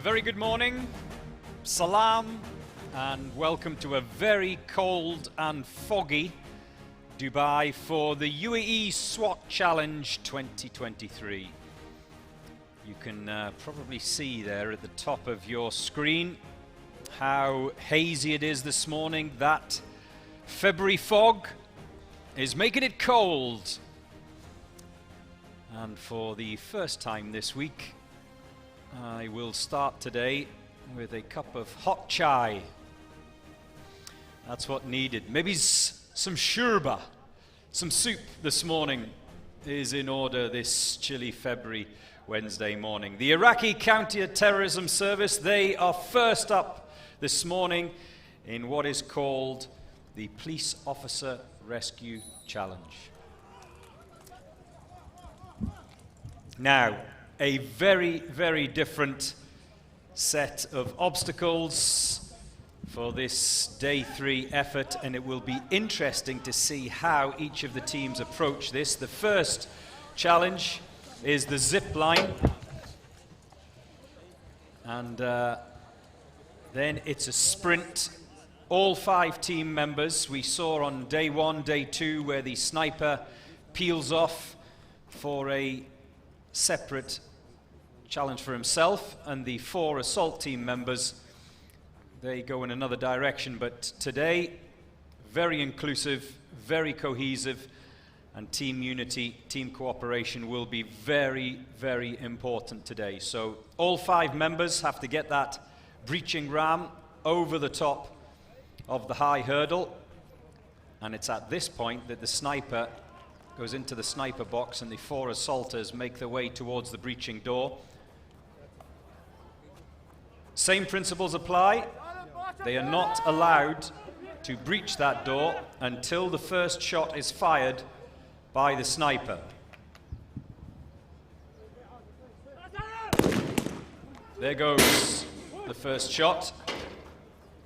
very good morning, salam, and welcome to a very cold and foggy Dubai for the Uae Swat Challenge 2023. You can probably see there at the top of your screen how hazy it is this morning. That February fog is making it cold. And for the first time this week, I will start today with a cup of hot chai. That's what needed. Maybe some shurba, some soup this morning is in order this chilly February Wednesday morning. The Iraqi Counter-Terrorism Service, they are first up this morning in what is called the Police Officer Rescue Challenge. Now, a very, very different set of obstacles for this day 3 effort, and it will be interesting to see how each of the teams approach this. The first challenge is the zip line, and then it's a sprint. All 5 team members we saw on day 1, day 2, where the sniper peels off for a separate challenge for himself, and the 4 assault team members, they go in another direction. But today, very inclusive, very cohesive, and team unity, team cooperation will be very, very important today. So all 5 members have to get that breaching ram over the top of the high hurdle, and it's at this point that the sniper goes into the sniper box and the 4 assaulters make their way towards the breaching door. Same principles apply. They are not allowed to breach that door until the first shot is fired by the sniper. There goes the first shot,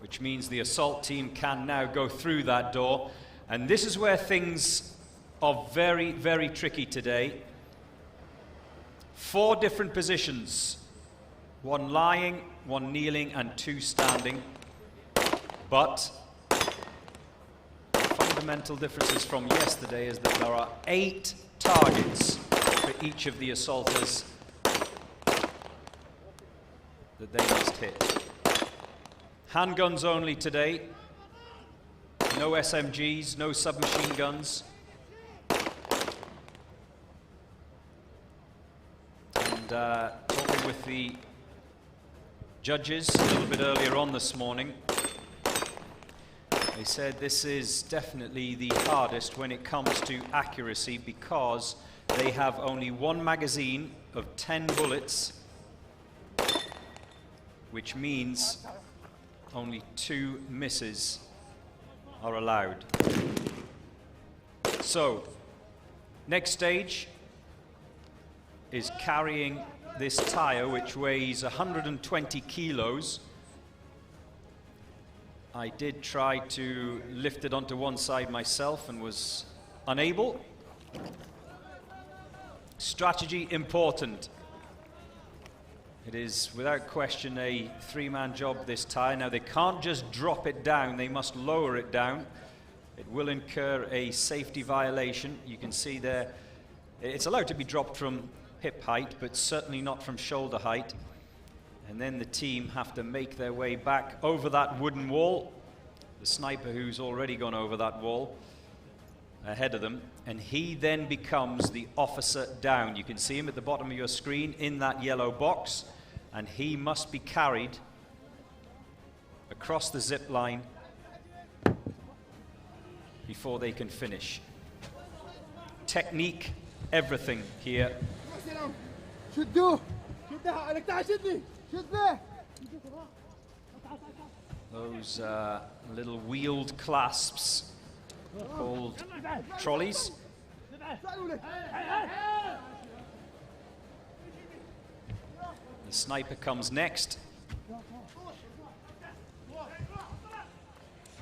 which means the assault team can now go through that door. And this is where things are very, very tricky today. 4 different positions, 1 lying, 1 kneeling, and 2 standing. But the fundamental differences from yesterday is that there are 8 targets for each of the assaulters that they must hit. Handguns only today. No SMGs, no submachine guns. And talking with the judges a little bit earlier on this morning, they said this is definitely the hardest when it comes to accuracy, because they have only 1 magazine of 10 bullets, which means only 2 misses are allowed. So, next stage is carrying this tire, which weighs 120 kilos. I did try to lift it onto one side myself and was unable. Strategy important. It is without question a 3-man job, this tire. Now they can't just drop it down, they must lower it down. It will incur a safety violation. You can see there, it's allowed to be dropped from hip height, but certainly not from shoulder height. And then the team have to make their way back over that wooden wall. The sniper, who's already gone over that wall ahead of them, and he then becomes the officer down. You can see him at the bottom of your screen in that yellow box, and he must be carried across the zip line before they can finish. Technique, everything here. Those little wheeled clasps called trolleys. The sniper comes next.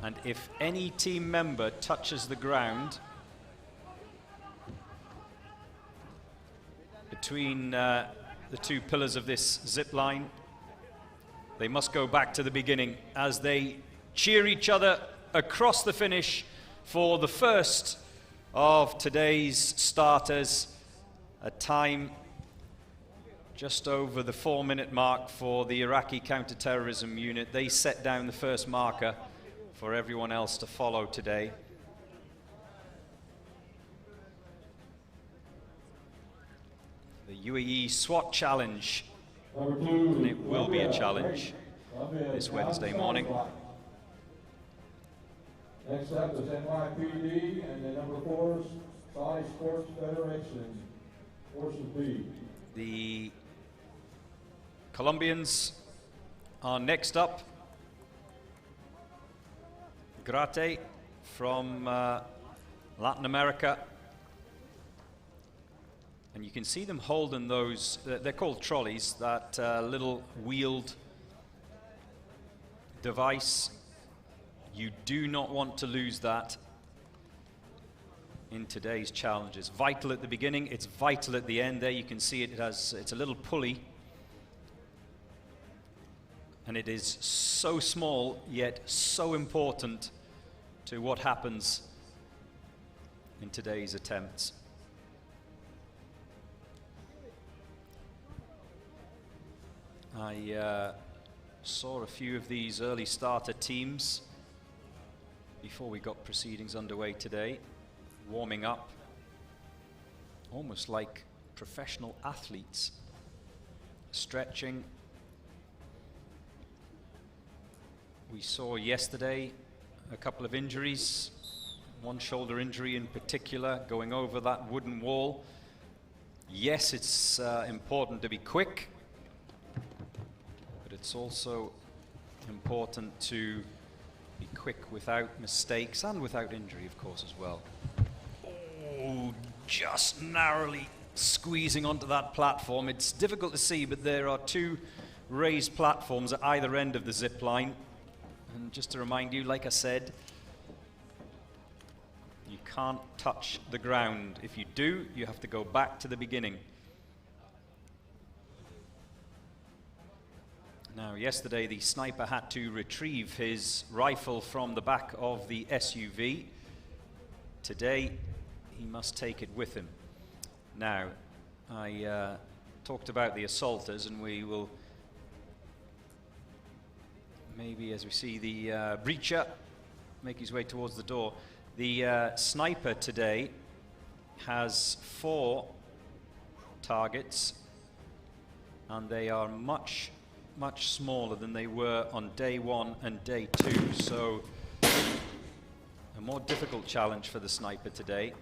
And if any team member touches the ground between the 2 pillars of this zip line, They must go back to the beginning as they cheer each other across the finish for the first of today's starters. A time just over the 4-minute mark for the Iraqi counter-terrorism unit. They set down the first marker for everyone else to follow today. The UAE SWAT challenge, and it will be a challenge this Wednesday morning. Next up is NYPD and the number 4 Saudi Sports Federation, Forces B. The Colombians are next up. Grate from Latin America. And you can see them holding those, they're called trolleys, that little wheeled device. You do not want to lose that in today's challenge. It's vital at the beginning, it's vital at the end. There you can see it has, it's a little pulley. And it is so small, yet so important to what happens in today's attempts. I saw a few of these early starter teams before we got proceedings underway today, warming up almost like professional athletes, stretching. We saw yesterday a couple of injuries, one shoulder injury in particular, going over that wooden wall. Yes, it's important to be quick, but it's also important to be quick without mistakes and without injury, of course, as well. Oh, just narrowly squeezing onto that platform. It's difficult to see, but there are 2 raised platforms at either end of the zip line. And just to remind you, like I said, you can't touch the ground. If you do, you have to go back to the beginning. Now, yesterday the sniper had to retrieve his rifle from the back of the SUV. Today, he must take it with him. Now, I talked about the assaulters, and we will maybe, as we see the breacher make his way towards the door. The sniper today has 4 targets, and they are much smaller than they were on day 1 and day 2, so a more difficult challenge for the sniper today.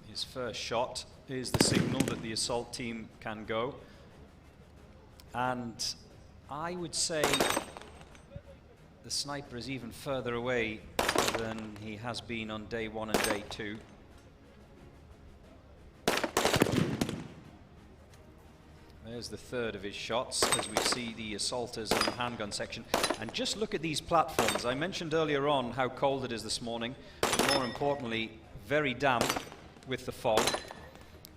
His first shot is the signal that the assault team can go, and I would say the sniper is even further away than he has been on day 1 and day 2. There's the third of his shots as we see the assaulters in the handgun section. And just look at these platforms. I mentioned earlier on how cold it is this morning, but more importantly, very damp with the fog.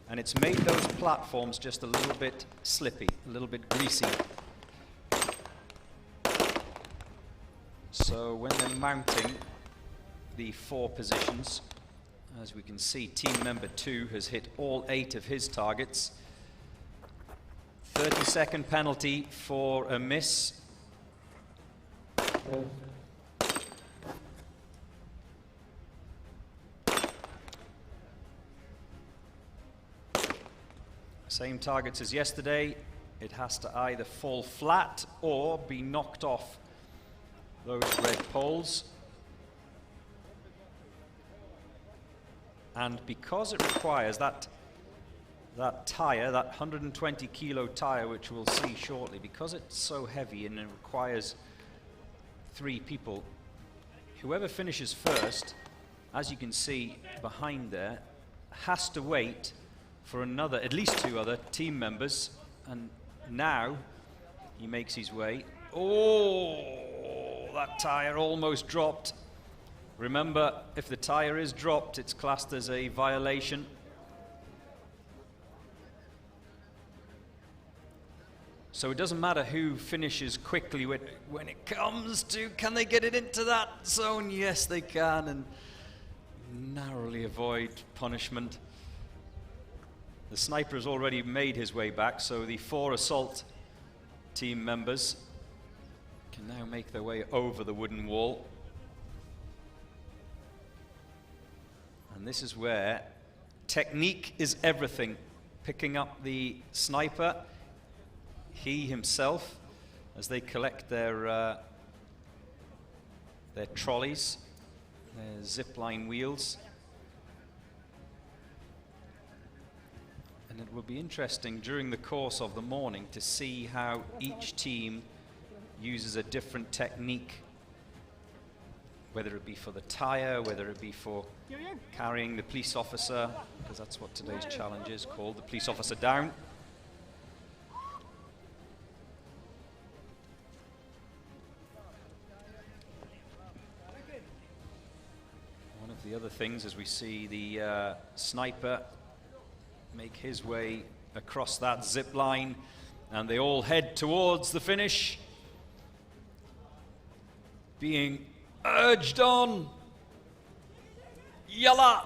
And it's made those platforms just a little bit slippy, a little bit greasy. So when they're mounting the 4 positions, as we can see, team member 2 has hit all 8 of his targets. 30-second penalty for a miss. Same targets as yesterday. It has to either fall flat or be knocked off those red poles. And because it requires that tire, that 120 kilo tire, which we'll see shortly, because it's so heavy and it requires 3 people, whoever finishes first, as you can see behind there, has to wait for another, at least 2 other team members. And now he makes his way. Oh, that tire almost dropped. Remember, if the tire is dropped, it's classed as a violation. So it doesn't matter who finishes quickly when it comes to, can they get it into that zone? Yes, they can, and narrowly avoid punishment. The sniper has already made his way back, so the 4 assault team members can now make their way over the wooden wall. And this is where technique is everything. Picking up the sniper, he himself, as they collect their trolleys, their zipline wheels. And it will be interesting during the course of the morning to see how each team uses a different technique, whether it be for the tire, whether it be for carrying the police officer, because that's what today's challenge is called, the police officer down. One of the other things as we see the sniper make his way across that zip line, and they all head towards the finish, being urged on, yalla,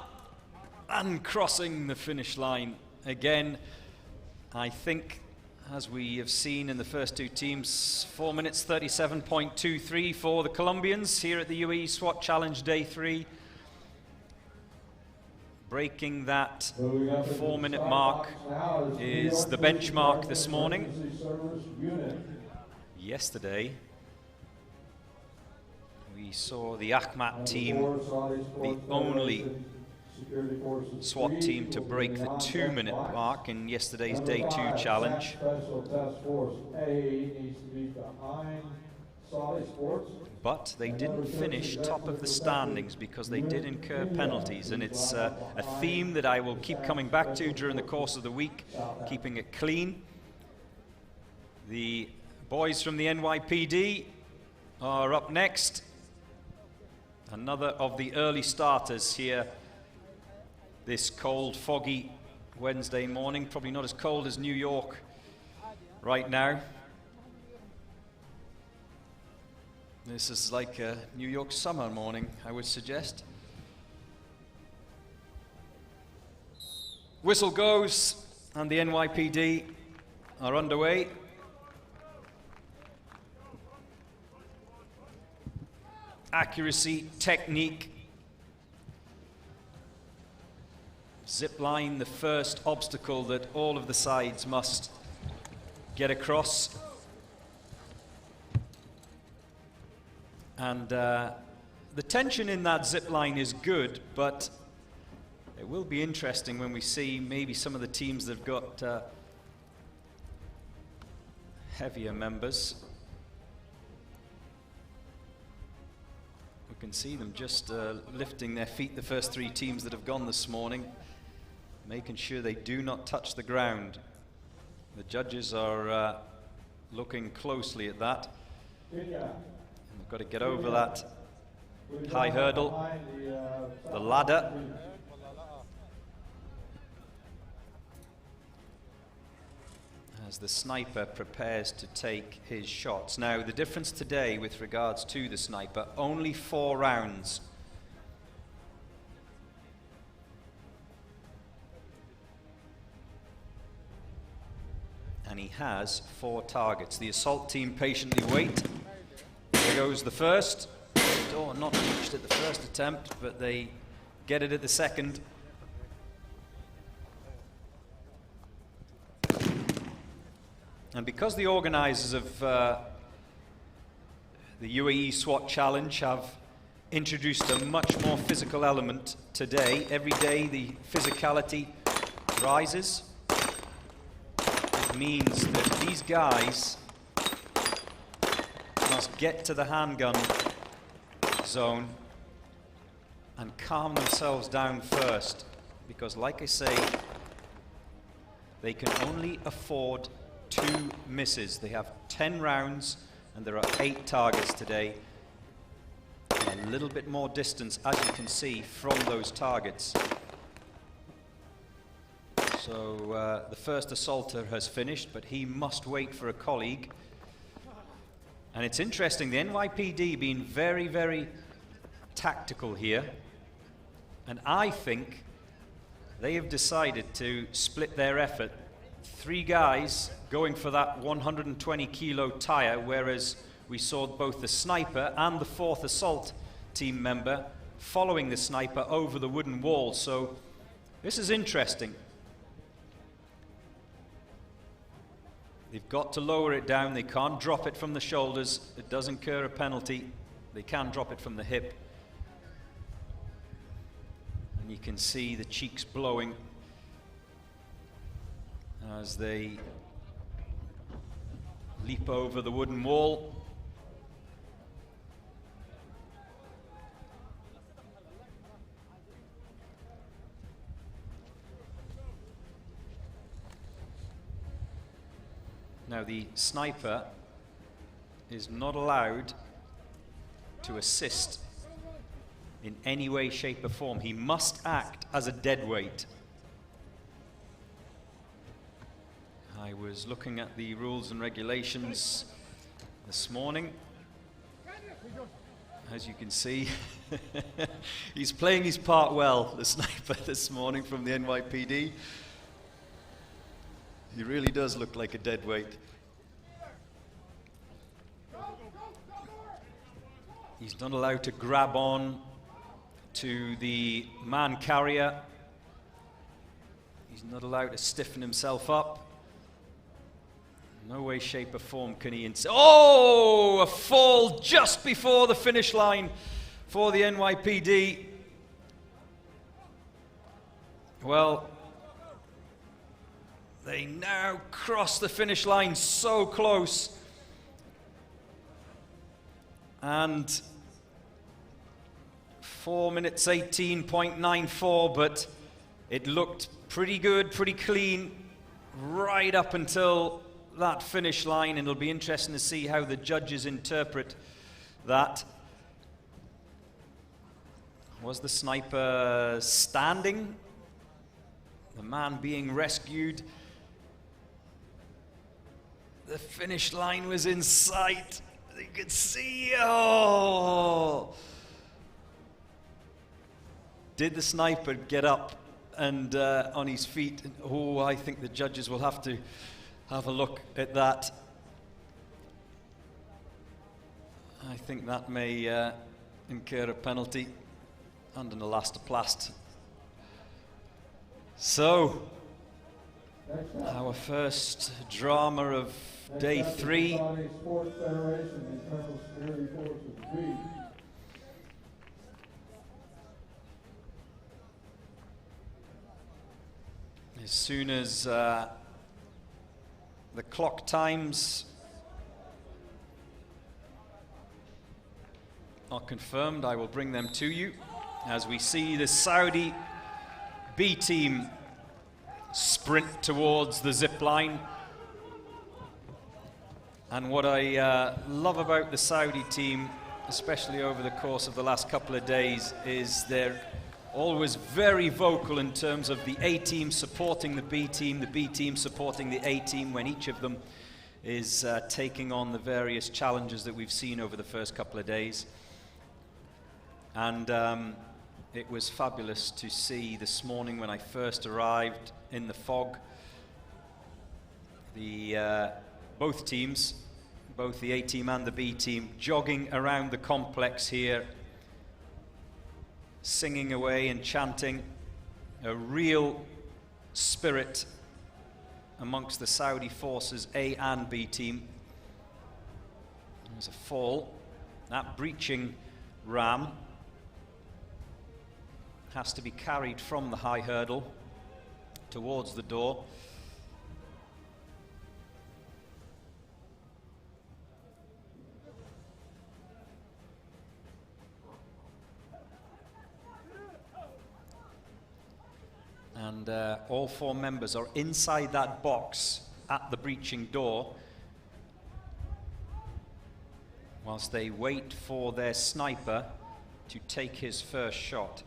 and crossing the finish line. Again, I think, as we have seen in the first 2 teams, 4 minutes 37.23 for the Colombians here at the Uae Swat Challenge Day 3. Breaking that 4-minute mark is the benchmark this morning. Yesterday, we saw the Akhmat team, the only SWAT team to break the 2-minute mark in yesterday's Day 2 challenge. But they didn't finish top of the standings because they did incur penalties, and it's a theme that I will keep coming back to during the course of the week, keeping it clean. The boys from the NYPD are up next. Another of the early starters here this cold, foggy Wednesday morning. Probably not as cold as New York right now. This is like a New York summer morning, I would suggest. Whistle goes, and the NYPD are underway. Accuracy, technique. Zip line, the first obstacle that all of the sides must get across. And the tension in that zip line is good, but it will be interesting when we see maybe some of the teams that have got heavier members. We can see them just lifting their feet, the first 3 teams that have gone this morning, making sure they do not touch the ground. The judges are looking closely at that. We've got to get over that high hurdle, the ladder. As the sniper prepares to take his shots. Now, the difference today with regards to the sniper, only 4 rounds. And he has 4 targets. The assault team patiently wait. There goes the first. Oh, not reached at the first attempt, but they get it at the second. And because the organizers of the Uae Swat Challenge have introduced a much more physical element today, every day the physicality rises. It means that these guys must get to the handgun zone and calm themselves down first, because like I say, they can only afford 2 misses. They have 10 rounds and there are 8 targets today. A little bit more distance, as you can see, from those targets. So the first assaulter has finished, but he must wait for a colleague. And it's interesting, the NYPD being very, very tactical here. And I think they have decided to split their effort. 3 guys going for that 120 kilo tire, whereas we saw both the sniper and the 4th assault team member following the sniper over the wooden wall. So this is interesting. They've got to lower it down. They can't drop it from the shoulders. It does incur a penalty. They can drop it from the hip. And you can see the cheeks blowing as they leap over the wooden wall. Now the sniper is not allowed to assist in any way, shape or form. He must act as a deadweight. I was looking at the rules and regulations this morning. As you can see, he's playing his part well, the sniper, this morning from the NYPD. He really does look like a deadweight. He's not allowed to grab on to the man carrier. He's not allowed to stiffen himself up. No way, shape or form can he Oh, a fall just before the finish line for the NYPD. Well, they now cross the finish line so close. And 4 minutes 18.94, but it looked pretty good, pretty clean, right up until that finish line, and it'll be interesting to see how the judges interpret that. Was the sniper standing? The man being rescued? The finish line was in sight. You could see, oh! Did the sniper get up and on his feet? Oh, I think the judges will have to have a look at that. I think that may incur a penalty and an elastoplast. So, our first drama of day 3. As soon as the clock times are confirmed, I will bring them to you as we see the Saudi B team sprint towards the zip line. And what I love about the Saudi team, especially over the course of the last couple of days, is they're always very vocal in terms of the A team supporting the B team supporting the A team when each of them is taking on the various challenges that we've seen over the first couple of days. And it was fabulous to see this morning when I first arrived in the fog, both teams, both the A team and the B team, jogging around the complex here, singing away and chanting, a real spirit amongst the Saudi forces, A and B team. There's a fall. That breaching ram has to be carried from the high hurdle towards the door. And all 4 members are inside that box at the breaching door whilst they wait for their sniper to take his first shot.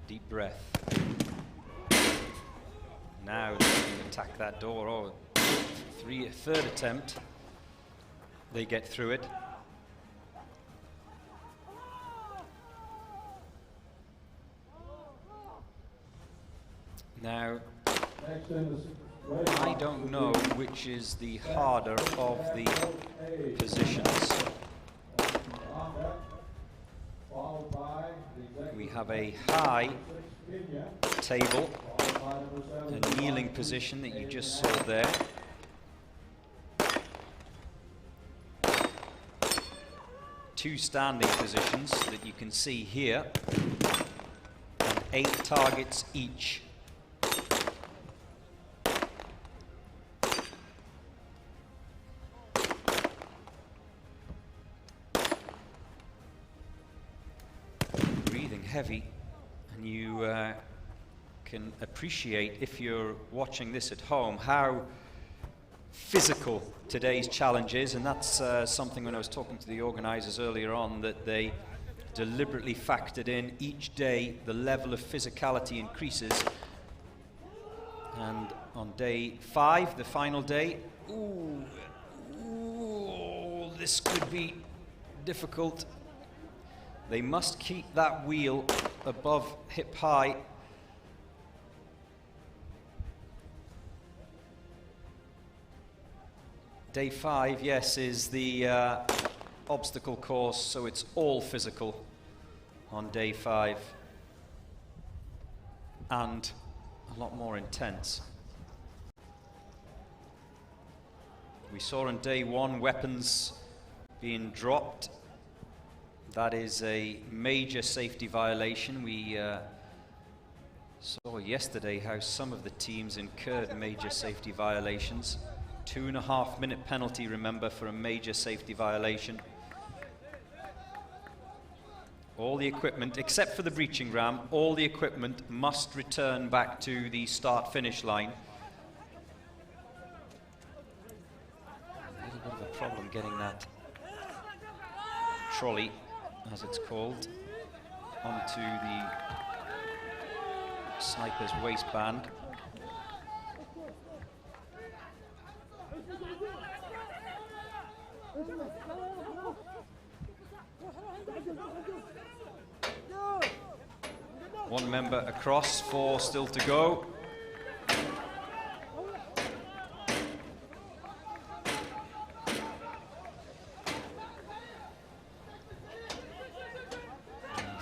Deep breath. Now they can attack that door. Oh, third attempt. They get through it. Now, I don't know which is the harder of the positions. We have a high table, a kneeling position that you just saw there. Two standing positions that you can see here, and 8 targets each. Breathing heavy, and you can appreciate, if you're watching this at home, how physical today's challenge is, and that's something when I was talking to the organisers earlier on, that they deliberately factored in each day the level of physicality increases. And on day 5, the final day, this could be difficult. They must keep that wheel above hip high. Day 5, yes, is the obstacle course, so it's all physical on day 5 and a lot more intense. We saw on day 1 weapons being dropped. That is a major safety violation. We saw yesterday how some of the teams incurred major safety violations. 2.5-minute penalty, remember, for a major safety violation. All the equipment, except for the breaching ram, all the equipment must return back to the start-finish line. A little bit of a problem getting that trolley, as it's called, onto the sniper's waistband. One member across, 4 still to go.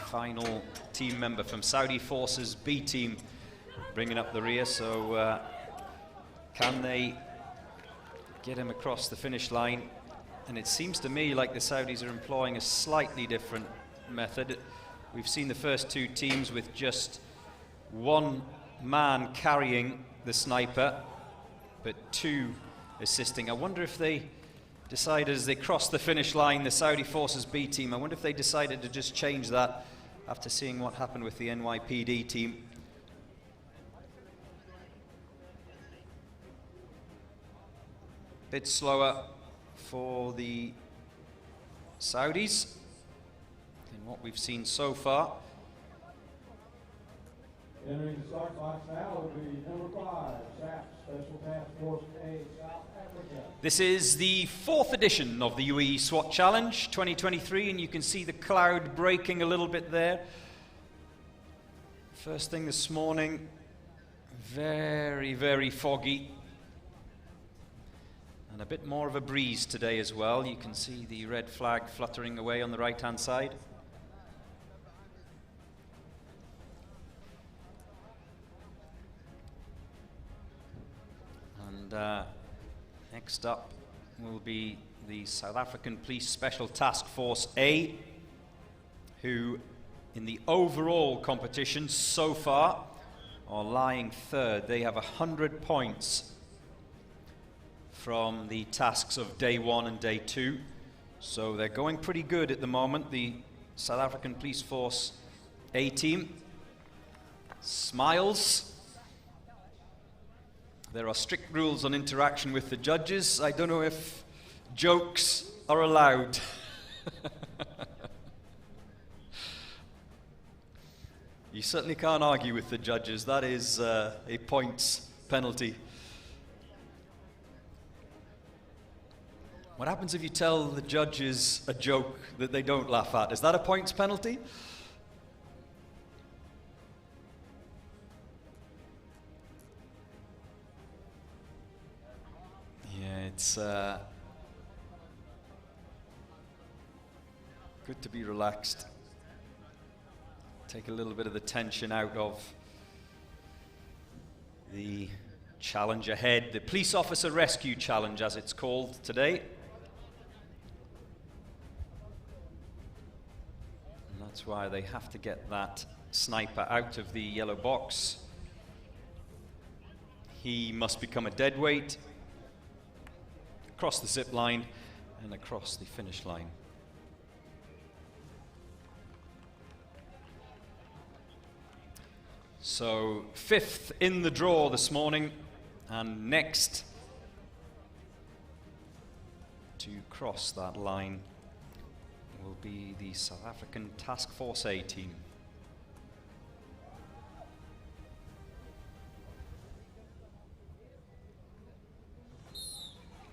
Final team member from Saudi Forces B team bringing up the rear, so can they get him across the finish line? And it seems to me like the Saudis are employing a slightly different method. We've seen the first 2 teams with just 1 man carrying the sniper, but 2 assisting. I wonder if they decided as they crossed the finish line, the Saudi Forces B team, I wonder if they decided to just change that after seeing what happened with the NYPD team. Bit slower for the Saudis in what we've seen so far. Entering the start box now will be number 5, SAP Special Task Force A, South Africa. This is the 4th edition of the Uae Swat Challenge 2023, and you can see the cloud breaking a little bit there. First thing this morning, very, very foggy. And a bit more of a breeze today as well. You can see the red flag fluttering away on the right-hand side. And next up will be the South African Police Special Task Force A, who in the overall competition so far are lying 3rd. They have 100 points from the tasks of day 1 and day 2. So they're going pretty good at the moment. The South African Police Force A team smiles. There are strict rules on interaction with the judges. I don't know if jokes are allowed. You certainly can't argue with the judges. That is a points penalty. What happens if you tell the judges a joke that they don't laugh at? Is that a points penalty? Yeah, it's good to be relaxed. Take a little bit of the tension out of the challenge ahead, the Police Officer Rescue Challenge as it's called today. And that's why they have to get that sniper out of the yellow box. He must become a dead weight, across the zip line and across the finish line. So 5th in the draw this morning, and next to cross that line will be the South African Task Force A team.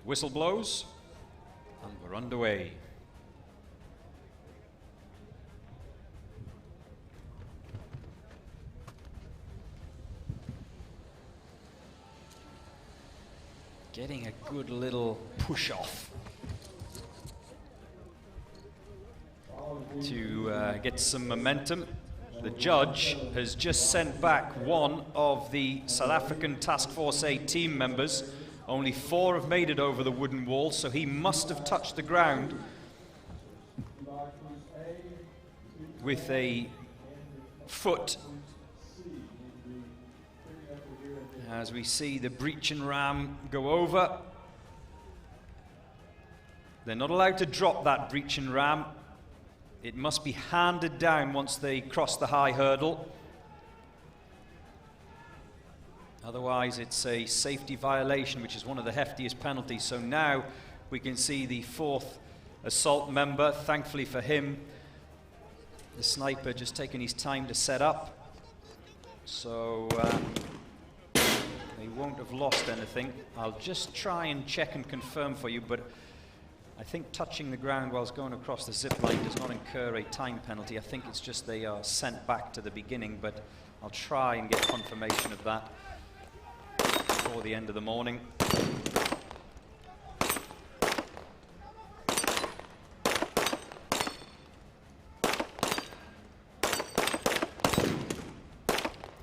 Whistle blows, and we're underway. Getting a good little push off to get some momentum. The judge has just sent back one of the South African Task Force A team members. Only 4 have made it over the wooden wall, so he must have touched the ground with a foot. As we see the breach and ram go over. They're not allowed to drop that breach and ram. It must be handed down once they cross the high hurdle. Otherwise, it's a safety violation, which is one of the heftiest penalties. So now we can see the 4th assault member. Thankfully for him, the sniper just taking his time to set up. So they won't have lost anything. I'll just try and check and confirm for you, but I think touching the ground whilst going across the zip line does not incur a time penalty. I think it's just they are sent back to the beginning, but I'll try and get confirmation of that before the end of the morning.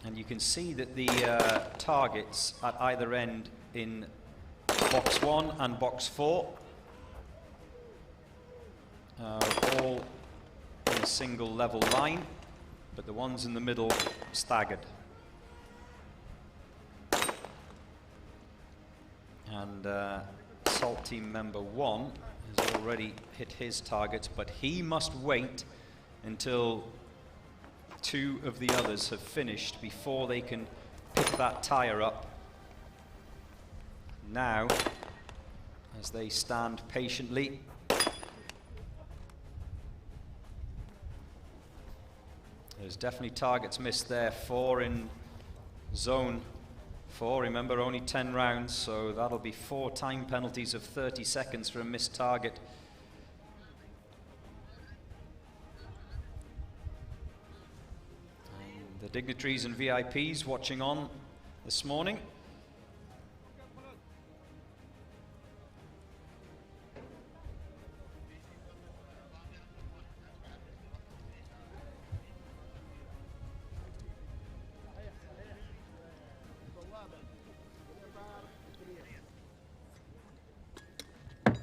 And you can see that the targets at either end in box 1 and box 4 are all in a single level line, but the ones in the middle staggered. And assault team member 1 has already hit his targets, but he must wait until 2 of the others have finished before they can pick that tire up. Now, as they stand patiently, there's definitely targets missed there. 4 in zone 4. Remember, only 10 rounds, so that'll be 4 time penalties of 30 seconds for a missed target. And the dignitaries and VIPs watching on this morning.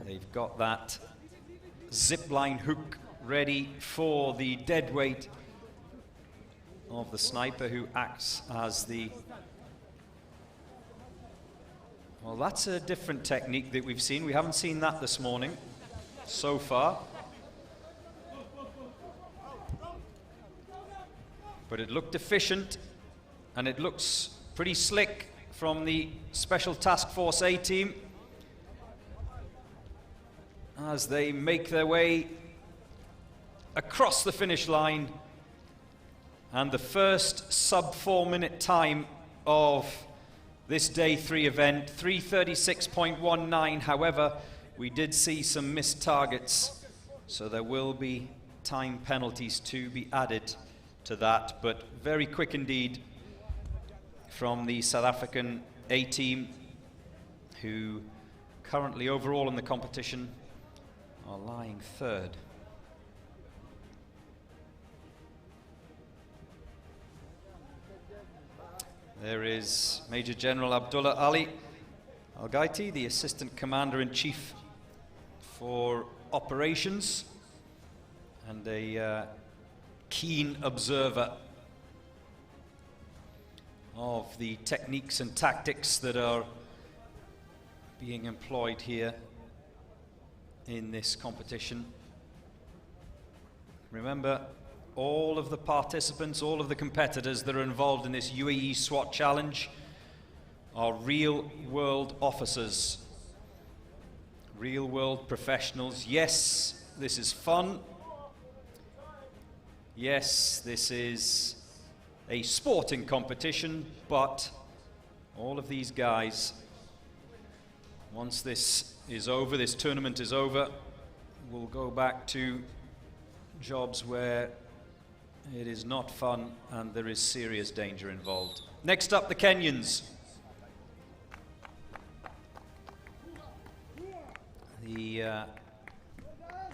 They've got that zip line hook ready for the dead weight of the sniper, who acts as the... Well, that's a different technique that we've seen. We haven't seen that this morning so far. But it looked efficient, and it looks pretty slick from the Special Task Force A team as they make their way across the finish line And the first sub 4-minute time of this day 3 event, 3:36.19. However, we did see some missed targets, so there will be time penalties to be added to that. But very quick indeed from the South African A team, who currently overall in the competition are lying third. There is Major General Abdullah Ali Al-Ghaiti, the Assistant Commander-in-Chief for Operations, and a keen observer of the techniques and tactics that are being employed here in this competition. Remember, all of the participants, all of the competitors that are involved in this Uae Swat challenge are real-world officers, real-world professionals. Yes, this is fun. Yes, this is a sporting competition, but all of these guys, once this is over, this tournament is over, will go back to jobs where it is not fun and there is serious danger involved. Next up, the Kenyans. The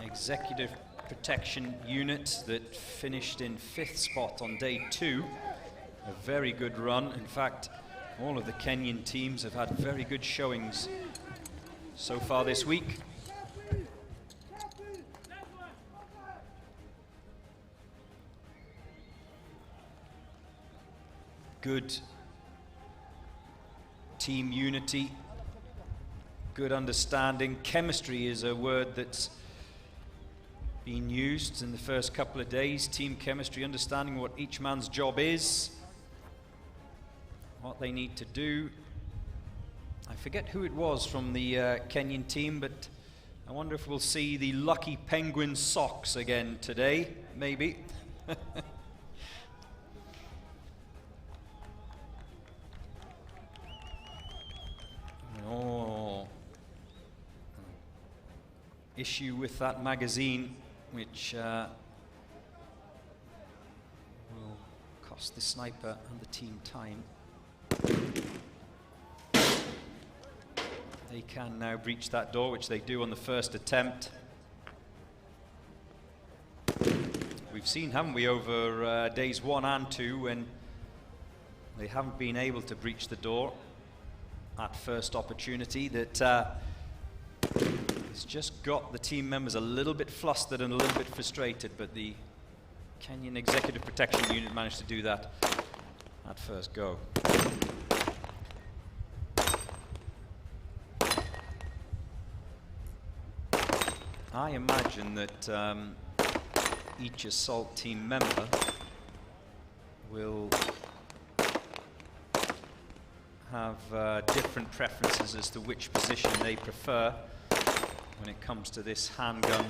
Executive Protection Unit that finished in 5th spot on day 2. A very good run. In fact, all of the Kenyan teams have had very good showings so far this week. Good team unity, good understanding. Chemistry is a word that's been used in the first couple of days. Team chemistry, understanding what each man's job is, what they need to do. I forget who it was from the Kenyan team, but I wonder if we'll see the lucky penguin socks again today, maybe. Oh, issue with that magazine, which will cost the sniper and the team time. They can now breach that door, which they do on the first attempt. We've seen, haven't we, over days 1 and 2, when they haven't been able to breach the door at first opportunity, that it's just got the team members a little bit flustered and a little bit frustrated, but the Kenyan Executive Protection Unit managed to do that at first go. I imagine that each assault team member will have different preferences as to which position they prefer when it comes to this handgun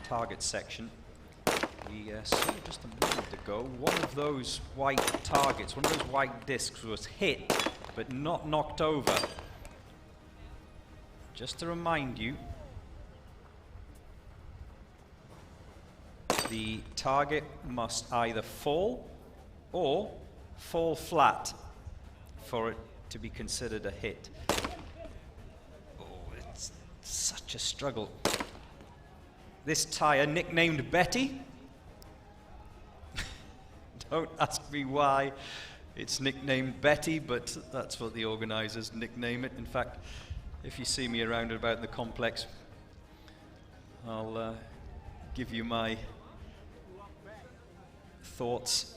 target section. We saw just a moment ago one of those white targets, one of those white discs was hit but not knocked over. Just to remind you, the target must either fall or fall flat for it to be considered a hit. Oh, it's such a struggle. This tire, nicknamed Betty. Don't ask me why it's nicknamed Betty, but that's what the organizers nickname it. In fact, if you see me around and about the complex, I'll give you my thoughts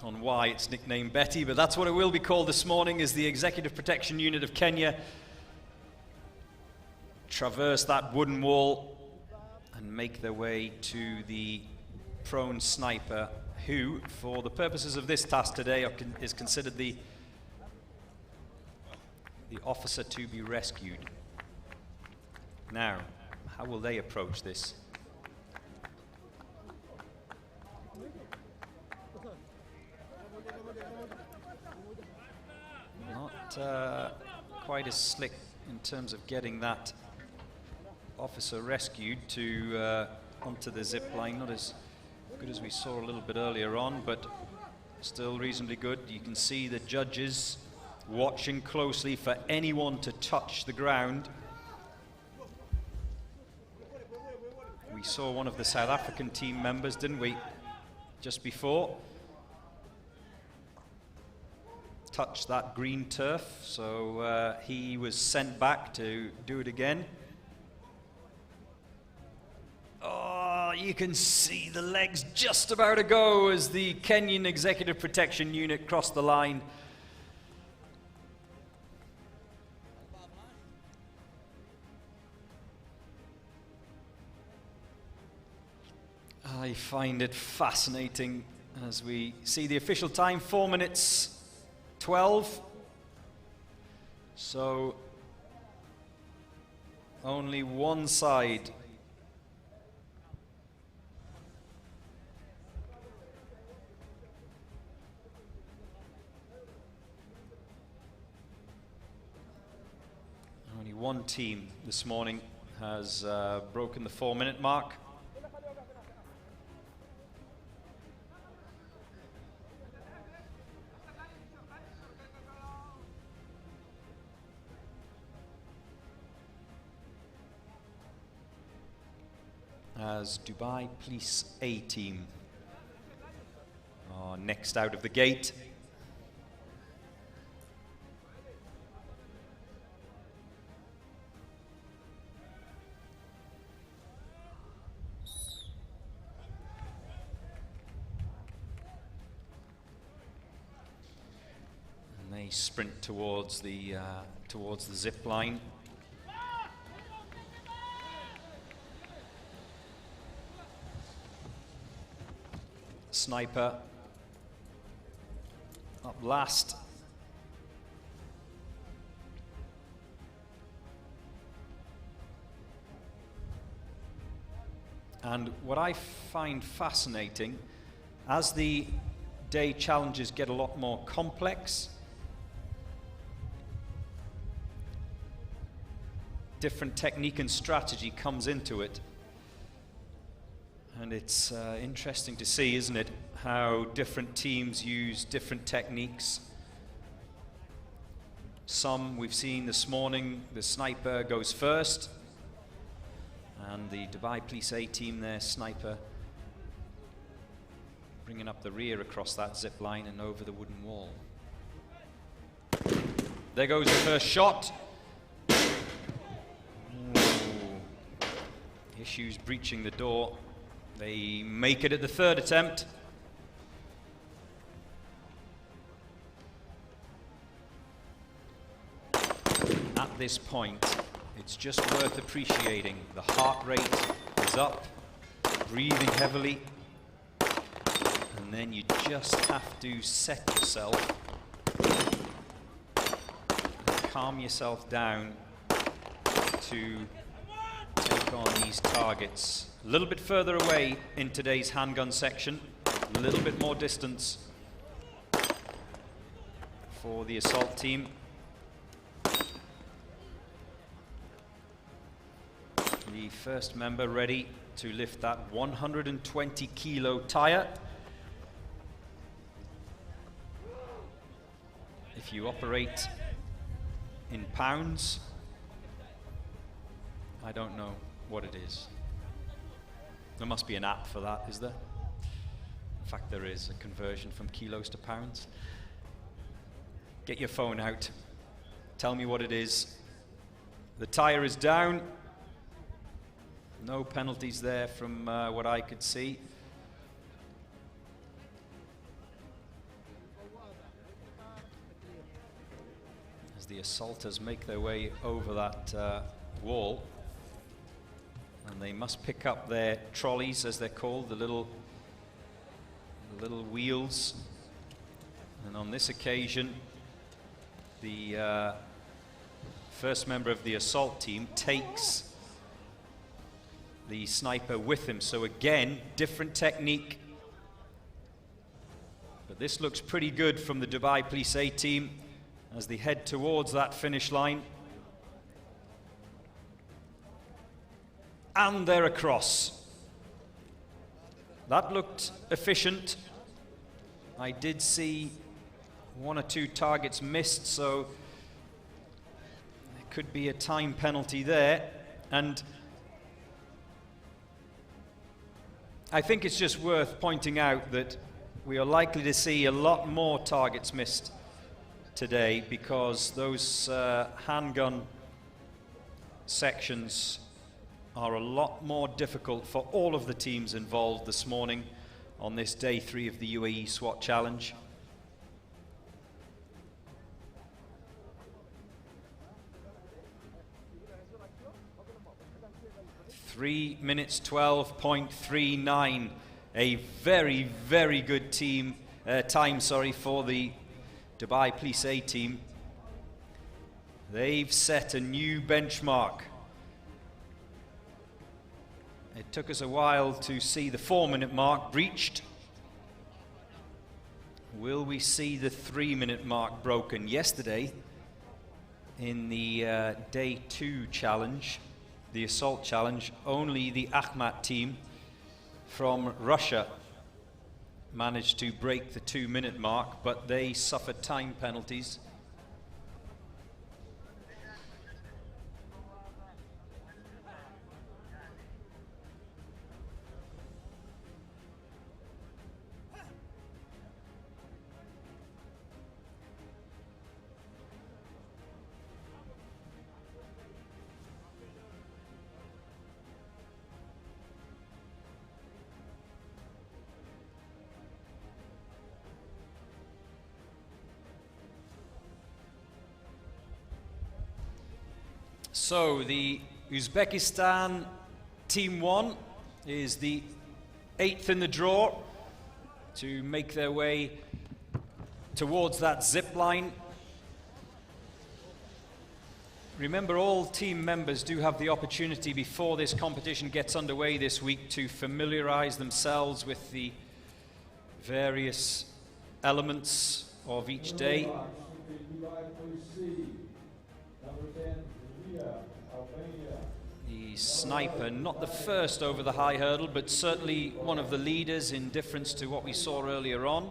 on why it's nicknamed Betty, but that's what it will be called this morning, as the Executive Protection Unit of Kenya traverse that wooden wall and make their way to the prone sniper, who, for the purposes of this task today, is considered the officer to be rescued. Now, how will they approach this? Not quite as slick in terms of getting that officer rescued to onto the zip line. Not as good as we saw a little bit earlier on, but still reasonably good. You can see the judges watching closely for anyone to touch the ground. We saw one of the South African team members, didn't we, just before, touch that green turf, so he was sent back to do it again. Oh, you can see the legs just about to go as the Kenyan Executive Protection Unit crossed the line. I find it fascinating as we see the official time, 4 minutes 12. So only one side only one team this morning has broken the 4-minute mark. As Dubai Police A team are next out of the gate. And they sprint towards the zip line. Sniper up last. And what I find fascinating, as the day challenges get a lot more complex, different technique and strategy comes into it. And it's interesting to see, isn't it, how different teams use different techniques. Some we've seen this morning, the sniper goes first, and the Dubai Police A team, their sniper, bringing up the rear across that zip line and over the wooden wall. There goes the first shot. Ooh. Issues breaching the door. They make it at the third attempt. At this point, it's just worth appreciating. The heart rate is up, breathing heavily, and then you just have to set yourself, calm yourself down to take on these targets. A little bit further away in today's handgun section, a little bit more distance for the assault team. The first member ready to lift that 120 kilo tire. If you operate in pounds, I don't know what it is. There must be an app for that, is there? In fact, there is a conversion from kilos to pounds. Get your phone out. Tell me what it is. The tire is down. No penalties there from what I could see. As the assaulters make their way over that wall, and they must pick up their trolleys, as they're called, the little wheels. And on this occasion, the first member of the assault team takes the sniper with him. So again, different technique. But this looks pretty good from the Dubai Police A team. as they head towards that finish line. And they're across. That looked efficient. I did see one or two targets missed, so there could be a time penalty there. And I think it's just worth pointing out that we are likely to see a lot more targets missed today, because those handgun sections are a lot more difficult for all of the teams involved this morning on this day 3 of the UAE SWAT Challenge. Three minutes 12.39, a very, very good time for the Dubai Police A team. They've set a new benchmark. It took us a while to see the 4-minute mark breached. Will we see the 3-minute mark broken? Yesterday, in the day 2 challenge, the assault challenge, only the Ahmad team from Russia managed to break the 2-minute mark, but they suffered time penalties. So the Uzbekistan Team 1 is the 8th in the draw to make their way towards that zip line. Remember, all team members do have the opportunity before this competition gets underway this week to familiarize themselves with the various elements of each day. The sniper, not the first over the high hurdle, but certainly one of the leaders in difference to what we saw earlier on.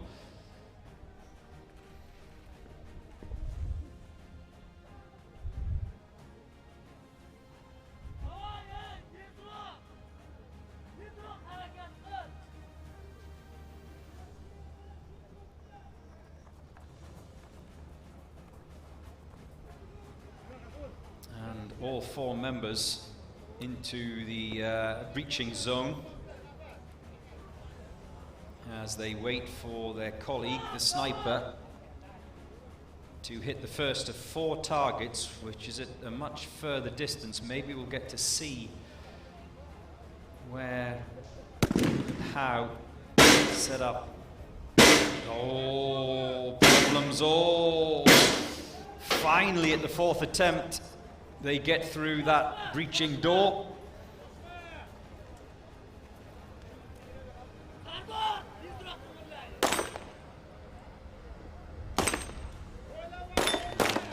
All 4 members into the breaching zone as they wait for their colleague, the sniper, to hit the first of 4 targets, which is at a much further distance. Maybe we'll get to see where and how set up. Oh, problems. Oh, finally at the 4th attempt they get through that breaching door.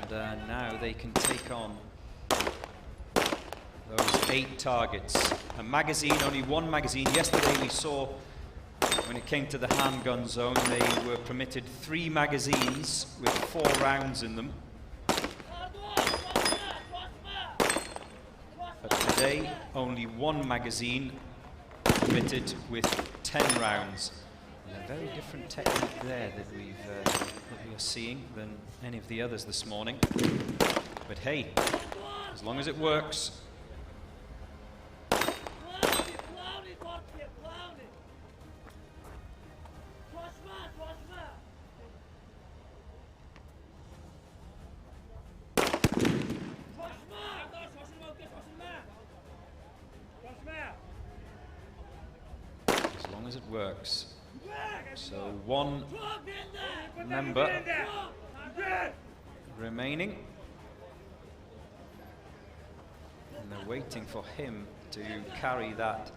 And now they can take on those 8 targets. A magazine, only 1 magazine. Yesterday we saw, when it came to the handgun zone, they were permitted 3 magazines with 4 rounds in them. But today, only 1 magazine permitted with 10 rounds. And a very different technique there that we are seeing than any of the others this morning. But hey, as long as it works. As it works. So 1 member remaining, and they're waiting for him to carry that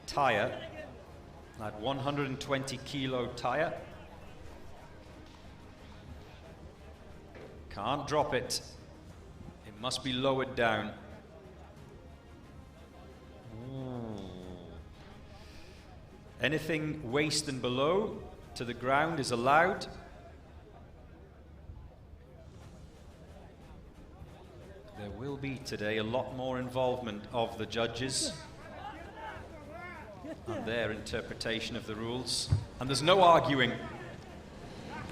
tire, that 120 kilo tire. Can't drop it. It must be lowered down. Ooh. Anything waist and below to the ground is allowed. There will be today a lot more involvement of the judges and their interpretation of the rules. And there's no arguing.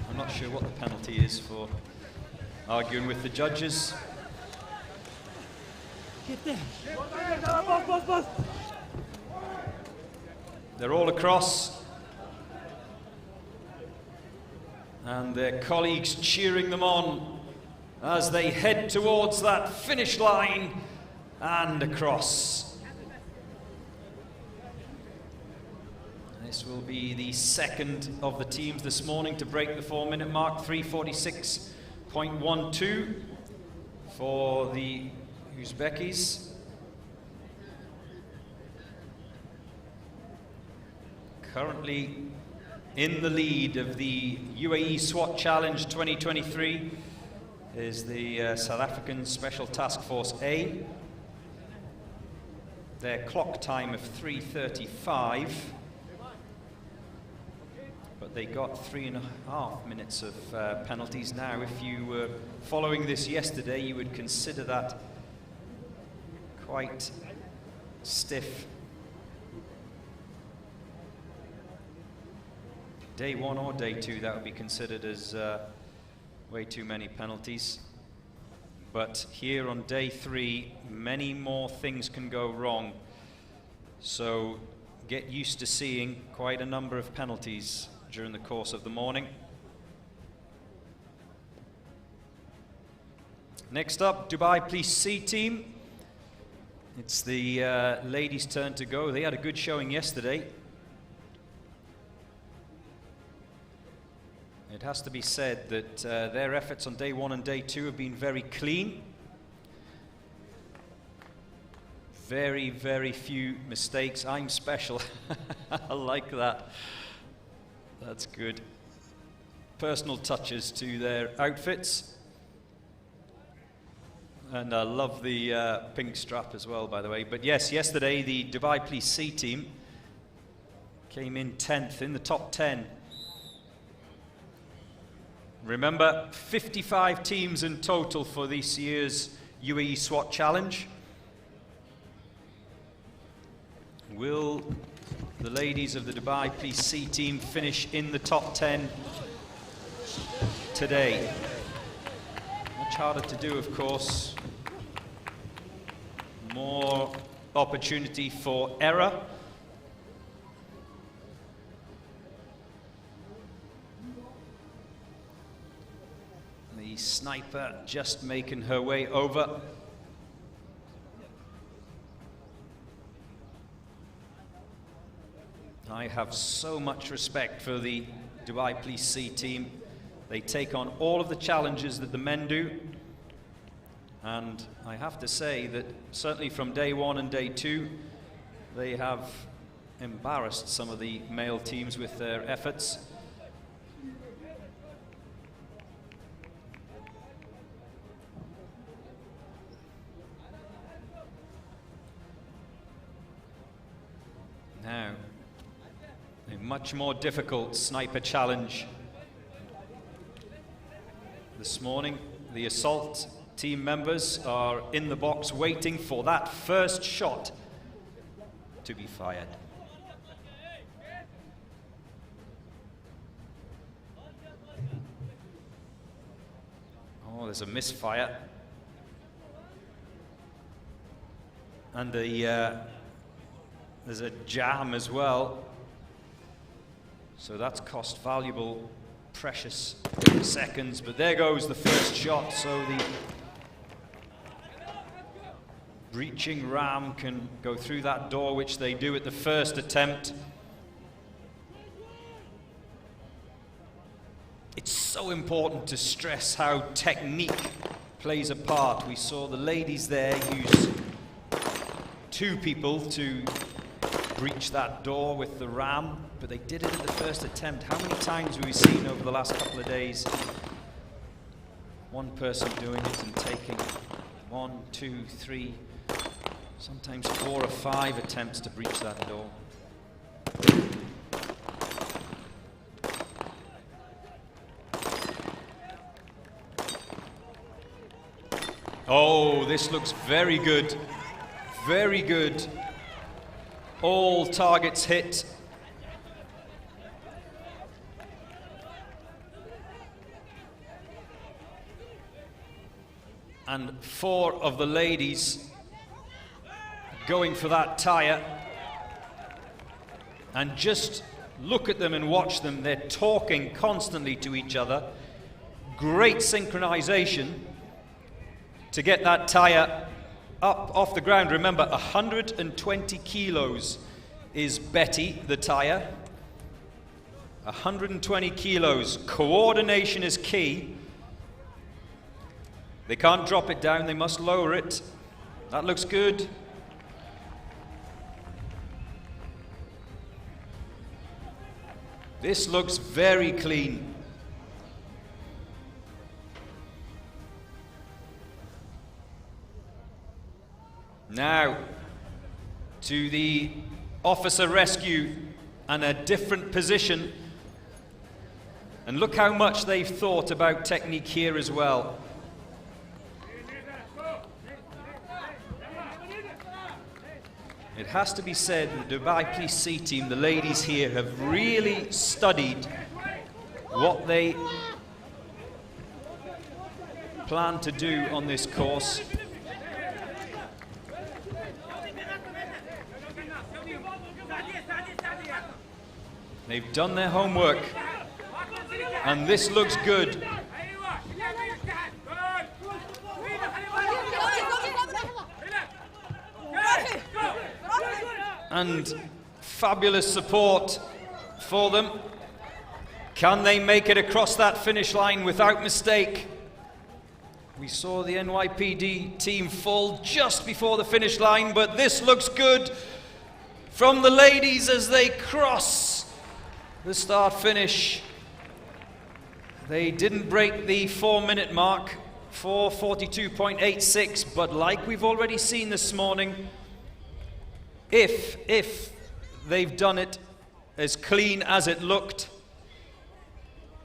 I'm not sure what the penalty is for arguing with the judges. They're all across. And their colleagues cheering them on as they head towards that finish line and across. This will be the second of the teams this morning to break the 4-minute mark, 3:46.12 for the Uzbekis. Currently in the lead of the Uae Swat Challenge 2023 is the South African Special Task Force A. Their clock time of 3:35, but they got 3.5 minutes of penalties. Now, if you were following this yesterday, you would consider that quite stiff. Day 1 or day 2, that would be considered as way too many penalties. But here on day 3, many more things can go wrong. So get used to seeing quite a number of penalties during the course of the morning. Next up, Dubai Police C team. It's the ladies' turn to go. They had a good showing yesterday. It has to be said that their efforts on day 1 and day 2 have been very clean. Very, very few mistakes. I'm special. I like that. That's good. Personal touches to their outfits. And I love the pink strap as well, by the way. But yes, yesterday the Dubai Police C team came in 10th in the top 10. Remember, 55 teams in total for this year's Uae Swat Challenge. Will the ladies of the Dubai Police C team finish in the top 10 today? Much harder to do, of course. More opportunity for error. The sniper just making her way over. I have so much respect for the Dubai Police C team. They take on all of the challenges that the men do. And I have to say that certainly from day 1 and day 2, they have embarrassed some of the male teams with their efforts. Now, a much more difficult sniper challenge. This morning, the assault team members are in the box waiting for that first shot to be fired. Oh, there's a misfire. And there's a jam as well. So that's cost valuable, precious seconds. But there goes the first shot. So the breaching ram can go through that door, which they do at the first attempt. It's so important to stress how technique plays a part. We saw the ladies there use 2 people to breach that door with the ram, but they did it at the first attempt. How many times have we seen over the last couple of days one person doing it and taking 1, 2, 3, sometimes 4 or 5 attempts to breach that door. Oh, this looks very good. Very good. All targets hit. And 4 of the ladies going for that tire. And just look at them and watch them. They're talking constantly to each other. Great synchronization to get that tire up off the ground. Remember, 120 kilos is Betty, the tire. 120 kilos. Coordination is key. They can't drop it down, they must lower it. That looks good. This looks very clean. Now, to the officer rescue and a different position. And look how much they've thought about technique here as well. It has to be said, the Dubai Police C team, the ladies here, have really studied what they plan to do on this course. They've done their homework, and this looks good. And fabulous support for them. Can they make it across that finish line without mistake? We saw the NYPD team fall just before the finish line, but this looks good from the ladies as they cross the start finish. They didn't break the 4-minute mark, 4:42.86, but like we've already seen this morning, if they've done it as clean as it looked,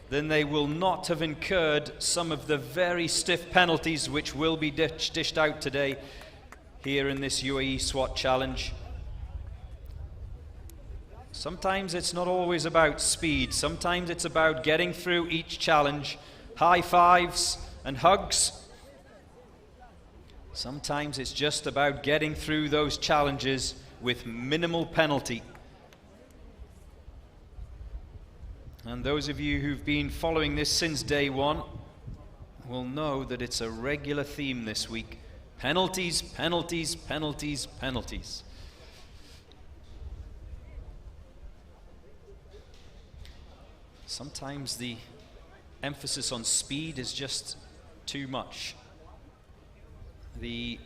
then they will not have incurred some of the very stiff penalties which will be dished out today here in this Uae Swat challenge. Sometimes it's not always about speed, sometimes it's about getting through each challenge. High fives and hugs. Sometimes it's just about getting through those challenges with minimal penalty. And those of you who've been following this since day one will know that it's a regular theme this week. Penalties, penalties, penalties, penalties. Sometimes the emphasis on speed is just too much. The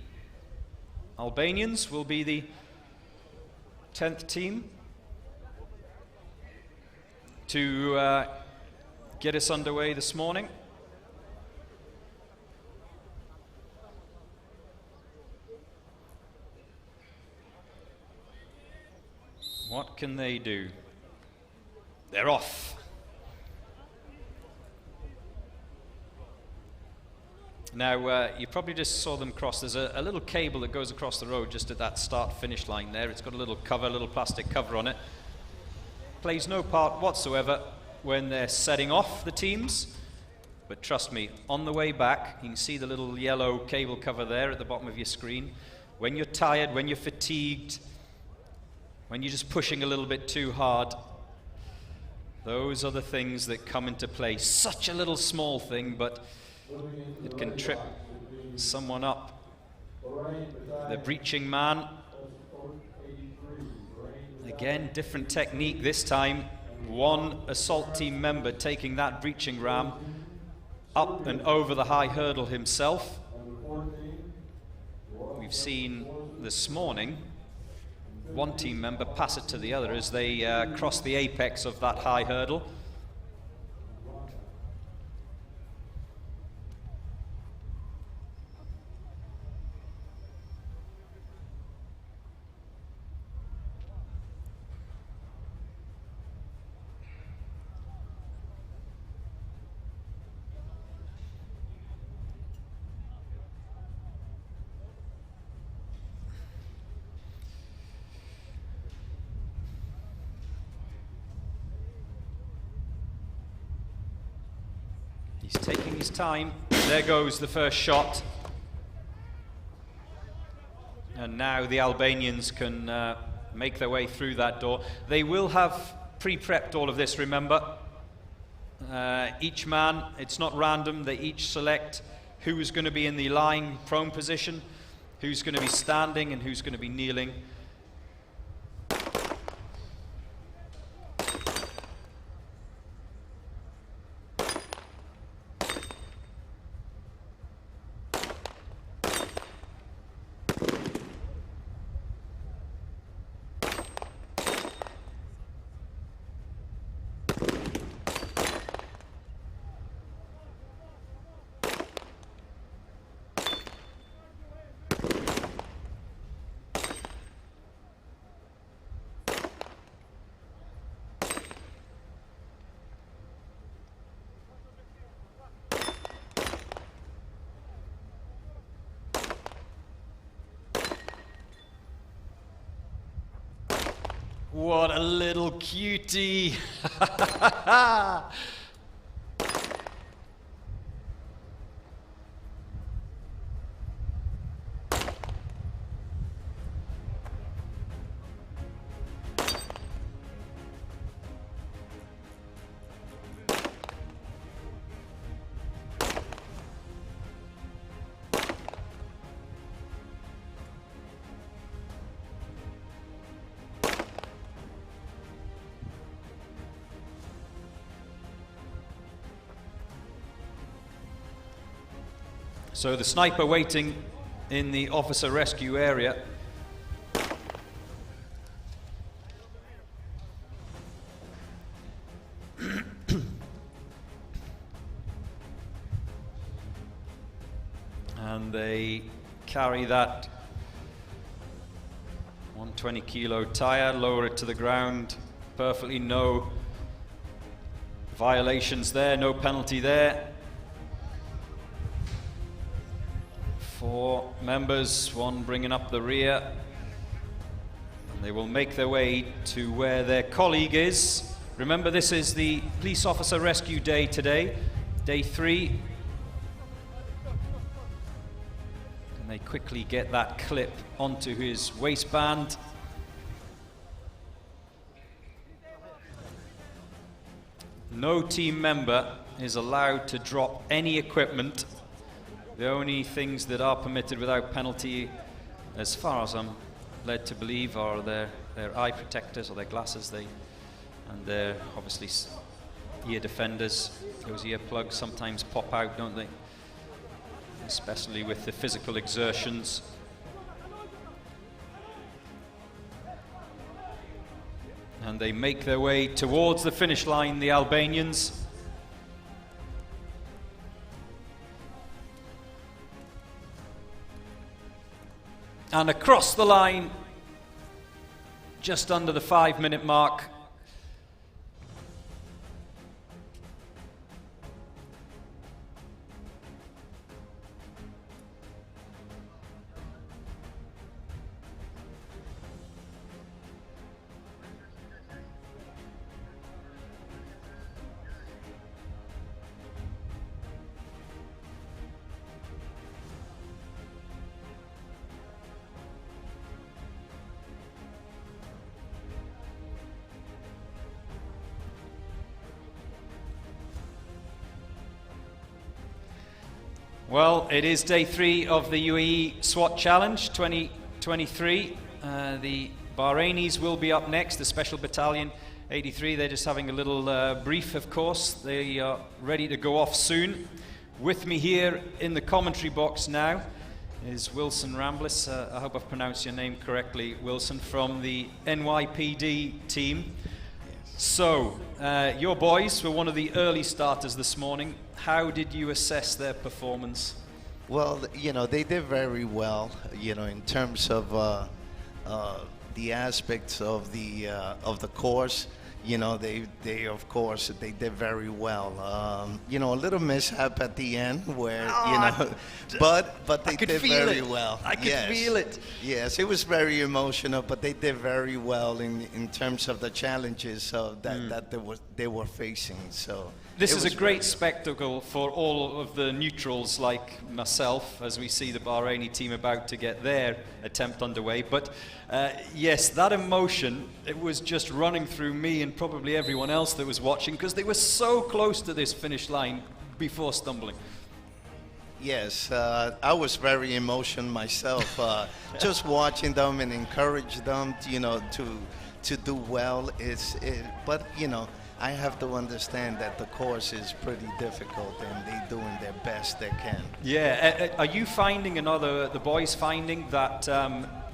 Albanians will be the 10th team to get us underway this morning. What can they do? They're off. Now, you probably just saw them cross. There's a little cable that goes across the road just at that start-finish line there. It's got a little cover, a little plastic cover on it. Plays no part whatsoever when they're setting off the teams. But trust me, on the way back, you can see the little yellow cable cover there at the bottom of your screen. When you're tired, when you're fatigued, when you're just pushing a little bit too hard, those are the things that come into play. Such a little small thing, but it can trip someone up. The breaching man. Again, different technique this time. One assault team member taking that breaching ram up and over the high hurdle himself. We've seen this morning one team member pass it to the other as they cross the apex of that high hurdle. He's taking his time. There goes the first shot. And now the Albanians can make their way through that door. They will have pre-prepped all of this, remember. Each man, it's not random, they each select who is going to be in the lying prone position, who's going to be standing and who's going to be kneeling. What a little cutie! So the sniper waiting in the officer rescue area. And they carry that 120 kilo tire, lower it to the ground, perfectly no violations there, no penalty there. 4 members, one bringing up the rear, and they will make their way to where their colleague is. Remember, this is the police officer rescue day today, day 3. And they quickly get that clip onto his waistband. No team member is allowed to drop any equipment. The only things that are permitted without penalty, as far as I'm led to believe, are their eye protectors or their glasses, and their obviously ear defenders. Those earplugs sometimes pop out, don't they? Especially with the physical exertions. And they make their way towards the finish line, the Albanians. And across the line, just under the 5-minute mark. Well, it is day 3 of the Uae Swat Challenge 2023. The Bahrainis will be up next, the Special Battalion 83. They're just having a little brief, of course. They are ready to go off soon. With me here in the commentary box now is Wilson Rambliss. I hope I've pronounced your name correctly, Wilson, from the NYPD team. So, your boys were one of the early starters this morning. How did you assess their performance? Well, you know, they did very well, you know, in terms of the aspects of the course. You know, they of course, they did very well. You know, a little mishap at the end where, you know, but they did very well. I could feel it. Yes, it was very emotional, but they did very well in terms of the challenges that they were facing. So This It is was a very great good. spectacle for all of the neutrals like myself as we see the Bahraini team about to get their attempt underway. But yes, that emotion, it was just running through me and probably everyone else that was watching because they were so close to this finish line before stumbling. Yes, I was very emotional myself, just watching them and encourage them, to do well. But I have to understand that the course is pretty difficult, and they're doing their best they can. Yeah, are you finding, and are the boys finding that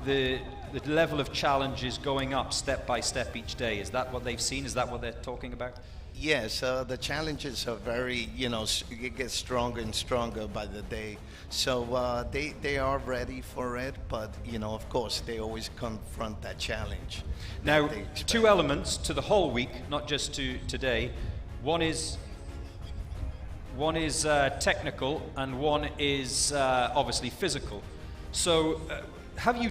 the level of challenge is going up step by step each day? Is that what they've seen? Is that what they're talking about? Yes, the challenges are very, it gets stronger and stronger by the day. So they are ready for it, but, of course, they always confront that challenge. Now, that they expect. two elements to the whole week, not just to today. One is technical, and one is obviously physical. So, have you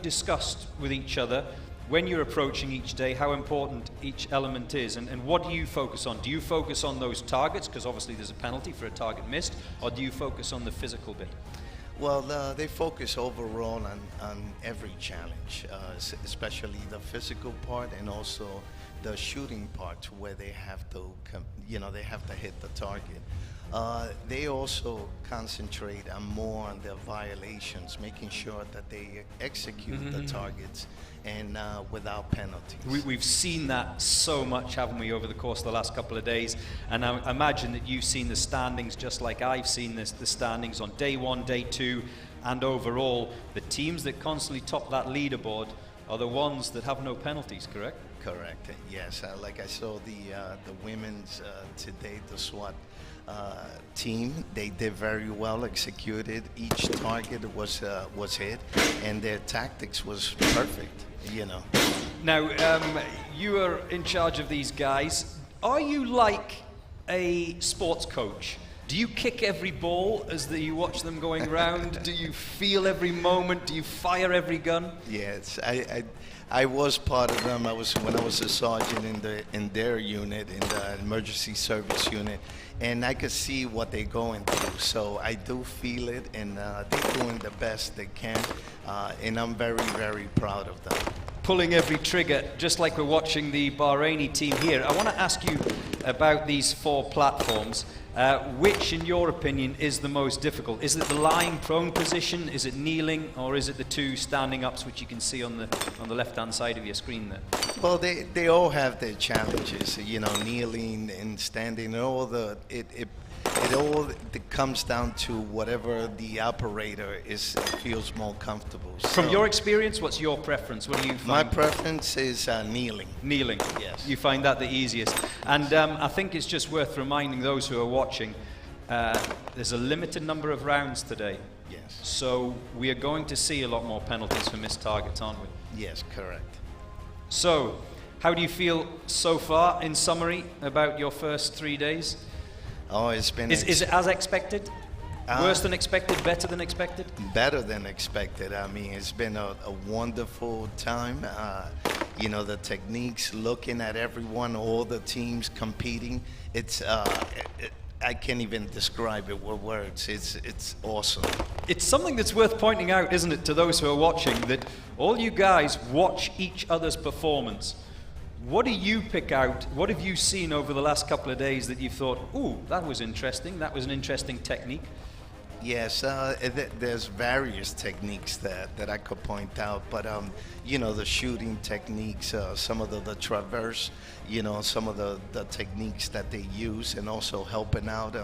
discussed with each other when you're approaching each day how important each element is, and what do you focus on? Do you focus on those targets, because obviously there's a penalty for a target missed, or do you focus on the physical bit? Well, they focus overall on every challenge, especially the physical part and also the shooting part, where they have to, they have to hit the target. They also concentrate more on their violations, making sure that they execute the targets and without penalties. We've seen that so much, haven't we, over the course of the last couple of days? And I imagine that you've seen the standings just like I've seen the standings on day one, day two, and overall. The teams that constantly top that leaderboard are the ones that have no penalties, correct? Correct. Yes. Like I saw the women's today, the SWAT team. They did very well, executed. Each target was hit, and their tactics was perfect. Now, you are in charge of these guys. Are you like a sports coach? Do you kick every ball as you watch them going around? Do you feel every moment? Do you fire every gun? Yes, I was part of them. When I was a sergeant in their unit, in the emergency service unit, and I could see what they're going through. So I do feel it, and they're doing the best they can, and I'm very, very proud of them. Pulling every trigger, just like we're watching the Bahraini team here. I want to ask you about these four platforms. Which, in your opinion, is the most difficult? Is it the lying prone position? Is it kneeling? Or is it the two standing ups, which you can see on the left-hand side of your screen there? Well, they all have their challenges, kneeling and standing, and all it all comes down to whatever the operator feels more comfortable. From your experience, what's your preference? What do you find? My preference is kneeling. Kneeling. Yes. You find that the easiest. And I think it's just worth reminding those who are watching, there's a limited number of rounds today. Yes. So we are going to see a lot more penalties for missed targets, aren't we? Yes, correct. So, how do you feel so far, in summary, about your first 3 days? Oh, it's been... Is it as expected? Worse than expected? Better than expected? Better than expected. I mean, it's been a wonderful time. The techniques, looking at everyone, all the teams competing. It's I can't even describe it with words. It's awesome. It's something that's worth pointing out, isn't it, to those who are watching, that all you guys watch each other's performance. What do you pick out? What have you seen over the last couple of days that you've thought, ooh, that was interesting, that was an interesting technique? Yes, there's various techniques that I could point out, but the shooting techniques, some of the traverse, some of the techniques that they use, and also helping out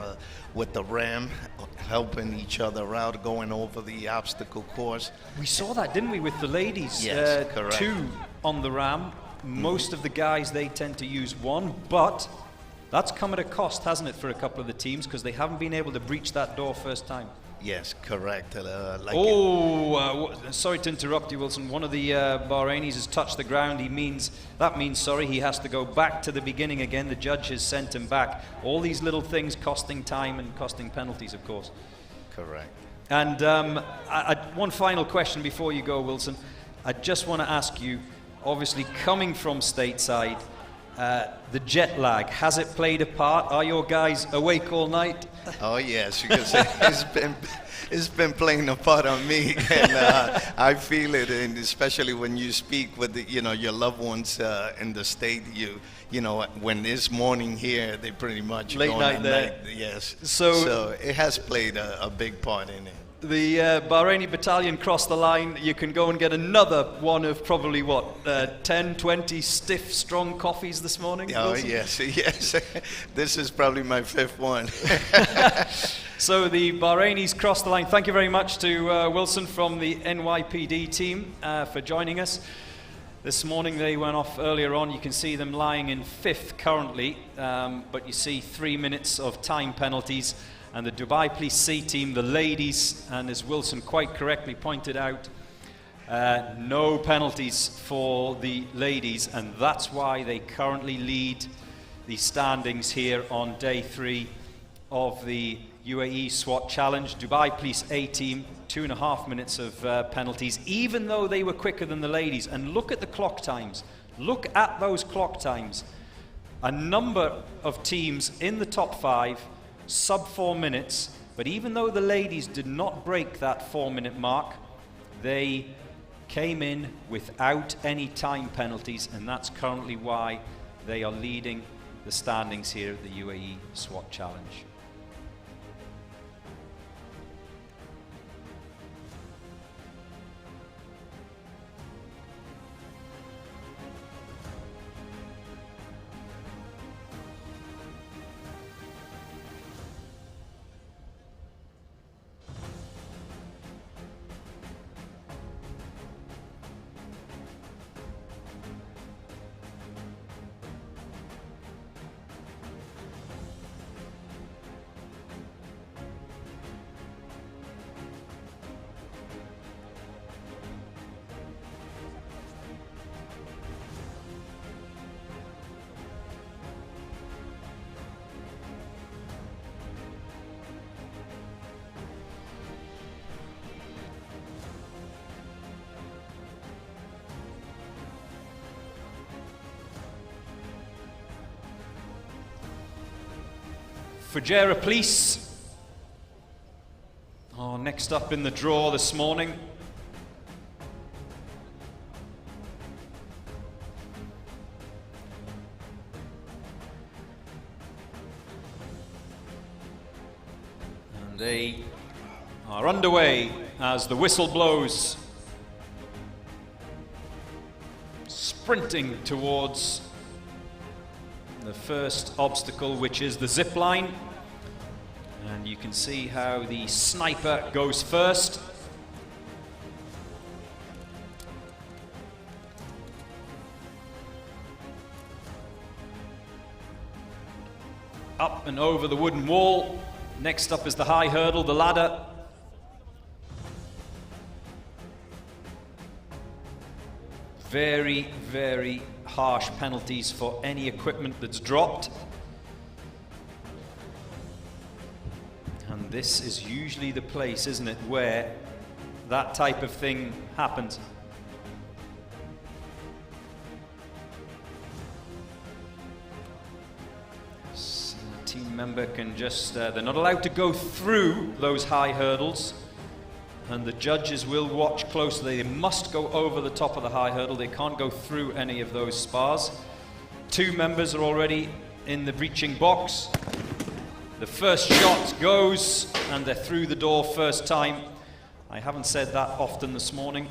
with the ram, helping each other out, going over the obstacle course. We saw that, didn't we, with the ladies? Yes, correct. 2 on the ram. Most of the guys, they tend to use 1, but that's come at a cost, hasn't it, for a couple of the teams, because they haven't been able to breach that door first time. Yes, correct. Sorry to interrupt you, Wilson. One of the Bahrainis has touched the ground. That means he has to go back to the beginning again. The judge has sent him back. All these little things costing time and costing penalties, of course. Correct. And one final question before you go, Wilson. I just want to ask you, obviously coming from stateside, The jet lag, has it played a part? Are your guys awake all night? Oh yes, because it's been playing a part on me, and I feel it, and especially when you speak with your loved ones in the state, when it's morning here, they pretty much late going night at there. night, yes. So it has played a big part in it. The Bahraini battalion crossed the line. You can go and get another one of probably, 10, 20 stiff, strong coffees this morning? Oh, Wilson? yes. This is probably my 5th one. So the Bahrainis crossed the line. Thank you very much to Wilson from the NYPD team for joining us. This morning they went off earlier on. You can see them lying in 5th currently, but you see 3 minutes of time penalties. And the Dubai Police C team, the ladies, and as Wilson quite correctly pointed out, no penalties for the ladies, and that's why they currently lead the standings here on day 3 of the UAE SWAT Challenge. Dubai Police A team, 2.5 minutes of penalties, even though they were quicker than the ladies. And look at the clock times. Look at those clock times. A number of teams in the top 5, sub 4 minutes, but even though the ladies did not break that 4-minute mark, they came in without any time penalties, and that's currently why they are leading the standings here at the UAE SWAT Challenge. Fujairah Police are next up in the draw this morning. And they are underway as the whistle blows, sprinting towards the first obstacle, which is the zip line. And you can see how the sniper goes first. Up and over the wooden wall. Next up is the high hurdle, the ladder. Very, very harsh penalties for any equipment that's dropped. And this is usually the place, isn't it, where that type of thing happens. So a team member can just, they're not allowed to go through those high hurdles, and the judges will watch closely. They must go over the top of the high hurdle. They can't go through any of those spars. 2 members are already in the breaching box. The first shot goes, and they're through the door first time. I haven't said that often this morning.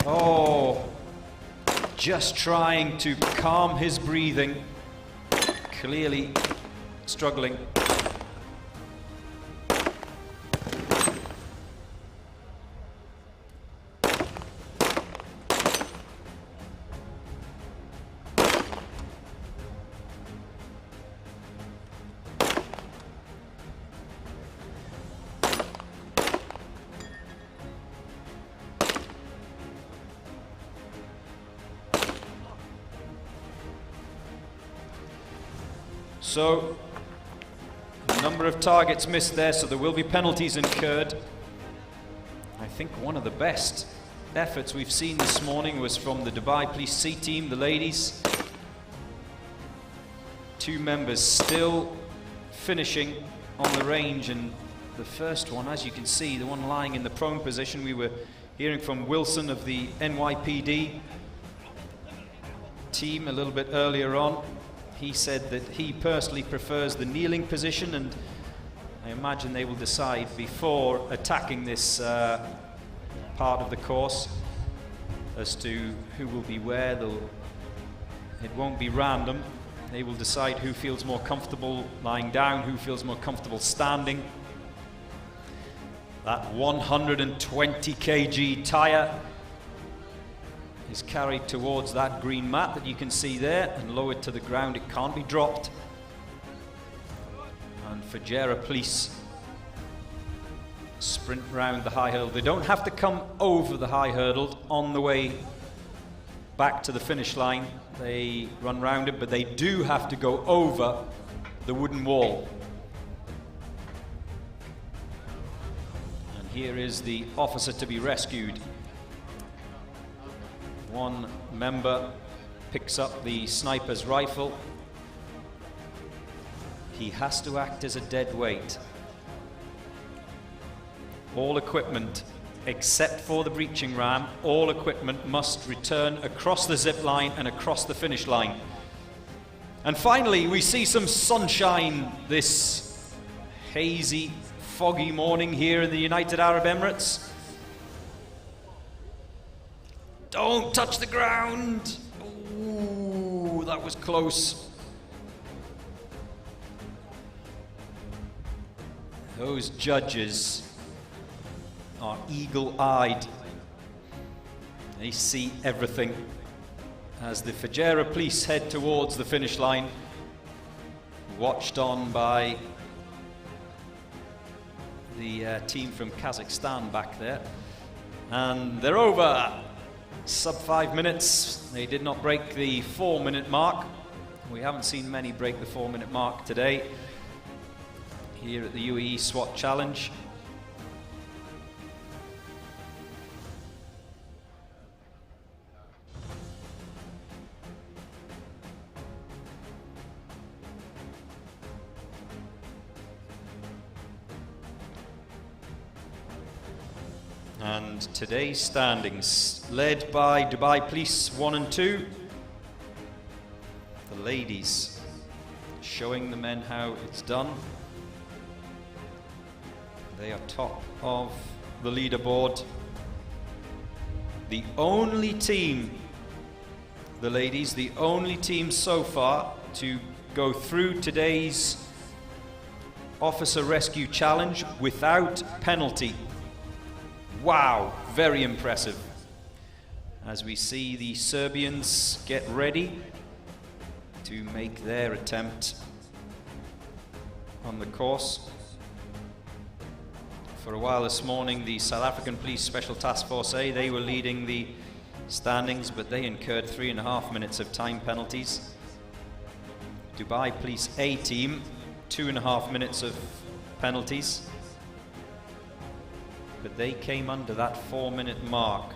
Oh, just trying to calm his breathing, clearly struggling. So, a number of targets missed there, so there will be penalties incurred. I think one of the best efforts we've seen this morning was from the Dubai Police C team, the ladies. 2 members still finishing on the range, and the first one, as you can see, the one lying in the prone position, we were hearing from Wilson of the NYPD team a little bit earlier on. He said that he personally prefers the kneeling position, and I imagine they will decide before attacking this part of the course as to who will be where. It won't be random. They will decide who feels more comfortable lying down, who feels more comfortable standing. That 120 kg tire is carried towards that green mat that you can see there and lowered to the ground. It can't be dropped. And Fujairah Police sprint round the high hurdle. They don't have to come over the high hurdle on the way back to the finish line. They run round it, but they do have to go over the wooden wall. And here is the officer to be rescued. One member picks up the sniper's rifle. He has to act as a dead weight. All equipment, except for the breaching ram, all equipment must return across the zip line and across the finish line. And finally, we see some sunshine this hazy, foggy morning here in the United Arab Emirates. Don't touch the ground! Ooh, that was close. Those judges are eagle-eyed. They see everything as the Fujairah Police head towards the finish line, watched on by the team from Kazakhstan back there. And they're over. Sub 5 minutes. They did not break the 4-minute mark. We haven't seen many break the 4-minute mark today here at the Uae Swat Challenge. And today's standings, led by Dubai Police 1 and 2. The ladies showing the men how it's done. They are top of the leaderboard. The only team, the ladies, the only team so far to go through today's Officer Rescue Challenge without penalty. Wow, very impressive. As we see the Serbians get ready to make their attempt on the course. For a while this morning, the South African Police Special Task Force A, they were leading the standings, but they incurred 3.5 minutes of time penalties. Dubai Police A team, 2.5 minutes of penalties. But they came under that 4-minute mark.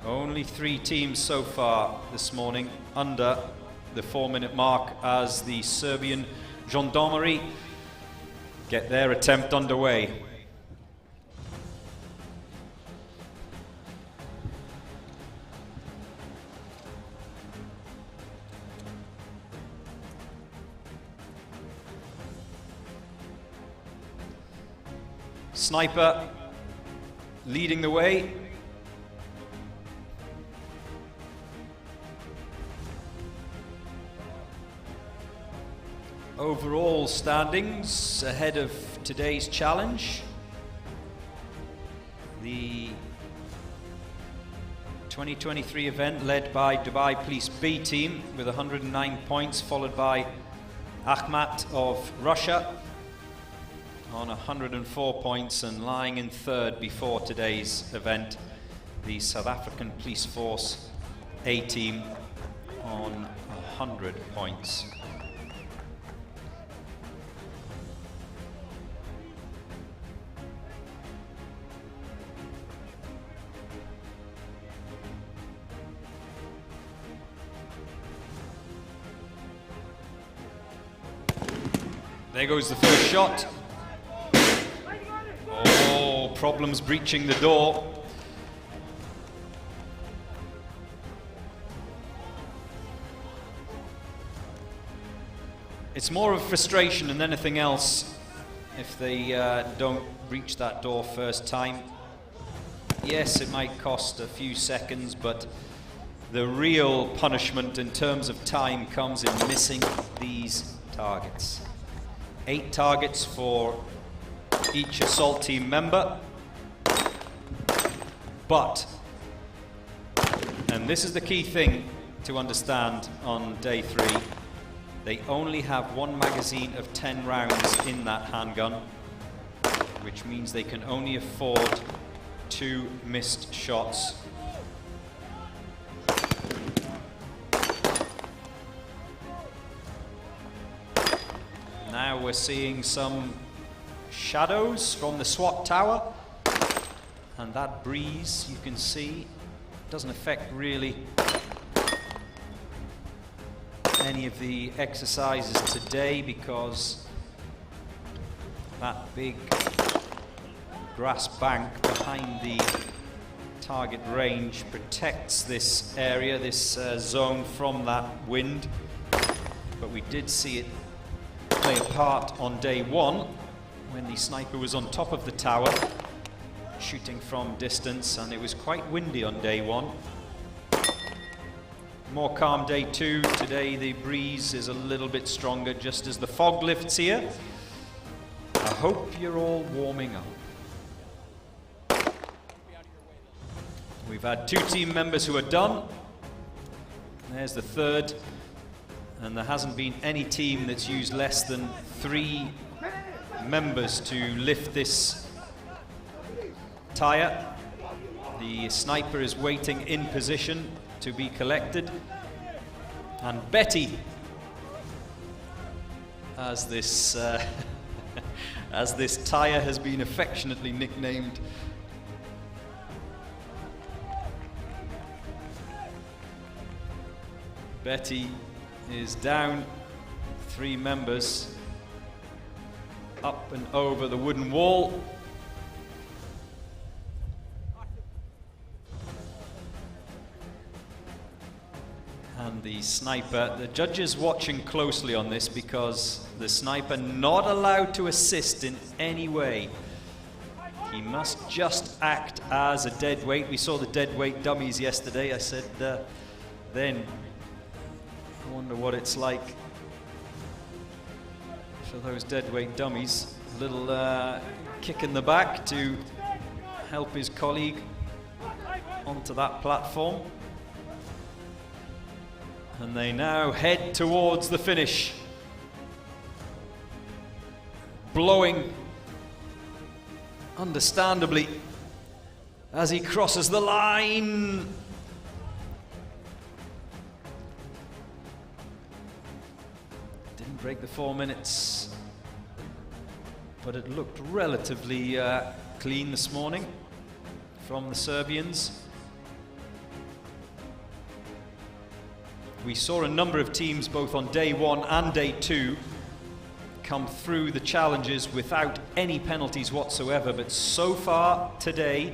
Only 3 teams so far this morning under the 4-minute mark as the Serbian Gendarmerie get their attempt underway. Sniper leading the way. Overall standings ahead of today's challenge. The 2023 event led by Dubai Police B team with 109 points, followed by Akhmat of Russia on 104 points and lying in third before today's event the South African Police Force A team on 100 points. There goes the first shot. Oh, problems breaching the door. It's more of frustration than anything else if they don't reach that door first time. Yes, it might cost a few seconds, but the real punishment in terms of time comes in missing these targets. 8 targets for each assault team member. But, and this is the key thing to understand on day 3, they only have 1 magazine of 10 rounds in that handgun, which means they can only afford 2 missed shots. Now we're seeing some shadows from the SWAT tower, and that breeze you can see doesn't affect really any of the exercises today, because that big grass bank behind the target range protects this area, this zone from that wind. But we did see it play a part on day 1 when the sniper was on top of the tower shooting from distance, and it was quite windy on day 1. More calm day 2. Today the breeze is a little bit stronger just as the fog lifts here. I hope you're all warming up. We've had 2 team members who are done. There's the 3rd. And there hasn't been any team that's used less than 3 members to lift this tire. The sniper is waiting in position to be collected. And Betty, as this as this tire has been affectionately nicknamed, Betty is down. 3 members up and over the wooden wall. And the sniper, the judge is watching closely on this because the sniper not allowed to assist in any way. He must just act as a dead weight. We saw the dead weight dummies yesterday. I said then, I wonder what it's like for those dead weight dummies. A little kick in the back to help his colleague onto that platform. And they now head towards the finish. Blowing, understandably, as he crosses the line. Didn't break the 4 minutes, but it looked relatively clean this morning from the Serbians. We saw a number of teams both on day 1 and day 2 come through the challenges without any penalties whatsoever, but so far today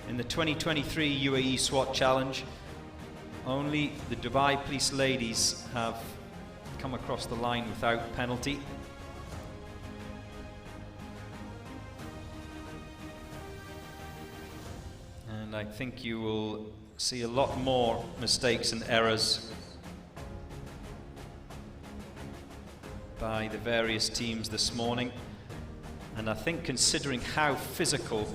in the 2023 UAE SWAT Challenge, only the Dubai Police ladies have come across the line without penalty. And I think you will see a lot more mistakes and errors by the various teams this morning. And I think, considering how physical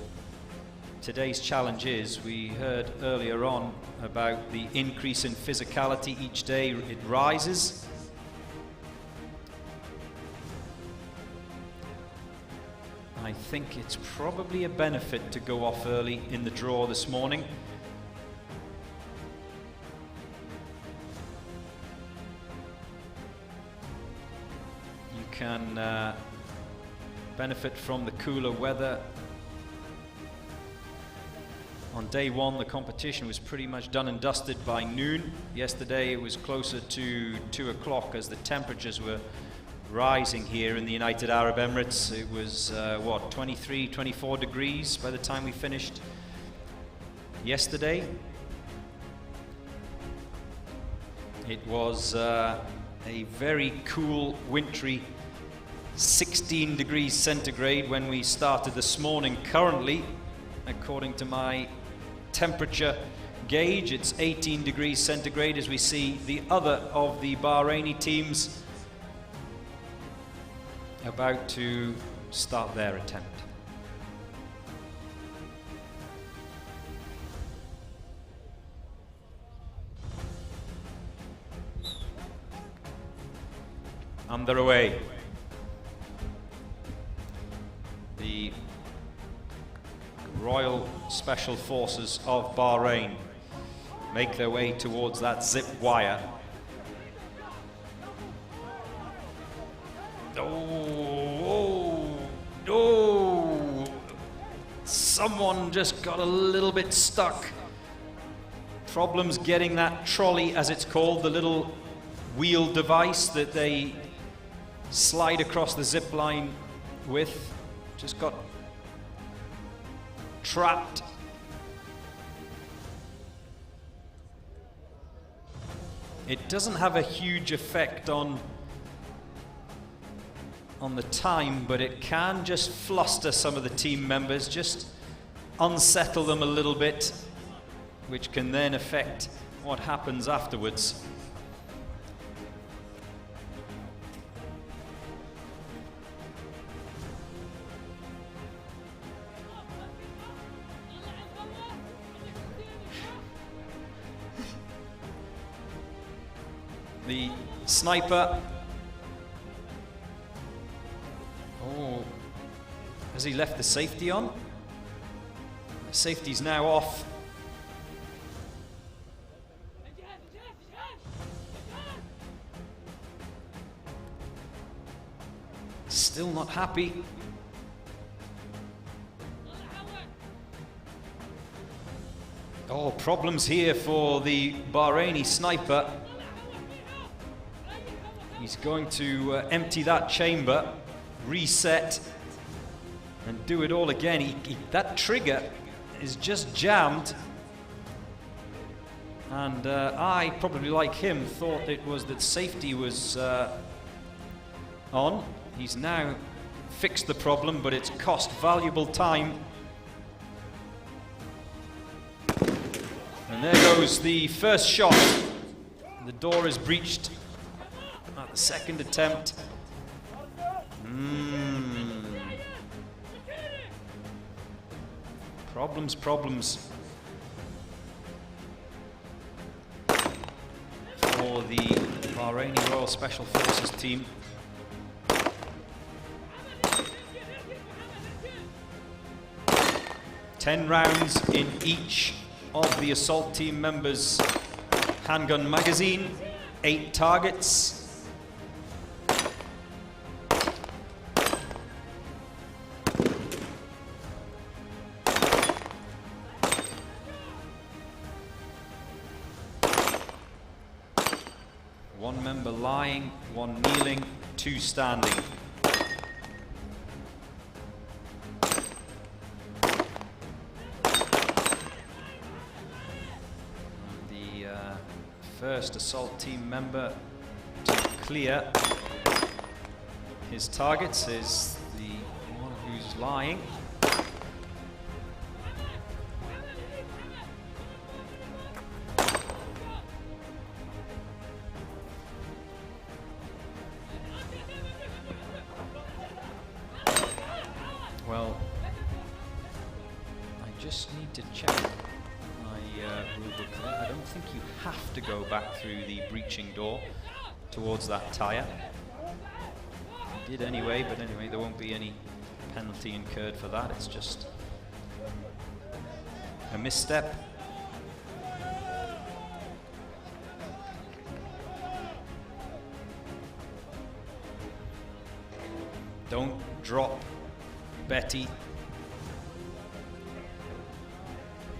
today's challenge is, we heard earlier on about the increase in physicality each day. It rises. I think it's probably a benefit to go off early in the draw this morning, can benefit from the cooler weather. On day one, the competition was pretty much done and dusted by noon. Yesterday, it was closer to 2 o'clock as the temperatures were rising here in the United Arab Emirates. It was, 23, 24 degrees by the time we finished yesterday. It was a very cool, wintry 16 degrees centigrade when we started this morning. Currently, according to my temperature gauge, it's 18 degrees centigrade as we see the other of the Bahraini teams about to start their attempt. Underway. The Royal Special Forces of Bahrain make their way towards that zip wire. Oh, someone just got a little bit stuck. Problems getting that trolley, as it's called, the little wheel device that they slide across the zip line with, just got trapped. It doesn't have a huge effect on the time, but it can just fluster some of the team members, just unsettle them a little bit, which can then affect what happens afterwards. The sniper, has he left the safety on? The safety's now off. Still not happy. Oh, problems here for the Bahraini sniper. He's going to empty that chamber, reset, and do it all again. That trigger is just jammed. And I, probably like him, thought it was that safety was on. He's now fixed the problem, but it's cost valuable time. And there goes the first shot. The door is breached at the second attempt. Problems for the Bahraini Royal Special Forces team. Ten rounds in each of the assault team members' handgun magazine, 8 targets. One member lying, one kneeling, 2 standing. The first assault team member to clear his targets is the one who's lying. Well, I just need to check my rulebook. I don't think you have to go back through the breaching door towards that tyre. You did anyway, but anyway, there won't be any penalty incurred for that. It's just a misstep. Don't drop Betty.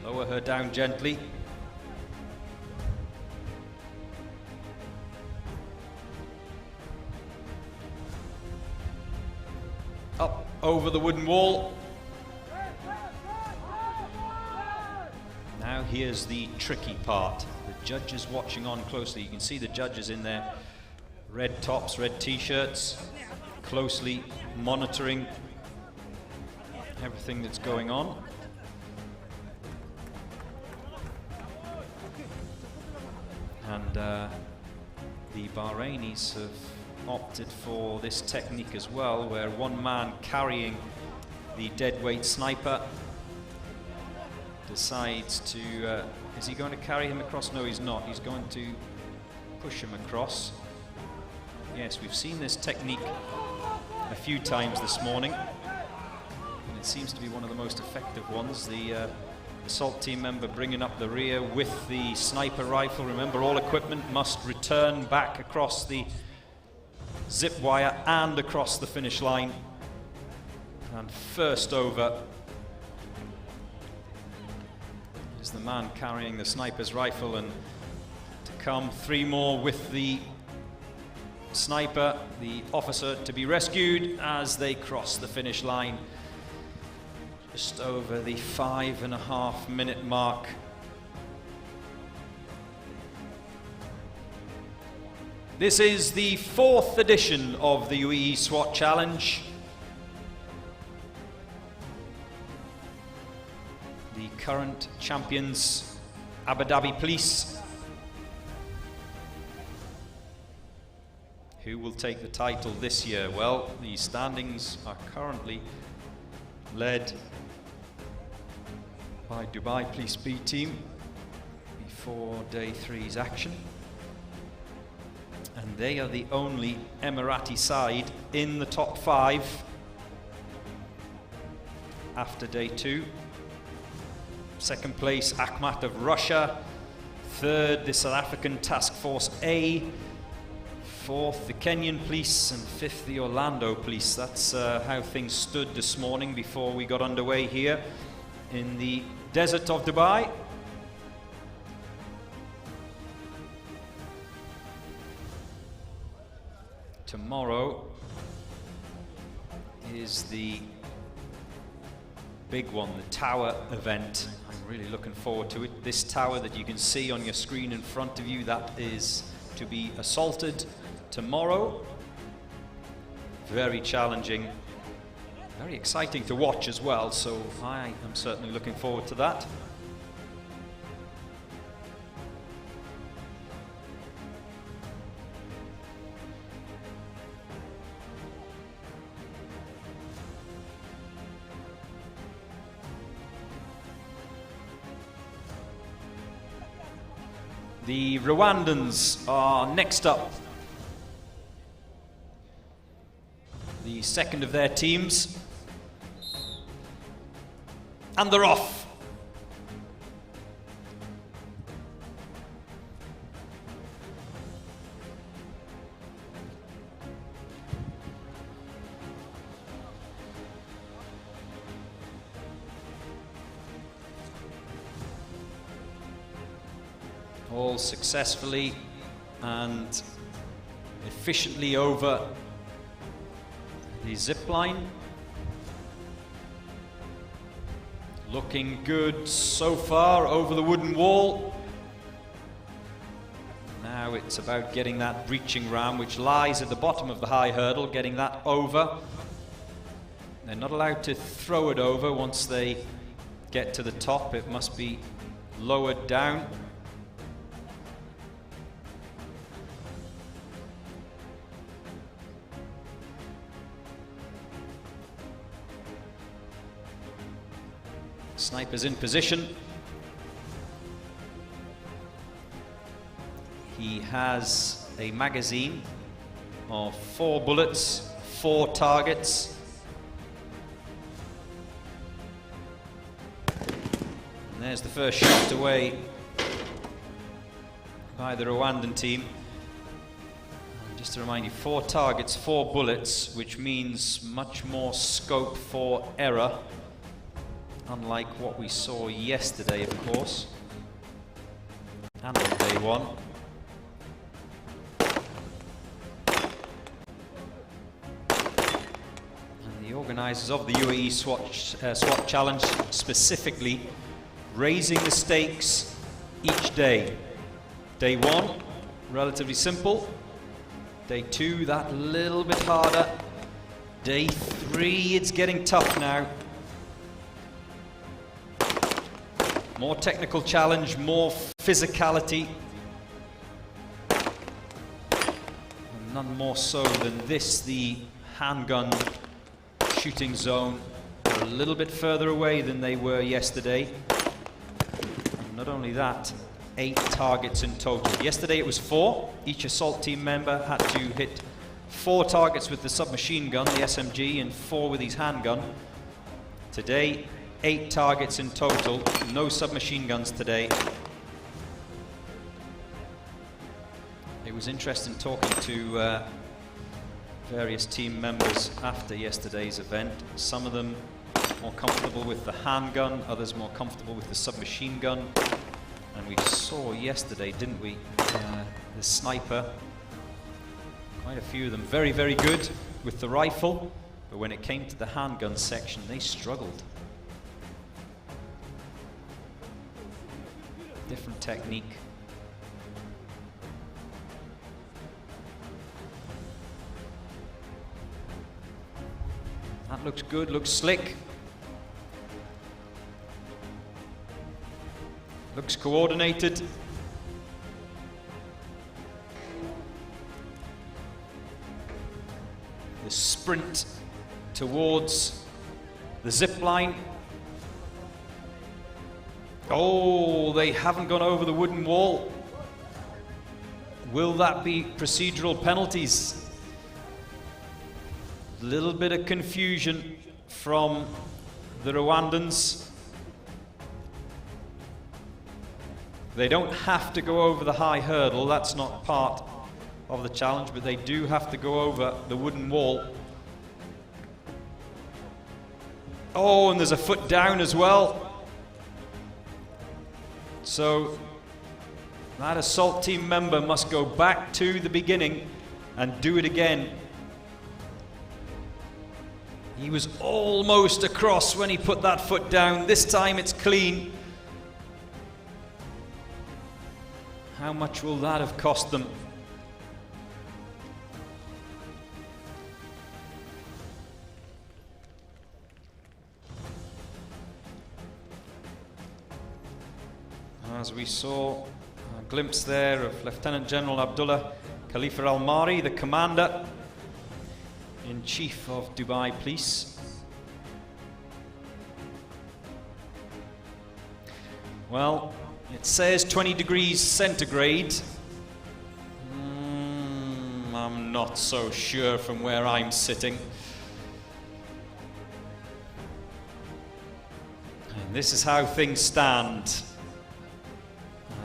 Lower her down gently. Up over the wooden wall. Now here's the tricky part. The judges watching on closely. You can see the judges in their red tops, red t-shirts, closely monitoring everything that's going on. And the Bahrainis have opted for this technique as well, where one man carrying the deadweight sniper decides to, is he going to carry him across? No, he's not. He's going to push him across. Yes, we've seen this technique a few times this morning, and it seems to be one of the most effective ones. The assault team member bringing up the rear with the sniper rifle. Remember, all equipment must return back across the zip wire and across the finish line. And first over is the man carrying the sniper's rifle, and to come 3 more with the sniper, the officer to be rescued as they cross the finish line just over the 5.5 minute mark. This is the 4th edition of the Uae Swat Challenge. The current champions, Abu Dhabi Police. Who will take the title this year? Well, the standings are currently led by Dubai Police B team before day 3's action. And they are the only Emirati side in the top 5 after day 2. Second place, Akhmat of Russia. Third, the South African Task Force A. Fourth, the Kenyan police, and fifth, the Orlando police. That's how things stood this morning before we got underway here in the desert of Dubai. Tomorrow is the big one, the tower event. I'm really looking forward to it. This tower that you can see on your screen in front of you, that is to be assaulted tomorrow. Very challenging, very exciting to watch as well, so I am certainly looking forward to that. The Rwandans are next up. The second of their teams. And they're off. All successfully and efficiently over the zip line. Looking good so far over the wooden wall. Now it's about getting that breaching ram, which lies at the bottom of the high hurdle, getting that over. They're not allowed to throw it over once they get to the top. It must be lowered down. Sniper's in position. He has a magazine of 4 bullets, 4 targets. And there's the first shot away by the Rwandan team. Just to remind you, 4 targets, 4 bullets, which means much more scope for error, unlike what we saw yesterday, of course, and on day 1. And the organisers of the Uae Swat Challenge specifically raising the stakes each day. Day 1, relatively simple. Day 2, that little bit harder. Day 3, it's getting tough now. More technical challenge, more physicality. And none more so than this, the handgun shooting zone. They're a little bit further away than they were yesterday. And not only that, 8 targets in total. Yesterday it was 4. Each assault team member had to hit 4 targets with the submachine gun, the SMG, and 4 with his handgun. Today, 8 targets in total. No submachine guns today. It was interesting talking to various team members after yesterday's event. Some of them more comfortable with the handgun, others more comfortable with the submachine gun. And we saw yesterday, didn't we, the sniper, quite a few of them very, very good with the rifle, but when it came to the handgun section, they struggled. Different technique. That looks good, looks slick. Looks coordinated. The sprint towards the zip line. Oh, they haven't gone over the wooden wall. Will that be procedural penalties? Little bit of confusion from the Rwandans. They don't have to go over the high hurdle, that's not part of the challenge, but they do have to go over the wooden wall. Oh, and there's a foot down as well. So that assault team member must go back to the beginning and do it again. He was almost across when he put that foot down. This time it's clean. How much will that have cost them? As we saw a glimpse there of Lieutenant General Abdullah Khalifa Al-Mari, the Commander-in-Chief of Dubai Police. Well, it says 20 degrees centigrade. I'm not so sure from where I'm sitting. And this is how things stand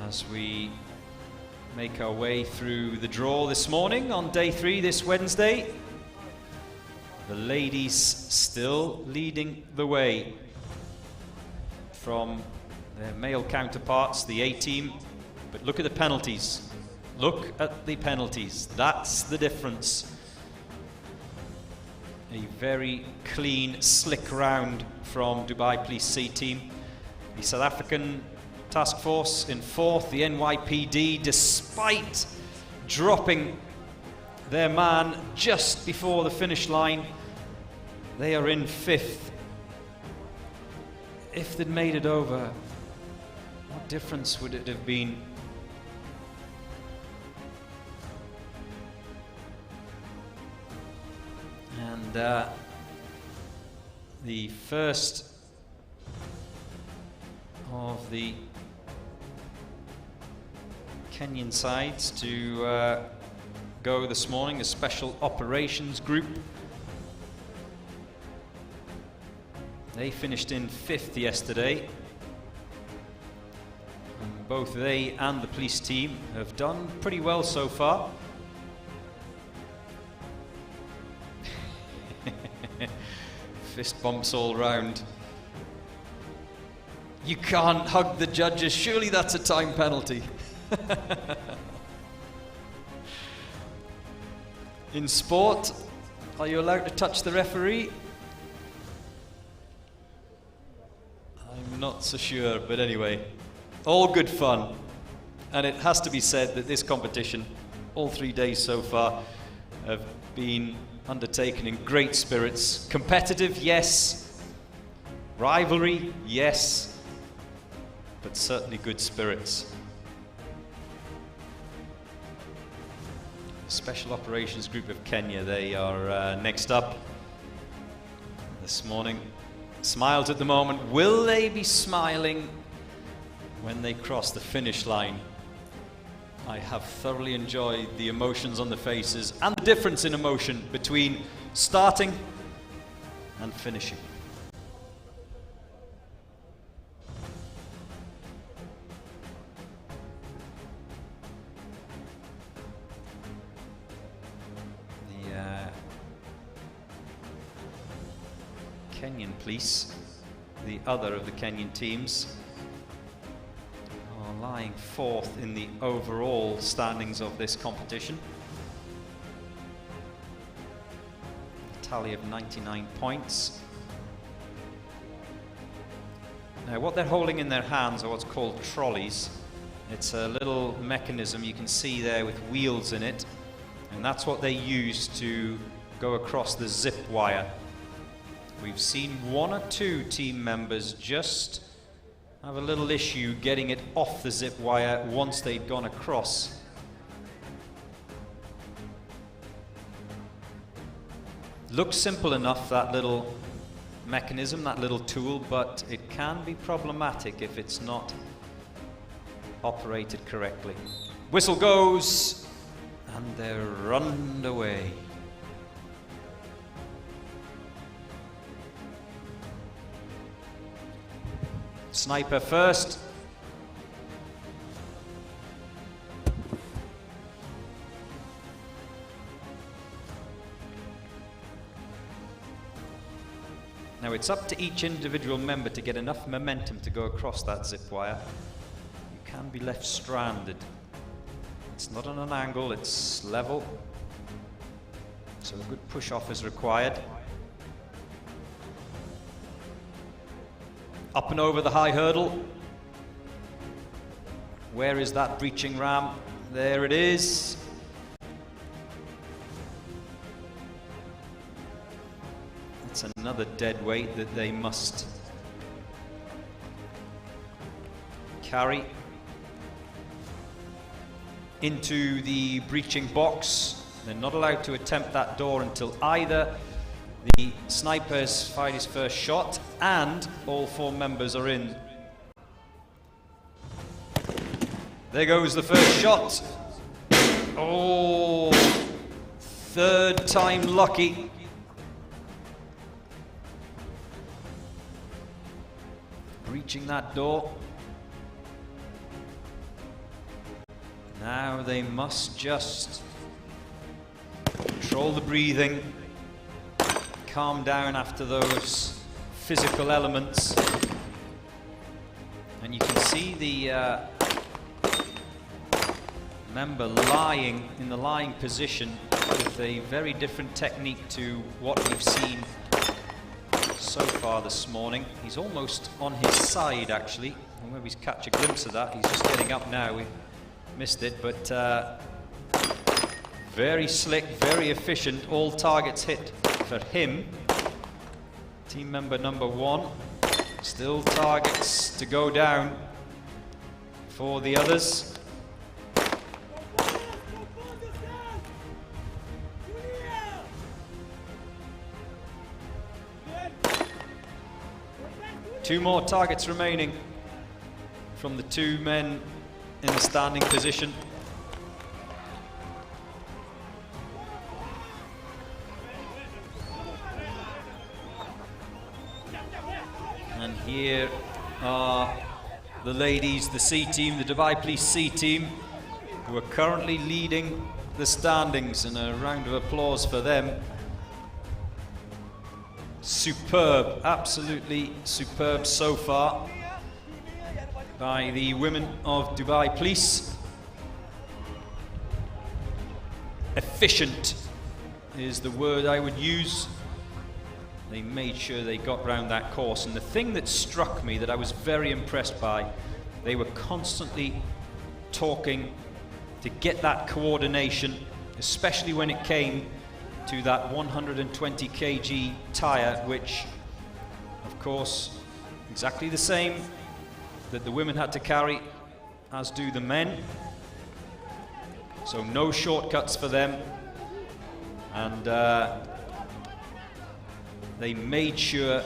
as we make our way through the draw this morning on day 3 this Wednesday. The ladies still leading the way from their male counterparts, the A team. But look at the penalties. Look at the penalties. That's the difference. A very clean, slick round from Dubai Police C team. The South African Task Force in 4th, the NYPD, despite dropping their man just before the finish line, they are in 5th. If they'd made it over, what difference would it have been? And the first of the Kenyan sides to go this morning, the Special Operations Group. They finished in 5th yesterday. And both they and the police team have done pretty well so far. Fist bumps all round. You can't hug the judges. Surely that's a time penalty. In sport, are you allowed to touch the referee? I'm not so sure, but anyway, all good fun. And it has to be said that this competition, all 3 days so far, have been undertaken in great spirits. Competitive, yes. Rivalry, yes. But certainly good spirits. Special Operations Group of Kenya, they are next up this morning. Smiles at the moment. Will they be smiling when they cross the finish line? I have thoroughly enjoyed the emotions on the faces and the difference in emotion between starting and finishing. Kenyan police, the other of the Kenyan teams, are lying fourth in the overall standings of this competition. A tally of 99 points. Now what they're holding in their hands are what's called trolleys. It's a little mechanism you can see there with wheels in it, and that's what they use to go across the zip wire. We've seen one or two team members just have a little issue getting it off the zip wire once they'd gone across. Looks simple enough, that little mechanism, that little tool, but it can be problematic if it's not operated correctly. Whistle goes, and they're runned away. Sniper first. Now it's up to each individual member to get enough momentum to go across that zip wire. You can be left stranded. It's not on an angle, it's level. So a good push-off is required. Up and over the high hurdle. Where is that breaching ram? There it is. That's another dead weight that they must carry into the breaching box. They're not allowed to attempt that door until either the sniper has fired his first shot and all four members are in. There goes the first shot. Oh, third time lucky. Breaching that door. Now they must just control the breathing. Calm down after those physical elements, and you can see the member lying in the lying position with a very different technique to what we've seen so far this morning. He's almost on his side actually. I'll maybe catch a glimpse of that. He's just getting up now. We missed it, but very slick, very efficient. All targets hit for him. Team member number one. Still targets to go down for the others. Two more targets remaining from the two men in the standing position. And here are the ladies, the C team, the Dubai Police C team, who are currently leading the standings, and a round of applause for them. Superb, absolutely superb so far by the women of Dubai Police. Efficient is the word I would use. They made sure they got round that course, and the thing that struck me, that I was very impressed by, they were constantly talking to get that coordination, especially when it came to that 120 kg tyre, which of course exactly the same that the women had to carry as do the men, so no shortcuts for them. And they made sure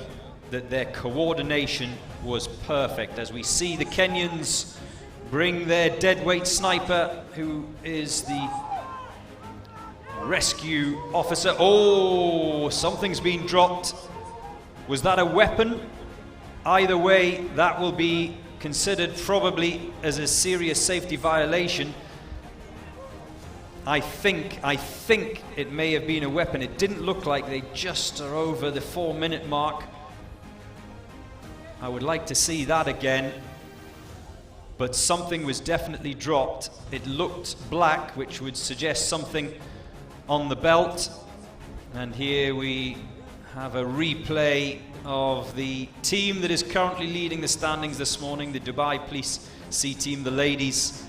that their coordination was perfect. As we see the Kenyans bring their deadweight sniper, who is the rescue officer. Oh, something's been dropped. Was that a weapon? Either way, that will be considered probably as a serious safety violation. I think it may have been a weapon. It didn't look like. They just are over the 4-minute mark. I would like to see that again. But something was definitely dropped. It looked black, which would suggest something on the belt. And here we have a replay of the team that is currently leading the standings this morning, the Dubai Police C team, the ladies.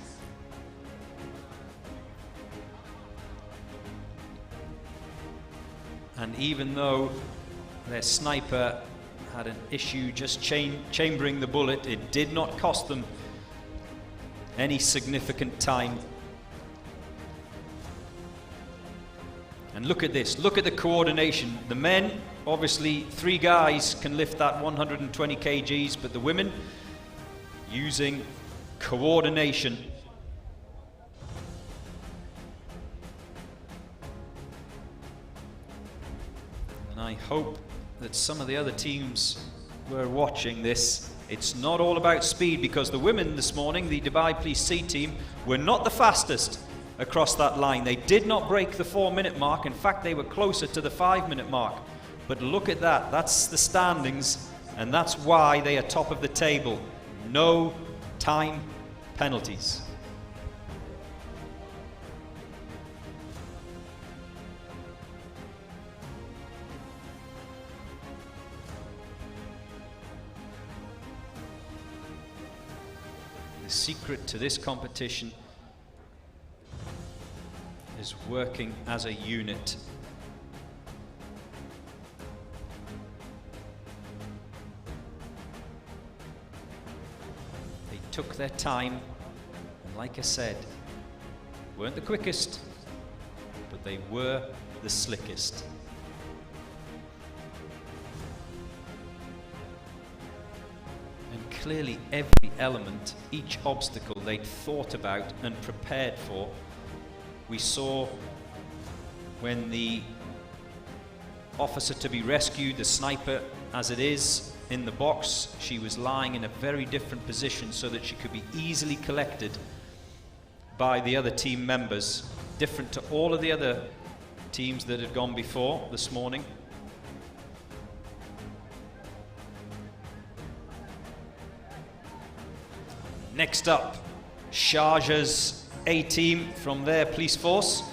And even though their sniper had an issue just chambering the bullet, it did not cost them any significant time. And look at this, look at the coordination. The men, obviously 3 guys can lift that 120 kgs, but the women using coordination. And I hope that some of the other teams were watching this. It's not all about speed, because the women this morning, the Dubai Police C team, were not the fastest across that line. They did not break the 4-minute mark. In fact, they were closer to the 5-minute mark. But look at that. That's the standings, and that's why they are top of the table. No time penalties. The secret to this competition is working as a unit. They took their time, and like I said, weren't the quickest, but they were the slickest. And clearly every element, each obstacle they'd thought about and prepared for. We saw when the officer to be rescued, the sniper as it is, in the box, she was lying in a very different position so that she could be easily collected by the other team members, different to all of the other teams that had gone before this morning. Next up, Sharjah's A team from their police force.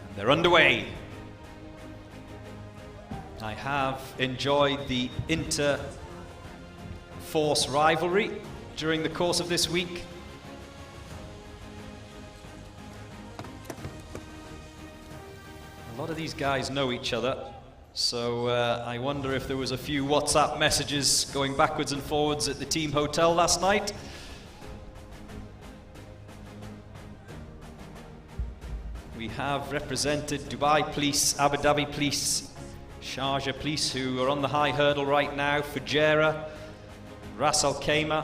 And they're underway. I have enjoyed the inter-force rivalry during the course of this week. A lot of these guys know each other, so I wonder if there was a few WhatsApp messages going backwards and forwards at the team hotel last night. We have represented Dubai Police, Abu Dhabi Police, Sharjah Police, who are on the high hurdle right now, Fujairah, Ras Al Khaimah,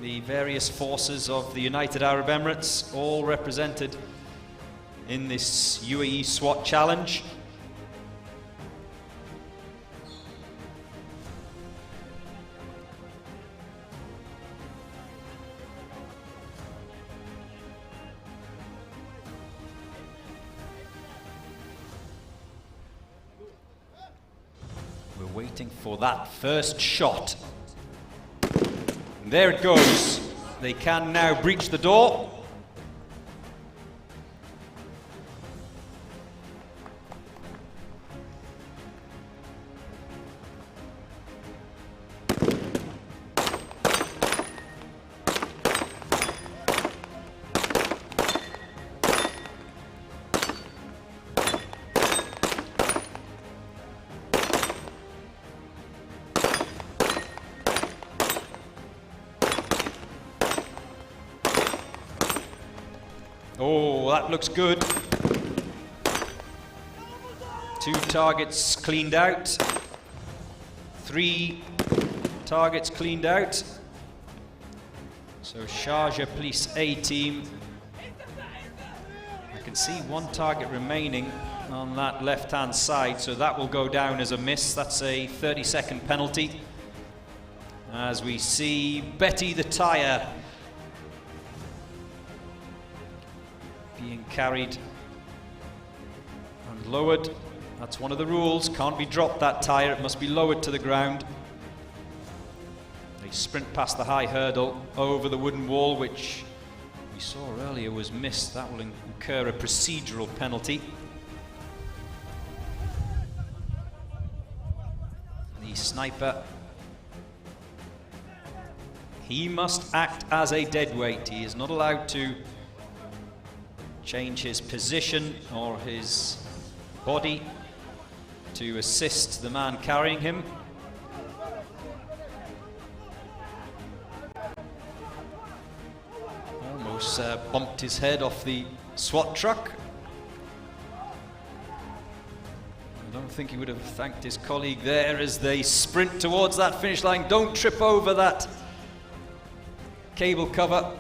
the various forces of the United Arab Emirates, all represented in this Uae Swat challenge. waiting for that first shot. And there it goes. They can now breach the door. Oh, that looks good. 2 targets cleaned out. 3 targets cleaned out. So Sharjah Police A team. I can see 1 target remaining on that left-hand side, so that will go down as a miss. That's a 30-second penalty. As we see Betty the Tyre being carried and lowered. That's one of the rules. Can't be dropped, that tyre. It must be lowered to the ground. They sprint past the high hurdle over the wooden wall, which we saw earlier was missed. That will incur a procedural penalty. The sniper, he must act as a deadweight. He is not allowed to change his position or his body to assist the man carrying him. Almost bumped his head off the SWAT truck. I don't think he would have thanked his colleague there as they sprint towards that finish line. Don't trip over that cable cover.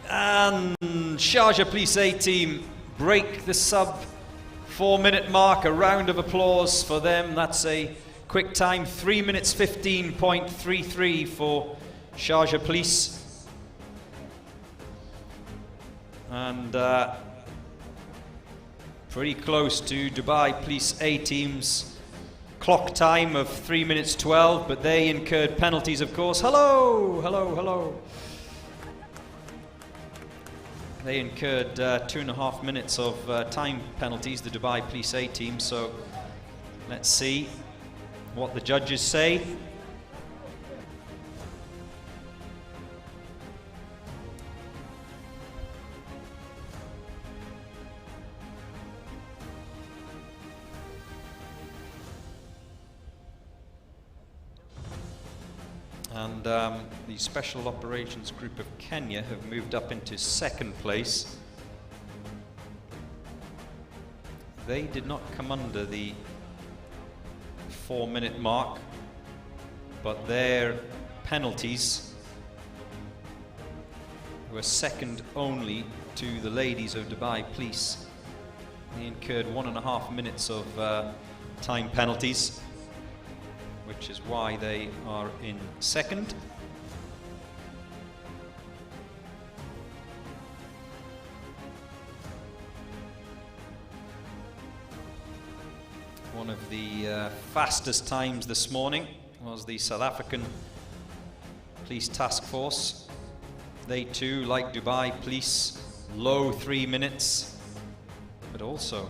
And Sharjah Police A team break the sub 4-minute mark. A round of applause for them. That's a quick time, 3 minutes 15.33 for Sharjah Police. And pretty close to Dubai Police A team's clock time of 3 minutes 12, but they incurred penalties, of course. Hello, hello, hello. They incurred 2.5 minutes of time penalties, the Dubai Police A team, so let's see what the judges say. And the Special Operations Group of Kenya have moved up into 2nd place. They did not come under the 4-minute mark, but their penalties were second only to the ladies of Dubai Police. They incurred 1.5 minutes of time penalties, which is why they are in 2nd. One of the fastest times this morning was the South African Police Task Force. They too, like Dubai Police, low 3 minutes, but also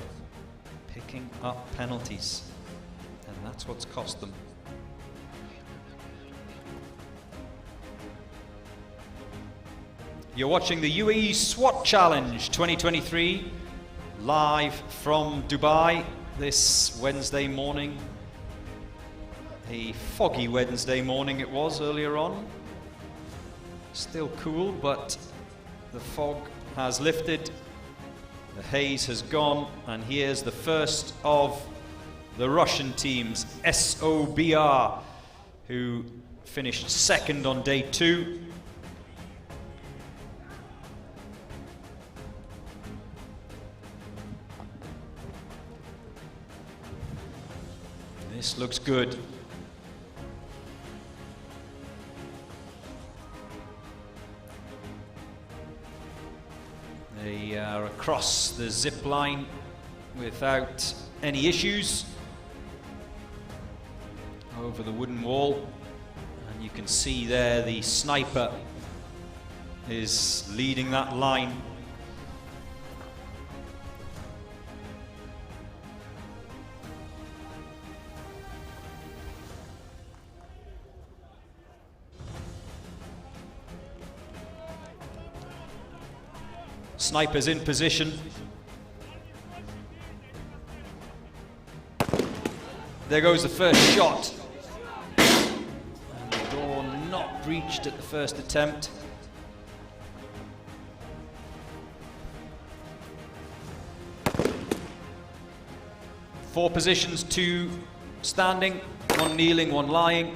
picking up penalties, and that's what's cost them. You're watching the Uae Swat Challenge 2023 live from Dubai this Wednesday morning. A foggy Wednesday morning it was earlier on. Still cool, but the fog has lifted, the haze has gone, and here's the first of the Russian teams, SOBR, who finished 2nd on day 2. This looks good. They are across the zip line without any issues. over the wooden wall. And you can see there the sniper is leading that line. Sniper's in position. There goes the first shot. And the door not breached at the first attempt. Four positions, 2 standing, 1 kneeling, 1 lying.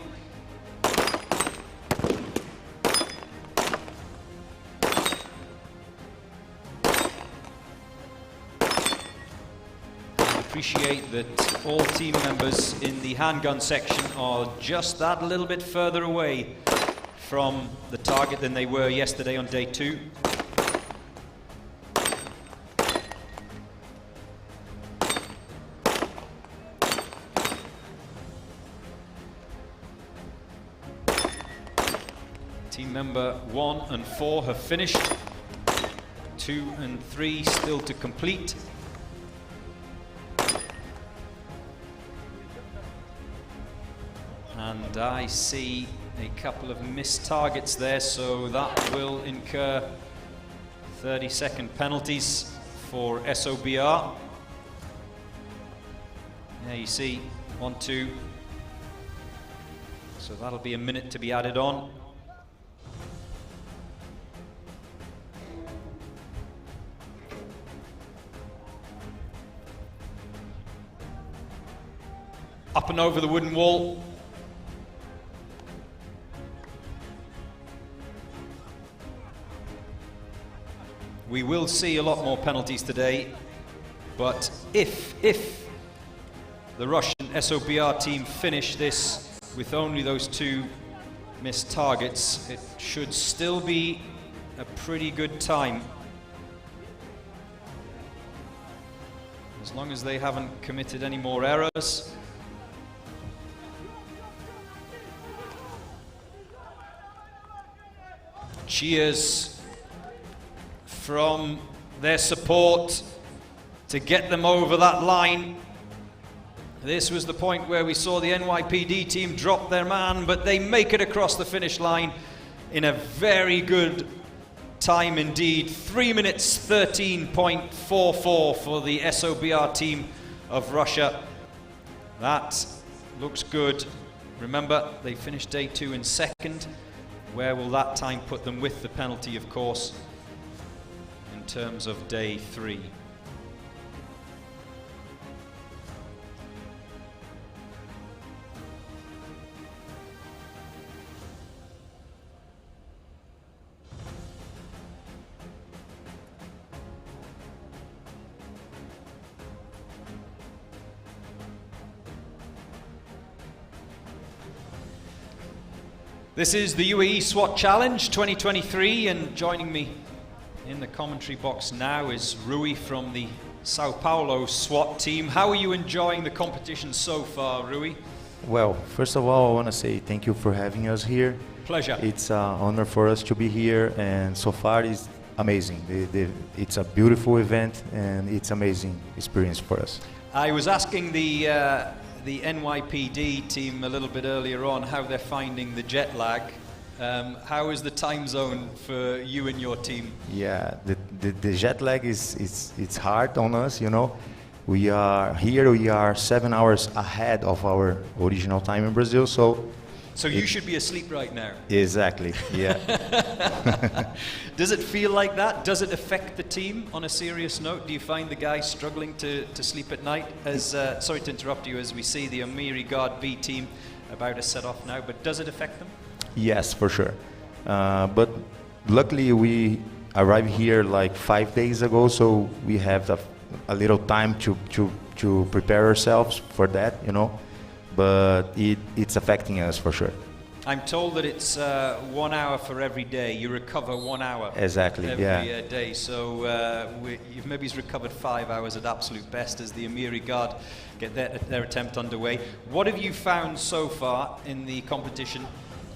Appreciate that all team members in the handgun section are just that little bit further away from the target than they were yesterday on day 2. Team member 1 and 4 have finished. 2 and 3 still to complete. And I see a couple of missed targets there, so that will incur 30-second penalties for SOBR. There you see 1, 2. So that'll be a minute to be added on. Up and over the wooden wall. We will see a lot more penalties today, but if the Russian SOBR team finish this with only those 2 missed targets, it should still be a pretty good time. As long as they haven't committed any more errors. Cheers from their support to get them over that line. This was the point where we saw the NYPD team drop their man, but they make it across the finish line in a very good time indeed. 3 minutes 13.44 for the SOBR team of Russia. That looks good. Remember, they finished day 2 in 2nd. Where will that time put them with the penalty, of course, in terms of day 3? This is the Uae Swat Challenge 2023, and joining me in the commentary box now is Rui from the Sao Paulo SWAT team. How are you enjoying the competition so far, Rui? Well, first of all, I want to say thank you for having us here. Pleasure. It's an honor for us to be here, and so far it's amazing. It's a beautiful event, and it's amazing experience for us. I was asking the NYPD team a little bit earlier on how they're finding the jet lag. How is the time zone for you and your team? Yeah, the jet lag it's hard on us, you know. We are 7 hours ahead of our original time in Brazil, so you should be asleep right now. Exactly, yeah. Does it feel like that? Does it affect the team on a serious note? Do you find the guys struggling to sleep at night? Sorry to interrupt you, as we see the Amiri Guard B team about to set off now, but does it affect them? Yes, for sure. But luckily we arrived here like 5 days ago, so we have a little time to prepare ourselves for that, you know. But it's affecting us for sure. I'm told that it's 1 hour for every day. You recover 1 hour Exactly, every yeah. day. So you've maybe recovered 5 hours at absolute best as the Amiri Guard get their attempt underway. What have you found so far in the competition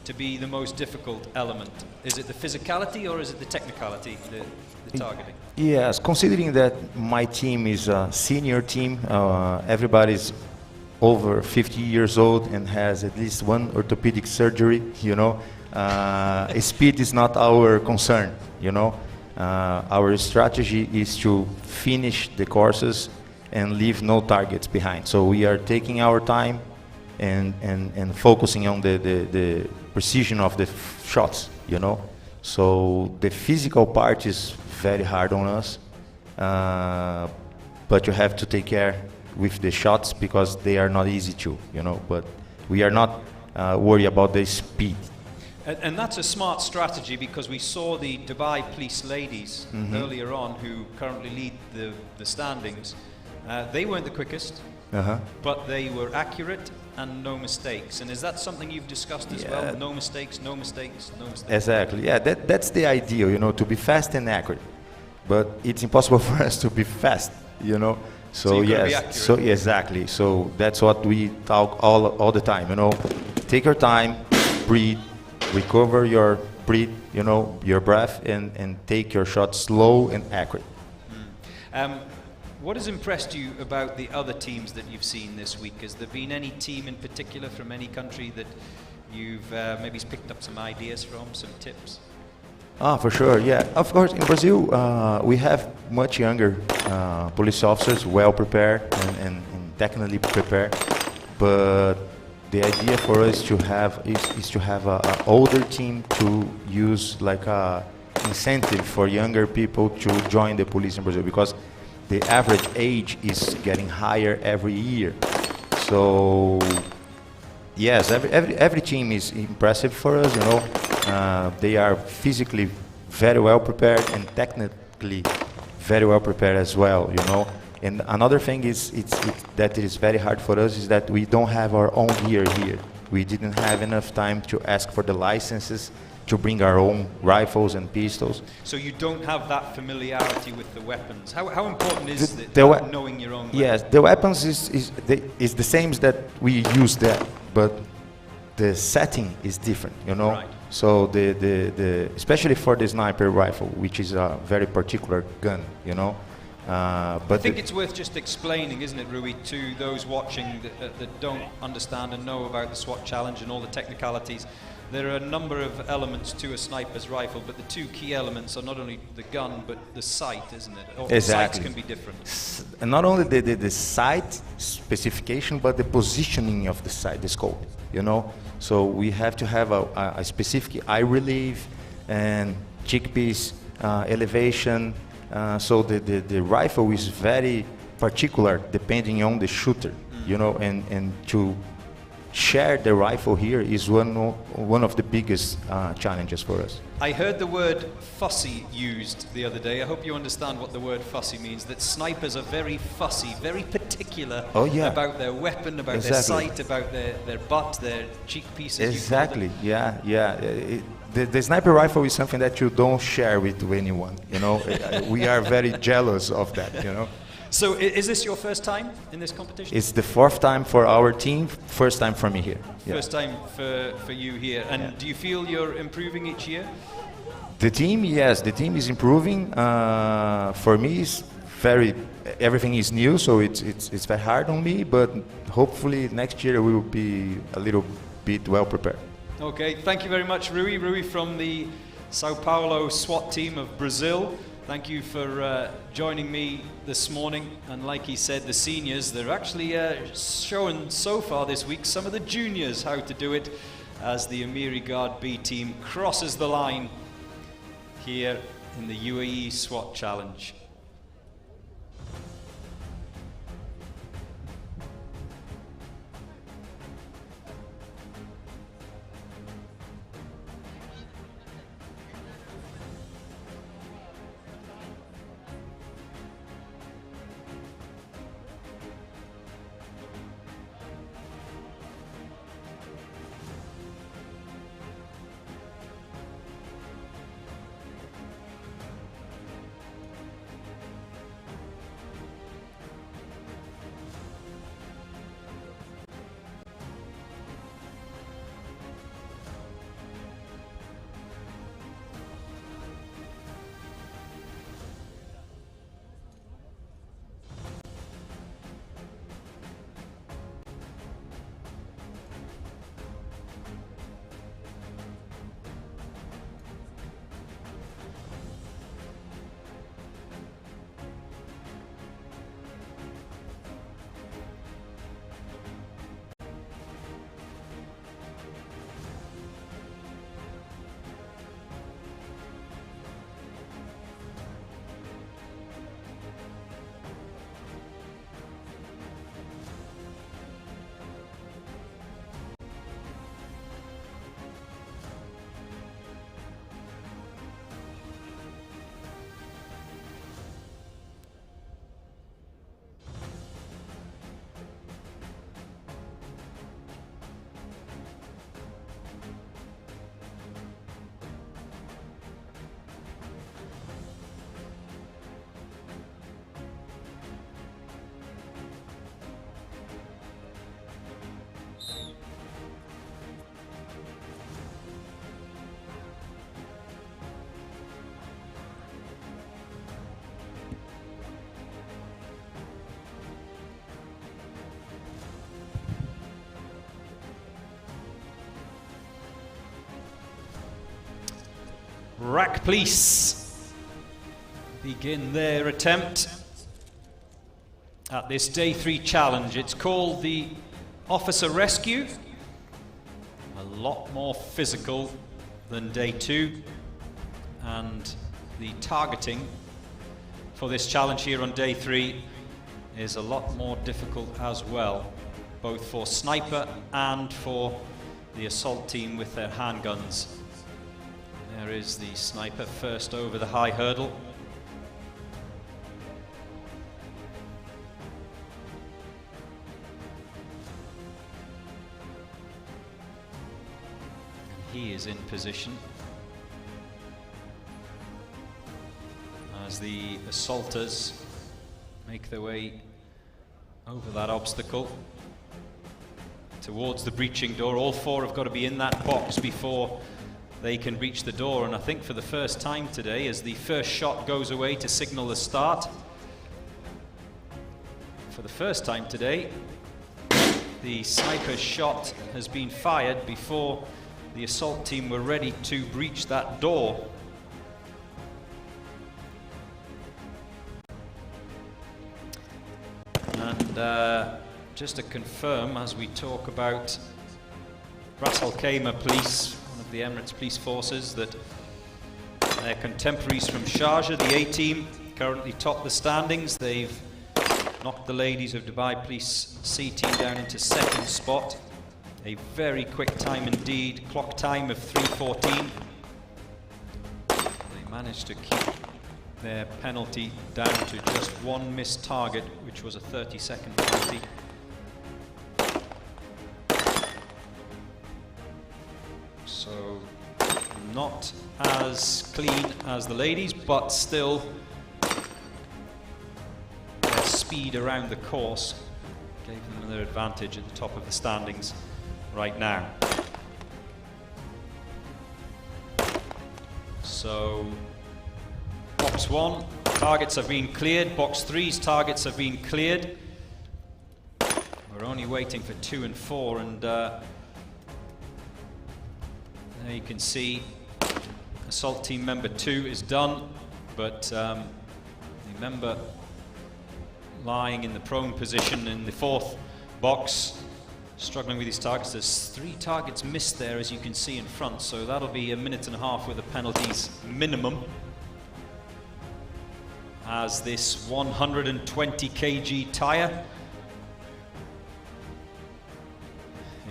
to be the most difficult element? Is it the physicality or is it the technicality, the targeting? Yes, considering that my team is a senior team, everybody's over 50 years old and has at least one orthopedic surgery, you know. Speed is not our concern, you know. Our strategy is to finish the courses and leave no targets behind. So we are taking our time and focusing on the precision of the shots, you know. So the physical part is very hard on us, but you have to take care with the shots because they are not easy to, you know, but we are not worried about the speed. And that's a smart strategy because we saw the Dubai police ladies earlier on who currently lead the standings. They weren't the quickest, but they were accurate and no mistakes. And is that something you've discussed as well? No mistakes, no mistakes, no mistakes. Exactly, yeah, that's the ideal, you know, to be fast and accurate. But it's impossible for us to be fast, you know. So yes, so exactly. So that's what we talk all the time. You know, take your time, breathe, recover your breathe. You know, your breath, and take your shot slow and accurate. What has impressed you about the other teams that you've seen this week? Has there been any team in particular from any country that you've maybe picked up some ideas from, some tips? For sure, yeah. Of course, in Brazil, we have much younger police officers, well prepared and technically prepared. But the idea for us to have is to have an older team to use like a incentive for younger people to join the police in Brazil, because the average age is getting higher every year. So yes, every team is impressive for us, you know. They are physically very well prepared and technically very well prepared as well, you know. And another thing is that it is very hard for us is that we don't have our own gear here. We didn't have enough time to ask for the licenses to bring our own rifles and pistols. So you don't have that familiarity with the weapons. How important is knowing your own weapons? Yes, the weapons is the same that we use there, but the setting is different, you know. Right. So the especially for the sniper rifle, which is a very particular gun, you know. But I think it's worth just explaining, isn't it, Rui, to those watching that don't understand and know about the SWAT challenge and all the technicalities. There are a number of elements to a sniper's rifle, but the two key elements are not only the gun, but the sight, isn't it? Or exactly. The sights can be different. And not only the sight specification, but the positioning of the sight, the scope, you know. So we have to have a specific eye relief and cheekpiece elevation. So the rifle is very particular depending on the shooter, you know, and to share the rifle here is one of the biggest challenges for us. I heard the word fussy used the other day. I hope you understand what the word fussy means, that snipers are very fussy, very particular about their weapon, about their sight, about their butt, their cheek pieces. Exactly, yeah. The sniper rifle is something that you don't share with anyone, you know. We are very jealous of that, you know. So is this your first time in this competition? It's the fourth time for our team, first time for me here. Yeah. First time for you here. And do you feel you're improving each year? The team, yes, the team is improving. For me, everything is new, so it's very hard on me, but hopefully next year we will be a little bit well prepared. Okay, thank you very much, Rui. Rui from the Sao Paulo SWAT team of Brazil. Thank you for joining me this morning. And like he said, the seniors, they're actually showing so far this week some of the juniors how to do it as the Amiri Guard B team crosses the line here in the UAE SWAT Challenge. RAC Police begin their attempt at this day 3 challenge. It's called the Officer Rescue. A lot more physical than day 2, and the targeting for this challenge here on day 3 is a lot more difficult as well, both for sniper and for the assault team with their handguns. There is the sniper first over the high hurdle. He is in position as the assaulters make their way over that obstacle towards the breaching door. All 4 have got to be in that box before they can reach the door, and I think for the first time today, as the first shot goes away to signal the start, for the first time today, the sniper's shot has been fired before the assault team were ready to breach that door. And just to confirm, as we talk about Ras Al Khaimah Police, one of the Emirates Police Forces, that their contemporaries from Sharjah, the A team, currently top the standings. They've knocked the ladies of Dubai Police C team down into 2nd spot. A very quick time indeed, clock time of 3:14. They managed to keep their penalty down to just 1 missed target, which was a 30-second penalty. So not as clean as the ladies, but still their speed around the course gave them their advantage at the top of the standings right now. So box 1 targets have been cleared, box 3's targets have been cleared. We're only waiting for 2 and 4, and there you can see assault team member 2 is done, but the member lying in the prone position in the 4th box, struggling with his targets. There's 3 targets missed there, as you can see in front, so that'll be a minute and a half with the penalties minimum, as this 120 kg tyre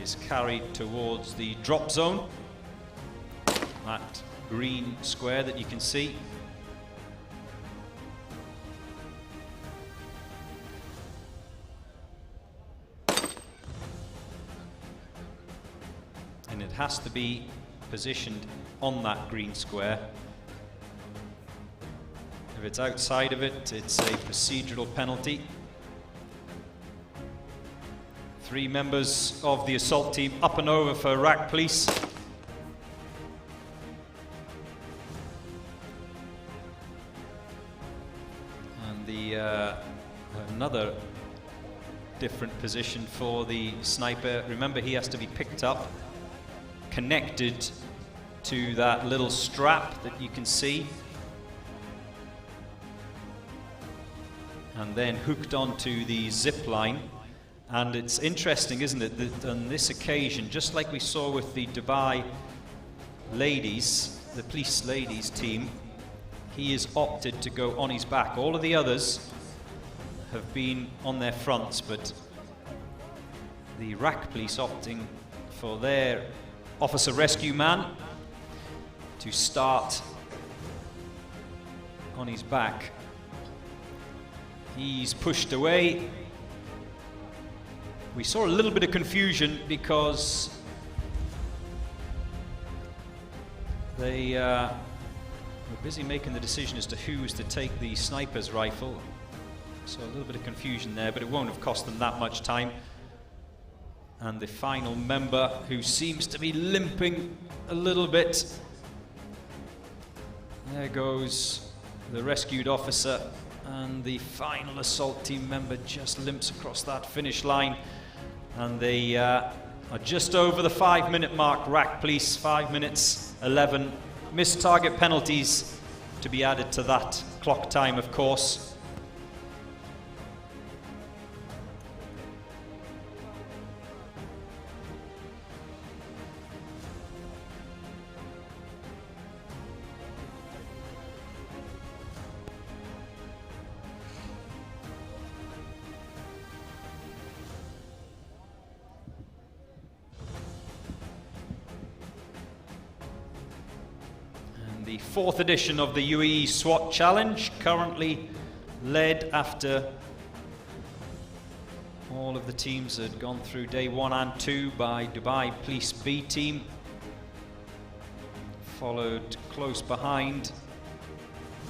is carried towards the drop zone, that green square that you can see. And it has to be positioned on that green square. If it's outside of it, it's a procedural penalty. 3 members of the assault team up and over for RAC Police. And another different position for the sniper. Remember, he has to be picked up, connected to that little strap that you can see, and then hooked onto the zip line. And it's interesting, isn't it, that on this occasion, just like we saw with the Dubai ladies, the police ladies team, he has opted to go on his back. All of the others have been on their fronts, but the RAC Police opting for their officer rescue man to start on his back. He's pushed away. We saw a little bit of confusion because they were busy making the decision as to who was to take the sniper's rifle. So a little bit of confusion there, but it won't have cost them that much time. And the final member, who seems to be limping a little bit. There goes the rescued officer, and the final assault team member just limps across that finish line. And they are just over the 5-minute mark. RAC Police, 5 minutes 11 missed target penalties to be added to that clock time, of course. The fourth edition of the Uae Swat Challenge, currently led after all of the teams had gone through day 1 and 2 by Dubai Police B team, followed close behind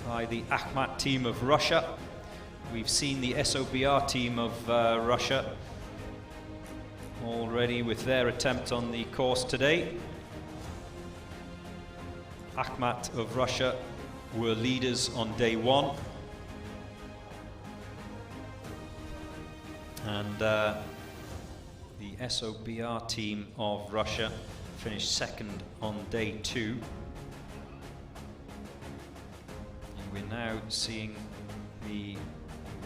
by the Akhmat team of Russia. We've seen the SOBR team of Russia already with their attempt on the course today. Akhmat of Russia were leaders on day 1, and the SOBR team of Russia finished second on day 2. And we're now seeing the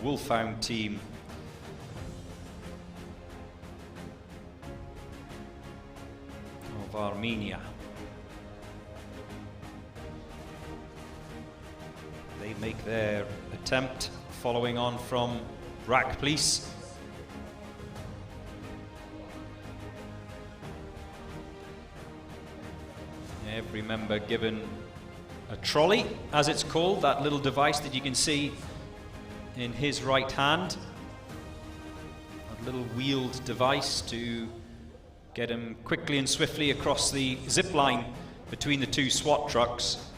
Wolfhound team of Armenia. They make their attempt following on from RAC Police. Every member given a trolley, as it's called, that little device that you can see in his right hand. A little wheeled device to get him quickly and swiftly across the zip line between the two SWAT trucks.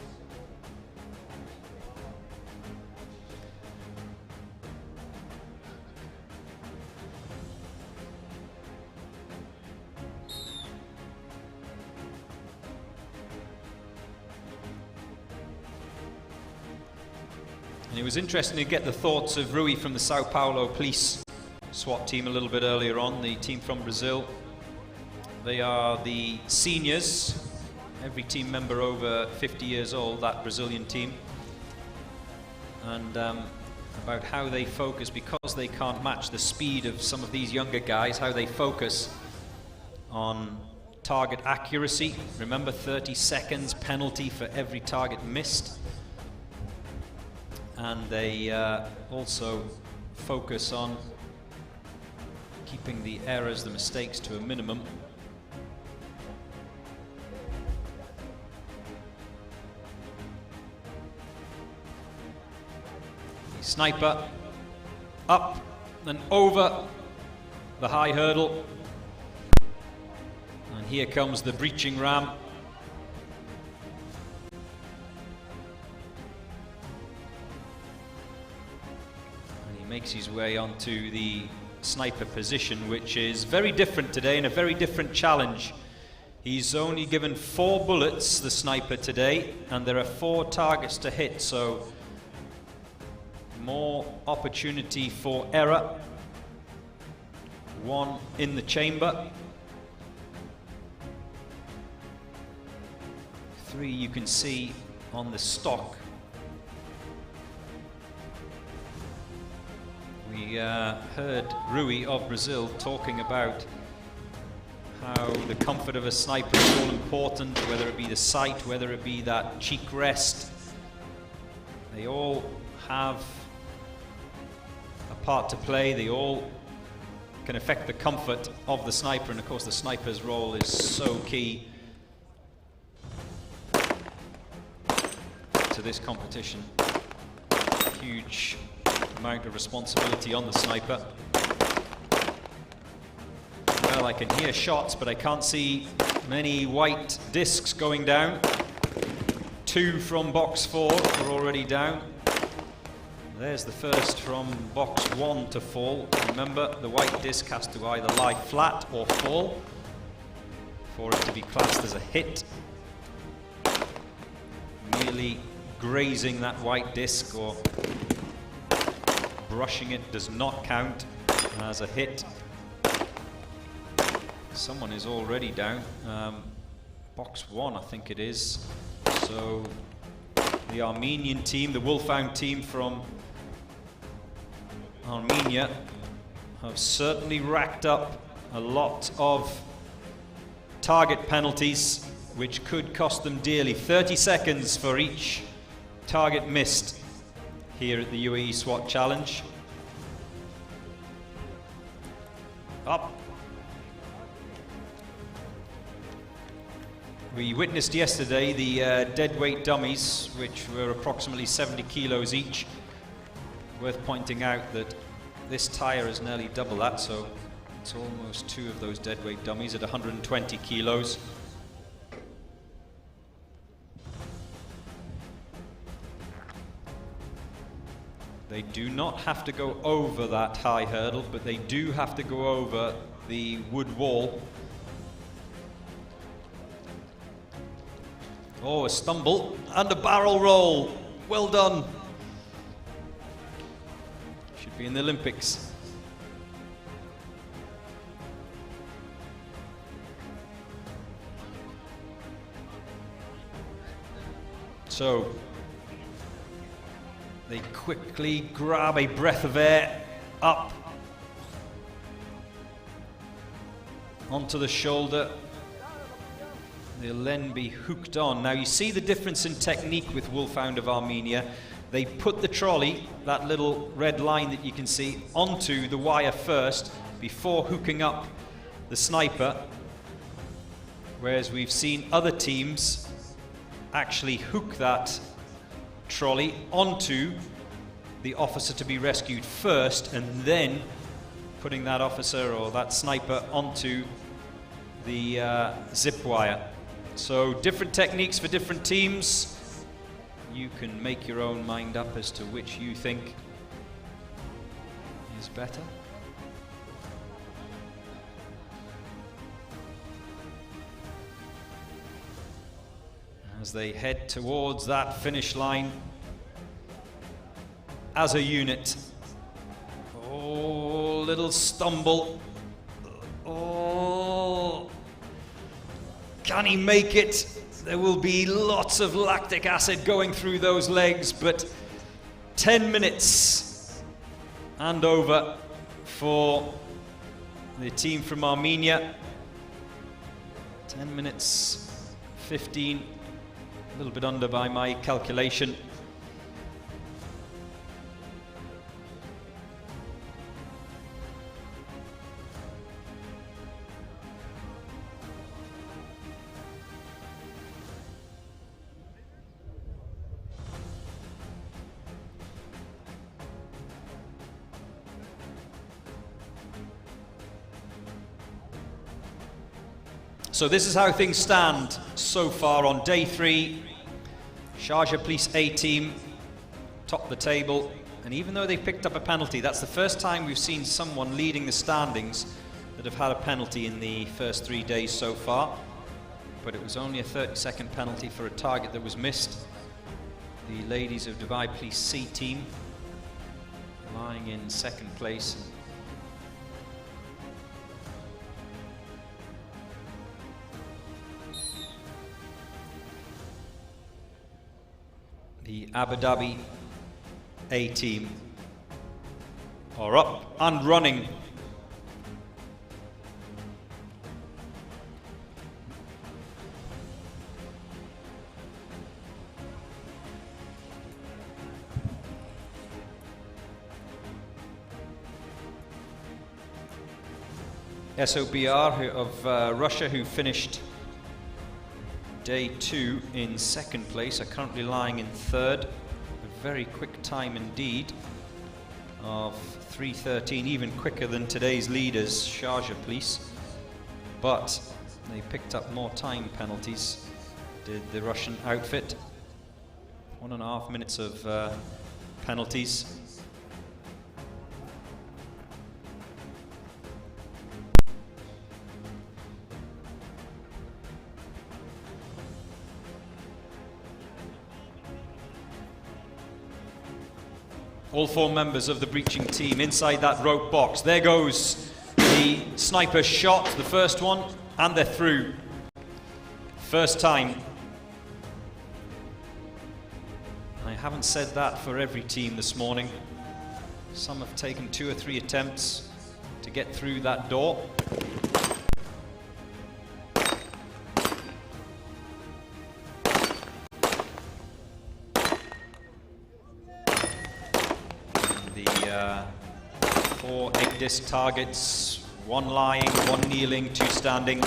And it was interesting to get the thoughts of Rui from the Sao Paulo Police SWAT team a little bit earlier on, the team from Brazil. They are the seniors, every team member over 50 years old, that Brazilian team. And about how they focus, because they can't match the speed of some of these younger guys, how they focus on target accuracy. Remember, 30 seconds penalty for every target missed. And they also focus on keeping the errors, the mistakes to a minimum. The sniper up and over the high hurdle. And here comes the breaching ram. Makes his way onto the sniper position, which is very different today and a very different challenge. He's only given 4 bullets, the sniper, today, and there are 4 targets to hit, so more opportunity for error. 1 in the chamber. 3 you can see on the stock. We heard Rui of Brazil talking about how the comfort of a sniper is all important, whether it be the sight, whether it be that cheek rest. They all have a part to play. They all can affect the comfort of the sniper, and of course the sniper's role is so key to this competition. Huge amount of responsibility on the sniper. Well, I can hear shots, but I can't see many white discs going down. 2 from box 4 are already down. There's the first from box 1 to fall. Remember, the white disc has to either lie flat or fall for it to be classed as a hit. Merely grazing that white disc or brushing it does not count as a hit. Someone is already down. Box 1, I think it is. So the Armenian team, the Wolfhound team from Armenia, have certainly racked up a lot of target penalties, which could cost them dearly. 30 seconds for each target missed here at the Uae Swat Challenge. Up. We witnessed yesterday the deadweight dummies, which were approximately 70 kilos each. Worth pointing out that this tire is nearly double that, so it's almost 2 of those deadweight dummies at 120 kilos. They do not have to go over that high hurdle, but they do have to go over the wood wall. Oh, a stumble and a barrel roll. Well done. Should be in the Olympics. So they quickly grab a breath of air up onto the shoulder. They'll then be hooked on. Now you see the difference in technique with Wolfhound of Armenia. They put the trolley, that little red line that you can see, onto the wire first before hooking up the sniper, whereas we've seen other teams actually hook that trolley onto the officer to be rescued first, and then putting that officer or that sniper onto the zip wire. So different techniques for different teams. You can make your own mind up as to which you think is better. As they head towards that finish line as a unit. Oh, little stumble. Oh, can he make it? There will be lots of lactic acid going through those legs, but 10 minutes and over for the team from Armenia. 10 minutes 15, a little bit under by my calculation. So this is how things stand so far on day 3. Sharjah Police A team top the table, and even though they picked up a penalty, that's the first time we've seen someone leading the standings that have had a penalty in the first 3 days so far, but it was only a 30-second penalty for a target that was missed. The ladies of Dubai Police C team lying in second place. The Abu Dhabi A team are up and running. SOBR of Russia, who finished day 2 in second place, are currently lying in third. A very quick time indeed of 3:13, even quicker than today's leaders, Sharjah Police. But they picked up more time penalties, did the Russian outfit. 1.5 minutes of penalties. All 4 members of the breaching team inside that rope box. There goes the sniper shot, the first one, and they're through. First time haven't said that for every team this morning. Some have taken 2 or 3 attempts to get through that door. The 4 8-disc targets, 1 lying, 1 kneeling, 2 standing.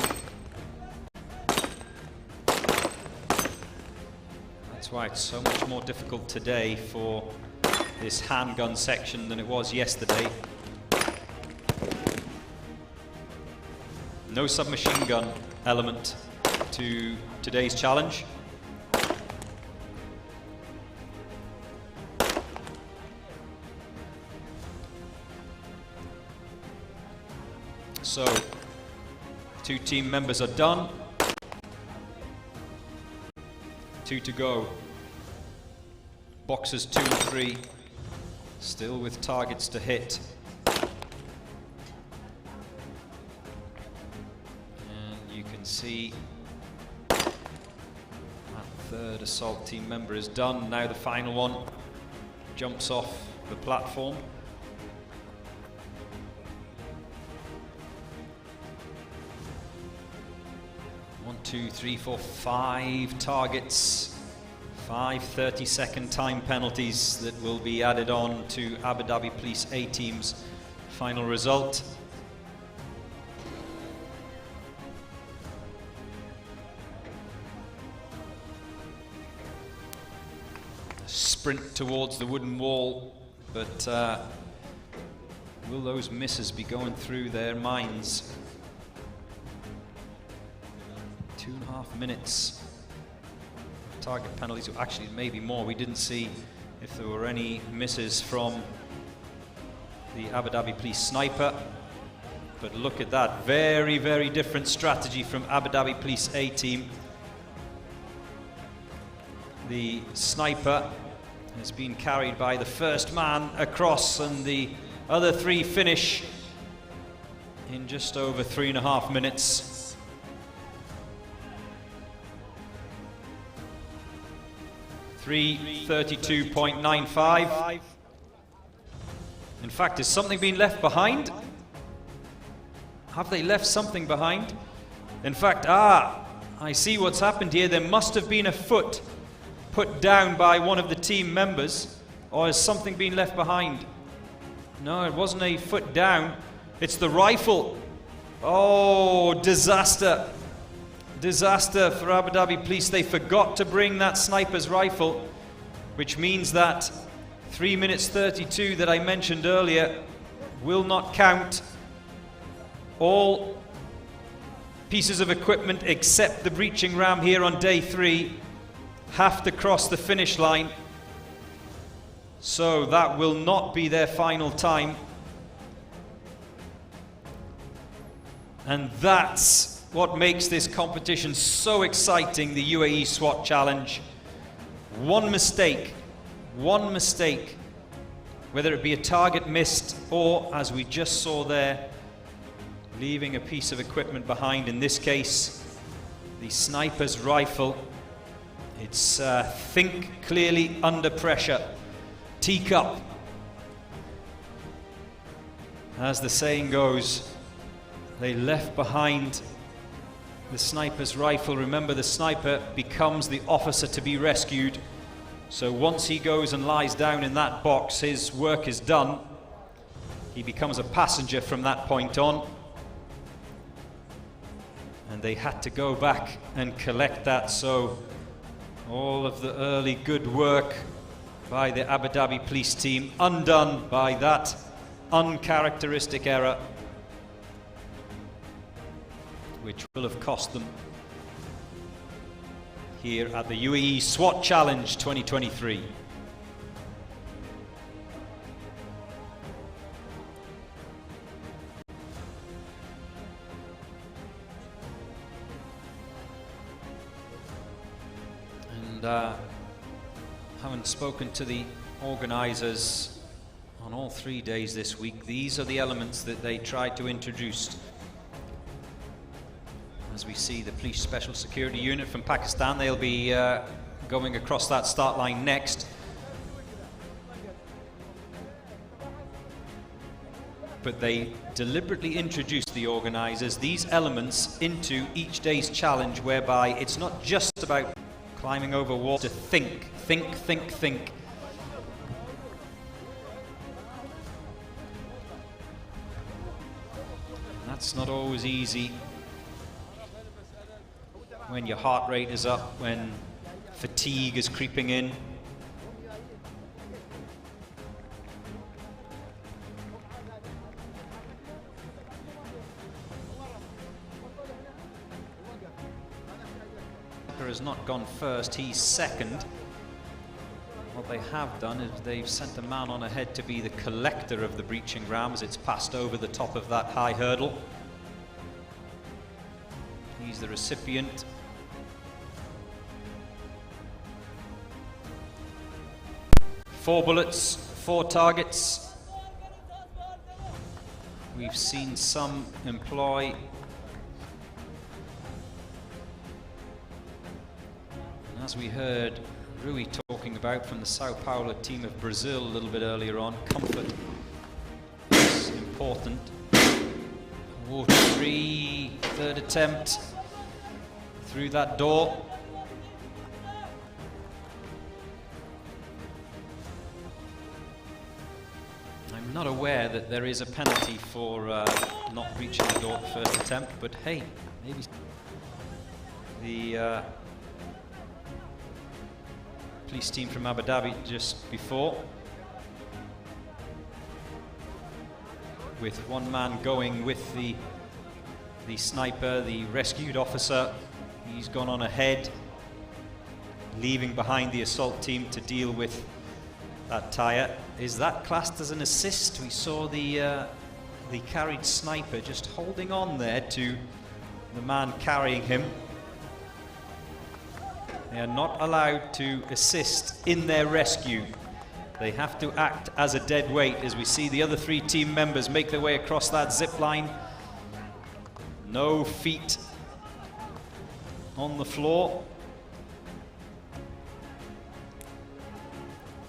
That's why it's so much more difficult today for this handgun section than it was yesterday. No submachine gun element to today's challenge. So, 2 team members are done. 2 to go. Boxers 2 and 3, still with targets to hit. And you can see that 3rd assault team member is done. Now the final one jumps off the platform. One, 2, 3, 4, 5 targets, 5 30-second time penalties that will be added on to Abu Dhabi Police A team's final result. A sprint towards the wooden wall, but will those misses be going through their minds? 2.5 minutes. Target penalties, actually maybe more. We didn't see if there were any misses from the Abu Dhabi Police sniper. But look at that, very, very different strategy from Abu Dhabi Police A team. The sniper has been carried by the first man across, and the other 3 finish in just over 3.5 minutes. 3:32.95. In fact, has something been left behind? Have they left something behind? In fact, I see what's happened here. There must have been a foot put down by one of the team members, or has something been left behind? No, it wasn't a foot down. It's the rifle. Oh, disaster. Disaster for Abu Dhabi Police. They forgot to bring that sniper's rifle, which means that 3 minutes 32 that I mentioned earlier will not count. All pieces of equipment except the breaching ram here on day 3 have to cross the finish line. So that will not be their final time. And that's what makes this competition so exciting, the UAE SWAT Challenge. One mistake, whether it be a target missed or, as we just saw there, leaving a piece of equipment behind, in this case, the sniper's rifle. It's think clearly under pressure, teacup. As the saying goes, they left behind the sniper's rifle. Remember, the sniper becomes the officer to be rescued. So once he goes and lies down in that box, his work is done. He becomes a passenger from that point on. And they had to go back and collect that. So all of the early good work by the Abu Dhabi Police team undone by that uncharacteristic error, which will have cost them here at the UAE SWAT Challenge 2023. And haven't spoken to the organizers on all 3 days this week. These are the elements that they tried to introduce. As we see the Police Special Security Unit from Pakistan, they'll be going across that start line next. but they deliberately introduced, the organizers, these elements into each day's challenge, whereby it's not just about climbing over walls, to think. That's not always easy when your heart rate is up, when fatigue is creeping in. Has not gone first, he's second. What they have done is they've sent a man on ahead to be the collector of the breaching ram as it's passed over the top of that high hurdle. He's the recipient. Four bullets, 4 targets. We've seen some employ as we heard Rui talking about from the Sao Paulo team of Brazil a little bit earlier on, comfort is important. Water 3, third attempt through that door. I'm not aware that there is a penalty for not reaching the door at the first attempt, but hey, maybe the police team from Abu Dhabi just before, with one man going with the sniper, the rescued officer. He's gone on ahead, leaving behind the assault team to deal with that tire. Is that classed as an assist? We saw the carried sniper just holding on there to the man carrying him. They are not allowed to assist in their rescue. They have to act as a dead weight as we see the other 3 team members make their way across that zip line. No feet on the floor.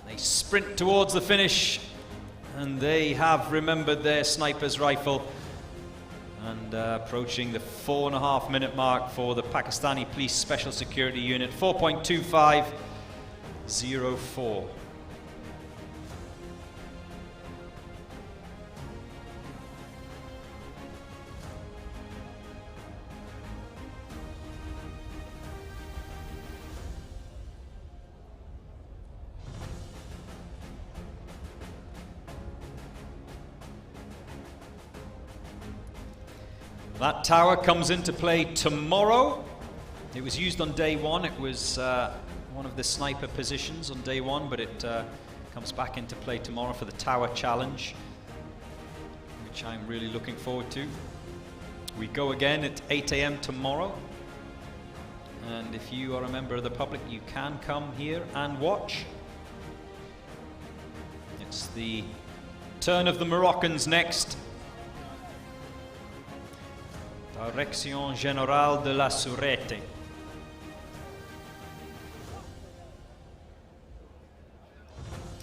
They sprint towards the finish, and they have remembered their sniper's rifle. And approaching the 4.5 minute mark for the Pakistani Police Special Security Unit, 4.2504. That tower comes into play tomorrow. It was used on day 1. It was one of the sniper positions on day 1, but it comes back into play tomorrow for the tower challenge, which I'm really looking forward to. We go again at 8 AM tomorrow. And if you are a member of the public, you can come here and watch. It's the turn of the Moroccans next. Direction Générale de la Sûreté.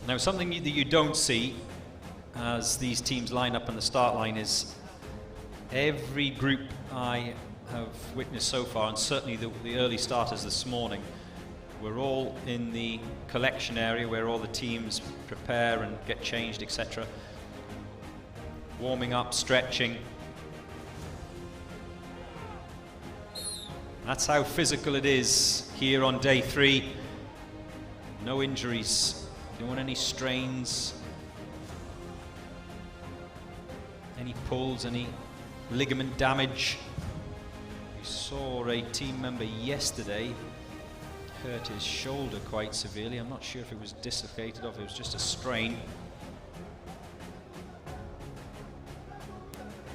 Now, something that you don't see as these teams line up on the start line is every group I have witnessed so far, and certainly the early starters this morning, we're all in the collection area where all the teams prepare and get changed, etc. Warming up, stretching. That's how physical it is here on day 3. No injuries, don't want any strains, any pulls, any ligament damage. We saw a team member yesterday hurt his shoulder quite severely. I'm not sure if it was dislocated or if it was just a strain.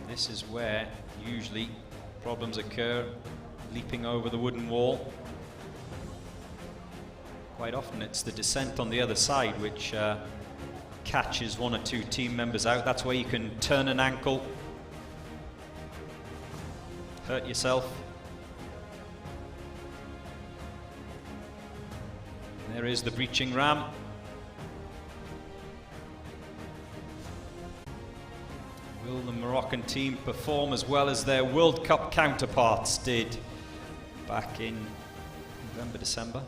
This is where usually problems occur, leaping over the wooden wall. Quite often it's the descent on the other side which catches 1 or 2 team members out. That's where you can turn an ankle, hurt yourself. There is the breaching ram. Will the Moroccan team perform as well as their World Cup counterparts did back in November, December?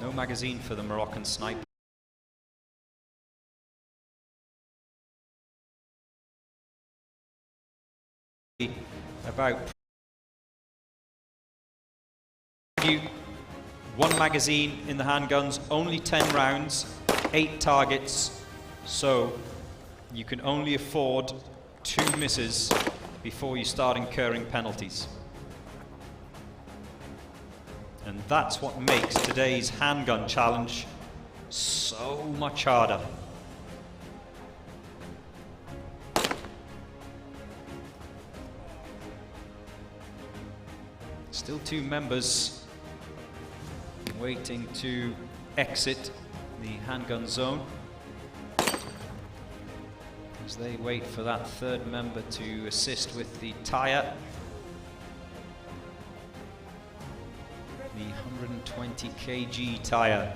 No magazine for the Moroccan sniper. About one magazine in the handguns, only 10 rounds, 8 targets, so you can only afford 2 misses before you start incurring penalties. And that's what makes today's handgun challenge so much harder. Still 2 members waiting to exit the handgun zone as they wait for that 3rd member to assist with the tire. The 120 kg tire.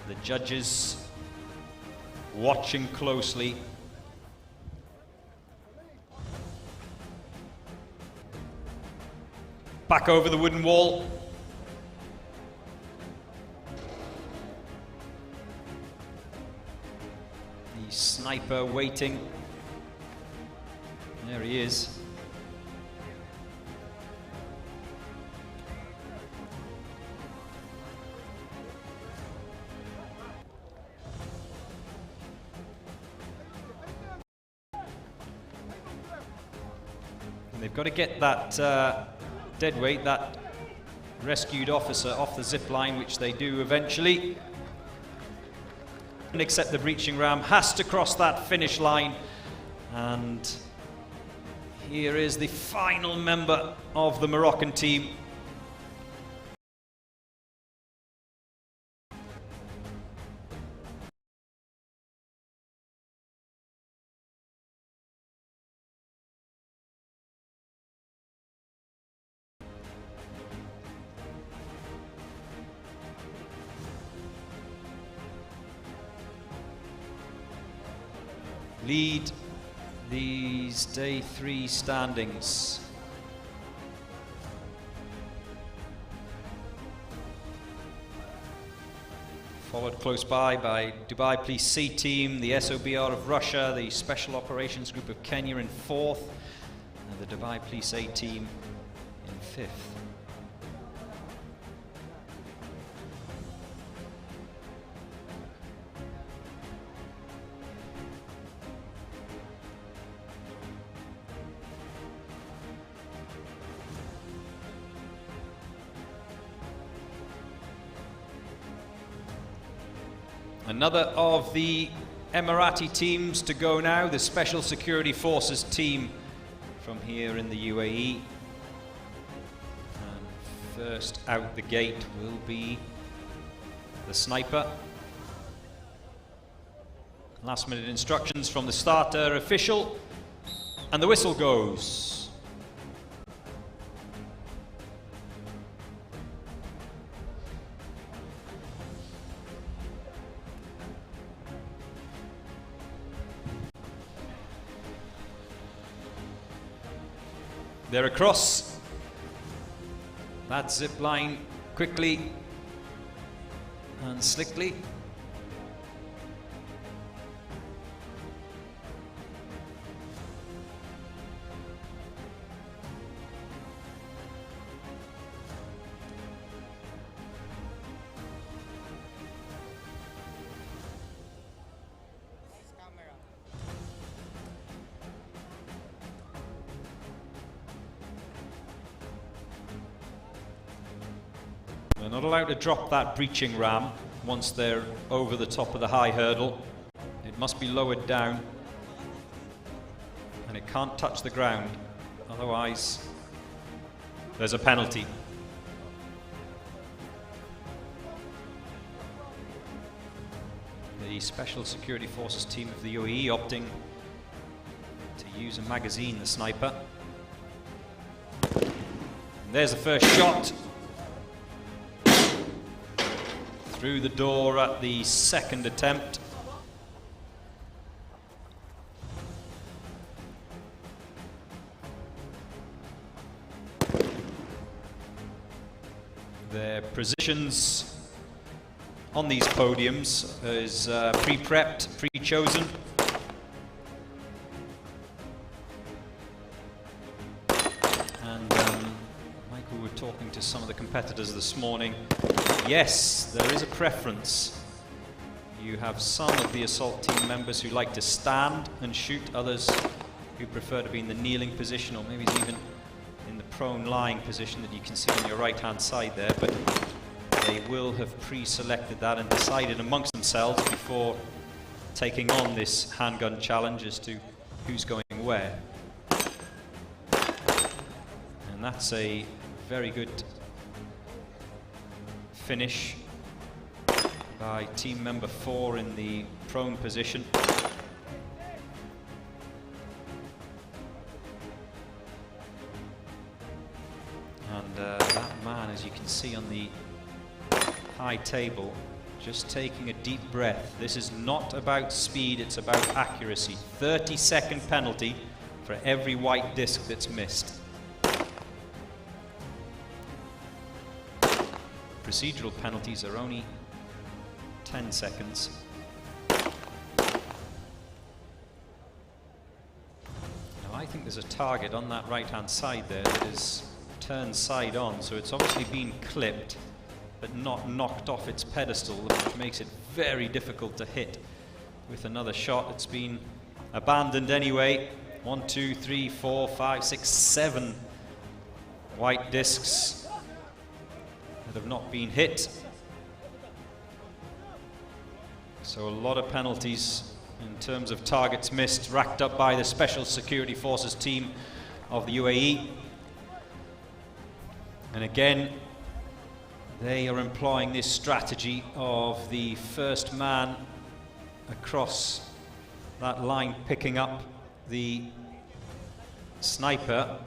The judges watching closely. Back over the wooden wall. The sniper waiting. There he is. And they've got to get that dead weight, that rescued officer, off the zip line, which they do eventually. And except the breaching ram has to cross that finish line. And here is the final member of the Moroccan team. Lead these day 3 standings. Followed close by Dubai Police C Team, the SOBR of Russia, the Special Operations Group of Kenya in 4th, and the Dubai Police A Team in 5th. Another of the Emirati teams to go now, the Special Security Forces team from here in the UAE. And first out the gate will be the sniper. Last minute instructions from the starter official, and the whistle goes. They're across that zip line quickly and slickly. They're not allowed to drop that breaching ram once they're over the top of the high hurdle. It must be lowered down and it can't touch the ground, otherwise there's a penalty. The Special Security Forces team of the UAE opting to use a magazine, the sniper. And there's the first shot. Through the door at the second attempt. Their positions on these podiums is pre-prepped, pre-chosen. And like we were talking to some of the competitors this morning, yes, there is a preference. You have some of the assault team members who like to stand and shoot, others who prefer to be in the kneeling position, or maybe even in the prone lying position that you can see on your right hand side there, but they will have pre-selected that and decided amongst themselves before taking on this handgun challenge as to who's going where. And that's a very good finish by team member 4 in the prone position. And that man, as you can see on the high table, just taking a deep breath. This is not about speed, it's about accuracy. 30-second penalty for every white disc that's missed. Procedural penalties are only 10 seconds. Now I think there's a target on that right-hand side there that is turned side on, so it's obviously been clipped but not knocked off its pedestal, which makes it very difficult to hit with another shot. It's been abandoned anyway. 1, 2, 3, 4, 5, 6, 7 white discs that have not been hit. So a lot of penalties in terms of targets missed racked up by the Special Security Forces team of the UAE. And again, they are employing this strategy of the first man across that line picking up the sniper.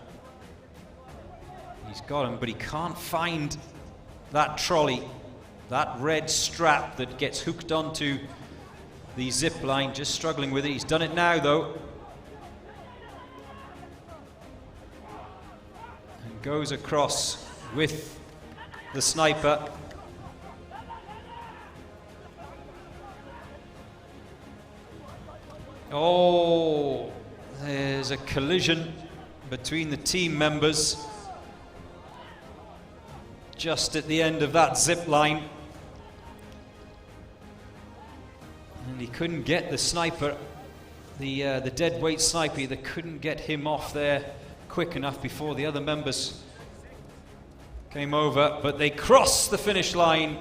He's got him, but he can't find that trolley, that red strap that gets hooked onto the zip line, just struggling with it. He's done it now though. And goes across with the sniper. Oh, there's a collision between the team members just at the end of that zip line. And he couldn't get the sniper, the dead weight sniper, they couldn't get him off there quick enough before the other members came over, but they crossed the finish line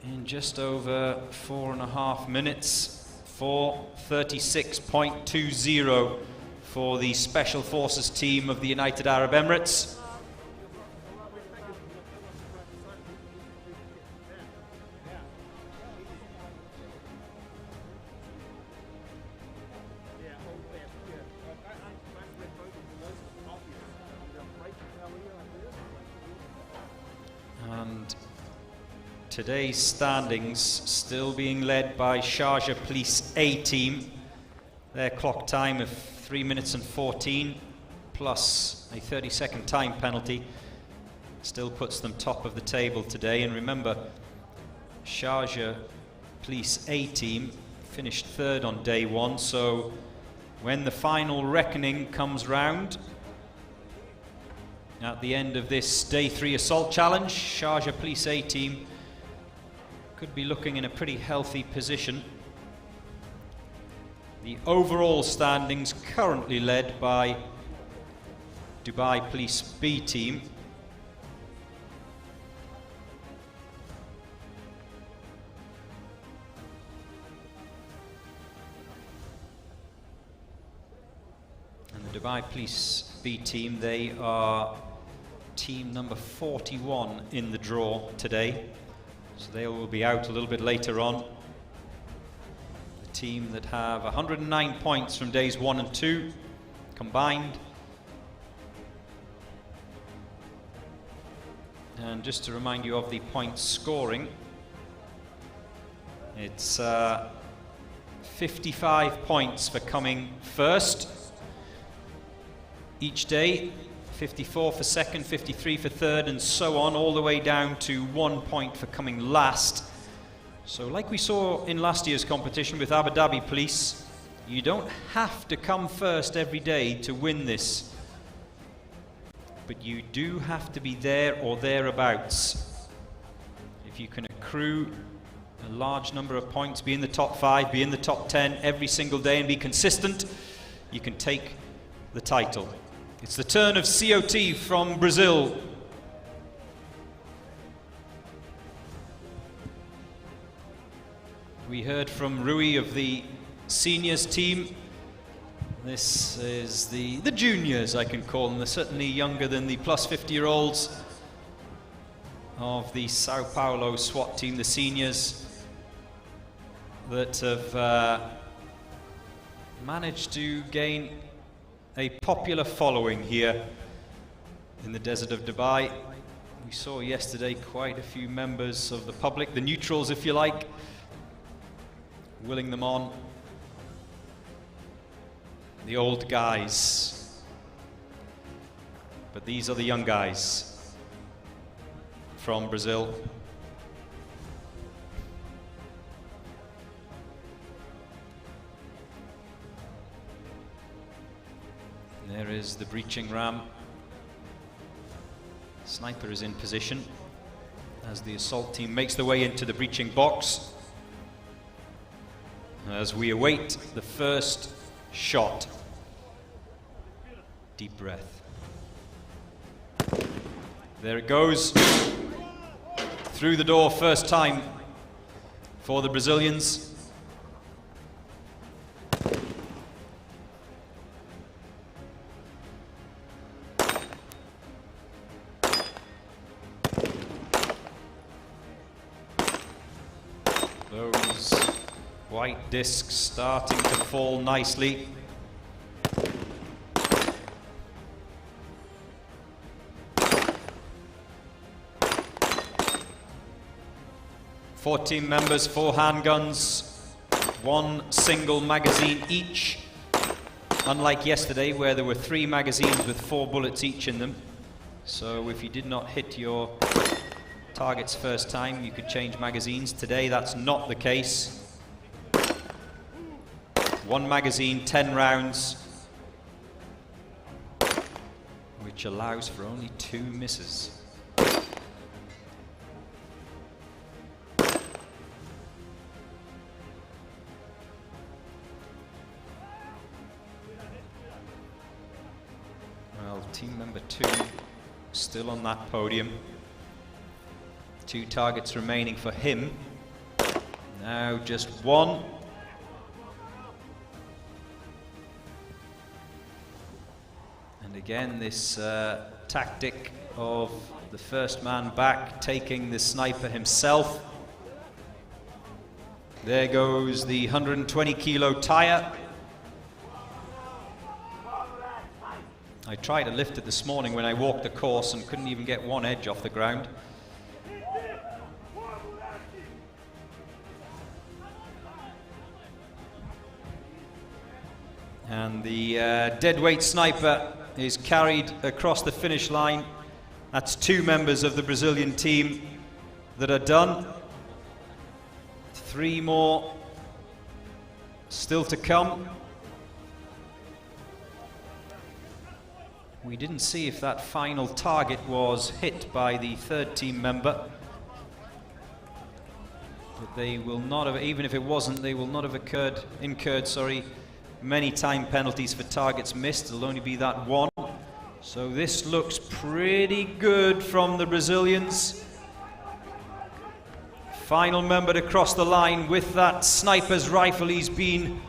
in just over 4.5 minutes. 4:36.20 for the Special Forces team of the United Arab Emirates. And today's standings still being led by Sharjah Police A team. Their clock time of 3 minutes and 14 plus a 30-second time penalty still puts them top of the table today. And remember, Sharjah Police A team finished third on day one, so when the final reckoning comes round at the end of this day 3 assault challenge, Sharjah Police A team could be looking in a pretty healthy position. The overall standings currently led by Dubai Police B team. And the Dubai Police B team, they are team number 41 in the draw today. So they will be out a little bit later on. The team that have 109 points from days 1 and 2 combined. And just to remind you of the point scoring, it's 55 points for coming first each day, 54 for second, 53 for third, and so on, all the way down to 1 point for coming last. So like we saw in last year's competition with Abu Dhabi Police, you don't have to come first every day to win this, but you do have to be there or thereabouts. If you can accrue a large number of points, be in the top 5, be in the top 10 every single day and be consistent, you can take the title. It's the turn of COT from Brazil. We heard from Rui of the seniors team. This is the juniors, I can call them. They're certainly younger than the plus 50-year-olds of the Sao Paulo SWAT team, the seniors that have managed to gain a popular following here in the desert of Dubai. We saw yesterday quite a few members of the public, the neutrals if you like, willing them on. The old guys, but these are the young guys from Brazil. There is the breaching ram. Sniper is in position as the assault team makes their way into the breaching box, as we await the first shot. Deep breath. There it goes. Through the door, first time for the Brazilians. Those white discs starting to fall nicely. Four team members, 4 handguns, 1 single magazine each. Unlike yesterday where there were 3 magazines with 4 bullets each in them. So if you did not hit your targets first time, you could change magazines. Today that's not the case. 1 magazine, 10 rounds, which allows for only 2 misses. Well, team member 2 still on that podium. 2 targets remaining for him. Now just 1. And again, this tactic of the first man back taking the sniper himself. There goes the 120 kilo tire. I tried to lift it this morning when I walked the course and couldn't even get 1 edge off the ground. And the deadweight sniper is carried across the finish line. That's 2 members of the Brazilian team that are done. 3 more still to come. We didn't see if that final target was hit by the 3rd team member. But they will not have, even if it wasn't, they will not have incurred many time penalties for targets missed. It'll only be that 1. So this looks pretty good from the Brazilians. Final member to cross the line with that sniper's rifle. He's been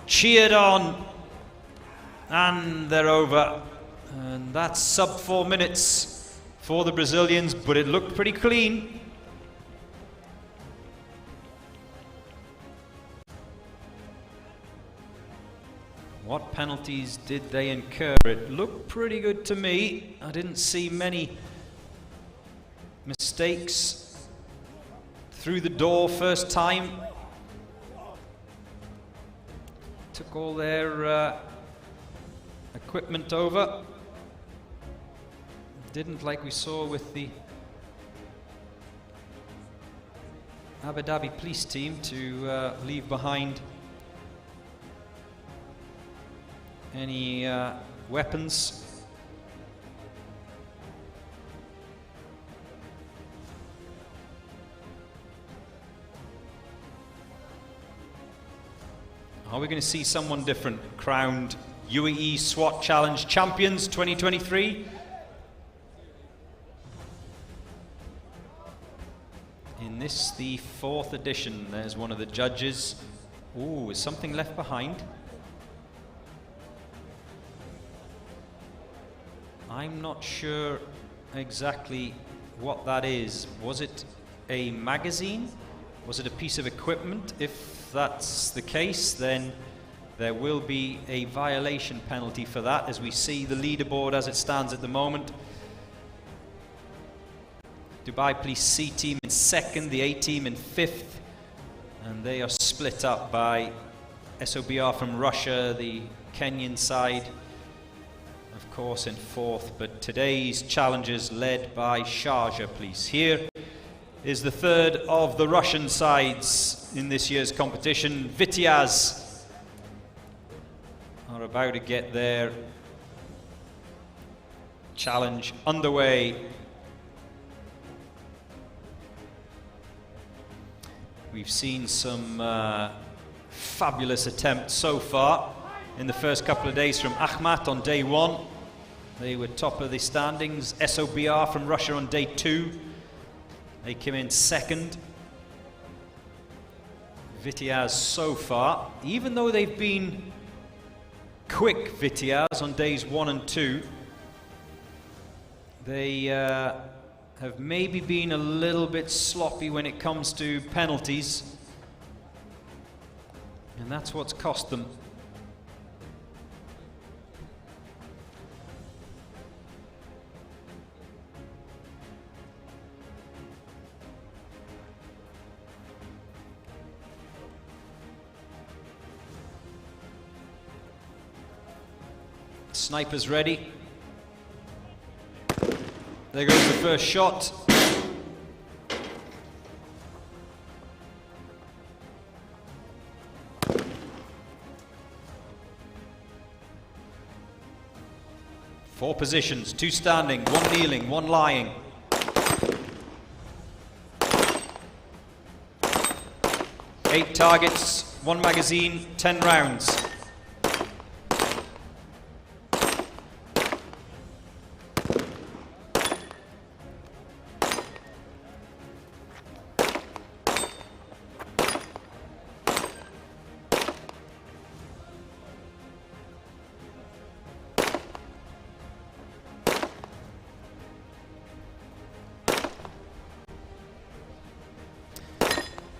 cheered on. And they're over. And that's sub 4 minutes for the Brazilians, but it looked pretty clean. What penalties did they incur? It looked pretty good to me. I didn't see many mistakes through the door first time. Took all their equipment over. Didn't, like we saw with the Abu Dhabi police team, to leave behind any weapons. Are we going to see someone different crowned Uae Swat Challenge Champions 2023? In this, the 4th edition, there's one of the judges. Ooh, is something left behind? I'm not sure exactly what that is. Was it a magazine? Was it a piece of equipment? If that's the case, then there will be a violation penalty for that, as we see the leaderboard as it stands at the moment. Dubai Police C team in 2nd, the A team in 5th, and they are split up by SOBR from Russia, the Kenyan side, of course, in 4th. But today's challengers led by Sharjah Police. Here is the 3rd of the Russian sides in this year's competition. Vitiaz are about to get their challenge underway. We've seen some fabulous attempts so far in the first couple of days from Akhmat on day 1. They were top of the standings. SOBR from Russia on day 2. They came in 2nd. Vitiaz so far, even though they've been quick, Vitiaz, on days 1 and 2, they have maybe been a little bit sloppy when it comes to penalties, and that's what's cost them. Snipers ready. There goes the first shot. Four positions, 2 standing, 1 kneeling, 1 lying. Eight targets, 1 magazine, 10 rounds.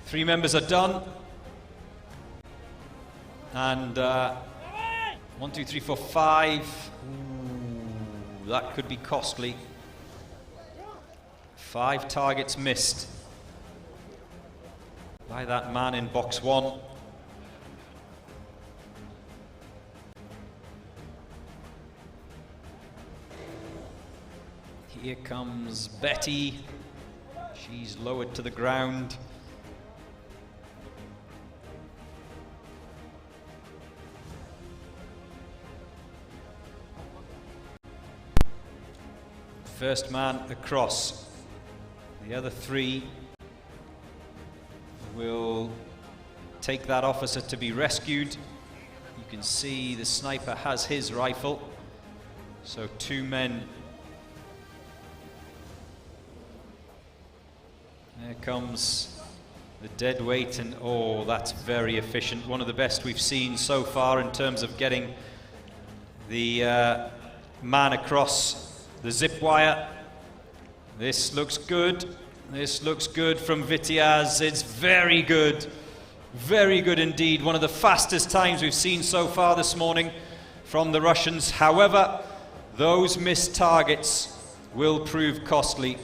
Three members are done, and 1, 2, 3, 4, 5. Ooh, that could be costly. 5 targets missed by that man in box 1. Here comes Betty. She's lowered to the ground. First man across. The other 3 will take that officer to be rescued. You can see the sniper has his rifle. So 2 men. There comes the dead weight, and oh, that's very efficient. One of the best we've seen so far in terms of getting the man across the zip wire. This looks good. This looks good from Vitiaz. It's very good. Very good indeed. One of the fastest times we've seen so far this morning from the Russians. However, those missed targets will prove costly.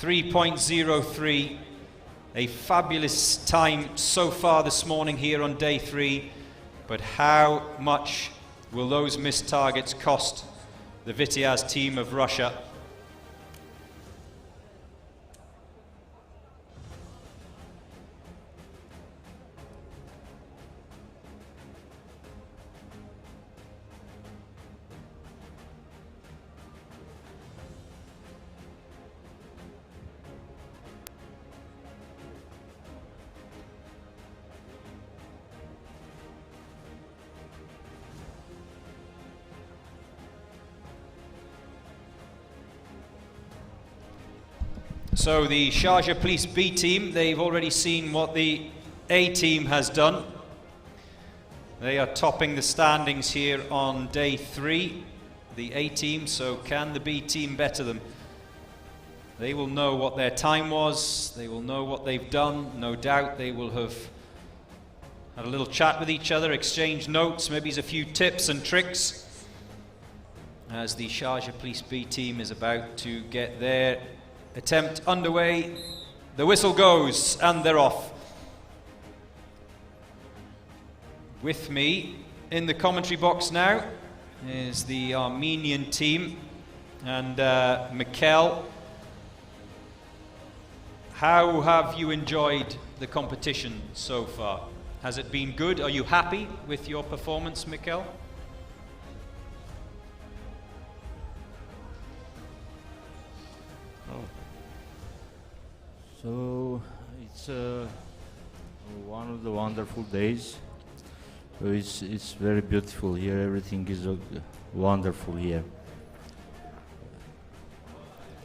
3.03. A fabulous time so far this morning here on day 3. But how much will those missed targets cost the Vitiaz team of Russia? So the Sharjah Police B team, they've already seen what the A team has done. They are topping the standings here on day 3, the A team, so can the B team better them? They will know what their time was, they will know what they've done, no doubt they will have had a little chat with each other, exchanged notes, maybe a few tips and tricks as the Sharjah Police B team is about to get their attempt underway. The whistle goes and they're off. With me in the commentary box now is the Armenian team and Mikel. How have you enjoyed the competition so far? Has it been good? Are you happy with your performance, Mikel? So it's one of the wonderful days. It's very beautiful here. Everything is wonderful here.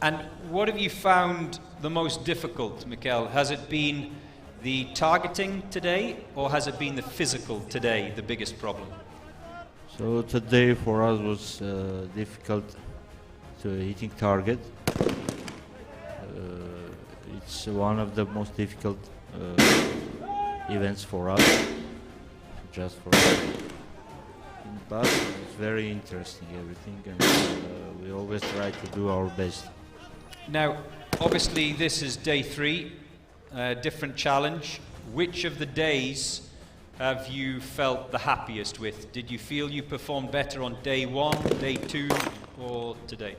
And what have you found the most difficult, Mikel? Has it been the targeting today, or has it been the physical today, the biggest problem? So today for us was difficult to hitting target. It's one of the most difficult events for us, just for us. But it's very interesting, everything, and we always try to do our best. Now, obviously this is day 3, a different challenge. Which of the days have you felt the happiest with? Did you feel you performed better on day 1, day 2, or today?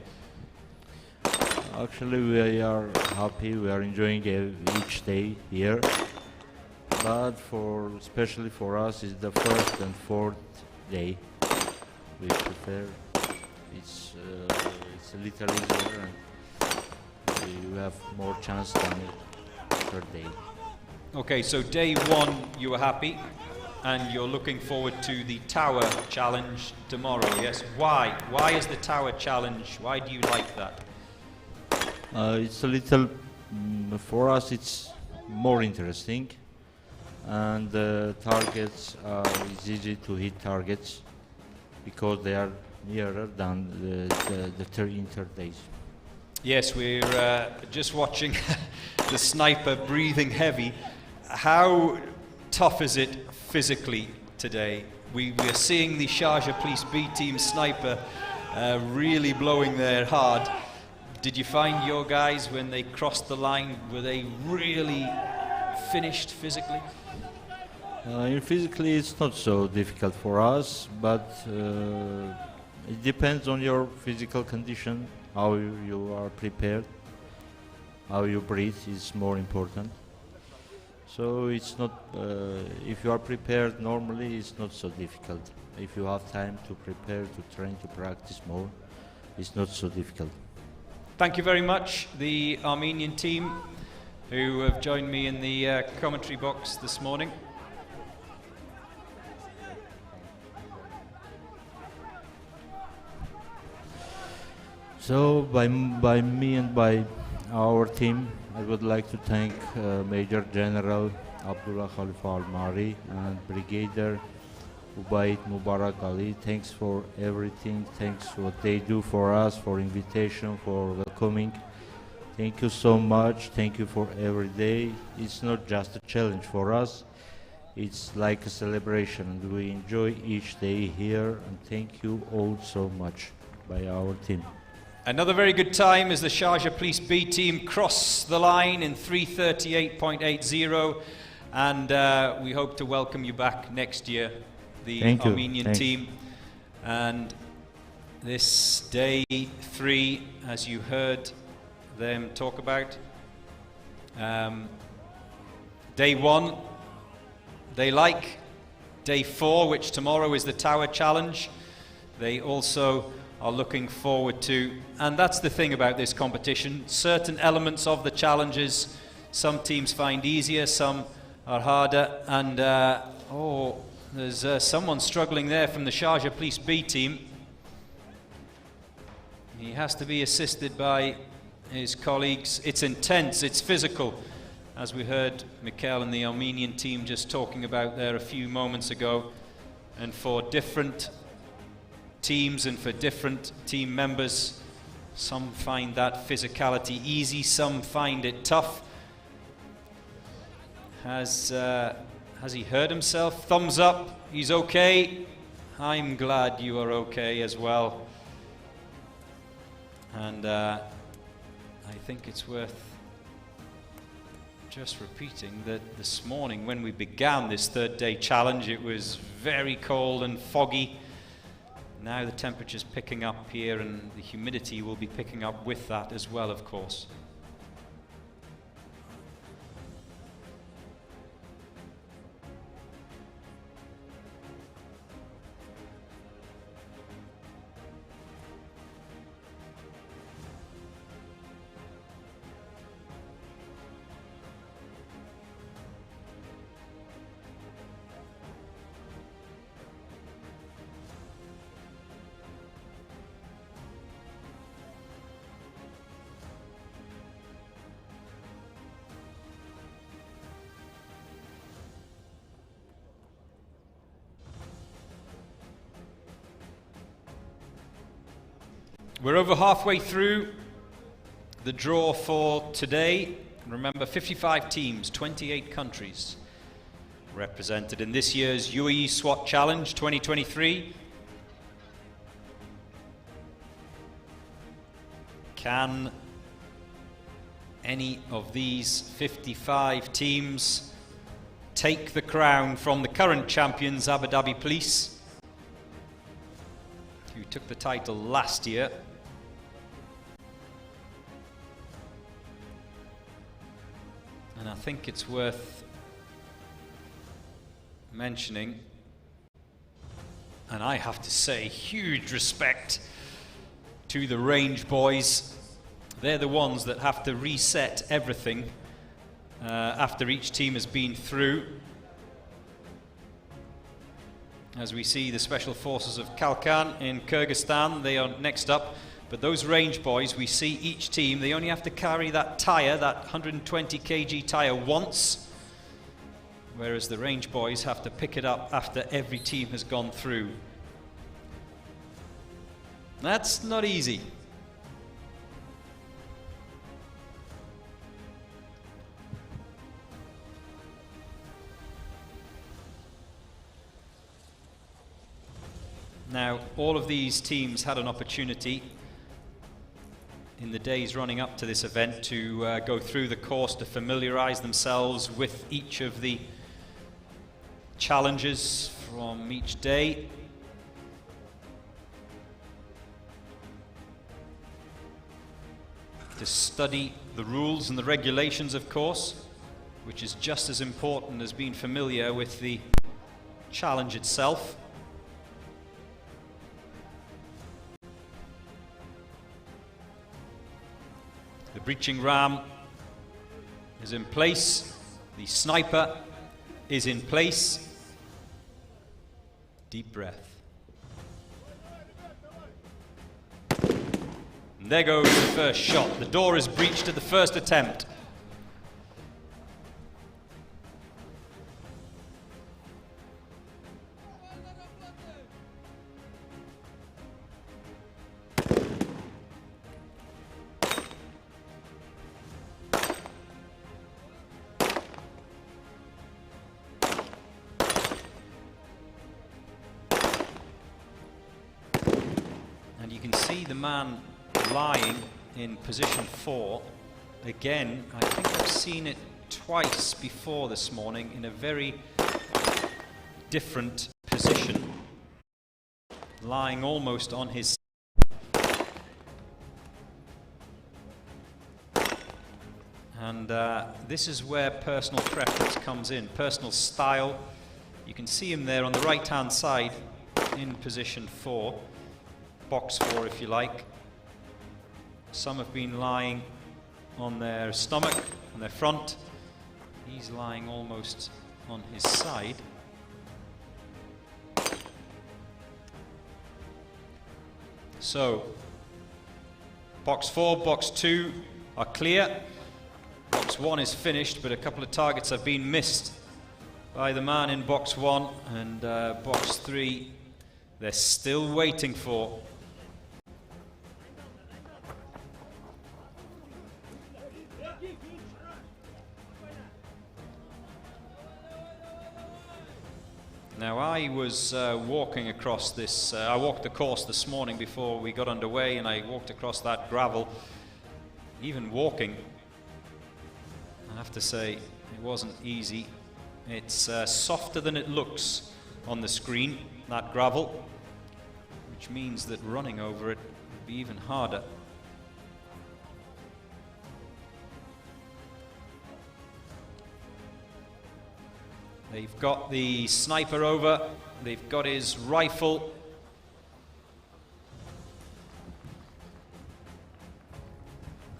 Actually, we are happy. We are enjoying each day here. But especially for us, it's the 1st and 4th day. We prefer. It's a little easier, and we have more chance than the 3rd day. Okay, so day 1 you were happy, and you're looking forward to the Tower Challenge tomorrow. Yes. Why? Why is the Tower Challenge? Why do you like that? It's a little, for us it's more interesting, and the targets it's easy to hit targets because they are nearer than the inter days. Yes, we're just watching the sniper breathing heavy. How tough is it physically today? We are seeing the Sharjah Police B team sniper really blowing their hard. Did you find your guys, when they crossed the line, were they really finished physically? Physically it's not so difficult for us, but it depends on your physical condition, how you are prepared, how you breathe is more important. So it's not, if you are prepared normally, it's not so difficult. If you have time to prepare, to train, to practice more, it's not so difficult. Thank you very much, the Armenian team who have joined me in the commentary box this morning. So by me and by our team, I would like to thank Major General Abdullah Khalifa Al-Mari and Brigadier Ubaid Mubarak Ali. Thanks for everything. Thanks for what they do for us, for invitation, for welcoming. Thank you so much. Thank you for every day. It's not just a challenge for us. It's like a celebration, and we enjoy each day here. And thank you all so much by our team. Another very good time as the Sharjah Police B team cross the line in 3:38.80, and we hope to welcome you back next year, the Armenian team. And this day 3, as you heard them talk about, day 1 they like, day 4, which tomorrow is the Tower Challenge, they also are looking forward to. And that's the thing about this competition, certain elements of the challenges some teams find easier, some are harder, and oh, there's someone struggling there from the Sharjah Police B team. He has to be assisted by his colleagues. It's intense, it's physical, as we heard Mikhail and the Armenian team just talking about there a few moments ago. And for different teams and for different team members, some find that physicality easy, some find it tough. Has he hurt himself? Thumbs up, he's okay. I'm glad you are okay as well. And I think it's worth just repeating that this morning when we began this 3rd day challenge, it was very cold and foggy. Now the temperature's picking up here, and the humidity will be picking up with that as well, of course. We're over halfway through the draw for today. Remember, 55 teams, 28 countries represented in this year's Uae Swat Challenge 2023. Can any of these 55 teams take the crown from the current champions, Abu Dhabi Police, who took the title last year? And I think it's worth mentioning, and I have to say, huge respect to the range boys. They're the ones that have to reset everything after each team has been through. As we see the Special Forces of Kalkan in Kyrgyzstan, they are next up. But those range boys, we see each team, they only have to carry that tyre, that 120 kg tyre once, whereas the range boys have to pick it up after every team has gone through. That's not easy. Now, all of these teams had an opportunity in the days running up to this event to go through the course, to familiarize themselves with each of the challenges from each day. To study the rules and the regulations, of course, which is just as important as being familiar with the challenge itself. The breaching ram is in place, the sniper is in place. Deep breath. And there goes the first shot. The door is breached at the first attempt. And you can see the man lying in position 4. Again, I think I've seen it twice before this morning in a very different position, lying almost on his. And this is where personal preference comes in, personal style. You can see him there on the right-hand side in position 4, box 4 if you like. Some have been lying on their stomach, on their front. He's lying almost on his side. So, box 4, box 2 are clear. Box 1 is finished, but a couple of targets have been missed by the man in box 1, and box 3 they're still waiting for. Now I was walking across this, I walked the course this morning before we got underway, and I walked across that gravel. Even walking, I have to say, it wasn't easy. It's softer than it looks on the screen, that gravel, which means that running over it would be even harder. They've got the sniper over, they've got his rifle.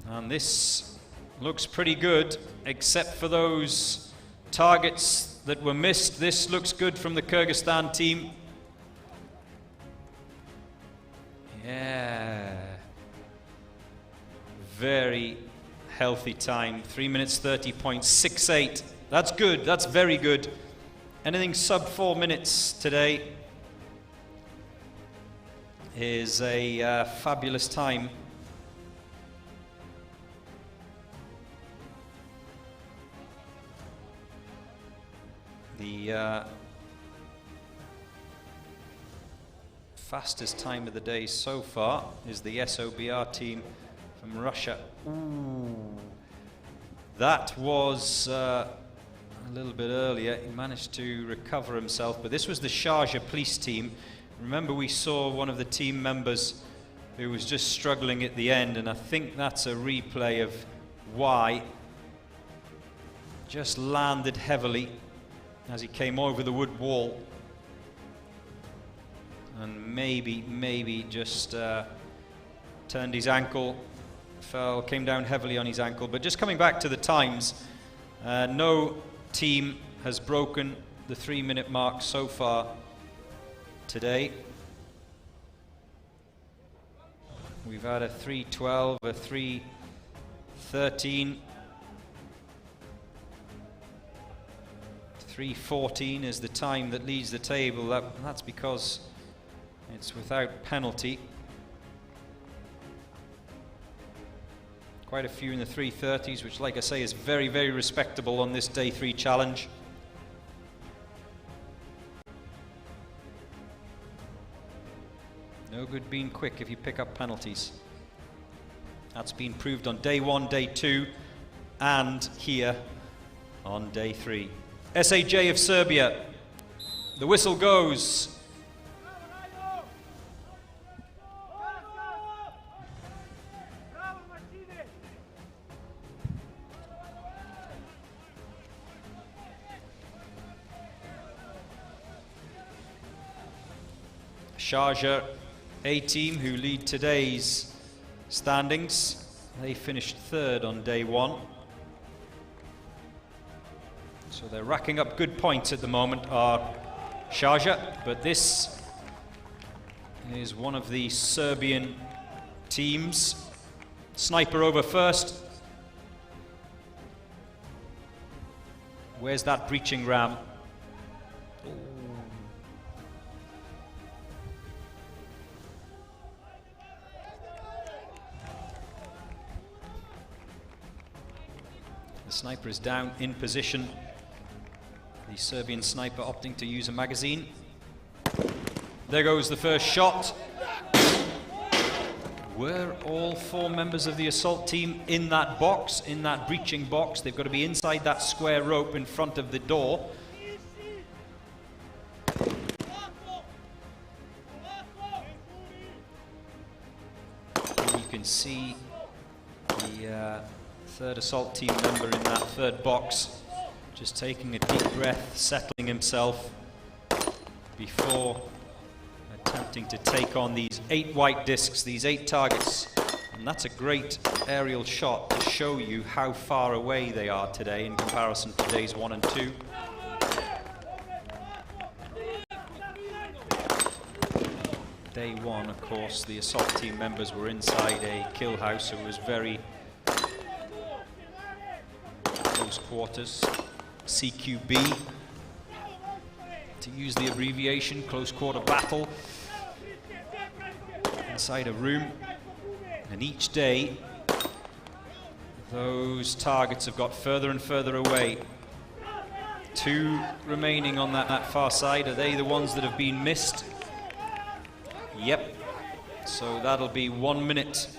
And this looks pretty good, except for those targets that were missed. This looks good from the Kyrgyzstan team. Yeah. Very healthy time, 3 minutes 30.68. That's good, that's very good. Anything sub 4 minutes today is a fabulous time. The fastest time of the day so far is the SOBR team from Russia. Ooh. That was a little bit earlier. He managed to recover himself, but this was the Sharjah police team. Remember, we saw one of the team members who was just struggling at the end, and I think that's a replay of why. Just landed heavily as he came over the wood wall, and maybe just turned his ankle, came down heavily on his ankle. But just coming back to the times, no team has broken the 3-minute mark so far today. We've had a 3:12, a 3:13, 3:14 is the time that leads the table. That's because it's without penalty. Quite a few in the 3:30s, which, like I say, is very, very respectable on this day 3 challenge. No good being quick if you pick up penalties. That's been proved on day 1, day 2, and here on day 3. SAJ of Serbia. The whistle goes. Sharjah A team, who lead today's standings, they finished 3rd on day 1. So they're racking up good points at the moment, are Sharjah, but this is one of the Serbian teams. Sniper over first. Where's that breaching ram? The sniper is down in position. The Serbian sniper opting to use a magazine. There goes the first shot. Were all 4 members of the assault team in that box, in that breaching box? They've got to be inside that square rope in front of the door. And you can see the third assault team member in that third box just taking a deep breath, settling himself before attempting to take on these 8 white discs, these 8 targets. And that's a great aerial shot to show you how far away they are today in comparison to days 1 and 2. Day 1, of course, the assault team members were inside a kill house, so it was very close quarters. CQB, to use the abbreviation, close quarter battle inside a room. And each day those targets have got further and further away. 2 remaining on that far side. Are they the ones that have been missed? Yep. So that'll be 1 minute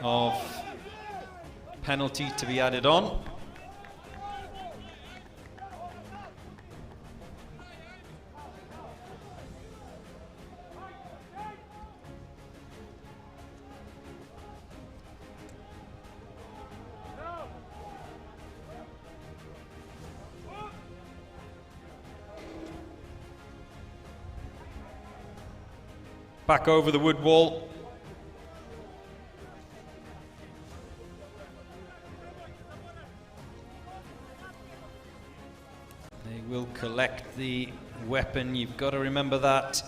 of penalty to be added on. Back over the wood wall. They will collect the weapon, you've got to remember that.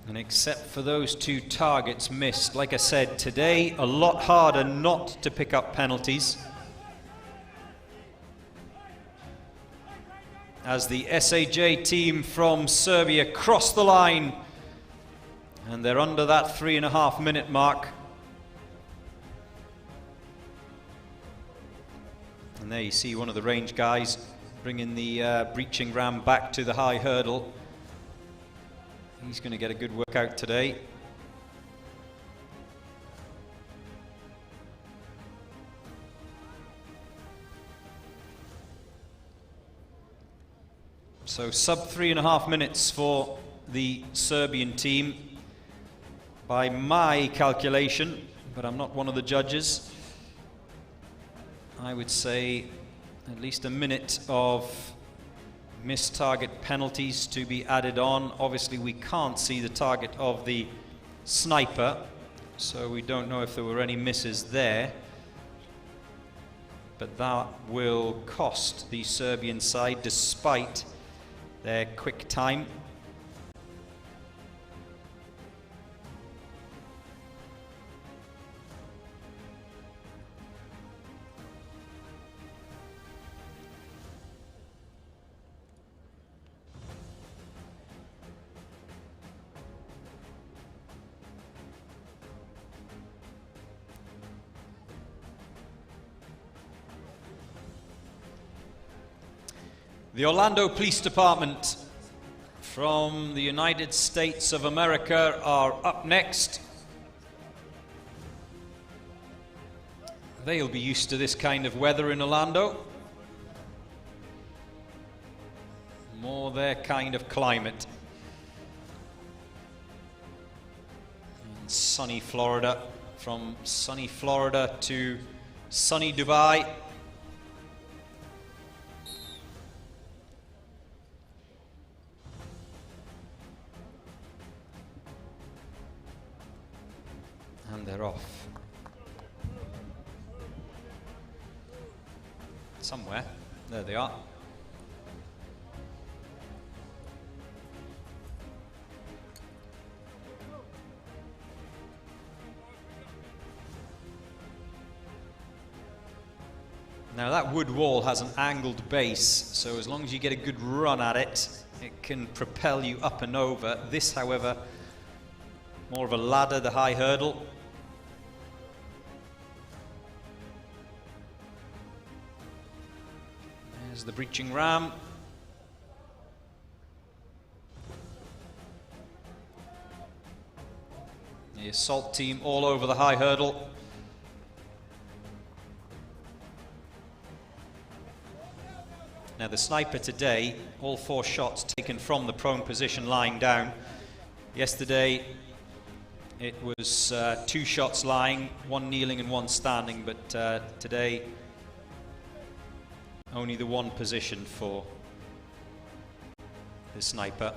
And except for those 2 targets missed, like I said, today a lot harder not to pick up penalties, as the SAJ team from Serbia cross the line, and they're under that 3.5 minute mark. And there you see one of the range guys bringing the breaching ram back to the high hurdle. He's going to get a good workout today. So sub 3.5 minutes for the Serbian team by my calculation, but I'm not one of the judges. I would say at least a minute of missed target penalties to be added on. Obviously we can't see the target of the sniper, so we don't know if there were any misses there. But that will cost the Serbian side despite their quick time. The Orlando Police Department from the United States of America are up next. They'll be used to this kind of weather in Orlando. More their kind of climate. In sunny Florida, from sunny Florida to sunny Dubai. And they're off. Somewhere. There they are. Now that wood wall has an angled base, so as long as you get a good run at it, it can propel you up and over. This, however, more of a ladder, the high hurdle. There's the breaching ram. The assault team all over the high hurdle. Now the sniper today, all 4 shots taken from the prone position lying down. Yesterday it was 2 shots lying, 1 kneeling and 1 standing, but today only the 1 position for the sniper.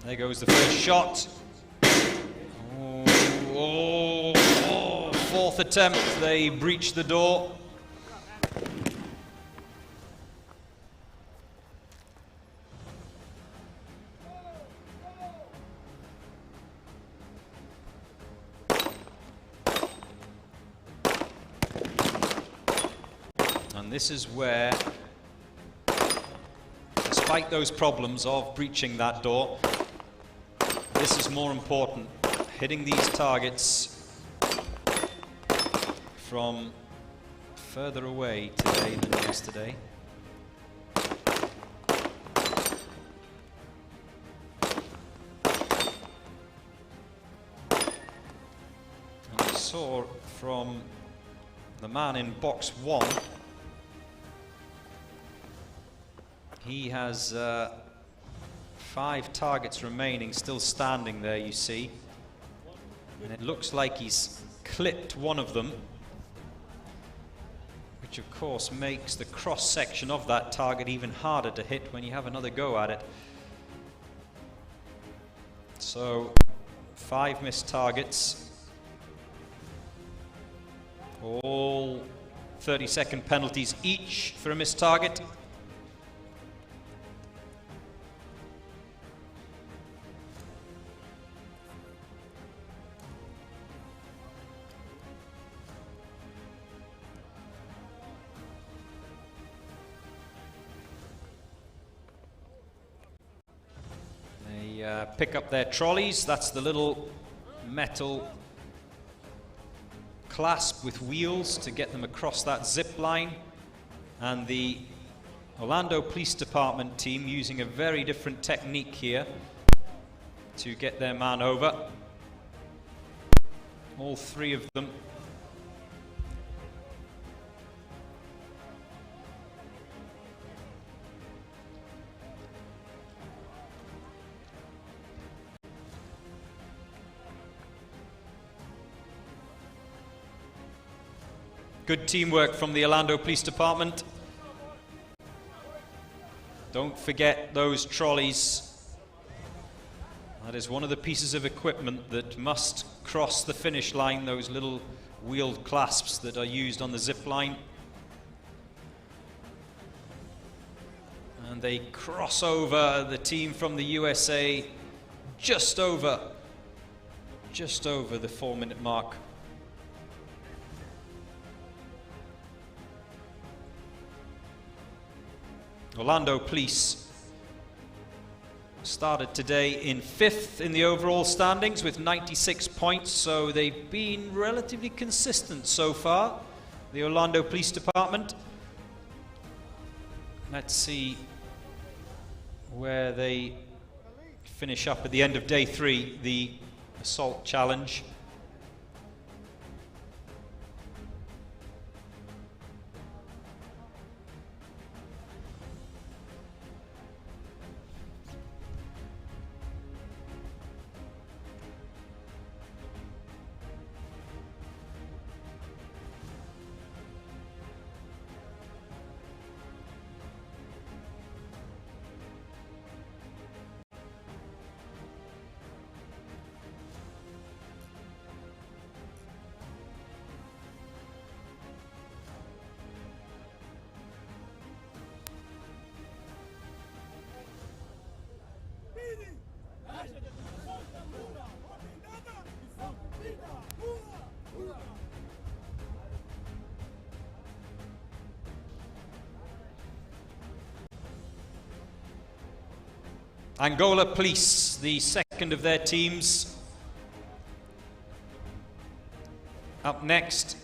There goes the first shot. Oh, 4th attempt, they breached the door. And this is where, despite those problems of breaching that door, this is more important. Hitting these targets from further away today than yesterday. And we saw from the man in box 1, he has 5 targets remaining, still standing there, you see. And it looks like he's clipped one of them, which of course makes the cross-section of that target even harder to hit when you have another go at it. So 5 missed targets, all 30-second penalties each for a missed target. Pick up their trolleys. That's the little metal clasp with wheels to get them across that zip line. And the Orlando Police Department team using a very different technique here to get their man over. All 3 of them. Good teamwork from the Orlando Police Department. Don't forget those trolleys. That is one of the pieces of equipment that must cross the finish line, those little wheeled clasps that are used on the zip line. And they cross over, the team from the USA, just over the 4-minute mark. Orlando Police started today in 5th in the overall standings with 96 points, so they've been relatively consistent so far, the Orlando Police Department. Let's see where they finish up at the end of day 3, the assault challenge. Angola Police, the second of their teams. Up next.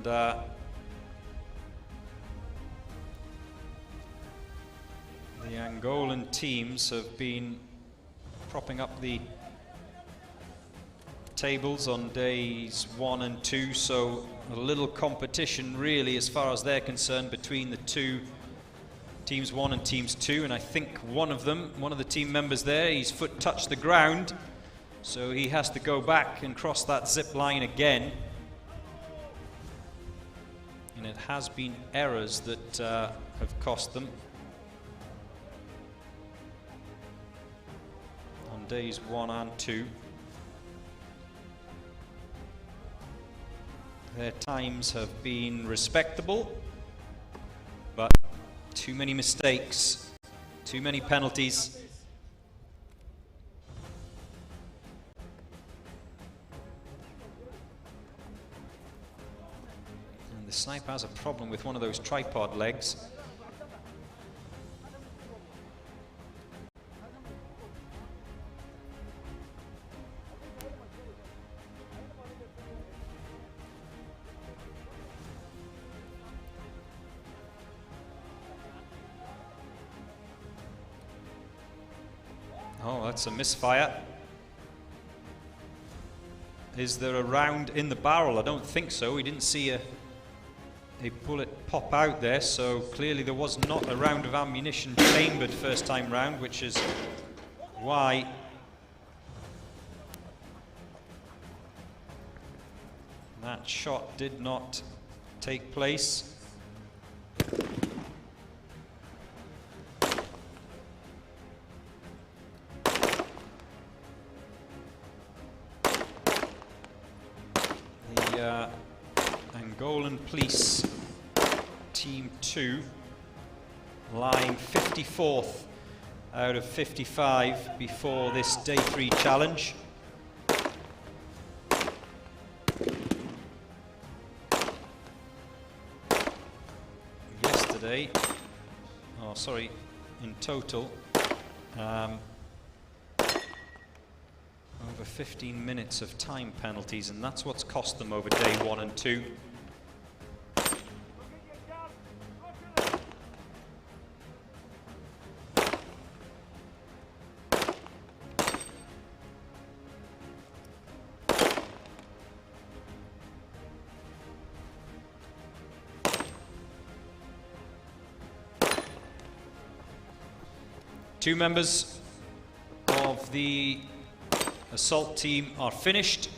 And the Angolan teams have been propping up the tables on days 1 and 2, so a little competition really as far as they're concerned between the two teams 1 and teams 2, and I think one of the team members there, his foot touched the ground, so he has to go back and cross that zip line again. And it has been errors that have cost them on days 1 and 2. Their times have been respectable, but too many mistakes, too many penalties. And the sniper has a problem with one of those tripod legs. Oh, that's a misfire. Is there a round in the barrel? I don't think so. We didn't see a bullet pop out there, so clearly there was not a round of ammunition chambered first time round, which is why that shot did not take place. Angolan Police Team 2 lying 54th out of 55 before this Day 3 challenge. Yesterday, oh sorry, in total, over 15 minutes of time penalties, and that's what's cost them over day 1 and 2. Two members of the assault team are finished.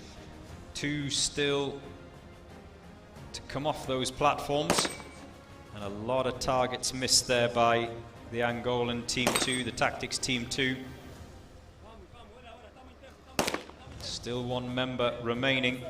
2 still to come off those platforms. And a lot of targets missed there by the Angolan Team 2, the Tactics Team 2. Still 1 member remaining.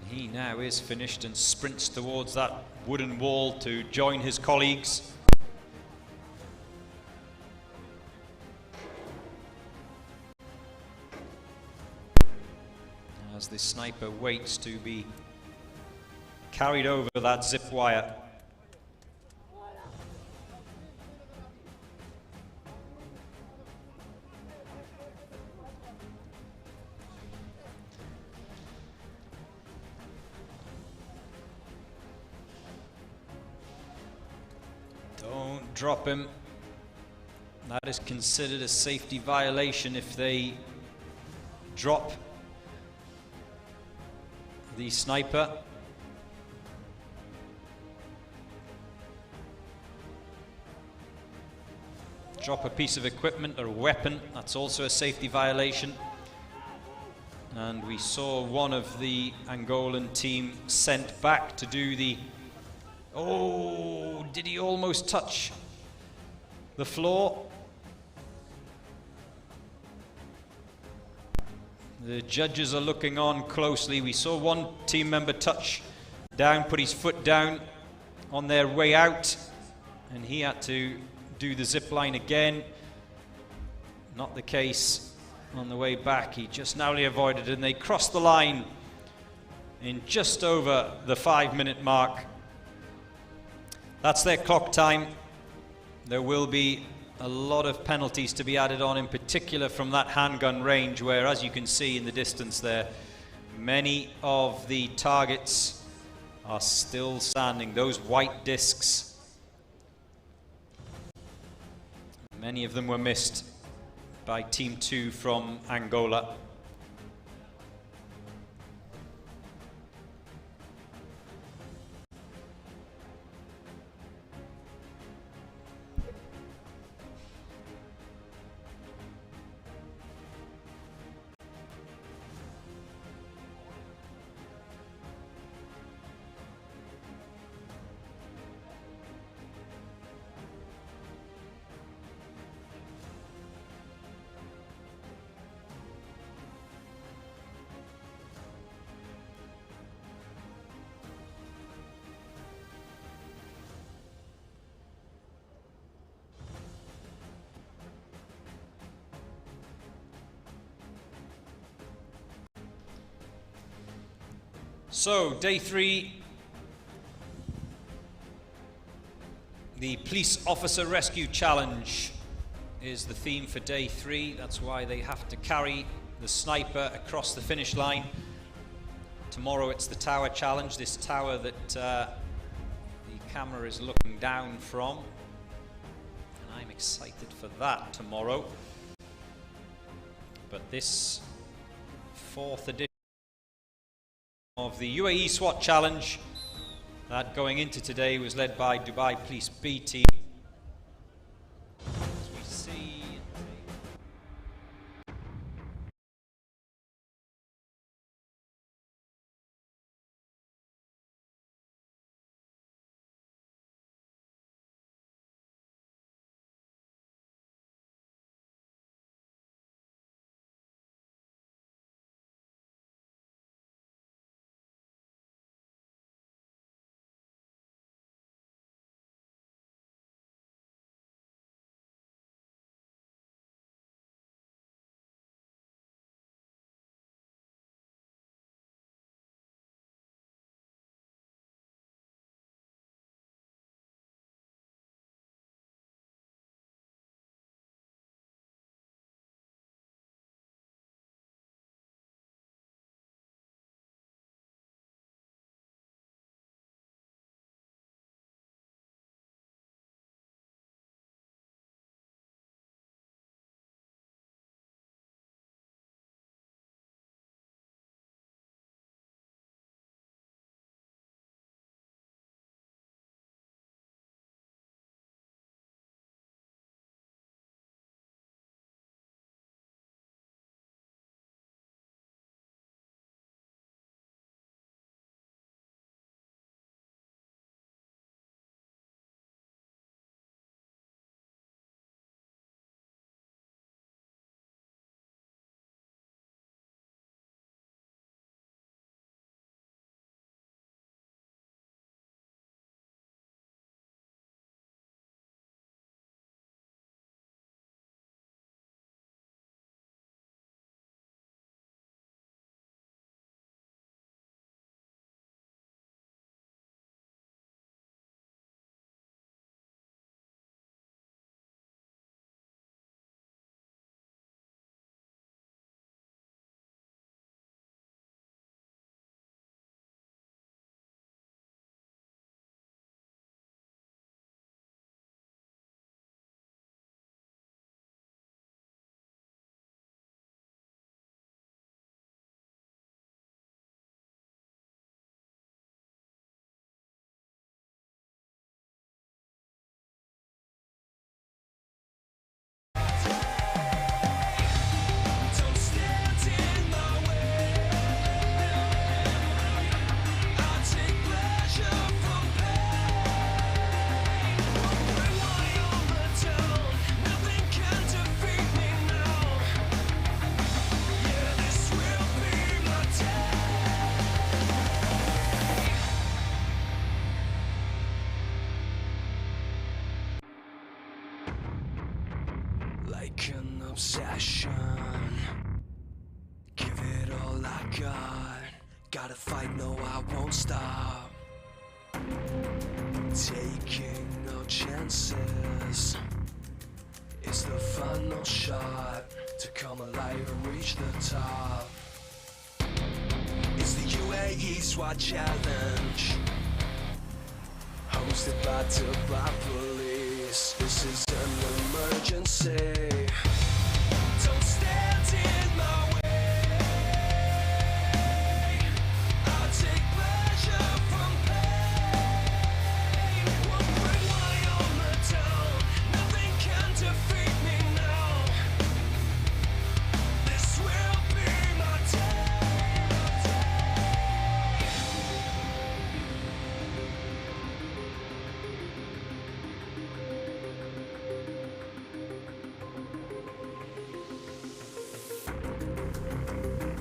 He now is finished and sprints towards that wooden wall to join his colleagues. As the sniper waits to be carried over that zip wire. Don't drop him. That is considered a safety violation if they drop the sniper. Drop a piece of equipment or a weapon, that's also a safety violation. And we saw one of the Angolan team sent back to do the... Oh, did he almost touch the floor? The judges are looking on closely. We saw one team member touch down, put his foot down on their way out, and he had to do the zip line again. Not the case on the way back. He just narrowly avoided it, and they crossed the line in just over the 5-minute mark. That's their clock time. There will be a lot of penalties to be added on, in particular from that handgun range, where, as you can see in the distance there, many of the targets are still standing. Those white discs, many of them were missed by Team 2 from Angola. So, day 3, the Police Officer Rescue Challenge is the theme for day 3. That's why they have to carry the sniper across the finish line. Tomorrow it's the Tower Challenge, this tower that the camera is looking down from. And I'm excited for that tomorrow. But this 4th edition of the Uae Swat Challenge, that going into today was led by Dubai Police B team. obsession. Give it all I got. Gotta fight, no, I won't stop. Taking no chances is the final shot to come alive and reach the top. It's the Uae Swat Challenge, hosted by Dubai Police. This is an emergency. Don't stand in my way. I take pleasure from pain. Won't bring my armor down. Nothing can defeat me now. This will be my day.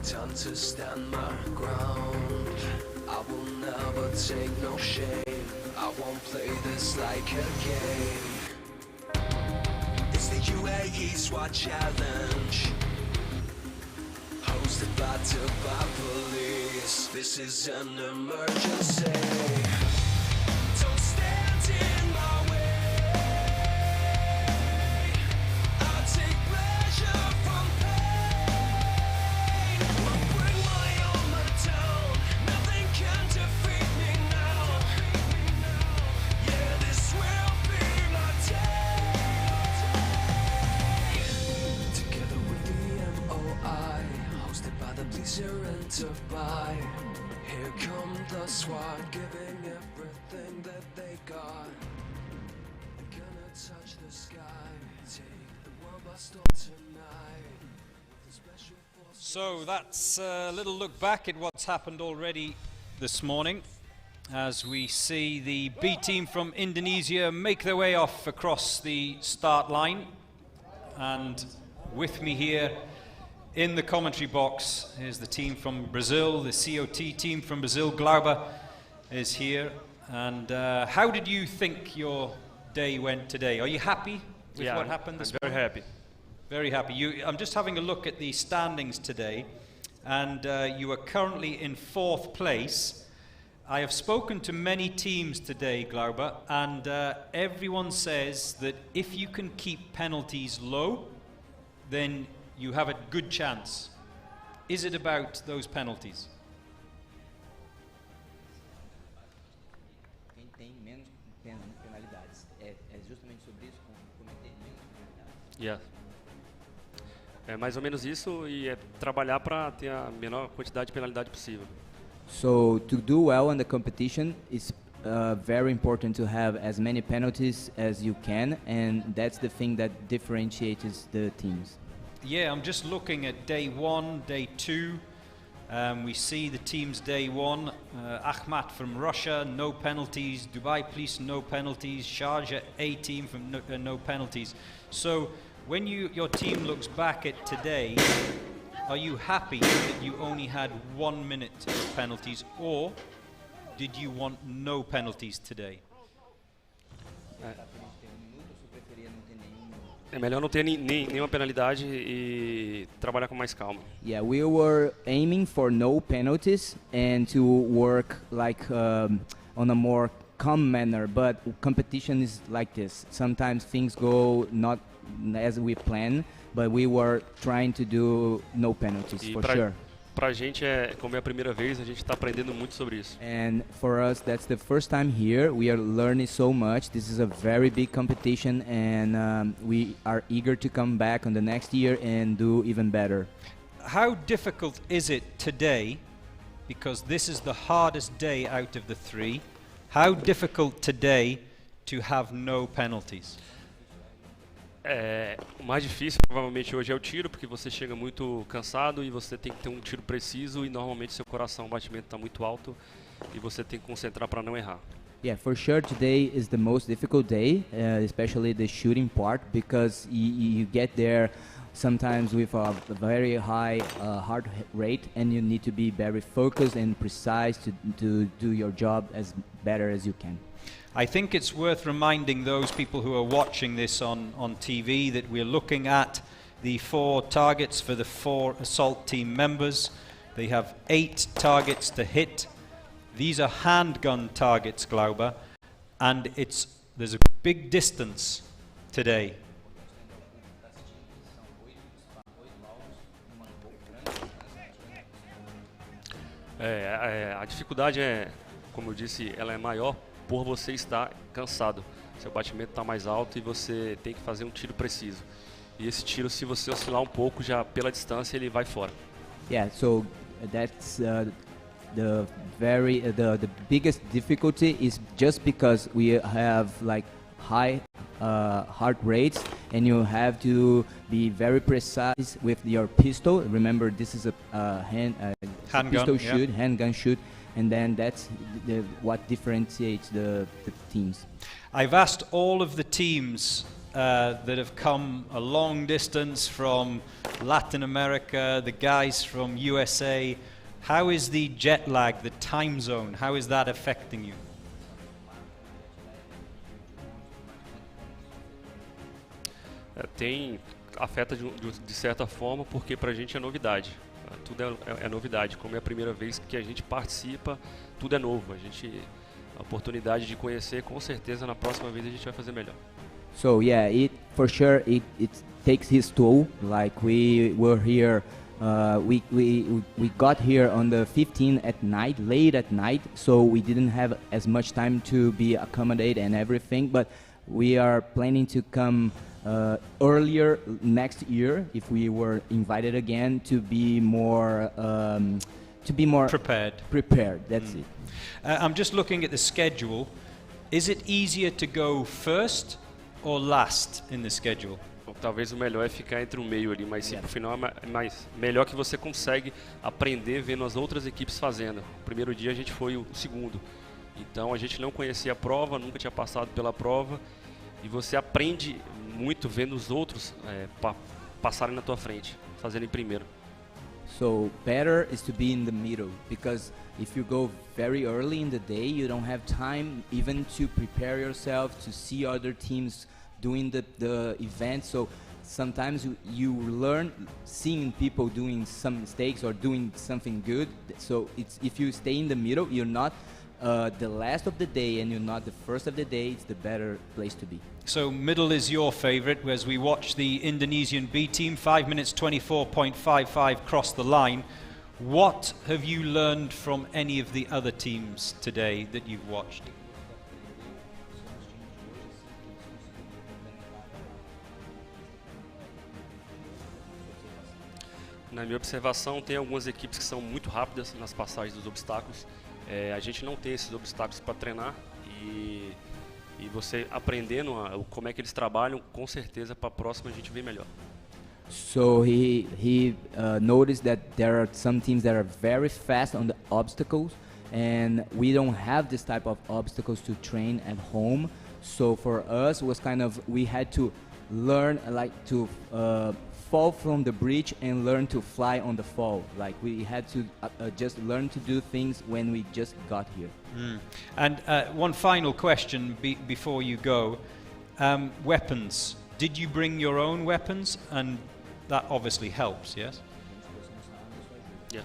Time to stand my ground. I will never take no shame. I won't play this like a game. It's the Uae Swat Challenge, hosted by Dubai Police. This is an emergency. Don't stand in my way. I take pleasure from pain. Won't bring my armor down. Nothing can defeat me now. Yeah, this will be my day. Together with the MOI, hosted by the police here in Dubai. Here come the SWAT, giving everything that they got. They're gonna touch the sky, take the world by storm tonight. The special forces. So that's a little look back at what's happened already this morning, as we see the B team from Indonesia make their way off across the start line. And with me here in the commentary box is the team from Brazil, the COT team from Brazil. Glauber is here. And how did you think your day went today? Are you happy with what happened this morning? Very happy. Very happy. I'm just having a look at the standings today, and you are currently in 4th place. I have spoken to many teams today, Glauber, and everyone says that if you can keep penalties low, then you have a good chance. Is it about those penalties? Quem tem menos penalidades. É justamente sobre isso, cometer menos penalidades. Yeah. É mais ou menos isso, e é trabalhar para ter a menor quantidade de penalidade possível. So to do well in the competition, it's very important to have as many penalties as you can, and that's the thing that differentiates the teams. Yeah, I'm just looking at day 1, day 2. We see the teams day 1. Ahmad from Russia, no penalties. Dubai Police, no penalties. Sharjah A team from no penalties. So when your team looks back at today, are you happy that you only had 1 minute of penalties, or did you want no penalties today? É melhor não ter nenhuma penalidade e trabalhar com mais calma. Yeah, we were aiming for no penalties and to work like on a more calm manner, but competition is like this. Sometimes things go not as we plan, but we were trying to do no penalties for sure. Pra gente, como é a primeira vez, a gente está aprendendo muito sobre isso. And for us, that's the first time here. We are learning so much. This is a very big competition, and we are eager to come back on the next year and do even better. How difficult is it today, because this is the hardest day out of the 3, how difficult today to have no penalties? O mais difícil provavelmente hoje é o tiro, porque você chega muito cansado e você tem que ter um tiro preciso, e normalmente seu coração, o batimento está muito alto e você tem que concentrar para não errar. Yeah, for sure today is the most difficult day, especially the shooting part, because you get there sometimes with a very high heart rate, and you need to be very focused and precise to do your job as better as you can. I think it's worth reminding those people who are watching this on TV that we're looking at the 4 targets for the 4 assault team members. They have 8 targets to hit. These are handgun targets, Glauber, and there's a big distance today. A dificuldade como eu disse, ela é maior por você estar cansado. Seu batimento está mais alto e você tem que fazer um tiro preciso. E esse tiro, se você oscilar um pouco, já pela distância, ele vai fora. Yeah, so that's the biggest difficulty is just because we have like high heart rates, and you have to be very precise with your pistol. Remember, this is a handgun, pistol yeah. shoot, handgun shoot, and then that's what differentiates the teams. I've asked all of the teams that have come a long distance from Latin America, the guys from USA, how is the jet lag, the time zone, how is that affecting you? Afeta de certa forma, porque pra gente é novidade. Tudo é novidade. Como é a primeira vez que a gente participa, tudo é novo. A oportunidade de conhecer, com certeza na próxima vez a gente vai fazer melhor. So yeah, for sure it takes his toll. Like we were here, we got here on the 15th at night, late at night. So we didn't have as much time to be accommodated and everything. But we are planning to come earlier next year if we were invited again to be more prepared. That's it. I'm just looking at the schedule. Is it easier to go first or last in the schedule? Talvez o melhor é ficar entre o meio ali, mas sim, pro final é mais melhor que você consegue aprender vendo as outras equipes fazendo. O primeiro dia a gente foi o segundo, então a gente não conhecia a prova, nunca tinha passado pela prova, e você aprende muito vendo os outros passarem na tua frente, fazerem primeiro. So better is to be in the middle, because if you go very early in the day, you don't have time even to prepare yourself to see other teams doing the event. So sometimes you learn seeing people doing some mistakes or doing something good. So if you stay in the middle, you're not the last of the day and you're not the first of the day. It's the better place to be. So middle is your favorite, as we watch the Indonesian B team, 5 minutes 24.55 cross the line. What have you learned from any of the other teams today that you've watched? Na minha observação, tem algumas equipes que são muito rápidas nas passagens dos obstáculos. A gente não tem esses obstáculos para treinar e você aprendendo como é que eles trabalham, com certeza para a próxima a gente vem melhor. So he noticed that there are some teams that are very fast on the obstacles, and we don't have this type of obstacles to train at home. So for us, was kind of we had to learn like to fall from the bridge and learn to fly on the fall. Like we had to just learn to do things when we just got here. And one final question before you go. Weapons. Did you bring your own weapons? And that obviously helps, yes? Yeah.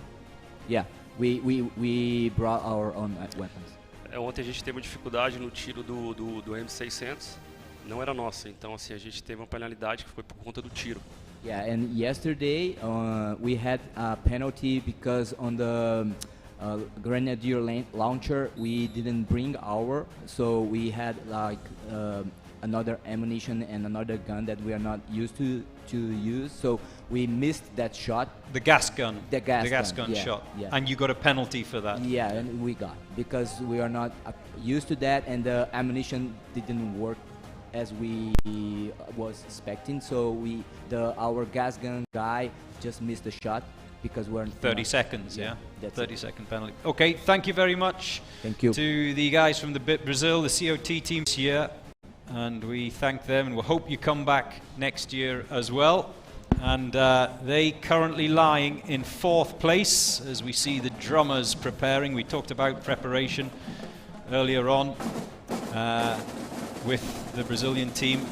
Yeah, we brought our own weapons. Ontem a gente teve uma dificuldade no tiro do M600. Não era nossa, então assim, a gente teve uma penalidade que foi por conta do tiro. Yeah, and yesterday we had a penalty because on the Grenadier launcher we didn't bring our, so we had like another ammunition and another gun that we are not used to use, so we missed that shot. The gas gun. The gas gun yeah, shot. Yeah. And you got a penalty for that. Yeah, and we got, because we are not used to that, and the ammunition didn't work as we was expecting, so our gas gun guy just missed the shot because we're 30 seconds, yeah? That's 30-second penalty. Okay, thank you very much. Thank you to the guys from the Brazil, the COT team here, and we thank them, and we hope you come back next year as well. And they currently lying in 4th place as we see the drummers preparing. We talked about preparation earlier on with the Brazilian team.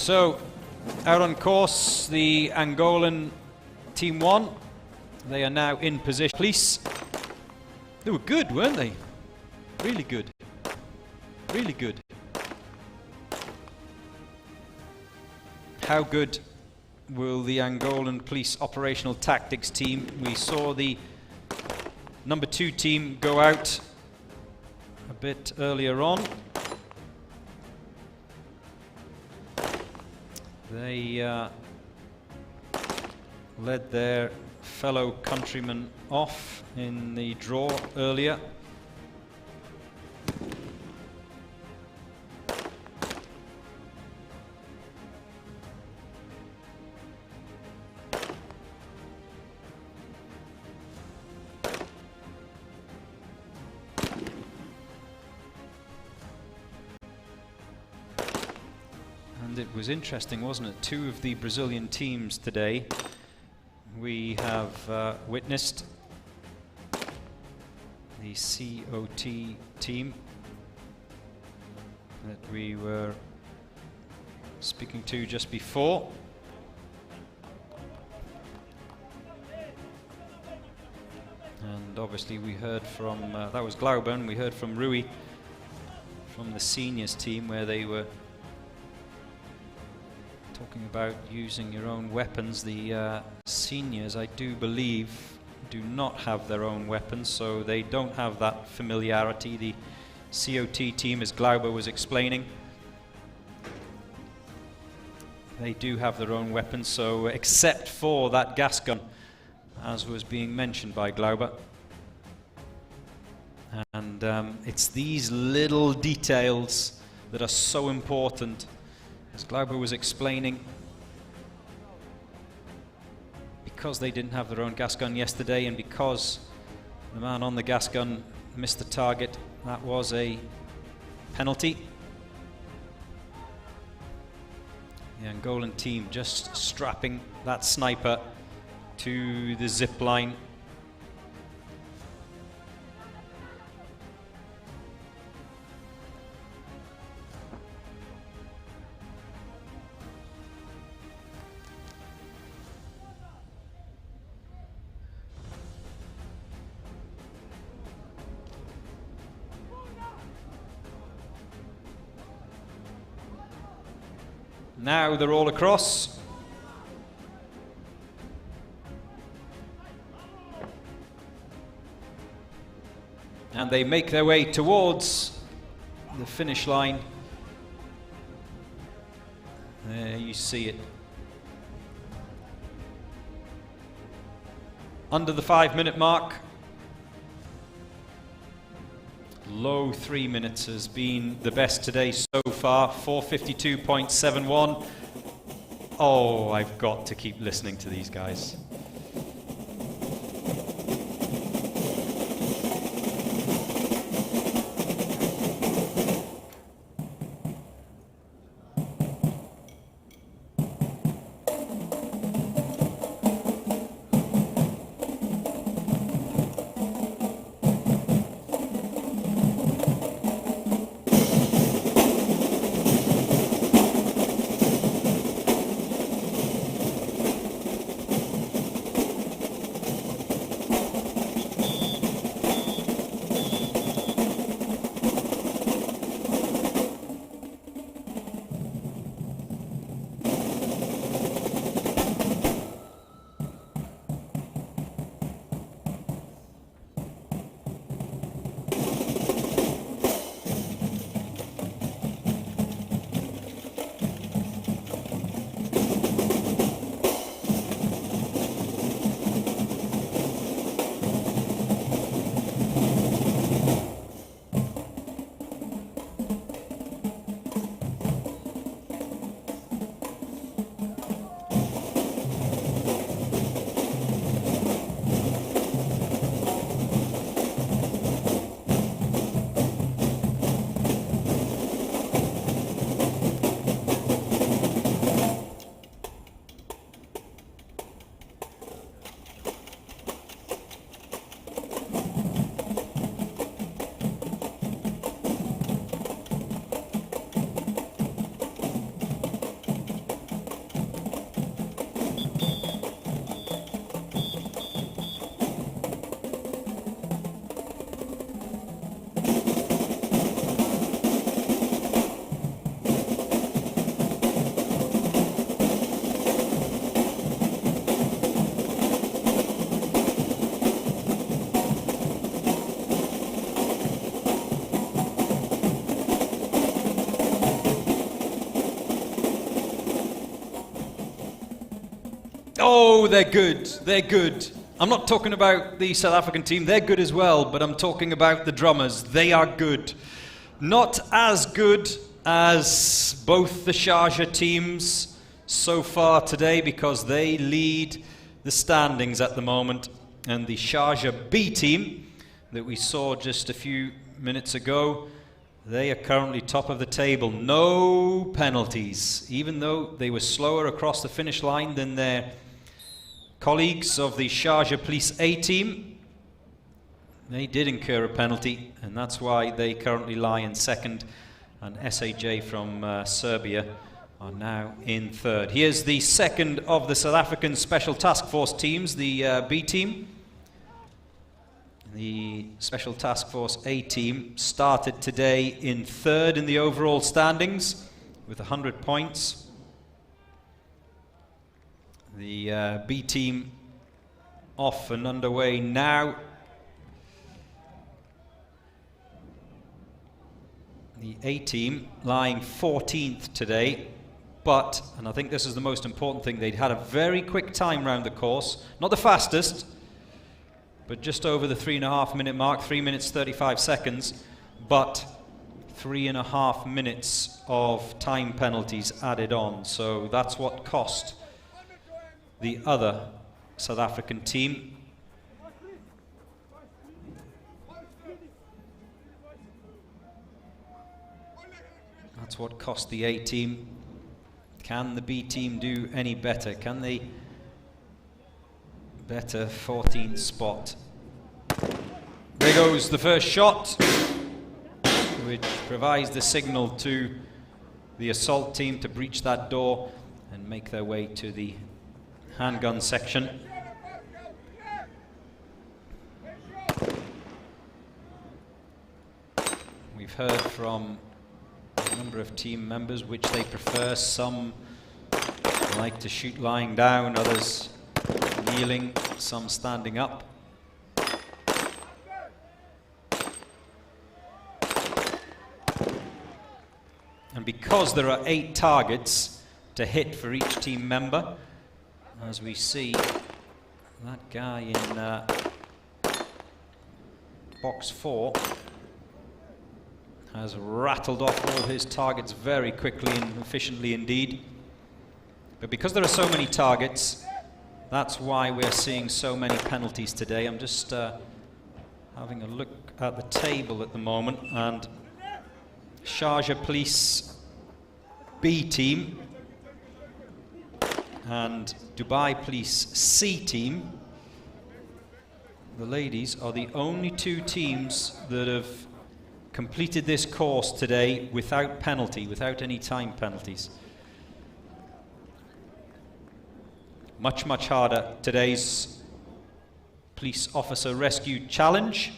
So, out on course, the Angolan Team 1. They are now in position. Police, they were good, weren't they? Really good. Really good. How good will the Angolan Police Operational Tactics team? We saw the number 2 team go out a bit earlier on. They led their fellow countrymen off in the draw earlier. And it was interesting, wasn't it? 2 of the Brazilian teams today we have witnessed. The COT team that we were speaking to just before. And obviously we heard from, that was Glauben, we heard from Rui from the seniors team where they were talking about using your own weapons. The seniors, I do believe, do not have their own weapons, so they don't have that familiarity. The COT team, as Glauber was explaining, they do have their own weapons, so except for that gas gun, as was being mentioned by Glauber. And it's these little details that are so important. As Glauber was explaining, because they didn't have their own gas gun yesterday and because the man on the gas gun missed the target, that was a penalty. The Angolan team just strapping that sniper to the zip line. Now they're all across. And they make their way towards the finish line. There you see it. Under the 5-minute mark. Low 3 minutes has been the best today so far, 4:52.71. Oh, I've got to keep listening to these guys. Oh, they're good. They're good. I'm not talking about the South African team. They're good as well, but I'm talking about the drummers. They are good. Not as good as both the Sharjah teams so far today, because they lead the standings at the moment. And the Sharjah B team that we saw just a few minutes ago, they are currently top of the table. No penalties, even though they were slower across the finish line than their colleagues of the Sharjah Police A team. They did incur a penalty, and that's why they currently lie in second, and SAJ from Serbia are now in third. Here's the second of the South African Special Task Force teams, the B team. The Special Task Force A team started today in third in the overall standings with 100 points. The B team off and underway now. The A team lying 14th today, but, and I think this is the most important thing, they'd had a very quick time round the course, not the fastest, but just over the 3.5 minute mark, 3 minutes 35 seconds, but 3.5 minutes of time penalties added on. So that's what cost the other South African team. That's what cost the A team. Can the B team do any better? Can they better 14th spot? There goes the first shot, which provides the signal to the assault team to breach that door and make their way to the handgun section. We've heard from a number of team members which they prefer. Some like to shoot lying down, others kneeling, some standing up. And because there are 8 targets to hit for each team member, as we see that guy in box 4 has rattled off all his targets very quickly and efficiently indeed. But because there are so many targets, that's why we're seeing so many penalties today. I'm just having a look at the table at the moment, and Sharjah Police B team and Dubai Police C team, the ladies, are the only 2 teams that have completed this course today without penalty, without any time penalties. Much, much harder today's police officer rescue challenge.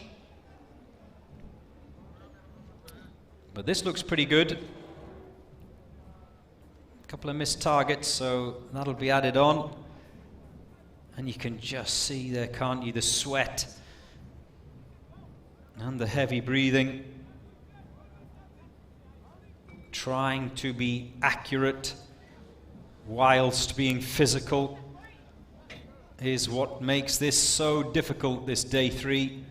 But this looks pretty good. A couple of missed targets, so that'll be added on. And you can just see there, can't you, the sweat and the heavy breathing. Trying to be accurate whilst being physical is what makes this so difficult, this day 3.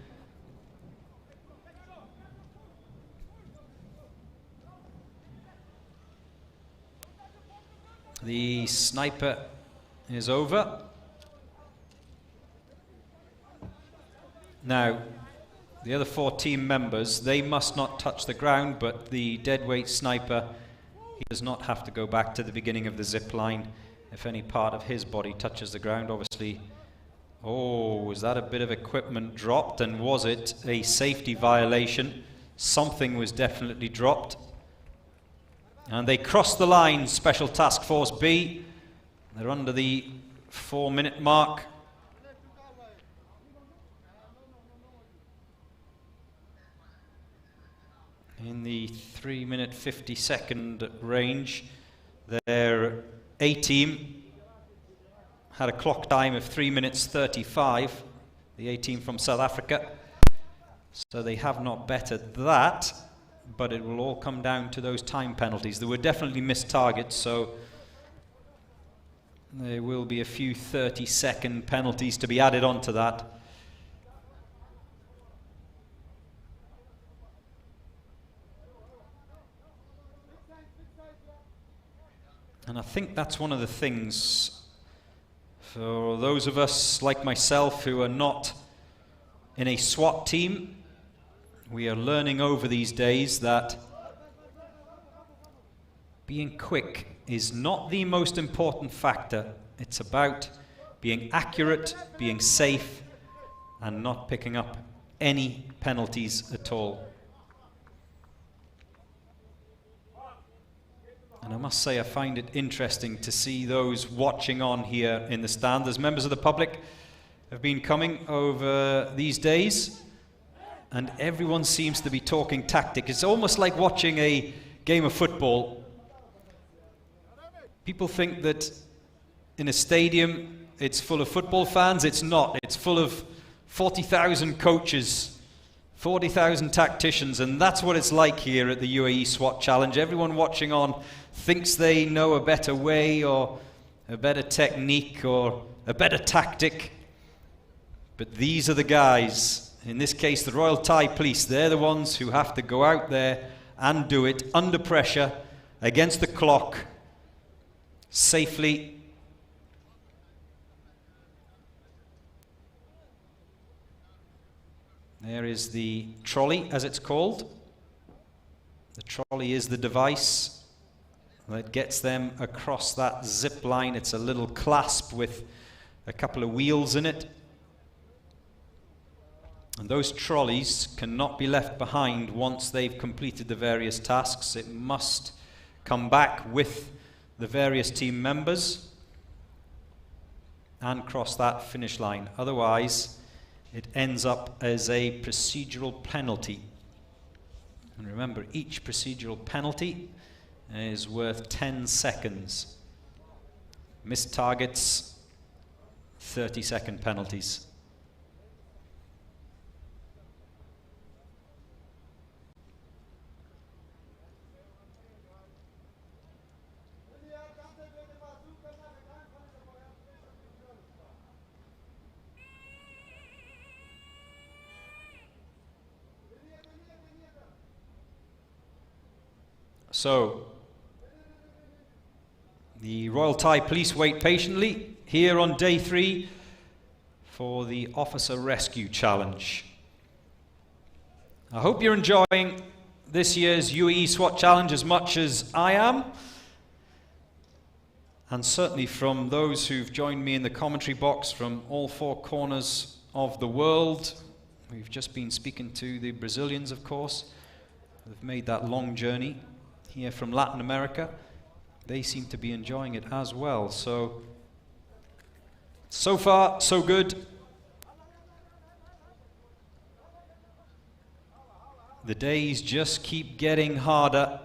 The sniper is over. Now, the other 4 team members, they must not touch the ground, but the deadweight sniper, he does not have to go back to the beginning of the zip line if any part of his body touches the ground, obviously. Oh, was that a bit of equipment dropped, and was it a safety violation? Something was definitely dropped. And they crossed the line, Special Task Force B. They're under the 4-minute mark. In the 3-minute 50-second range, their A team had a clock time of 3 minutes 35, the A team from South Africa. So they have not bettered that, but it will all come down to those time penalties. There were definitely missed targets, so There will be a few 30-second penalties to be added onto that. And I think that's one of the things for those of us like myself who are not in a SWAT team. We are learning over these days that being quick is not the most important factor. It's about being accurate, being safe, and not picking up any penalties at all. And I must say, I find it interesting to see those watching on here in the stand. As members of the public have been coming over these days, and everyone seems to be talking tactic. It's almost like watching a game of football. People think that in a stadium it's full of football fans. It's not. It's full of 40,000 coaches, 40,000 tacticians, and that's what it's like here at the UAE SWAT Challenge. Everyone watching on thinks they know a better way or a better technique or a better tactic. But these are the guys, in this case the Royal Thai Police, they're the ones who have to go out there and do it under pressure, against the clock, safely. There is the trolley, as it's called. The trolley is the device that gets them across that zip line. It's a little clasp with a couple of wheels in it. And those trolleys cannot be left behind once they've completed the various tasks. It must come back with the various team members and cross that finish line. Otherwise, it ends up as a procedural penalty. And remember, each procedural penalty is worth 10 seconds. Missed targets, 30-second penalties. So, the Royal Thai Police wait patiently here on day 3 for the Officer Rescue Challenge. I hope you're enjoying this year's UAE SWAT Challenge as much as I am. And certainly from those who've joined me in the commentary box from all 4 corners of the world. We've just been speaking to the Brazilians, of course. They've made that long journey here from Latin America. They seem to be enjoying it as well. So far, so good. The days just keep getting harder.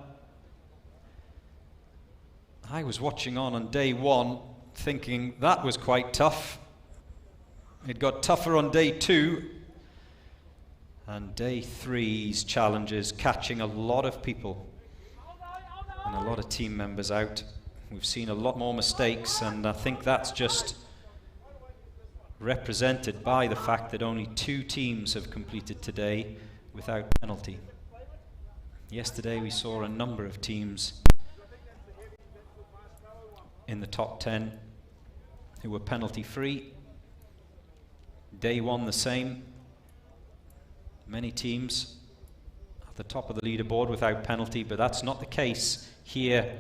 I was watching on day 1 thinking that was quite tough. It got tougher on day 2. And day 3's challenges catching a lot of people and a lot of team members out. We've seen a lot more mistakes, and I think that's just represented by the fact that only 2 teams have completed today without penalty. Yesterday we saw a number of teams in the top 10 who were penalty free. Day 1 the same. Many teams at the top of the leaderboard without penalty, but that's not the case here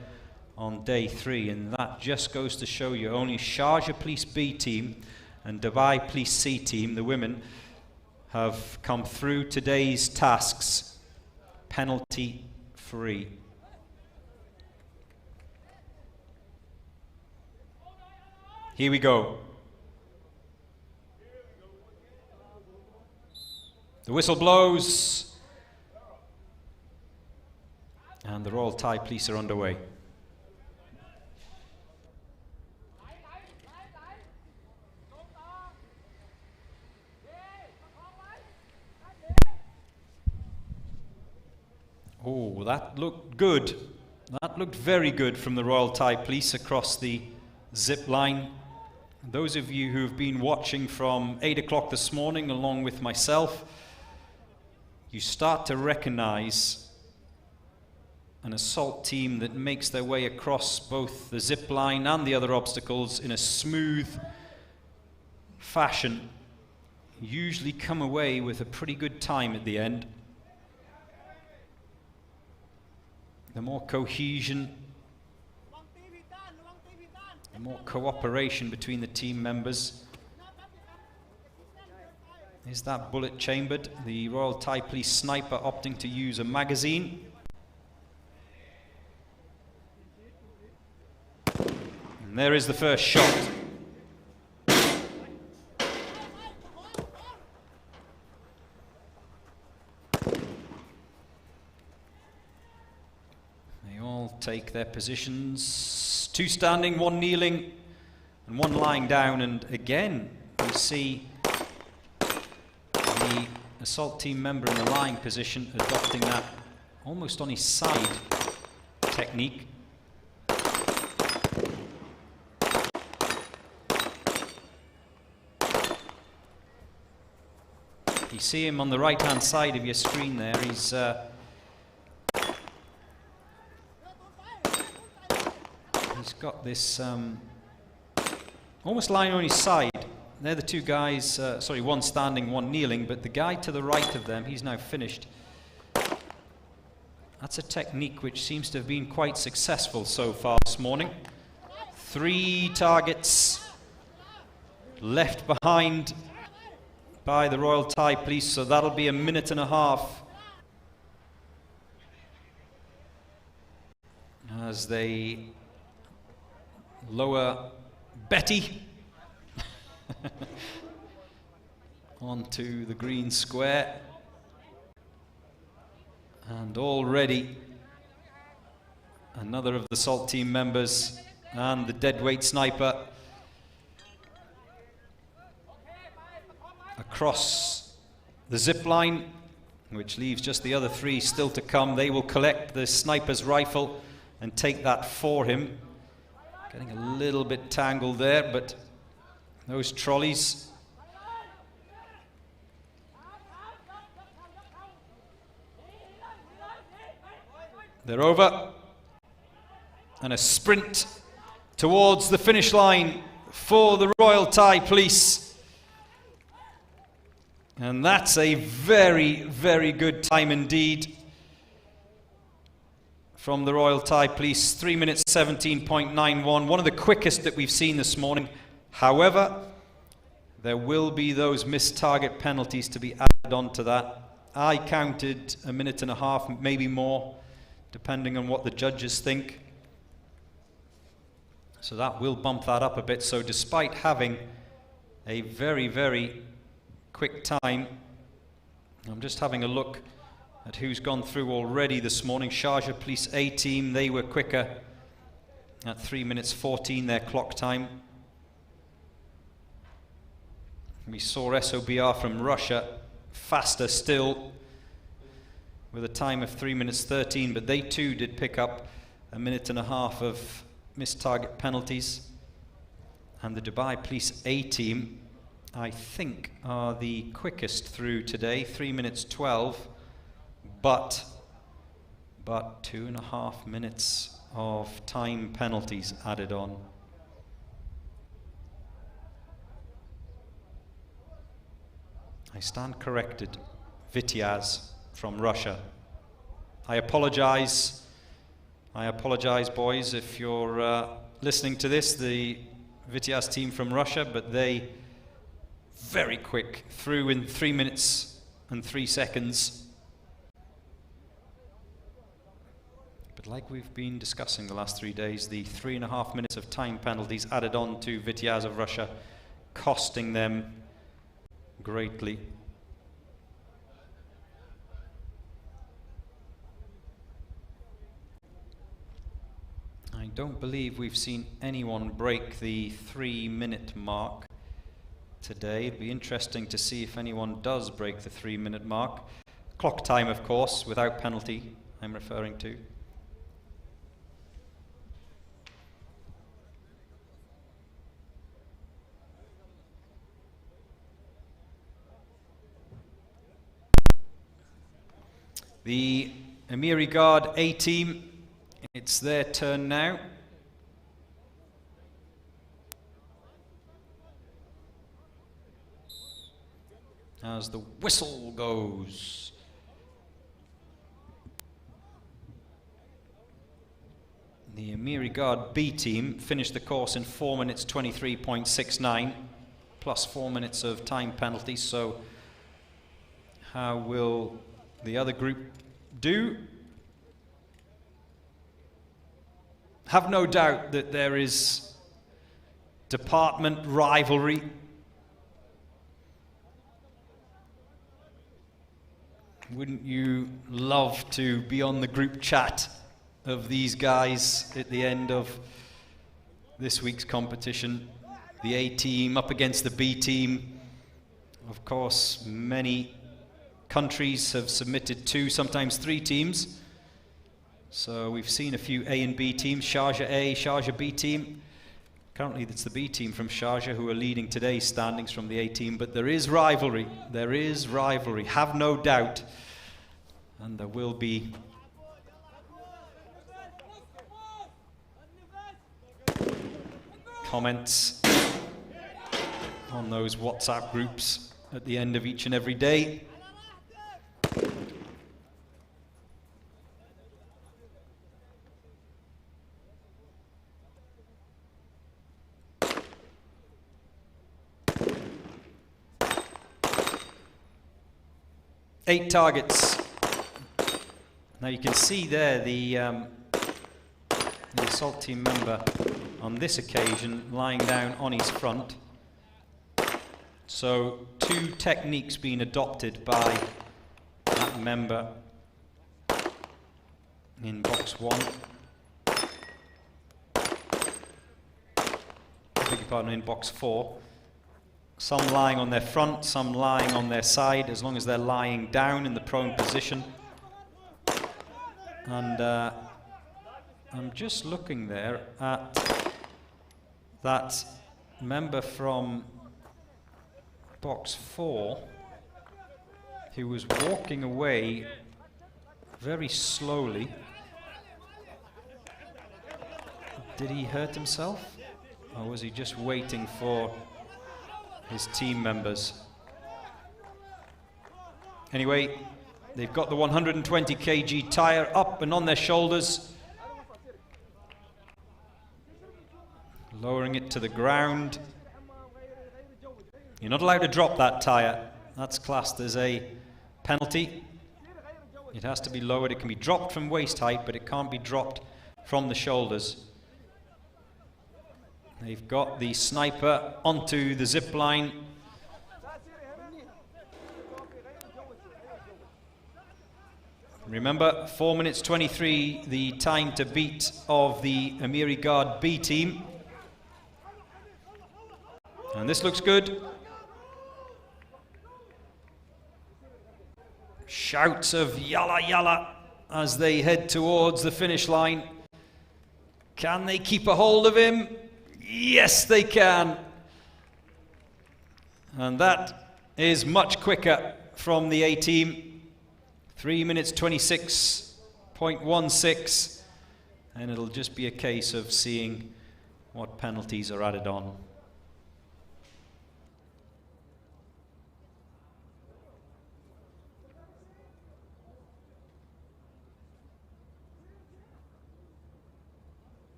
on day 3, and that just goes to show you only Sharjah Police B team and Dubai Police C team, the women, have come through today's tasks penalty free. Here we go. The whistle blows, and the Royal Thai Police are underway. Oh, that looked good. That looked very good from the Royal Thai Police across the zip line. Those of you who've been watching from 8 o'clock this morning along with myself, you start to recognize an assault team that makes their way across both the zip line and the other obstacles in a smooth fashion, usually come away with a pretty good time at the end. The more cohesion, the more cooperation between the team members. Is that bullet chambered? The Royal Thai Police sniper opting to use a magazine. And there is the first shot. They all take their positions. 2 standing, 1 kneeling, and 1 lying down. And again, we see the assault team member in the lying position adopting that almost on his side technique. You see him on the right hand side of your screen there. He's got this almost lying on his side. They're the 2 guys, sorry, 1 standing, 1 kneeling, but the guy to the right of them, he's now finished. That's a technique which seems to have been quite successful so far this morning. 3 targets left behind by the Royal Thai Police, so that'll be a minute and a half as they lower Betty onto the green square. And already another of the assault team members and the deadweight sniper across the zip line, which leaves just the other 3 still to come. They will collect the sniper's rifle and take that for him. Getting a little bit tangled there, but those trolleys. They're over. And a sprint towards the finish line for the Royal Thai Police. And that's a very, very good time indeed from the Royal Thai Police. 3 minutes 17.91, one of the quickest that we've seen this morning. However, there will be those missed target penalties to be added on to that. I counted a minute and a half, maybe more, depending on what the judges think. So that will bump that up a bit. So despite having a very, very quick time, I'm just having a look at who's gone through already this morning. Sharjah Police A team, they were quicker at 3 minutes 14, their clock time. We saw SOBR from Russia faster still with a time of 3 minutes 13, but they too did pick up a minute and a half of missed target penalties. And the Dubai Police A team, I think, are the quickest through today, 3 minutes 12, but 2.5 minutes of time penalties added on. I stand corrected. Vityaz from Russia. I apologize, boys, if you're listening to this, the Vityaz team from Russia, but they very quick through in 3 minutes and 3 seconds. But like we've been discussing the last 3 days, the 3.5 minutes of time penalties added on to Vityaz of Russia, costing them greatly. I don't believe we've seen anyone break the 3-minute mark today. It'd be interesting to see if anyone does break the 3-minute mark. Clock time, of course, without penalty, I'm referring to. The Amiri Guard A team, it's their turn now. As the whistle goes. The Amiri Guard B team finished the course in 4 minutes 23.69, plus 4 minutes of time penalty. So how will the other group do? Have no doubt that there is department rivalry. Wouldn't you love to be on the group chat of these guys at the end of this week's competition? The A team up against the B team. Of course, many countries have submitted 2, sometimes 3 teams. So we've seen a few A and B teams, Sharjah A, Sharjah B team. Currently it's the B team from Sharjah who are leading today's standings from the A team, but there is rivalry, have no doubt. And there will be comments on those WhatsApp groups at the end of each and every day. Eight targets. Now you can see there the assault team member on this occasion lying down on his front. So 2 techniques being adopted by that member in box 1. I beg your pardon, in box 4. Some lying on their front, some lying on their side, as long as they're lying down in the prone position. And I'm just looking there at that member from box 4 who was walking away very slowly. Did he hurt himself? Or was he just waiting for his team members? Anyway, they've got the 120 kg tire up and on their shoulders, lowering it to the ground. You're not allowed to drop that tire. That's classed as a penalty. It has to be lowered. It can be dropped from waist height, but it can't be dropped from the shoulders. They've got the sniper onto the zip line. Remember, 4 minutes 23, the time to beat of the Amiri Guard B team. And this looks good. Shouts of yalla yalla as they head towards the finish line. Can they keep a hold of him? Yes, they can. And that is much quicker from the A team. 3 minutes 26.16. And it'll just be a case of seeing what penalties are added on.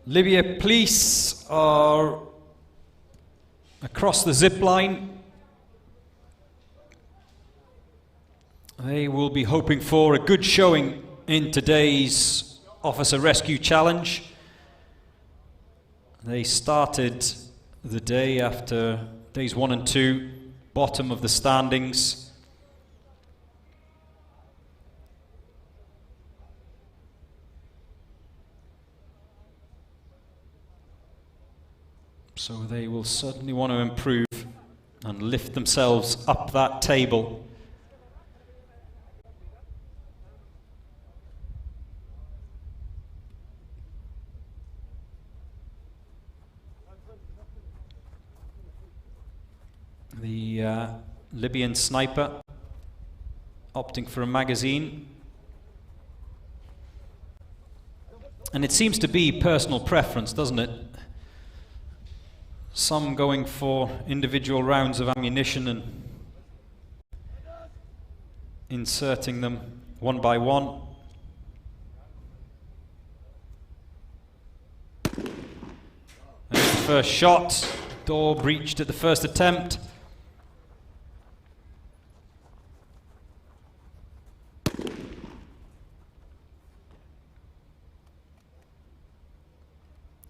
Libya police are across the zip line. They will be hoping for a good showing in today's Officer Rescue Challenge. They started the day after days 1 and 2, bottom of the standings. So they will certainly want to improve and lift themselves up that table. The Libyan sniper opting for a magazine. And it seems to be personal preference, doesn't it? Some going for individual rounds of ammunition and inserting them one by one. There's the first shot. Door breached at the first attempt.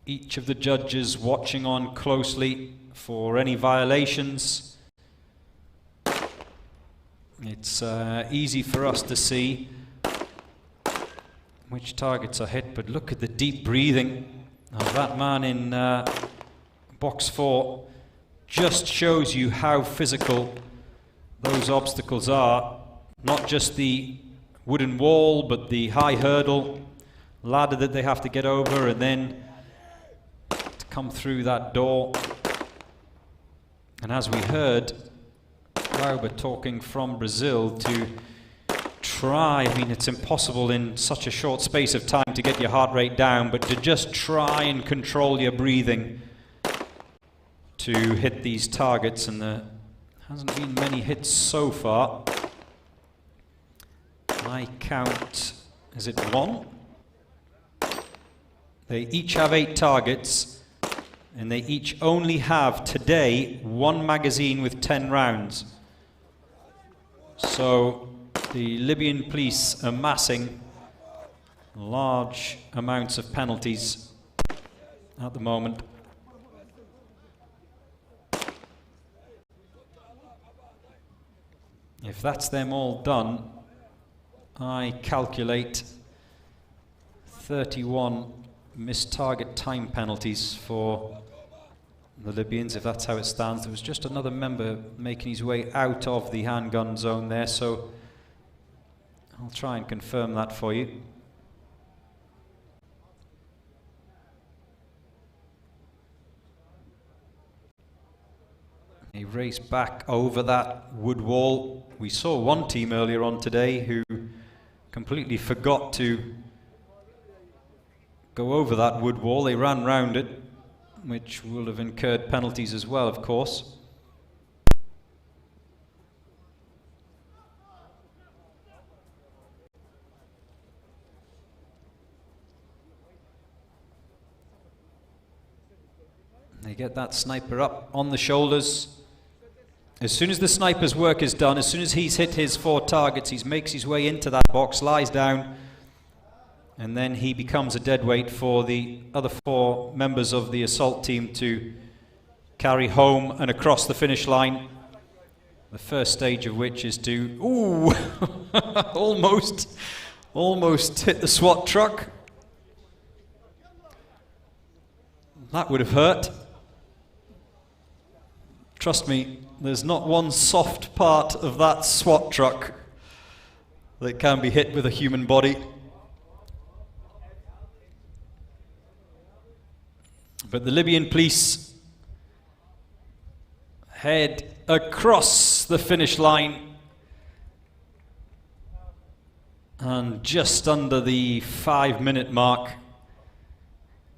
Each of the judges watching on closely for any violations. It's easy for us to see which targets are hit, but look at the deep breathing of that man in box 4. Just shows you how physical those obstacles are. Not just the wooden wall, but the high hurdle, ladder that they have to get over, and then come through that door. And as we heard Glauber talking from Brazil, to try, I mean, it's impossible in such a short space of time to get your heart rate down, but to just try and control your breathing to hit these targets, and there hasn't been many hits so far. I count, is it 1? They each have 8 targets, and they each only have today 1 magazine with 10 rounds. So the Libyan police amassing large amounts of penalties at the moment. If that's them all done, I calculate 31 missed target time penalties for the Libyans, if that's how it stands. There was just another member making his way out of the handgun zone there, so I'll try and confirm that for you. They race back over that wood wall. We saw one team earlier on today who completely forgot to go over that wood wall. They ran round it, which will have incurred penalties as well, of course. They get that sniper up on the shoulders. As soon as the sniper's work is done, as soon as he's hit his 4 targets, he makes his way into that box, lies down, and then he becomes a dead weight for the other 4 members of the assault team to carry home and across the finish line. The first stage of which is to, ooh, almost hit the SWAT truck. That would have hurt. Trust me, there's not one soft part of that SWAT truck that can be hit with a human body. But the Libyan police head across the finish line, and just under the 5-minute mark.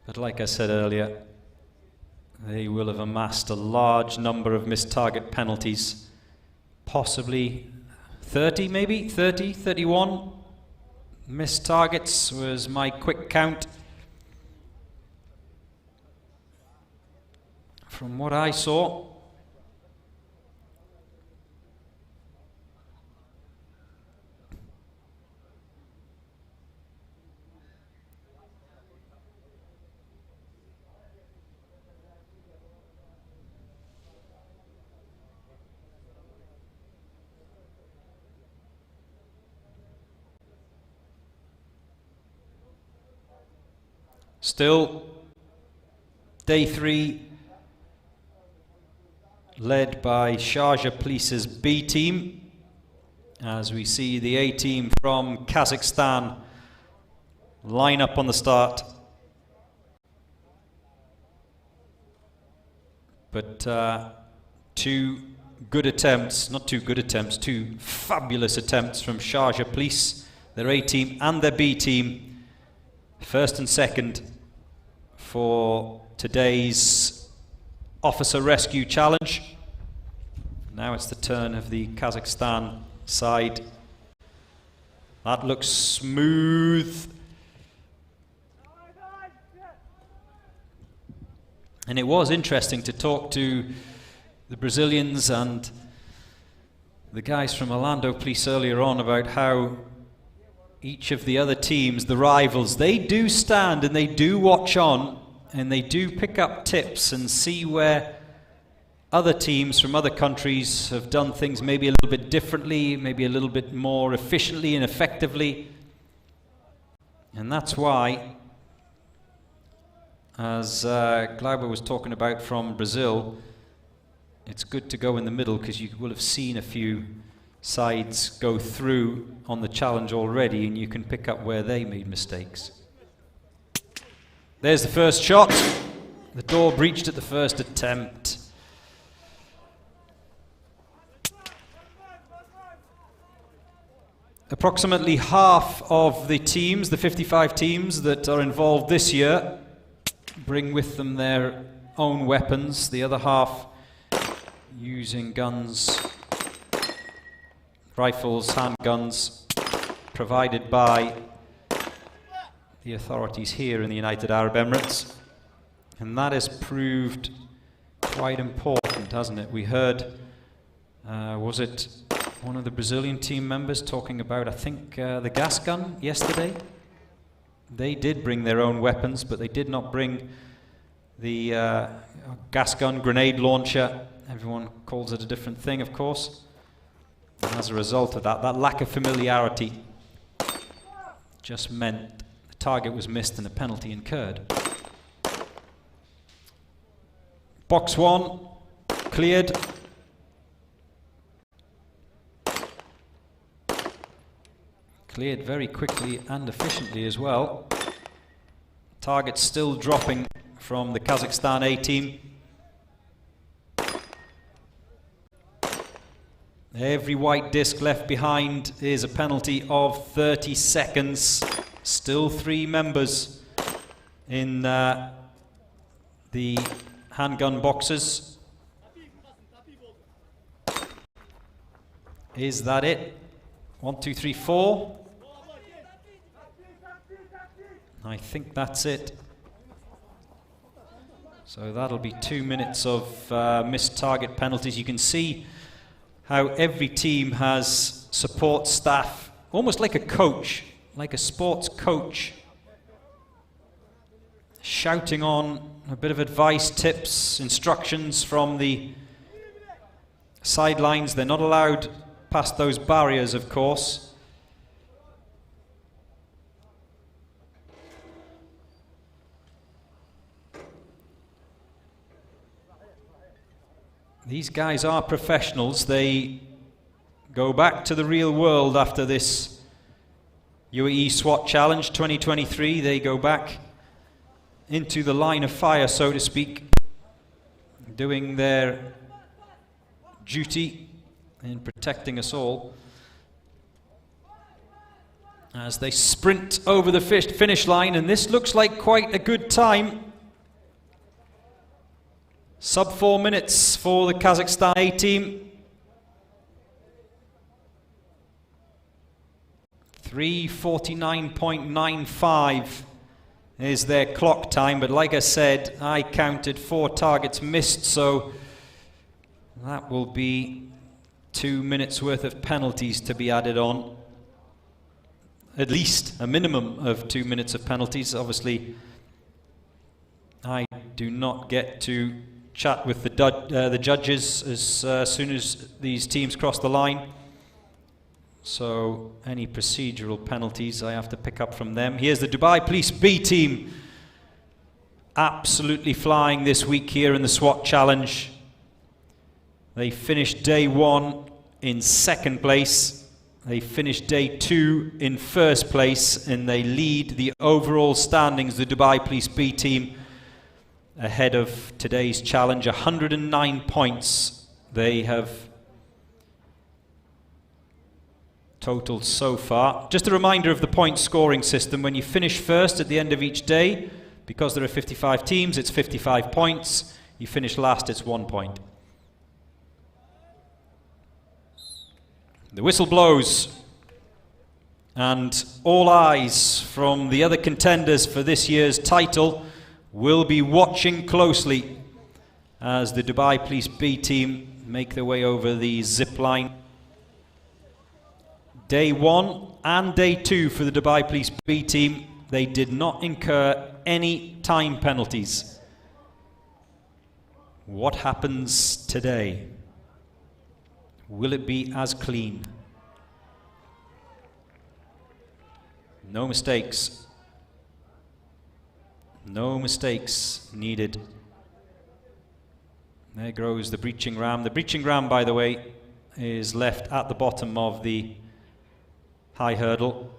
But like I said earlier, they will have amassed a large number of missed target penalties, possibly 30 maybe, 30, 31 missed targets was my quick count. from what I saw. Still, day 3, led by Sharjah Police's B team, as we see the A team from Kazakhstan line up on the start. But two fabulous attempts from Sharjah Police, their A team and their B team, first and second for today's Officer Rescue Challenge. Now it's the turn of the Kazakhstan side. That looks smooth. And it was interesting to talk to the Brazilians and the guys from Orlando Police earlier on about how each of the other teams, the rivals, they do stand and they do watch on and they do pick up tips and see where other teams from other countries have done things maybe a little bit differently, maybe a little bit more efficiently and effectively. And that's why, as Glauber was talking about from Brazil, it's good to go in the middle because you will have seen a few sides go through on the challenge already and you can pick up where they made mistakes. There's the first shot. The door breached at the first attempt. Approximately half of the teams, the 55 teams that are involved this year, bring with them their own weapons. The other half using guns, rifles, handguns, provided by the authorities here in the United Arab Emirates. And that has proved quite important, hasn't it? We heard, was it one of the Brazilian team members talking about, I think, the gas gun yesterday? They did bring their own weapons, but they did not bring the gas gun, grenade launcher. Everyone calls it a different thing, of course. And as a result of that, that lack of familiarity just meant the target was missed and a penalty incurred. Box 1, cleared. Cleared very quickly and efficiently as well. Target still dropping from the Kazakhstan A team. Every white disc left behind is a penalty of 30 seconds. Still 3 members in the handgun boxes. Is that it? 1, 2, 3, 4. I think that's it. So that'll be 2 minutes of missed target penalties. You can see how every team has support staff, almost like a coach, like a sports coach, shouting on a bit of advice, tips, instructions from the sidelines. They're not allowed past those barriers, of course. These guys are professionals. They go back to the real world after this Uae Swat Challenge 2023. They go back into the line of fire, so to speak, doing their duty in protecting us all as they sprint over the finish line. And this looks like quite a good time. Sub 4 minutes for the Kazakhstan A team. 3:49.95 is their clock time, but like I said, I counted 4 targets missed, so that will be 2 minutes worth of penalties to be added on. At least a minimum of 2 minutes of penalties. Obviously, I do not get to chat with the judges as soon as these teams cross the line. So any procedural penalties I have to pick up from them. Here's the Dubai Police B team. Absolutely flying this week here in the SWAT Challenge. They finished day 1 in 2nd place. They finished day 2 in 1st place, and they lead the overall standings, the Dubai Police B team, ahead of today's challenge. 109 points they have totaled so far. Just a reminder of the point scoring system. When you finish first at the end of each day, because there are 55 teams, it's 55 points. You finish last, it's 1 point. The whistle blows, and all eyes from the other contenders for this year's title will be watching closely as the Dubai Police B team make their way over the zip line. Day 1 and day 2 for the Dubai Police B team, they did not incur any time penalties. What happens today? Will it be as clean? No mistakes. No mistakes needed. There goes the breaching ram. The breaching ram, by the way, is left at the bottom of the high hurdle.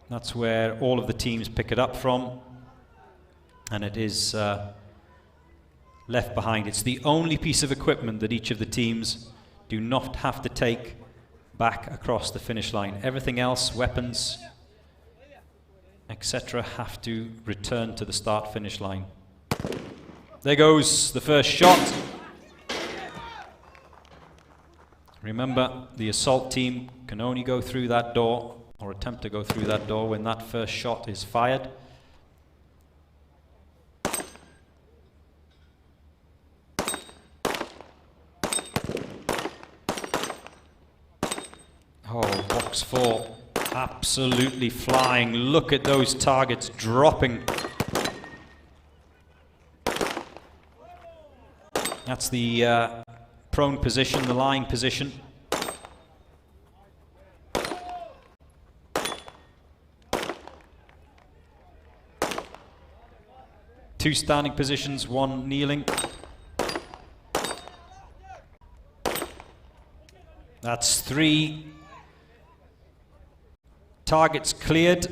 That's where all of the teams pick it up from, and it is left behind. It's the only piece of equipment that each of the teams do not have to take back across the finish line. Everything else, weapons, etc., have to return to the start-finish line. There goes the first shot. Remember, the assault team can only go through that door, or attempt to go through that door, when that first shot is fired. Oh, box 4, absolutely flying. Look at those targets dropping. That's the prone position, the lying position. Two standing positions, one kneeling. That's 3 targets cleared.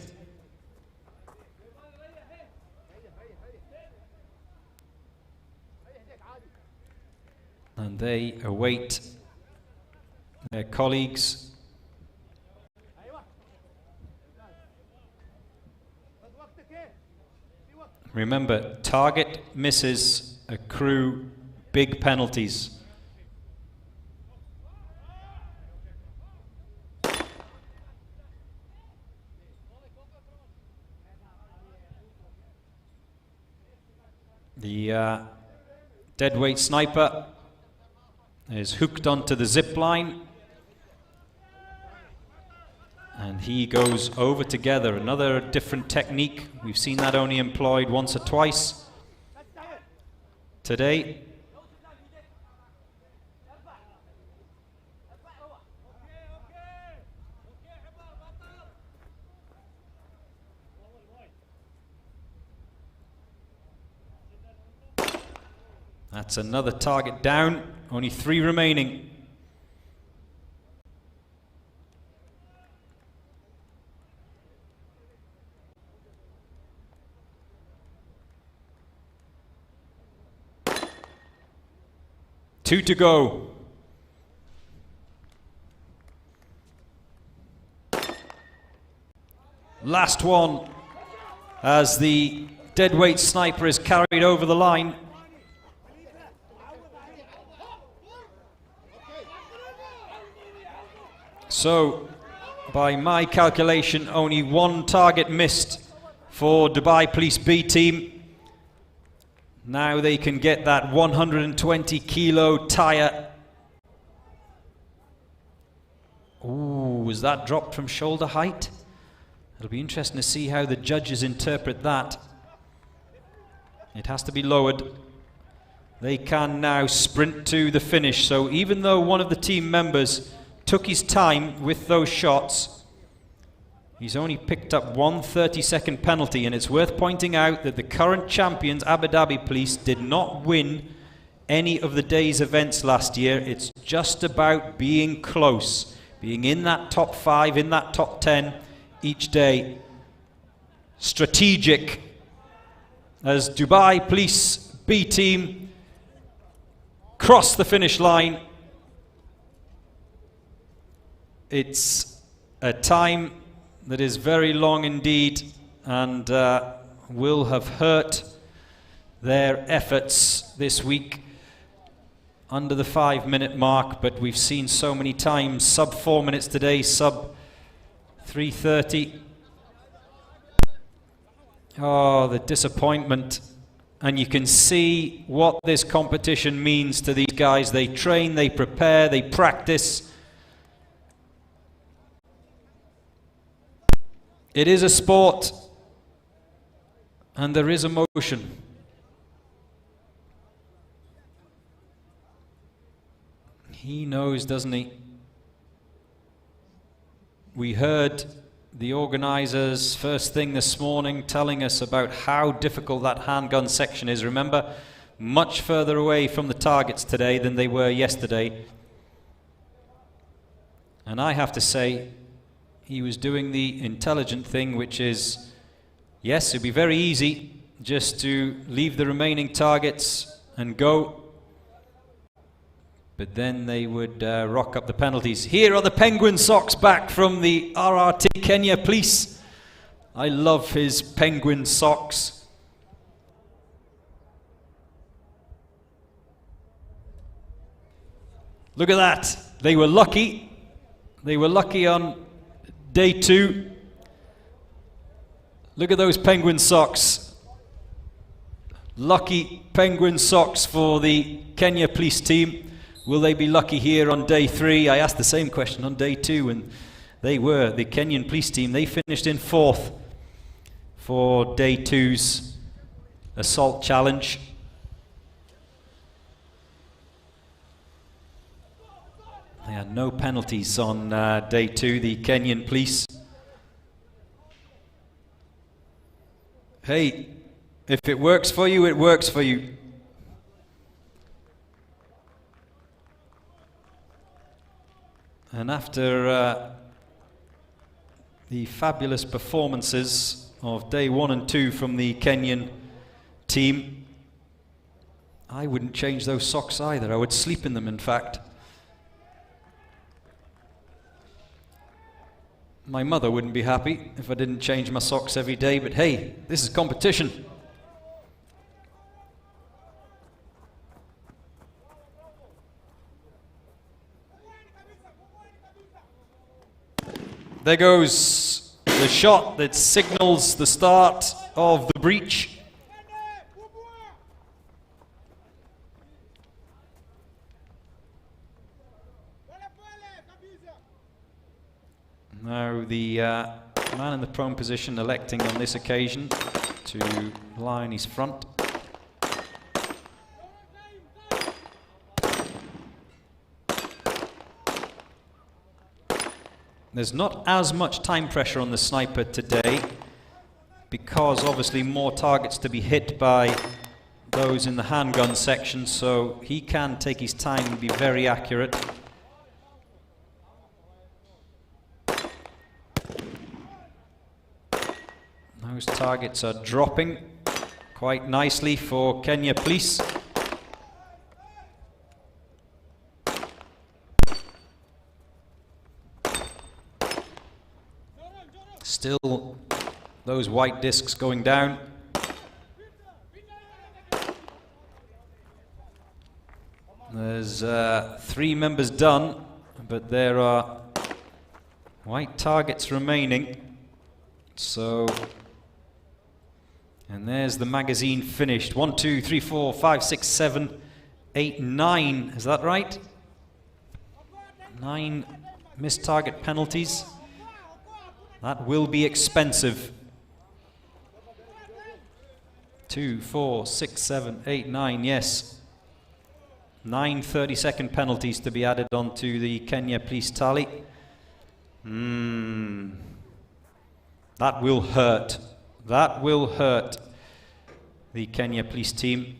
And they await their colleagues. Remember, target misses accrue big penalties. The deadweight sniper is hooked onto the zip line, and he goes over together. Another different technique. We've seen that only employed once or twice today. That's another target down, only 3 remaining. Two to go. Last one as the deadweight sniper is carried over the line. So, by my calculation, only 1 target missed for Dubai Police B team. Now they can get that 120 kilo tire. Ooh, was that dropped from shoulder height? It'll be interesting to see how the judges interpret that. It has to be lowered. They can now sprint to the finish. So even though one of the team members took his time with those shots, he's only picked up 1 30-second penalty, and it's worth pointing out that the current champions, Abu Dhabi Police, did not win any of the day's events last year. It's just about being close, being in that top 5, in that top 10 each day. Strategic as Dubai Police B team cross the finish line. It's a time that is very long indeed, and will have hurt their efforts this week under the 5-minute mark, but we've seen so many times sub 4 minutes today, sub 3:30. Oh, the disappointment. And you can see what this competition means to these guys. They train, they prepare, they practice. It is a sport, and there is emotion. He knows, doesn't he? We heard the organizers first thing this morning telling us about how difficult that handgun section is. Remember, much further away from the targets today than they were yesterday. And I have to say, he was doing the intelligent thing, which is, yes, it'd be very easy just to leave the remaining targets and go. But then they would rock up the penalties. Here are the penguin socks back from the RRT Kenya Police. I love his penguin socks. Look at that. They were lucky. They were lucky on day 2. Look at those penguin socks. Lucky penguin socks for the Kenya Police team. Will they be lucky here on day 3? I asked the same question on day 2, and they were. The Kenyan Police team, they finished in 4th for day 2's assault challenge. They had no penalties on day 2, the Kenyan Police. Hey, if it works for you, it works for you. And after the fabulous performances of day 1 and 2 from the Kenyan team, I wouldn't change those socks either. I would sleep in them, in fact. My mother wouldn't be happy if I didn't change my socks every day, but hey, this is competition. There goes the shot that signals the start of the breach. Now the man in the prone position electing on this occasion to lie on his front. There's not as much time pressure on the sniper today because obviously more targets to be hit by those in the handgun section, so he can take his time and be very accurate. Those targets are dropping quite nicely for Kenya Police. Still those white discs going down. There's 3 members done, but there are white targets remaining. So And there's the magazine finished. 1, 2, 3, 4, 5, 6, 7, 8, 9. Is that right? 9 missed target penalties. That will be expensive. 2, 4, 6, 7, 8, 9, yes. 9 30-second penalties to be added onto the Kenya police tally. That will hurt. That will hurt the Kenya police team.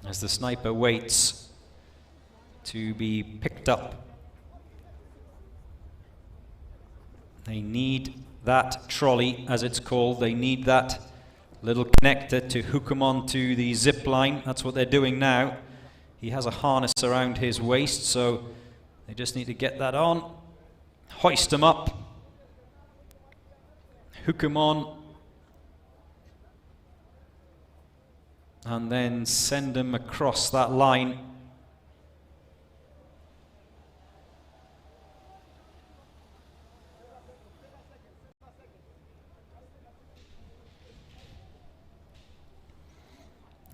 As the sniper waits to be picked up. They need that trolley, as it's called. They need that little connector to hook him onto the zip line. That's what they're doing now. He has a harness around his waist, so they just need to get that on, hoist him up, hook him on, and then send him across that line.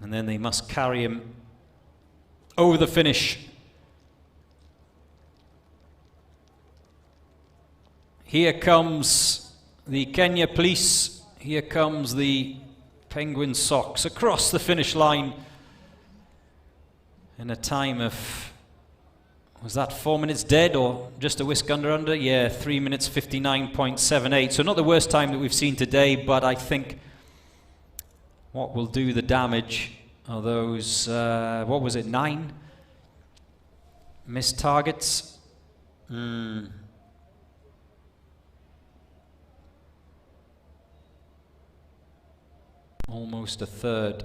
And then they must carry him over the finish. Here comes the Kenya police. Here comes the Penguin Sox across the finish line in a time of, was that 4 minutes dead or just a whisk under? Yeah, 3 minutes 59.78. So not the worst time that we've seen today, but I think what will do the damage are those, what was it, 9 missed targets? Almost a third.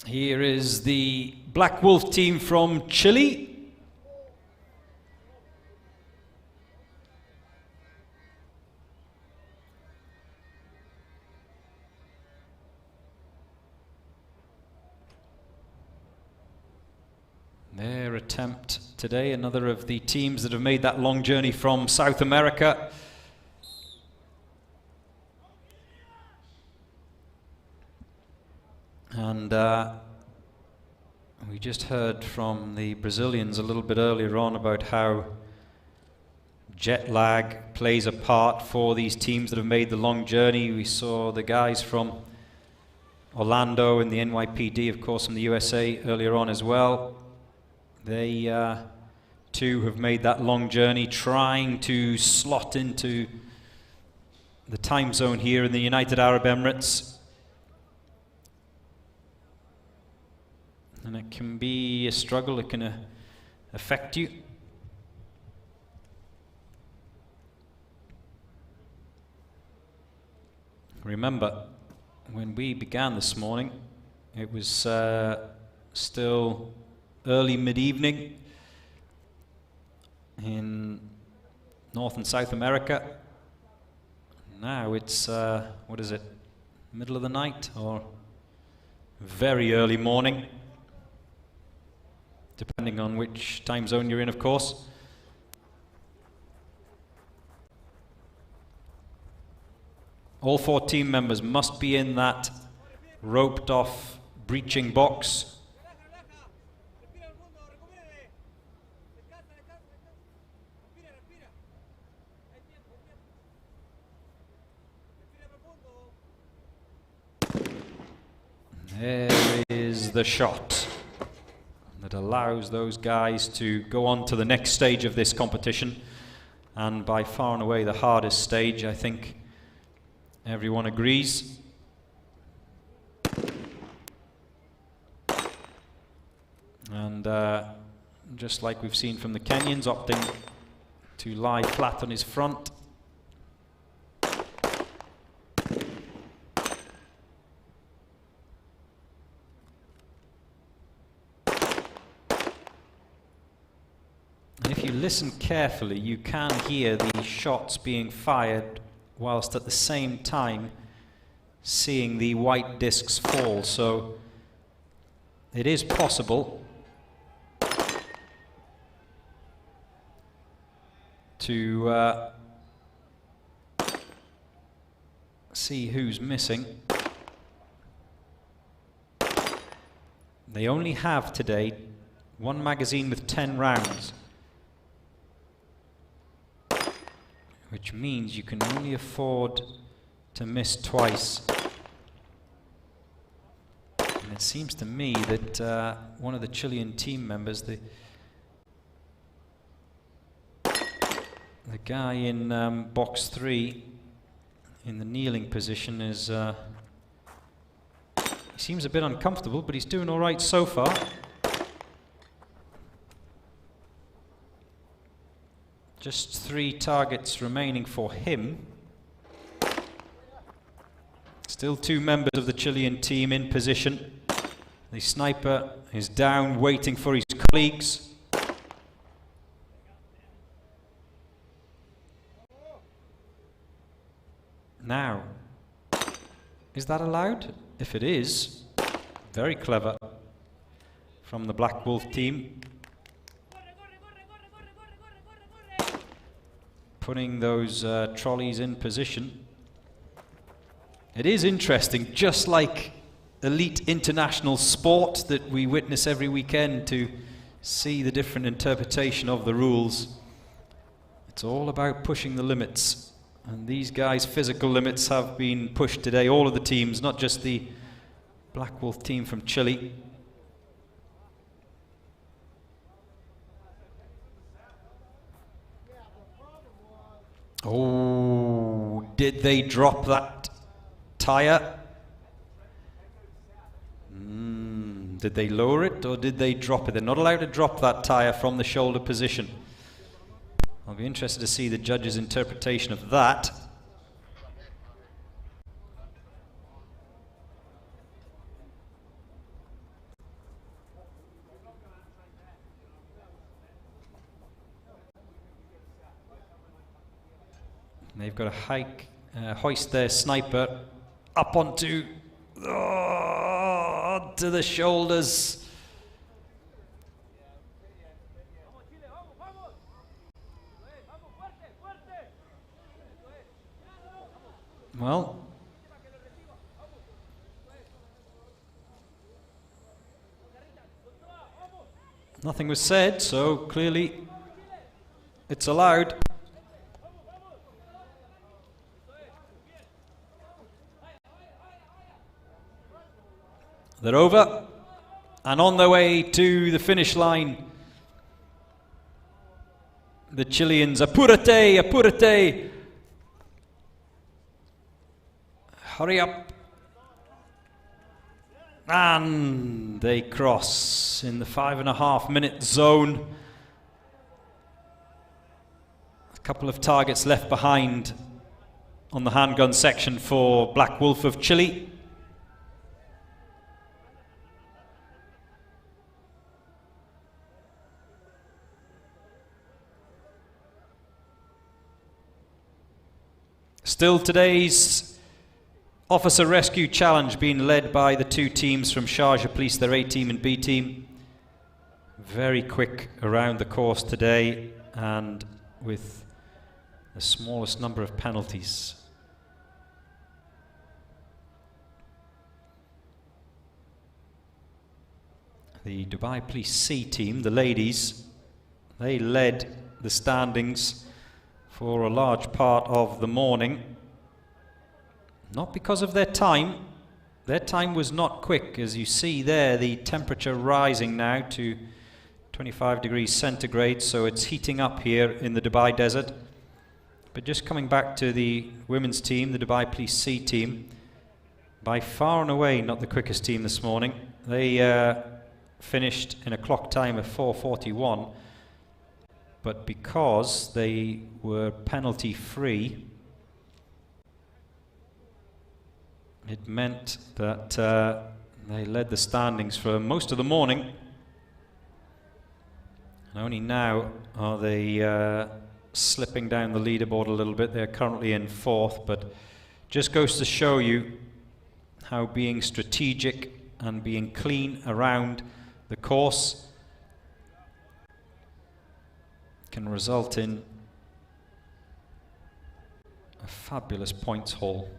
Here is the Black Wolf team from Chile. Their attempt today, another of the teams that have made that long journey from South America. And we just heard from the Brazilians a little bit earlier on about how jet lag plays a part for these teams that have made the long journey. We saw the guys from Orlando and the NYPD, of course, from the USA earlier on as well. They too have made that long journey, trying to slot into the time zone here in the United Arab Emirates. And it can be a struggle, it can affect you. Remember, when we began this morning, it was still early mid-evening in North and South America. Now it's, what is it, middle of the night or very early morning, depending on which time zone you're in, of course. All 4 team members must be in that roped off breaching box. There is the shot that allows those guys to go on to the next stage of this competition, and by far and away the hardest stage, I think everyone agrees. And just like we've seen from the Kenyans, opting to lie flat on his front. listen carefully, you can hear the shots being fired whilst at the same time seeing the white discs fall. So it is possible to see who's missing. They only have today one magazine with 10 rounds, which means you can only afford to miss twice. And it seems to me that one of the Chilean team members, the guy in box 3 in the kneeling position, is he seems a bit uncomfortable, but he's doing all right so far. Just 3 targets remaining for him. Still 2 members of the Chilean team in position. The sniper is down, waiting for his colleagues. Now, is that allowed? If it is, very clever from the Black Wolf team. Putting those trolleys in position. It is interesting, just like elite international sport that we witness every weekend, to see the different interpretation of the rules. It's all about pushing the limits. And these guys' physical limits have been pushed today, all of the teams, not just the Black Wolf team from Chile. Oh, did they drop that tire? Did they lower it or did they drop it? They're not allowed to drop that tire from the shoulder position. I'll be interested to see the judge's interpretation of that. And they've got to hoist their sniper up onto the shoulders. Well, nothing was said, so clearly it's allowed. They're over and on their way to the finish line. The Chileans, apúrate, apúrate. Hurry up. And they cross in the 5.5 minute zone. A couple of targets left behind on the handgun section for Black Wolf of Chile. Still today's Officer Rescue Challenge being led by the 2 teams from Sharjah Police, their A team and B team. Very quick around the course today and with the smallest number of penalties. The Dubai Police C team, the ladies, they led the standings for a large part of the morning. Not because of their time. Their time was not quick. As you see there, the temperature rising now to 25 degrees centigrade, so it's heating up here in the Dubai desert. But just coming back to the women's team, the Dubai Police C team, by far and away not the quickest team this morning. They finished in a clock time of 4:41, but because they were penalty free, it meant that they led the standings for most of the morning. And only now are they slipping down the leaderboard a little bit. They're currently in 4th, but just goes to show you how being strategic and being clean around the course can result in a fabulous points haul.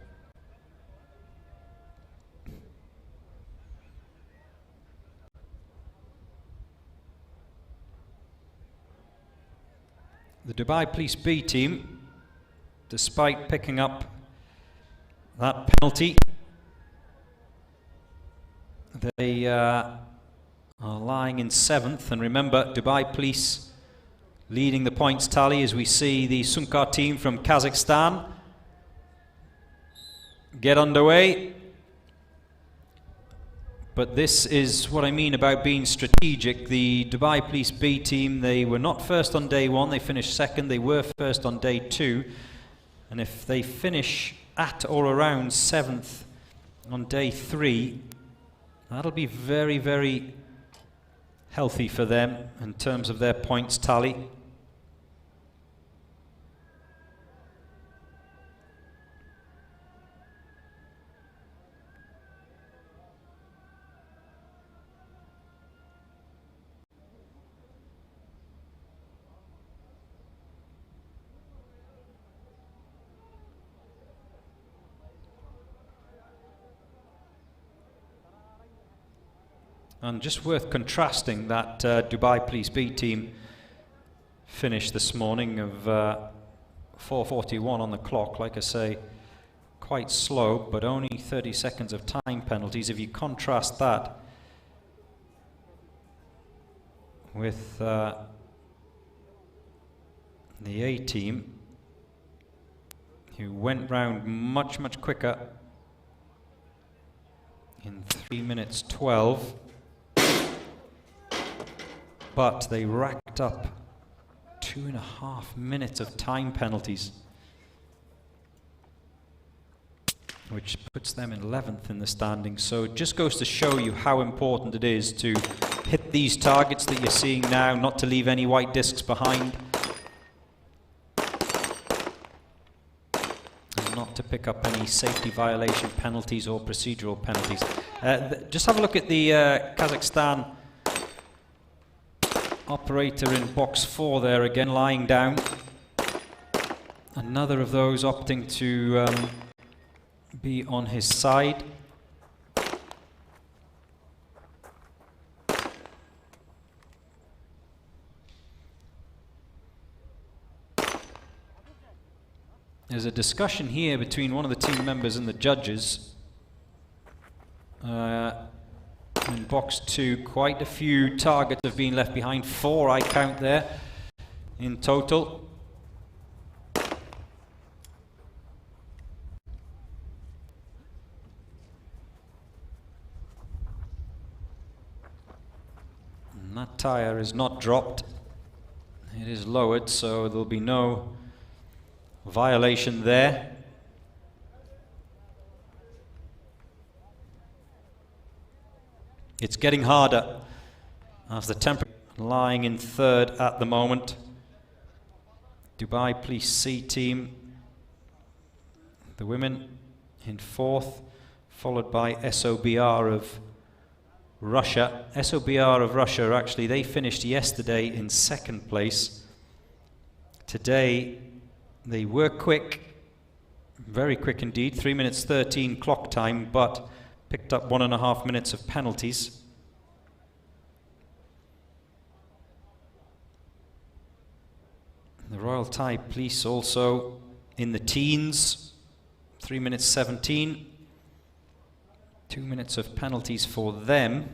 The Dubai Police B team, despite picking up that penalty, they are lying in 7th. And remember, Dubai Police leading the points tally as we see the Sunkar team from Kazakhstan get underway. But this is what I mean about being strategic. The Dubai Police B team, they were not first on day 1, they finished 2nd. They were first on day 2. And if they finish at or around 7th on day 3, that'll be very, very healthy for them in terms of their points tally. And just worth contrasting that Dubai Police B team finish this morning of 4:41 on the clock. Like I say, quite slow, but only 30 seconds of time penalties. If you contrast that with the A team, who went round much, much quicker in 3 minutes 12. But they racked up 2.5 minutes of time penalties, which puts them in 11th in the standings. So it just goes to show you how important it is to hit these targets that you're seeing now, not to leave any white discs behind, and not to pick up any safety violation penalties or procedural penalties. Just have a look at the Kazakhstan operator in box 4 there again, lying down. Another of those opting to be on his side. There's a discussion here between one of the team members and the judges. In box 2, quite a few targets have been left behind. 4 I count there in total. And that tyre is not dropped. It is lowered, so there'll be no violation there. It's getting harder as the temperature lying in 3rd at the moment. Dubai Police C team, the women, in 4th, followed by SOBR of Russia. SOBR of Russia, actually, they finished yesterday in 2nd place. Today, they were quick, very quick indeed, 3 minutes 13 clock time, but picked up 1.5 minutes of penalties. The Royal Thai Police also in the teens, 3 minutes 17. 2 minutes of penalties for them.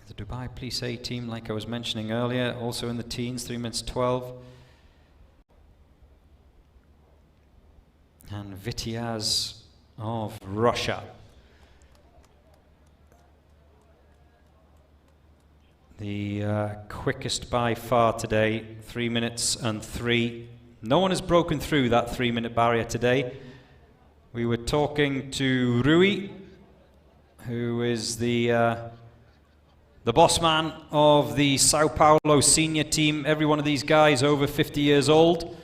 The Dubai Police A team, like I was mentioning earlier, also in the teens, 3 minutes 12. And Vitiaz of Russia. The quickest by far today, 3 minutes and 3. No one has broken through that 3 minute barrier today. We were talking to Rui, who is the boss man of the Sao Paulo senior team. Every one of these guys over 50 years old.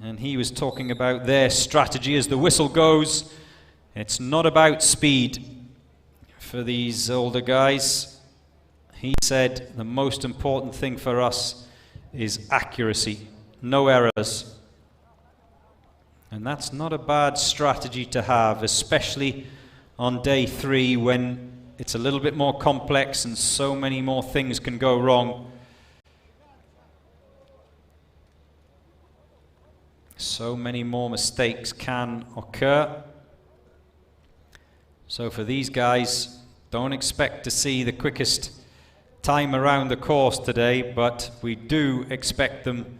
And he was talking about their strategy as the whistle goes. It's not about speed for these older guys. He said the most important thing for us is accuracy, no errors. And that's not a bad strategy to have, especially on day 3 when it's a little bit more complex and so many more things can go wrong. So many more mistakes can occur. So for these guys, don't expect to see the quickest time around the course today, but we do expect them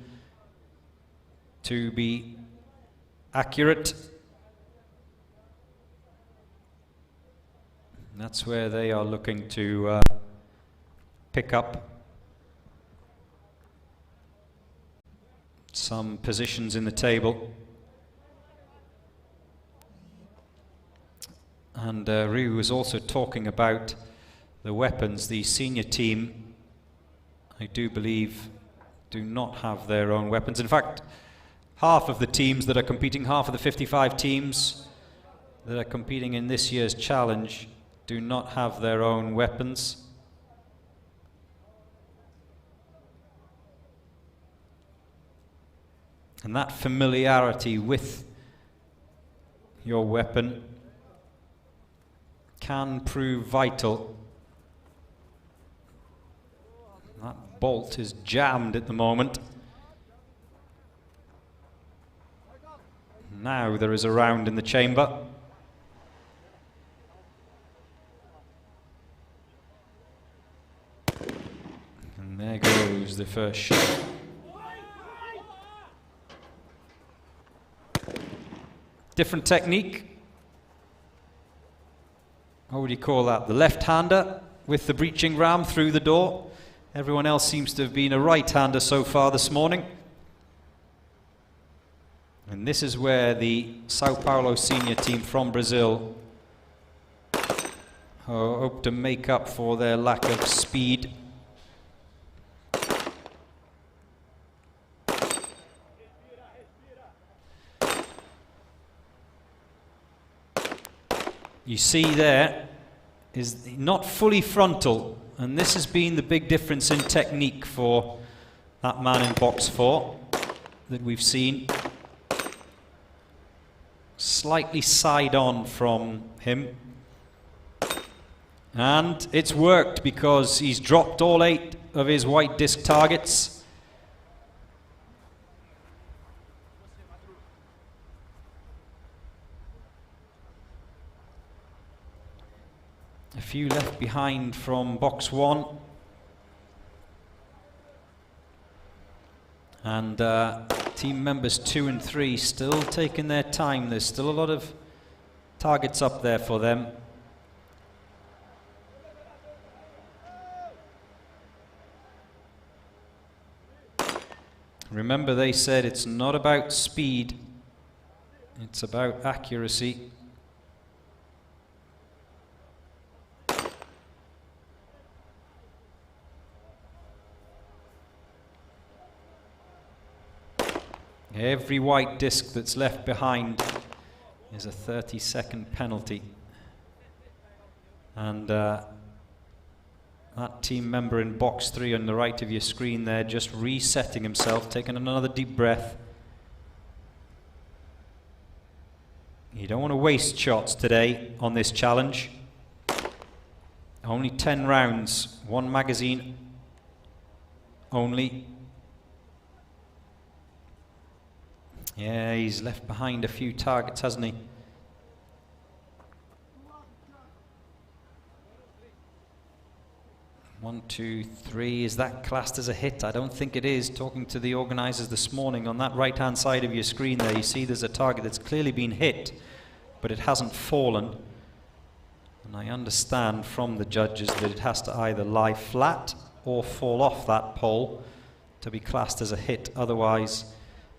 to be accurate. And that's where they are looking to pick up some positions in the table. And Ryu was also talking about the weapons. The senior team, I do believe, do not have their own weapons. In fact, half of the teams that are competing, half of the 55 teams that are competing in this year's challenge do not have their own weapons. And that familiarity with your weapon can prove vital. That bolt is jammed at the moment. Now there is a round in the chamber. And there goes the first shot. Different technique. What would you call that? The left-hander with the breaching ram through the door. Everyone else seems to have been a right-hander so far this morning. And this is where the Sao Paulo senior team from Brazil hope to make up for their lack of speed. You see there is not fully frontal, and this has been the big difference in technique for that man in box 4 that we've seen. Slightly side on from him. And it's worked because he's dropped all 8 of his white disc targets. A few left behind from box 1. And team members 2 and 3 still taking their time. There's still a lot of targets up there for them. Remember, they said it's not about speed, it's about accuracy. Every white disc that's left behind is a 30-second penalty. And that team member in box 3 on the right of your screen there, just resetting himself, taking another deep breath. You don't want to waste shots today on this challenge. Only 10 rounds, 1 magazine only. Yeah, he's left behind a few targets, hasn't he? One, two, three. Is that classed as a hit? I don't think it is. Talking to the organisers this morning, on that right-hand side of your screen there, you see there's a target that's clearly been hit, but it hasn't fallen. And I understand from the judges that it has to either lie flat or fall off that pole to be classed as a hit. Otherwise,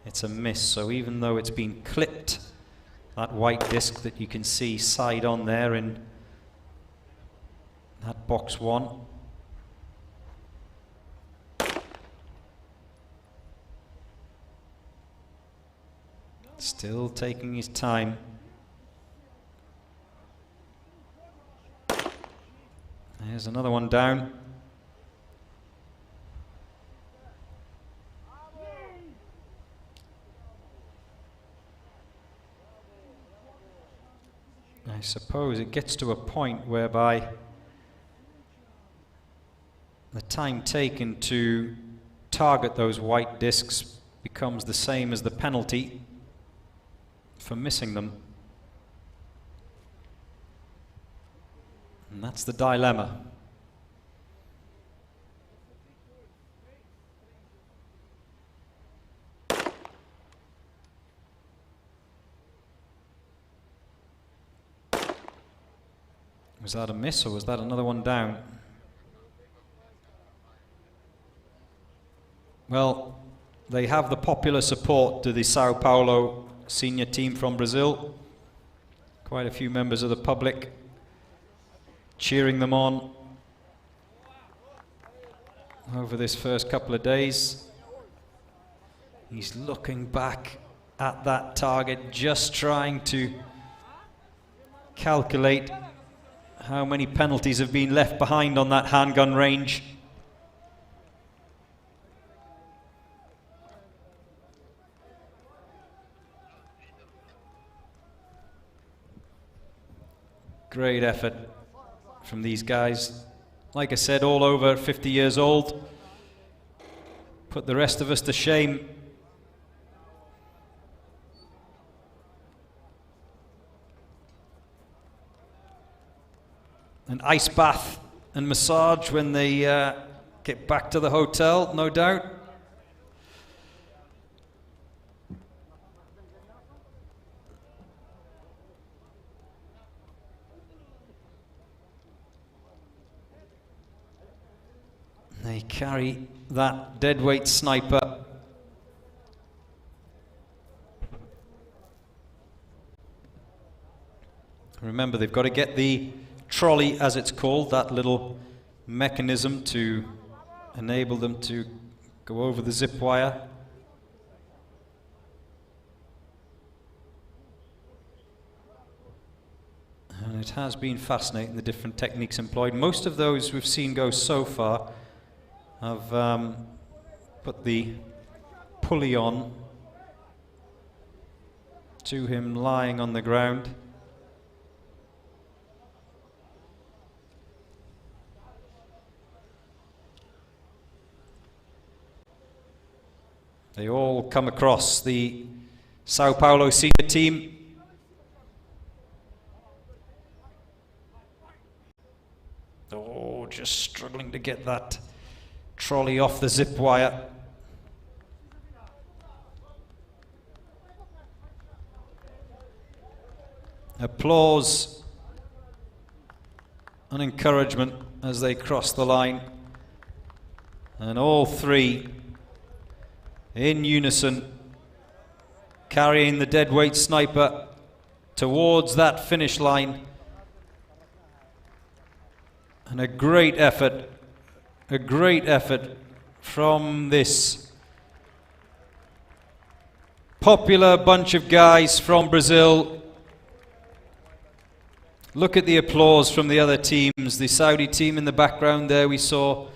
it's a miss. So even though it's been clipped that white disc that you can see side on there in that box 1. Still taking his time. There's another one down. I suppose it gets to a point whereby the time taken to target those white discs becomes the same as the penalty for missing them. And that's the dilemma. Was that a miss or was that another one down? Well, they have the popular support to the Sao Paulo senior team from Brazil. Quite a few members of the public cheering them on over this first couple of days. He's looking back at that target, just trying to calculate how many penalties have been left behind on that handgun range. Great effort from these guys. Like I said, all over 50 years old. Put the rest of us to shame. An ice bath and massage when they get back to the hotel, no doubt. They carry that deadweight sniper. Remember, they've got to get the trolley, as it's called, that little mechanism to enable them to go over the zip wire. And it has been fascinating, the different techniques employed. Most of those we've seen go so far have put the pulley on to him lying on the ground. They all come across the Sao Paulo senior team. Oh, just struggling to get that trolley off the zip wire. Applause and encouragement as they cross the line. And all three in unison, carrying the deadweight sniper towards that finish line. And a great effort from this popular bunch of guys from Brazil. Look at the applause from the other teams. The Saudi team in the background there we saw,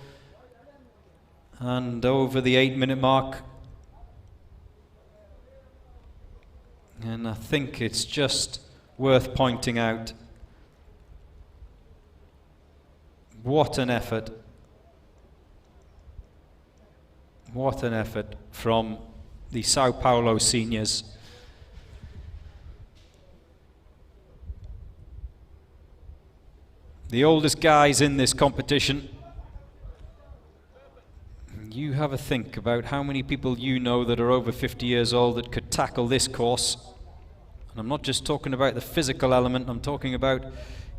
and over the 8-minute mark. And I think it's just worth pointing out what an effort. What an effort from the Sao Paulo seniors. The oldest guys in this competition. You have a think about how many people you know that are over 50 years old that could tackle this course. And I'm not just talking about the physical element, I'm talking about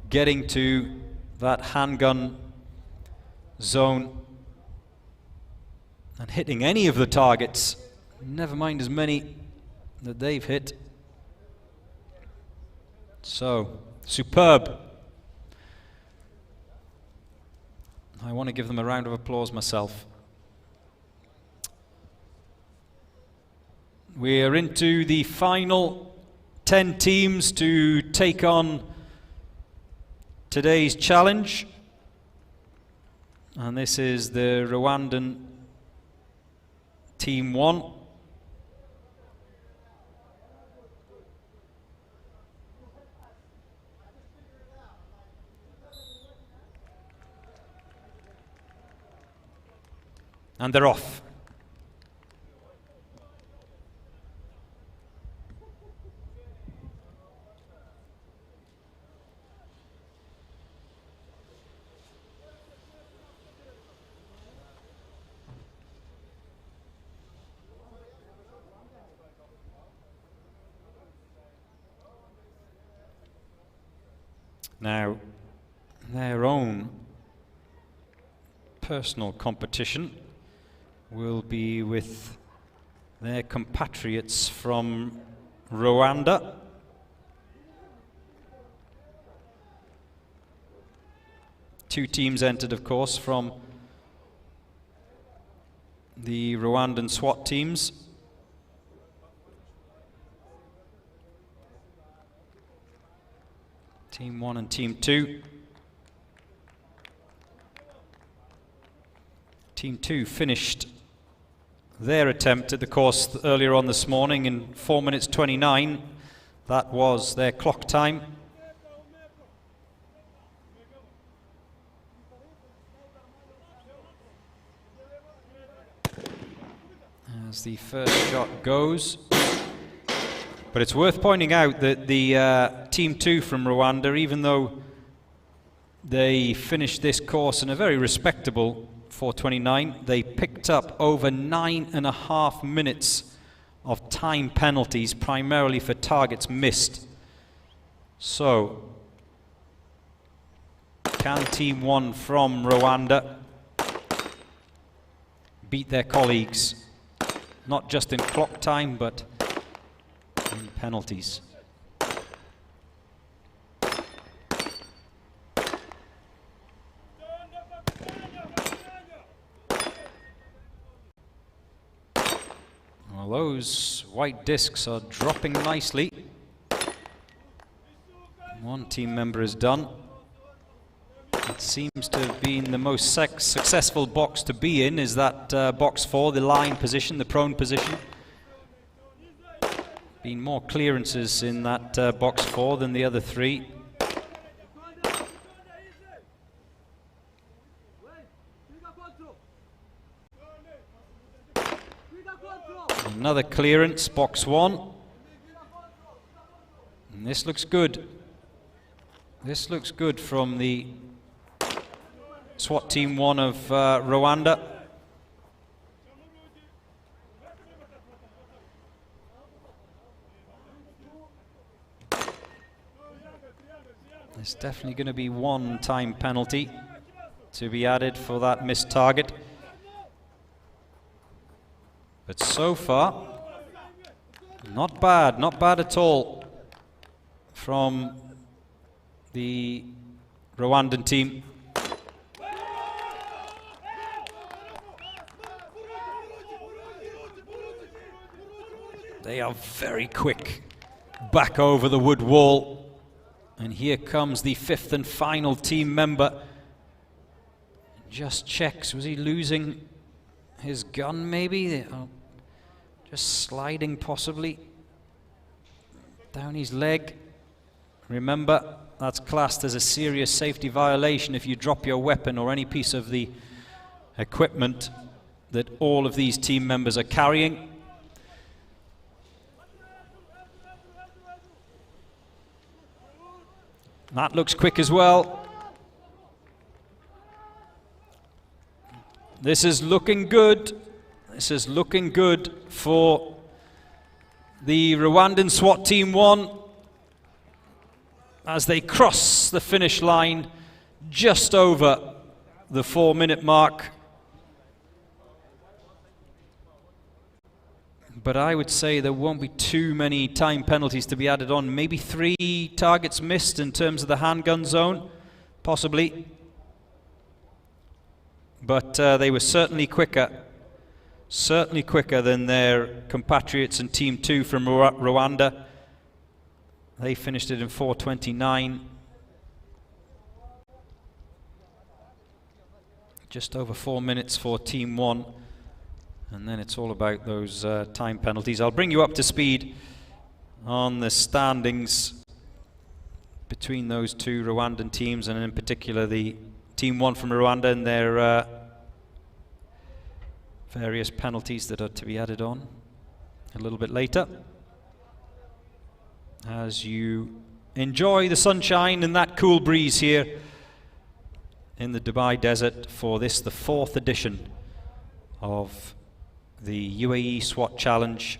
getting to that handgun zone and hitting any of the targets, never mind as many that they've hit. So, superb. I want to give them a round of applause myself. We're into the final 10 teams to take on today's challenge. And this is the Rwandan Team 1. And they're off. Now, their own personal competition will be with their compatriots from Rwanda. Two teams entered, of course, from the Rwandan SWAT teams. Team 1 and Team 2. Team 2 finished their attempt at the course earlier on this morning in 4 minutes 29. That was their clock time. As the first shot goes. But it's worth pointing out that the Team 2 from Rwanda, even though they finished this course in a very respectable 4:29, they picked up over 9.5 minutes of time penalties, primarily for targets missed. So, can Team 1 from Rwanda beat their colleagues, not just in clock time, but in penalties? Well, those white discs are dropping nicely. One team member is done. It seems to have been the most successful box to be in, is that box 4, the line position, the prone position. Been more clearances in that box 4 than the other 3. Another clearance, box 1. And this looks good. This looks good from the SWAT Team 1 of Rwanda. There's definitely going to be one time penalty to be added for that missed target. But so far, not bad at all from the Rwandan team. They are very quick back over the wood wall. And here comes the 5th and final team member. Just checks, was he losing his gun maybe? Just sliding possibly down his leg. Remember, that's classed as a serious safety violation if you drop your weapon or any piece of the equipment that all of these team members are carrying. That looks quick as well. This is looking good. This is looking good for the Rwandan SWAT Team 1 as they cross the finish line just over the 4-minute mark. but I would say there won't be too many time penalties to be added on. Maybe 3 targets missed in terms of the handgun zone, possibly. But they were certainly quicker than their compatriots in Team 2 from Rwanda. They finished it in 4:29. Just over 4 minutes for Team 1. And then it's all about those time penalties. I'll bring you up to speed on the standings between those two Rwandan teams, and in particular the Team 1 from Rwanda and their various penalties that are to be added on a little bit later. As you enjoy the sunshine and that cool breeze here in the Dubai desert for this, the 4th edition of the UAE SWAT Challenge.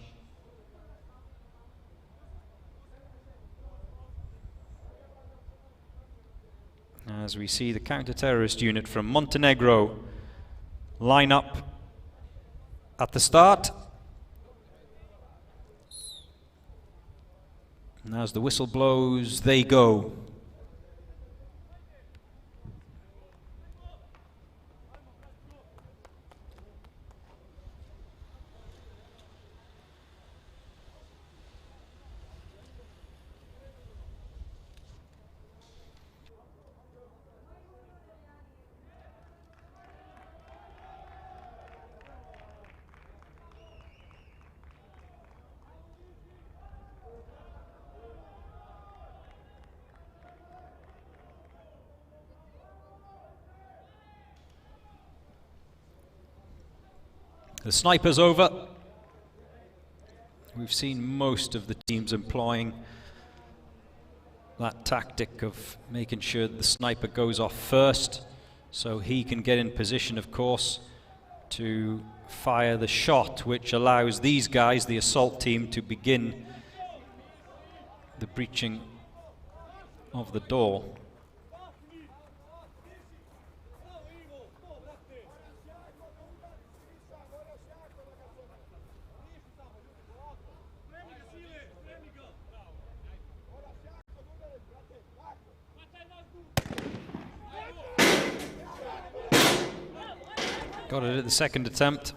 As we see the counter-terrorist unit from Montenegro line up at the start. And as the whistle blows, they go. The sniper's over. We've seen most of the teams employing that tactic of making sure the sniper goes off first, so he can get in position, of course, to fire the shot which allows these guys, the assault team, to begin the breaching of the door. Got it at the second attempt.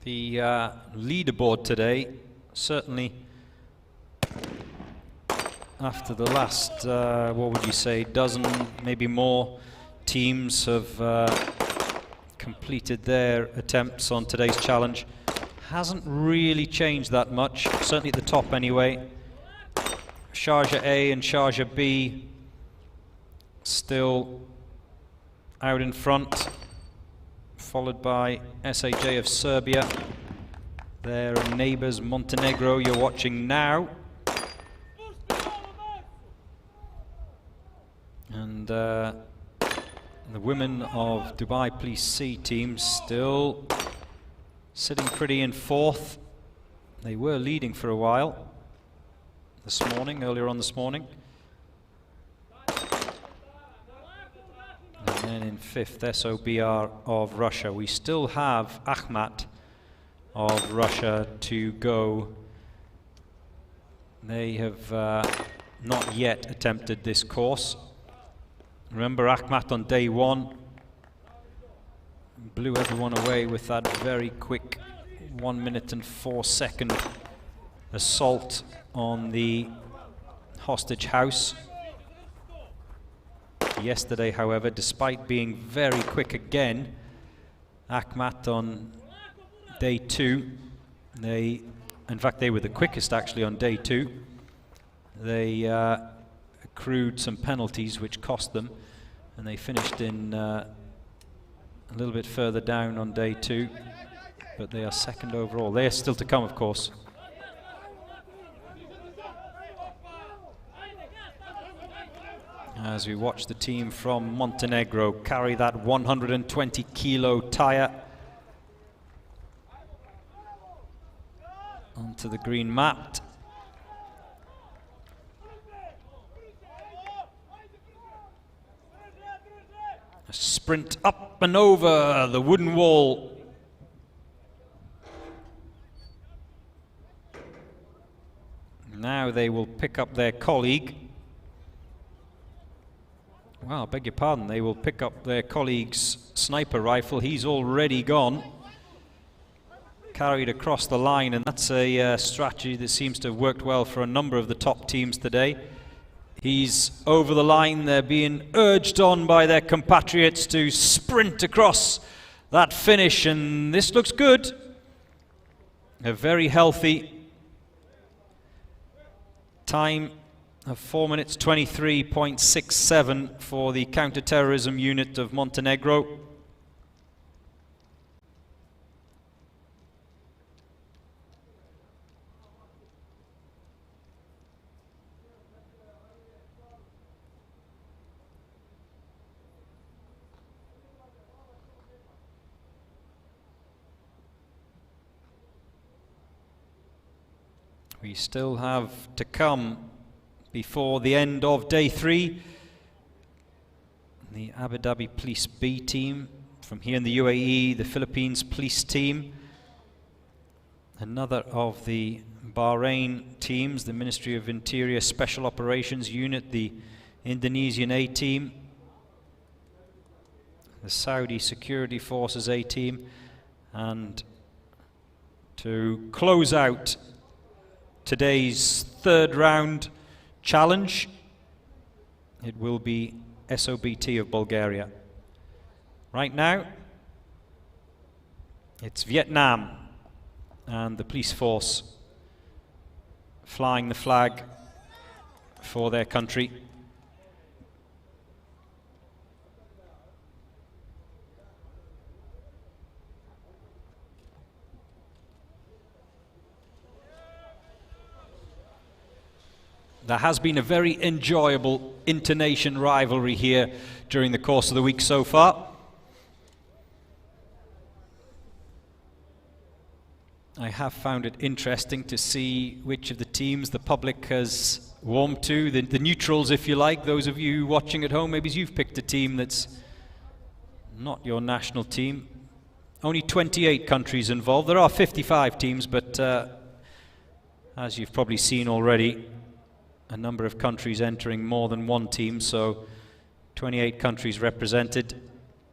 The leaderboard today, certainly after the last, what would you say, dozen, maybe more teams have completed their attempts on today's challenge, hasn't really changed that much, certainly at the top anyway. Sharjah A and Sharjah B still out in front, followed by SAJ of Serbia. Their neighbours Montenegro you're watching now. And the women of Dubai Police C team still sitting pretty in 4th. They were leading for a while this morning, earlier on this morning. And then in 5th, SOBR of Russia. We still have Akhmat of Russia to go. They have not yet attempted this course. Remember, Akhmat on day 1 blew everyone away with that very quick 1 minute and 4 second assault on the hostage house. Yesterday, however, despite being very quick again, Akhmat on day 2, in fact they were the quickest actually on day 2. They accrued some penalties which cost them, and they finished in a little bit further down on day 2, but they are 2nd overall. They are still to come, of course. As we watch the team from Montenegro carry that 120 kilo tire onto the green mat. Sprint up and over the wooden wall. Now they will pick up their colleague. Well, I beg your pardon, they will pick up their colleague's sniper rifle. He's already gone. Carried across the line, and that's a strategy that seems to have worked well for a number of the top teams today. He's over the line. They're being urged on by their compatriots to sprint across that finish, and this looks good. A very healthy time of 4 minutes 23.67 for the counter-terrorism unit of Montenegro. We still have to come before the end of day 3. The Abu Dhabi Police B team from here in the UAE, the Philippines Police team, another of the Bahrain teams, the Ministry of Interior Special Operations Unit, the Indonesian A team, the Saudi Security Forces A team, and to close out today's third round challenge, it will be SOBT of Bulgaria. Right now, it's Vietnam and the police force flying the flag for their country. There has been a very enjoyable inter-nation rivalry here during the course of the week so far. I have found it interesting to see which of the teams the public has warmed to, the neutrals if you like. Those of you watching at home, maybe you've picked a team that's not your national team. Only 28 countries involved. There are 55 teams, but as you've probably seen already, a number of countries entering more than one team, so 28 countries represented.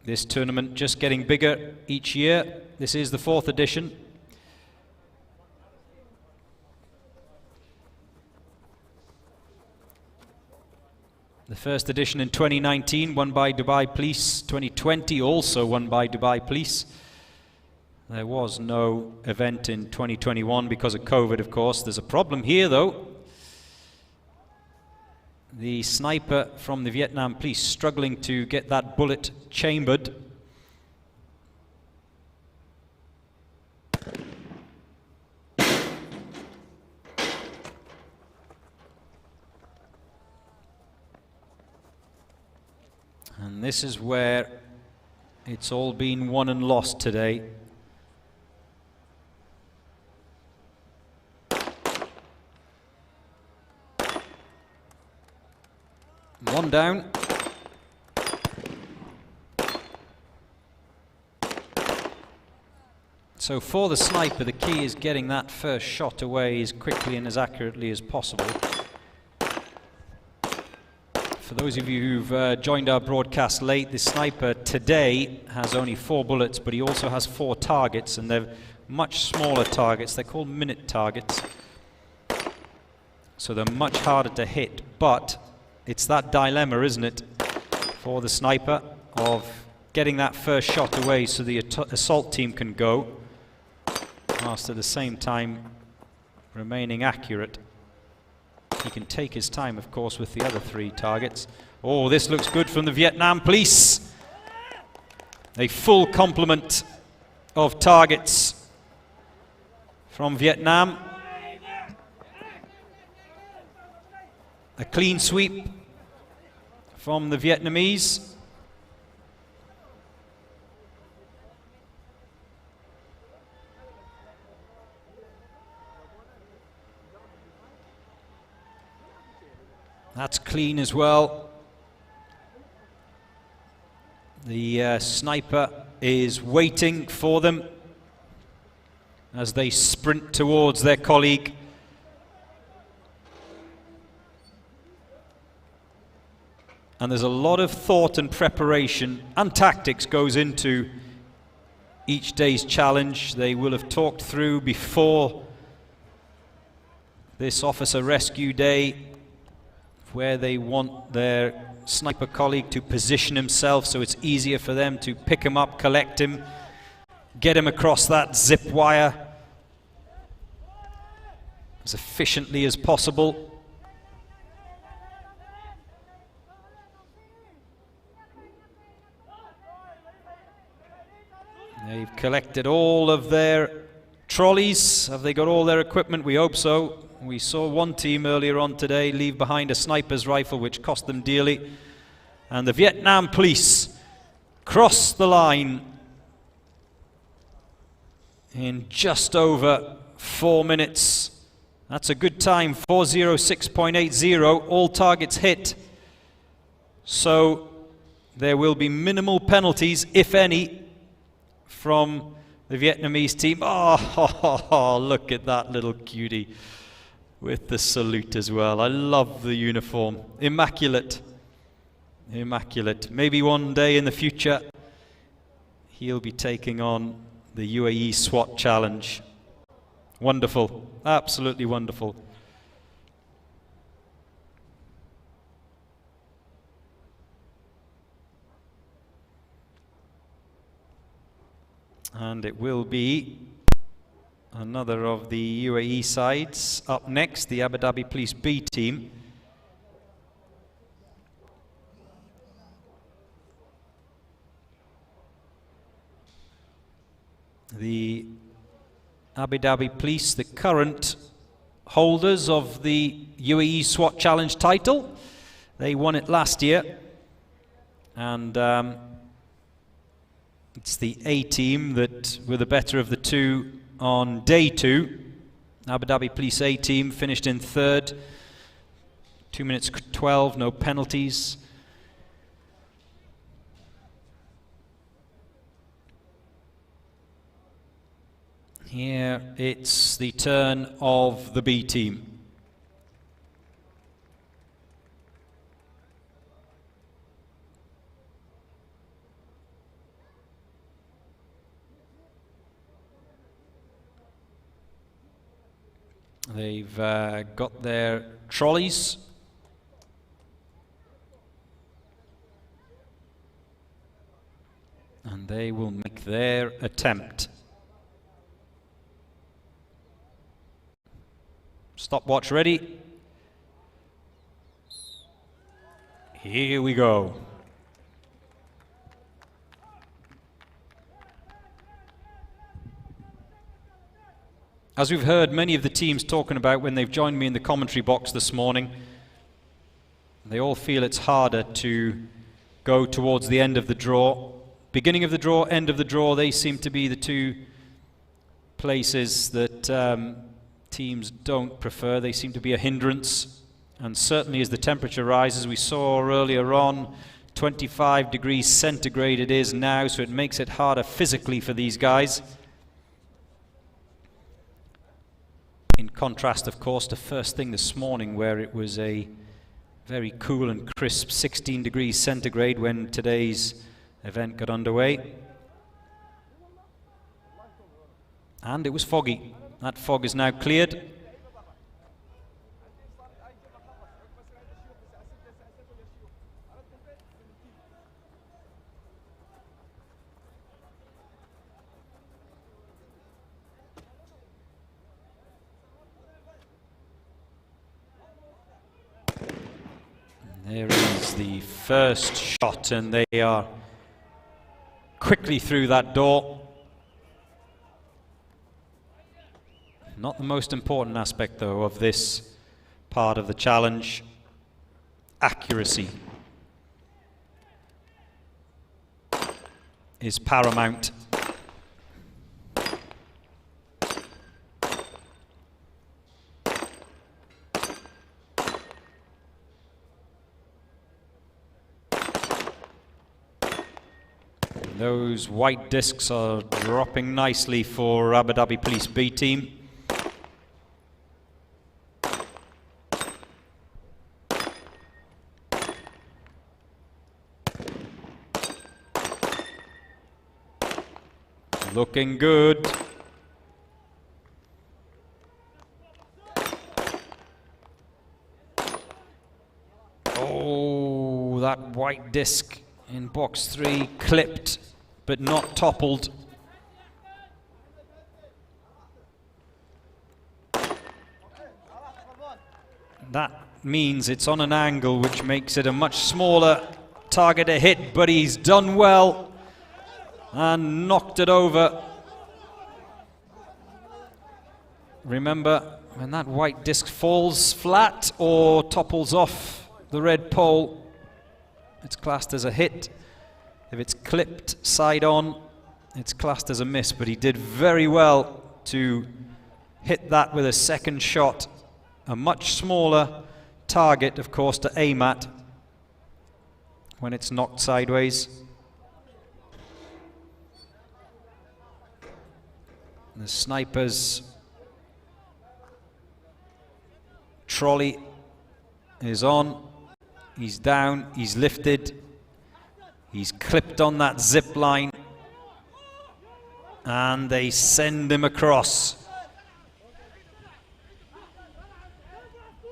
This tournament just getting bigger each year. This is the 4th edition. The first edition in 2019 won by Dubai Police, 2020 also won by Dubai Police. There was no event in 2021 because of COVID, of course. There's a problem here though. The sniper from the Vietnam Police struggling to get that bullet chambered. And this is where it's all been won and lost today. One down. So for the sniper, the key is getting that first shot away as quickly and as accurately as possible. For those of you who've joined our broadcast late, the sniper today has only 4 bullets, but he also has 4 targets, and they're much smaller targets. They're called minute targets. So they're much harder to hit, but it's that dilemma, isn't it, for the sniper of getting that first shot away so the assault team can go, whilst at the same time remaining accurate. He can take his time, of course, with the other 3 targets. Oh, this looks good from the Vietnam Police. A full complement of targets from Vietnam. A clean sweep from the Vietnamese. That's clean as well. The sniper is waiting for them as they sprint towards their colleague. And there's a lot of thought and preparation and tactics goes into each day's challenge. They will have talked through before this officer rescue day where they want their sniper colleague to position himself so it's easier for them to pick him up, collect him, get him across that zip wire as efficiently as possible. They've collected all of their trolleys. Have they got all their equipment? We hope so. We saw one team earlier on today leave behind a sniper's rifle, which cost them dearly. And the Vietnam police cross the line in just over 4 minutes. That's a good time, 4:06.80. All targets hit. So there will be minimal penalties, if any, from the Vietnamese team. Oh, look at that little cutie with the salute as well. I love the uniform. Immaculate. Immaculate. Maybe one day in the future he'll be taking on the UAE SWAT challenge. Wonderful. Absolutely wonderful. And it will be another of the UAE sides up next, the Abu Dhabi Police B team. The Abu Dhabi Police, the current holders of the UAE SWAT Challenge title. They won it last year. And it's the A team that were the better of the two on day 2. Abu Dhabi Police A team finished in 3rd. 2 minutes 12, no penalties. Here it's the turn of the B team. They've got their trolleys. And they will make their attempt. Stopwatch ready. Here we go. As we've heard many of the teams talking about when they've joined me in the commentary box this morning, they all feel it's harder to go towards the end of the draw. Beginning of the draw, end of the draw, they seem to be the two places that teams don't prefer. They seem to be a hindrance. And certainly as the temperature rises, we saw earlier on, 25 degrees centigrade it is now, so it makes it harder physically for these guys. In contrast, of course, to first thing this morning where it was a very cool and crisp 16 degrees centigrade when today's event got underway. And it was foggy. That fog is now cleared. There is the first shot, and they are quickly through that door. Not the most important aspect, though, of this part of the challenge. Accuracy is paramount. those white discs are dropping nicely for Abu Dhabi Police B team. Looking good. Oh, that white disc in box 3 clipped but not toppled. That means it's on an angle which makes it a much smaller target to hit, but he's done well and knocked it over. Remember, when that white disc falls flat or topples off the red pole, it's classed as a hit. If it's clipped side on, it's classed as a miss, but he did very well to hit that with a second shot. A much smaller target, of course, to aim at when it's knocked sideways. The sniper's trolley is on, he's down, he's lifted, he's clipped on that zip line, and they send him across.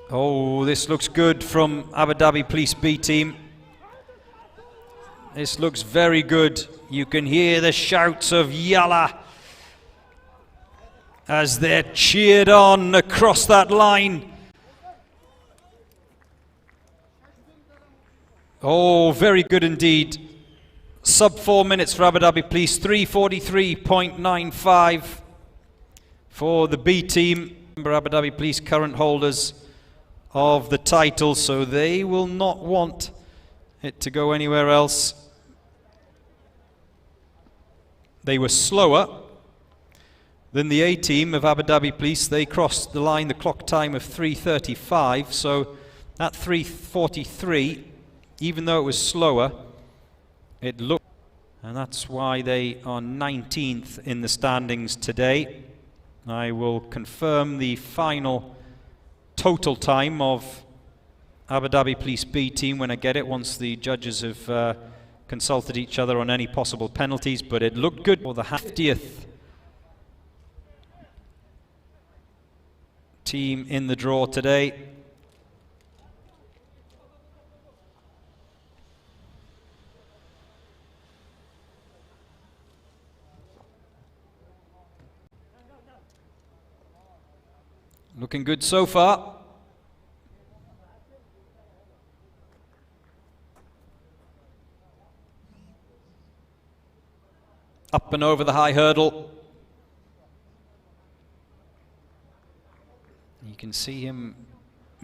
Oh, this looks good from Abu Dhabi Police B team. This looks very good. You can hear the shouts of Yalla as they're cheered on across that line. Oh, very good indeed. Sub 4 minutes for Abu Dhabi Police, 3:43.95 for the B team. Remember, Abu Dhabi Police current holders of the title, so they will not want it to go anywhere else. They were slower than the A team of Abu Dhabi Police. They crossed the line, the clock time of 3:35, so at 3:43, even though it was slower, it looked, and that's why they are 19th in the standings today. I will confirm the final total time of Abu Dhabi Police B team when I get it, once the judges have consulted each other on any possible penalties, but it looked good for the 50th team in the draw today. Looking good so far. Up and over the high hurdle. You can see him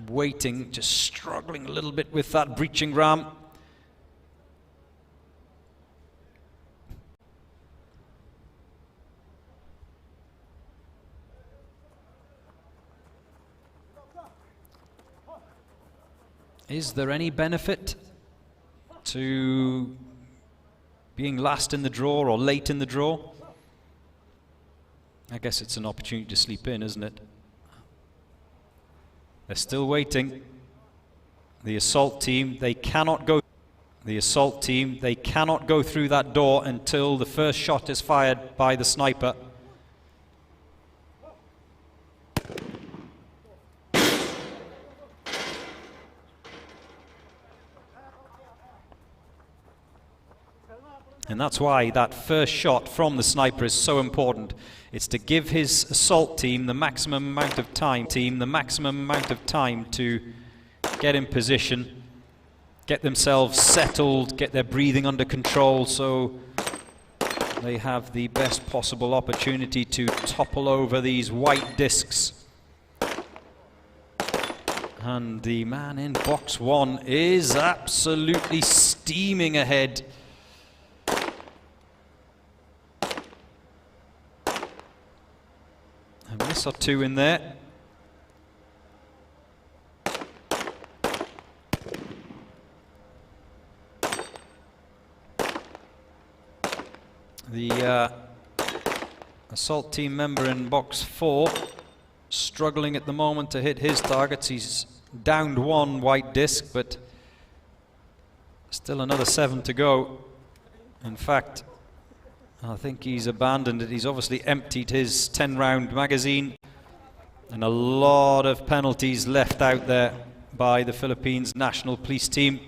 waiting, just struggling a little bit with that breaching ram. Is there any benefit to being last in the draw or late in the draw? I guess it's an opportunity to sleep in, isn't it? They're still waiting. The assault team, they cannot go. The assault team, they cannot go through that door until the first shot is fired by the sniper. And that's why that first shot from the sniper is so important. It's to give his assault team the maximum amount of time, to get in position, get themselves settled, get their breathing under control, so they have the best possible opportunity to topple over these white discs. And the man in box 1 is absolutely steaming ahead. A miss or two in there. assault team member in box 4, struggling at the moment to hit his targets. He's downed one white disc, but still another 7 to go. In fact, I think he's abandoned it. He's obviously emptied his 10-round magazine, and a lot of penalties left out there by the Philippines national police team.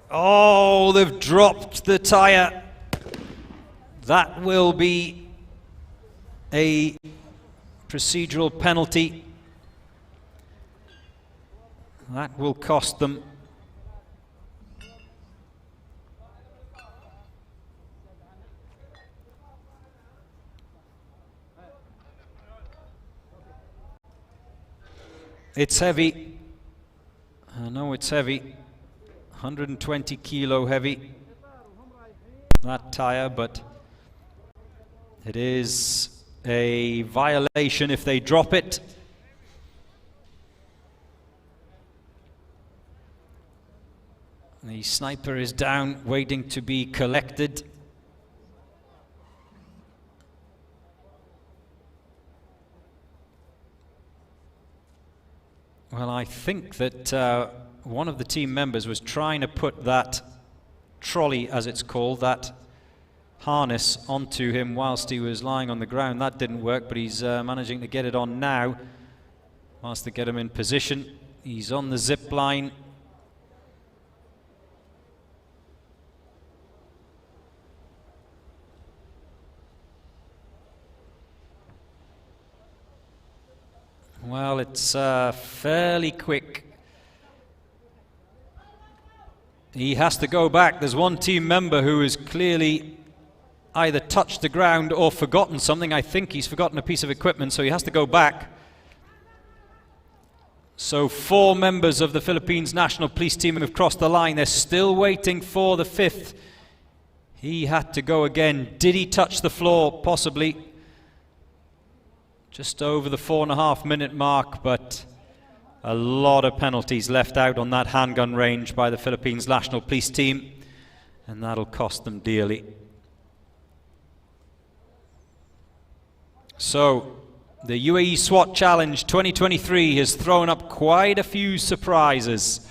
Oh, they've dropped the tire. That will be a procedural penalty. That will cost them. It's heavy. I know it's heavy. 120 kilo heavy, that tire, but it is a violation if they drop it. The sniper is down, waiting to be collected. Well, I think that one of the team members was trying to put that trolley, as it's called, that harness onto him whilst he was lying on the ground. That didn't work, but he's managing to get it on now. Whilst they get him in position, he's on the zip line. Well, it's fairly quick. He has to go back. There's one team member who has clearly either touched the ground or forgotten something. I think he's forgotten a piece of equipment, so he has to go back. So 4 members of the Philippines national police team have crossed the line. They're still waiting for the 5th. He had to go again. Did he touch the floor? Possibly. Just over the 4.5-minute mark, but a lot of penalties left out on that handgun range by the Philippines national police team, and that'll cost them dearly. So, the UAE SWAT Challenge 2023 has thrown up quite a few surprises.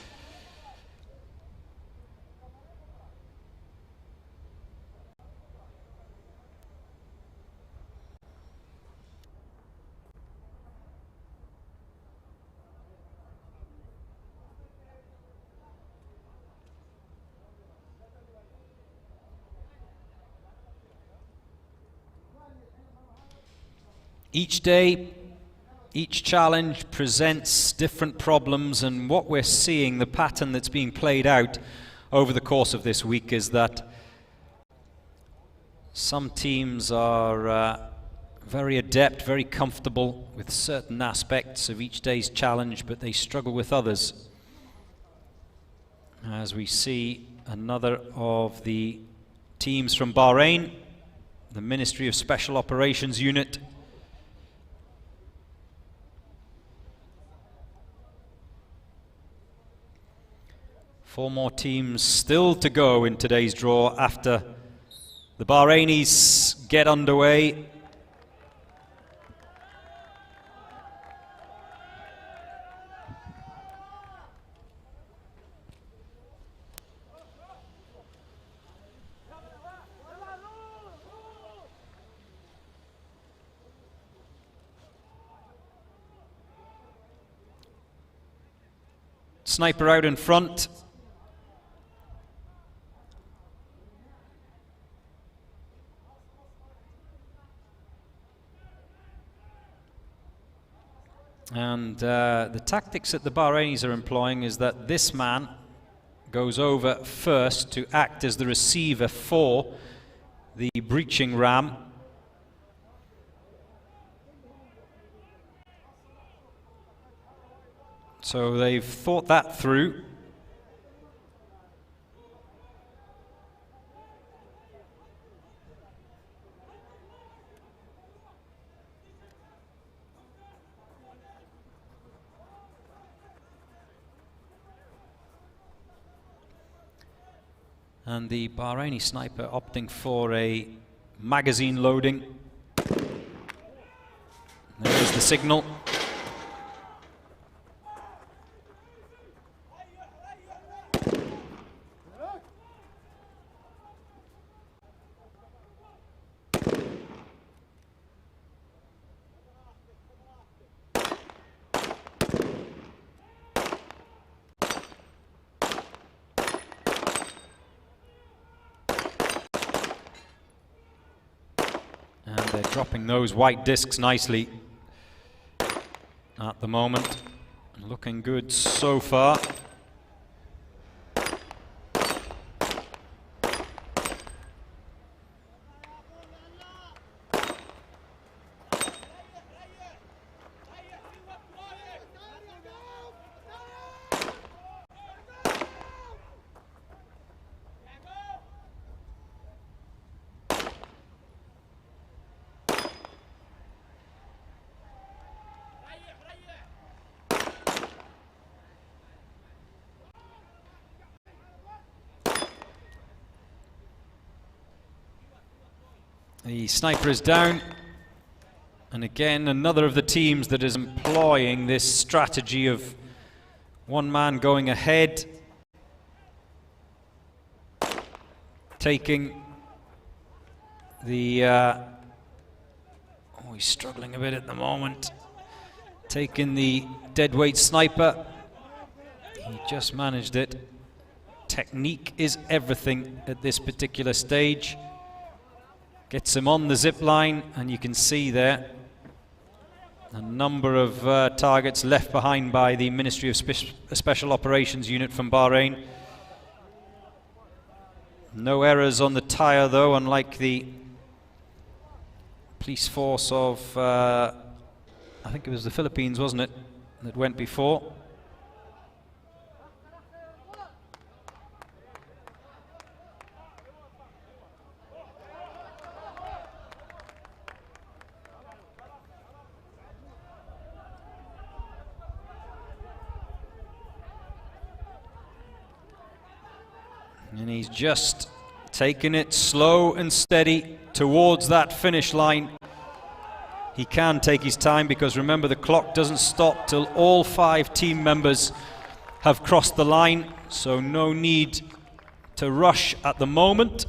Each day, each challenge presents different problems, and what we're seeing, the pattern that's being played out over the course of this week, is that some teams are very adept, very comfortable with certain aspects of each day's challenge, but they struggle with others. As we see another of the teams from Bahrain, the Ministry of Special Operations Unit, 4 more teams still to go in today's draw after the Bahrainis get underway. Sniper out in front. And the tactics that the Bahrainis are employing is that this man goes over first to act as the receiver for the breaching ram. So they've thought that through. And the Bahraini sniper opting for a magazine loading. There's the signal. And they're dropping those white discs nicely at the moment. Looking good so far. The sniper is down, and again another of the teams that is employing this strategy of one man going ahead, taking the he's struggling a bit at the moment, taking the deadweight sniper. He just managed it. Technique is everything at this particular stage. Gets him on the zip line, and you can see there a number of targets left behind by the Ministry of Special Operations unit from Bahrain. No errors on the tyre though, unlike the police force of, I think it was the Philippines, wasn't it, that went before. And he's just taking it slow and steady towards that finish line. He can take his time because remember the clock doesn't stop till all 5 team members have crossed the line, so no need to rush at the moment.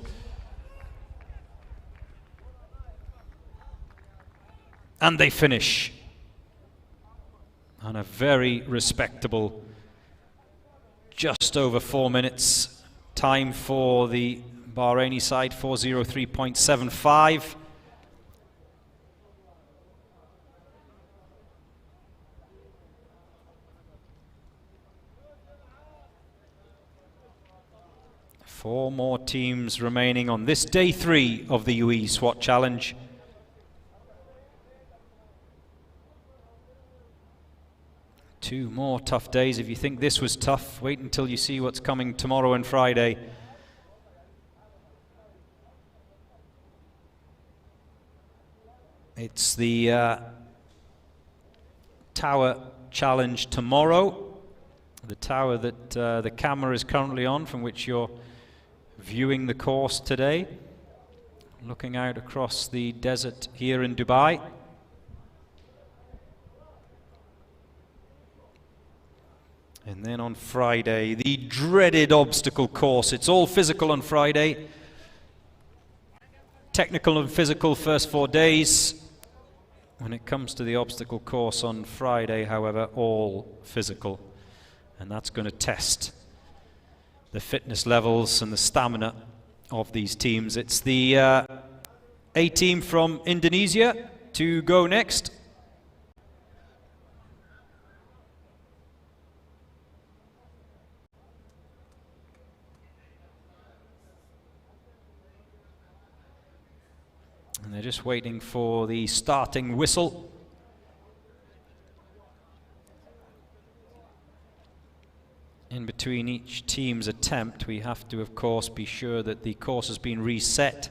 And they finish on a very respectable just over 4 minutes. Time for the Bahraini side, 4:03.75. Four more teams remaining on this day 3 of the Uae Swat Challenge. Two more tough days. If you think this was tough, wait until you see what's coming tomorrow and Friday. It's the tower challenge tomorrow. The tower that the camera is currently on, from which you're viewing the course today. Looking out across the desert here in Dubai. And then on Friday, the dreaded obstacle course. It's all physical on Friday. Technical and physical first 4 days. When it comes to the obstacle course on Friday, however, all physical. And that's going to test the fitness levels and the stamina of these teams. It's the A team from Indonesia to go next. And they're just waiting for the starting whistle. In between each team's attempt, we have to, of course, be sure that the course has been reset.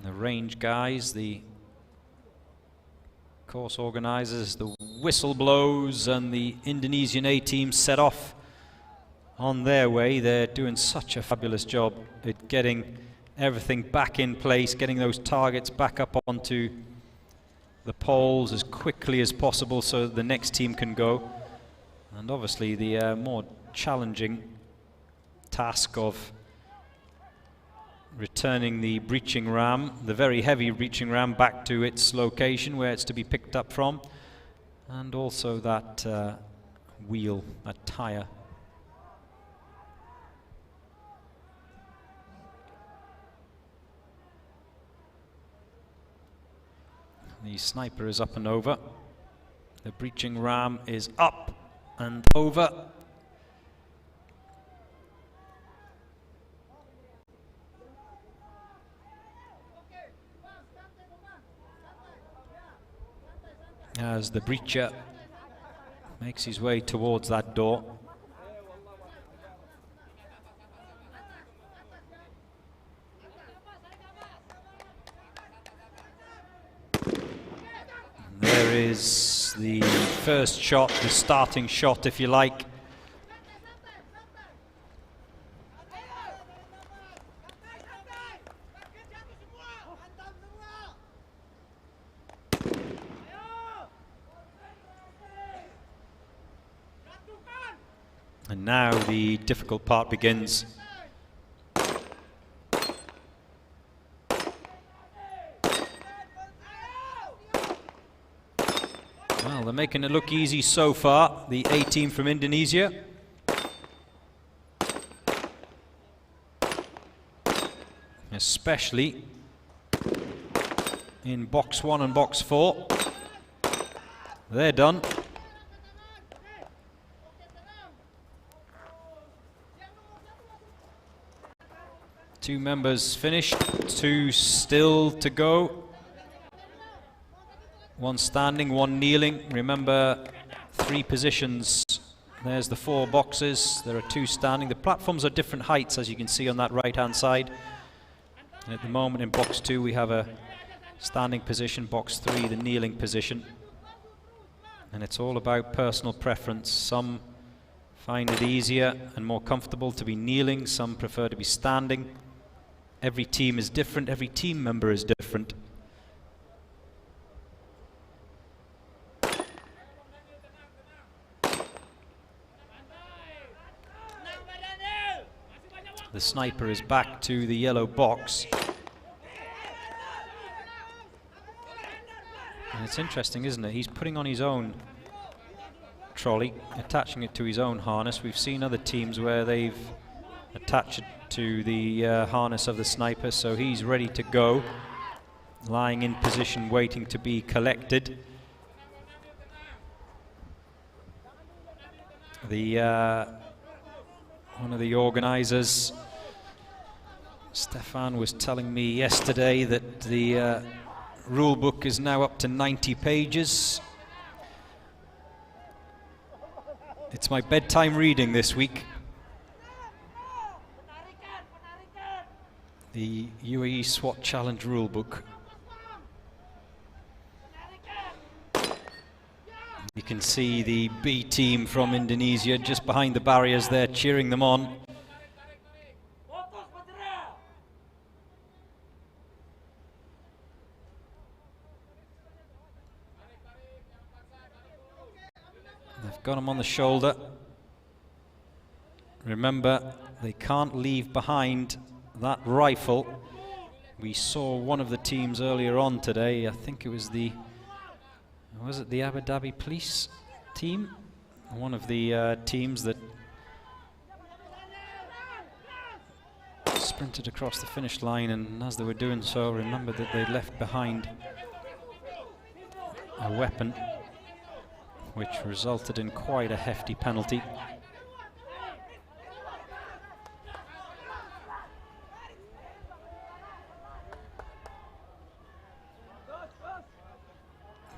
The range guys, the course organizers, the whistle blows, and the Indonesian A team set off on their way. They're doing such a fabulous job at getting everything back in place, getting those targets back up onto the poles as quickly as possible so that the next team can go. And obviously the more challenging task of returning the breaching ram, the very heavy breaching ram, back to its location where it's to be picked up from, and also that wheel, that tire. The sniper is up and over. The breaching ram is up and over. As the breacher makes his way towards that door. There is the first shot, the starting shot if you like. And now the difficult part begins. Well, they're making it look easy so far, the A team from Indonesia. Especially in box 1 and box 4. They're done. Two members finished, two still to go. One standing, one kneeling. Remember, 3 positions. There's the 4 boxes. There are 2 standing. The platforms are different heights, as you can see on that right-hand side. And at the moment in box 2 we have a standing position, box 3 the kneeling position. And it's all about personal preference. Some find it easier and more comfortable to be kneeling, some prefer to be standing. Every team is different, every team member is different. The sniper is back to the yellow box. And it's interesting, isn't it? He's putting on his own trolley, attaching it to his own harness. We've seen other teams where they've attached it to the harness of the sniper, so he's ready to go, lying in position waiting to be collected. The one of the organizers, Stefan, was telling me yesterday that the rule book is now up to 90 pages. It's my bedtime reading this week. The Uae Swat Challenge rulebook. You can see the B team from Indonesia just behind the barriers there cheering them on. They've got him on the shoulder. Remember, they can't leave behind that rifle. We saw one of the teams earlier on today, I think it was the, was it the Abu Dhabi police team? One of the teams that sprinted across the finish line, and as they were doing so, remember that they left behind a weapon which resulted in quite a hefty penalty.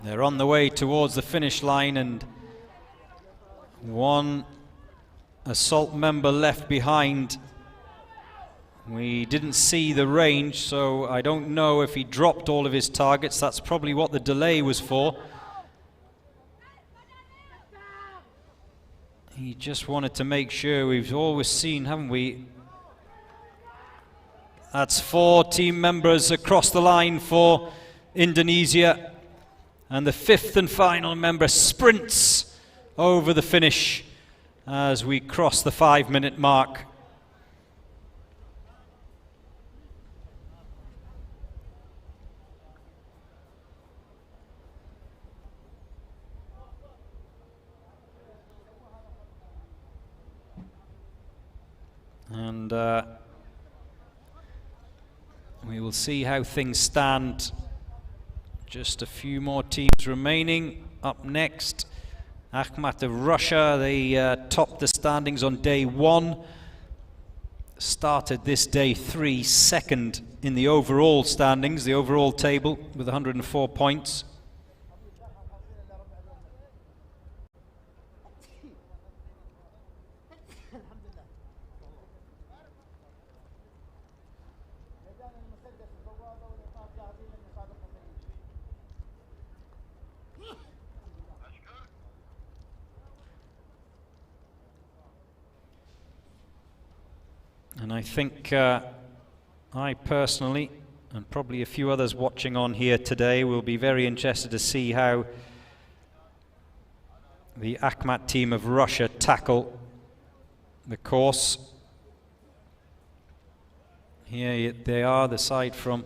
They're on the way towards the finish line, and one assault member left behind. We didn't see the range, so I don't know if he dropped all of his targets. That's probably what the delay was for. He just wanted to make sure. We've always seen, haven't we? That's 4 team members across the line for Indonesia. And the 5th and final member sprints over the finish as we cross the 5-minute mark. And we will see how things stand. Just a few more teams remaining. Up next, Akhmat of Russia. They topped the standings on day 1. Started this day 3 second in the overall standings, the overall table, with 104 points. And I think I personally, and probably a few others watching on here today, will be very interested to see how the Akhmat team of Russia tackle the course. Here they are, the side from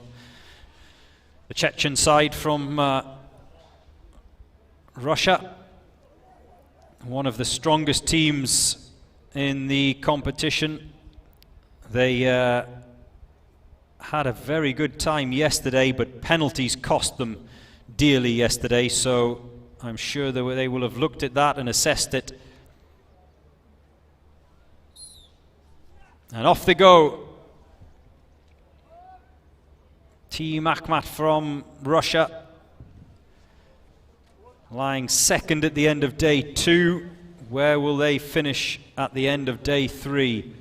the Chechen side from Russia, one of the strongest teams in the competition. They had a very good time yesterday, but penalties cost them dearly yesterday, so I'm sure they will have looked at that and assessed it. And off they go. Team Akhmat from Russia, lying second at the end of day 2. Where will they finish at the end of day 3?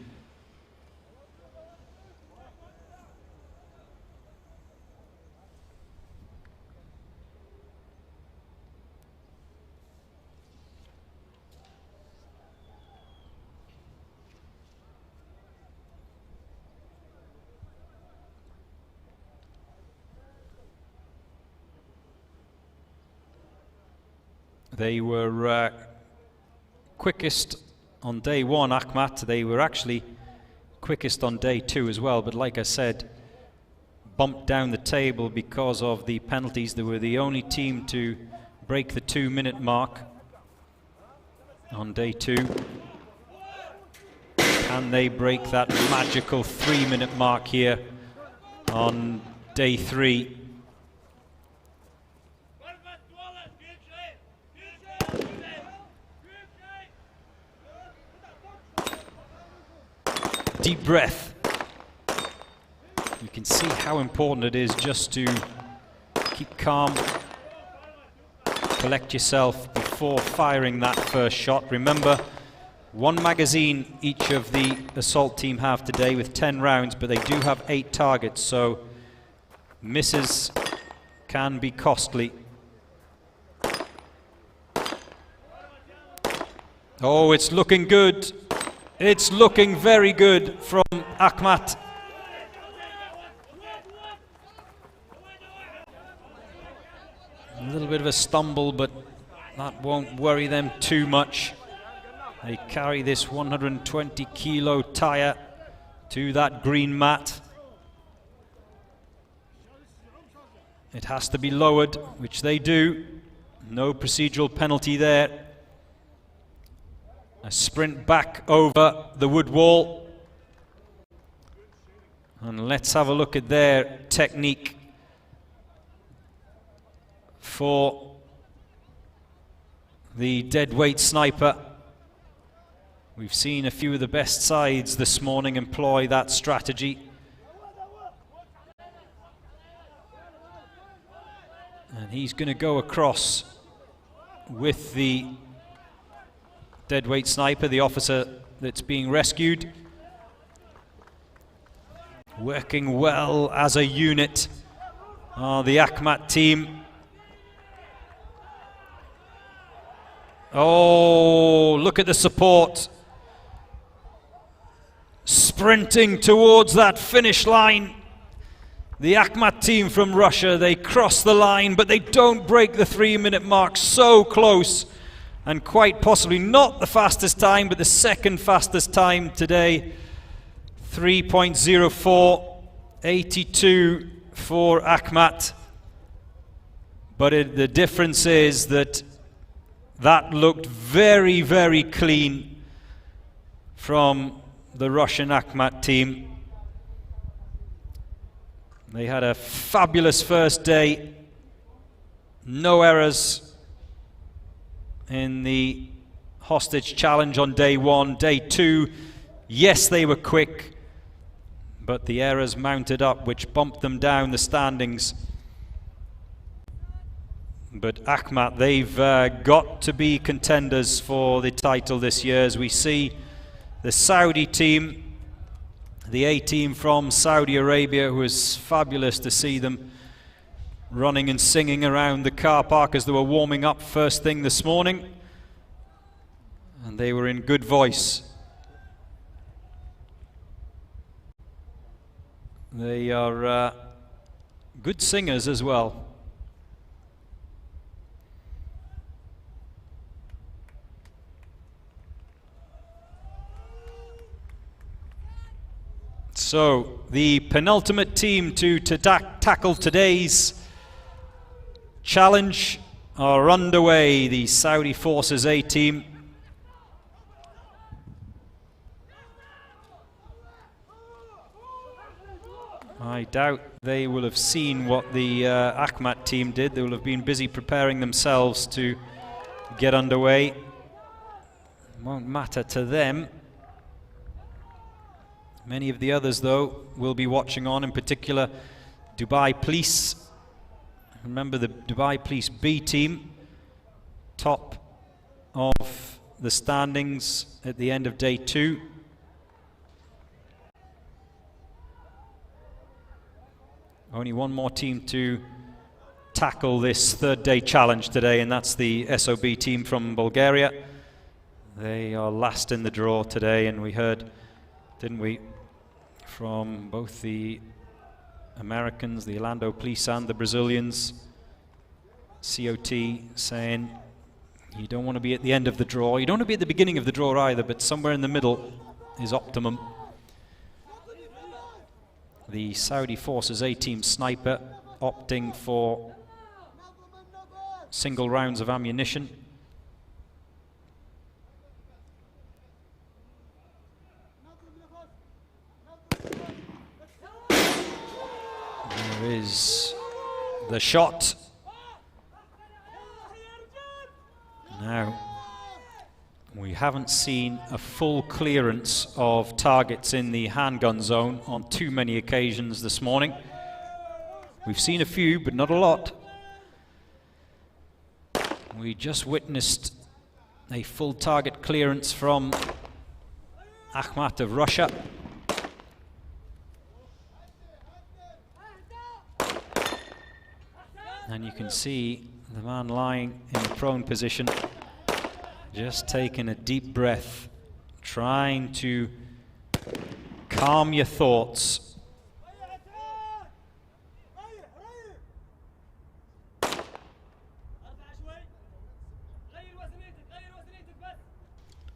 They were quickest on day 1, Akhmat. They were actually quickest on day 2 as well, but like I said, bumped down the table because of the penalties. They were the only team to break the 2-minute mark on day 2. Can they break that magical 3-minute mark here on day 3? Deep breath. You can see how important it is just to keep calm, collect yourself before firing that first shot. Remember, 1 magazine each of the assault team have today with 10 rounds, but they do have 8 targets, so misses can be costly. Oh, it's looking good. It's looking very good from Akhmat. A little bit of a stumble, but that won't worry them too much. They carry this 120 kilo tire to that green mat. It has to be lowered, which they do. No procedural penalty there. A sprint back over the wood wall. And let's have a look at their technique for the deadweight sniper. We've seen a few of the best sides this morning employ that strategy. And he's going to go across with the deadweight sniper, the officer that's being rescued. Working well as a unit are the Akhmat team. Oh, look at the support. Sprinting towards that finish line. The Akhmat team from Russia, they cross the line, but they don't break the 3-minute mark. So close, and quite possibly not the fastest time, but the second fastest time today. 3.04, 82 for Akhmat. But the difference is that looked very, very clean from the Russian Akhmat team. They had a fabulous first day. No errors in the hostage challenge on day 1. Day 2, yes, they were quick, but the errors mounted up, which bumped them down the standings. But Akhmat, they've got to be contenders for the title this year, as we see the Saudi team, the A team from Saudi Arabia. It was fabulous to see them running and singing around the car park as they were warming up first thing this morning. And they were in good voice. They are good singers as well. So, the penultimate team to tackle today's challenge are underway. The Saudi Forces A team. I doubt they will have seen what the Akhmat team did. They will have been busy preparing themselves to get underway. Won't matter to them. Many of the others, though, will be watching on, in particular Dubai Police. Remember the Dubai Police B team, top of the standings at the end of day 2. Only one more team to tackle this third day challenge today, and that's the SOB team from Bulgaria. They are last in the draw today, and we heard, didn't we, from both the Americans, the Orlando Police, and the Brazilians, COT, saying you don't want to be at the end of the draw. You don't want to be at the beginning of the draw either, but somewhere in the middle is optimum. The Saudi Forces A-team sniper opting for single rounds of ammunition. There is the shot. Now, we haven't seen a full clearance of targets in the handgun zone on too many occasions this morning. We've seen a few, but not a lot. We just witnessed a full target clearance from Akhmat of Russia. And you can see the man lying in the prone position, just taking a deep breath, trying to calm your thoughts.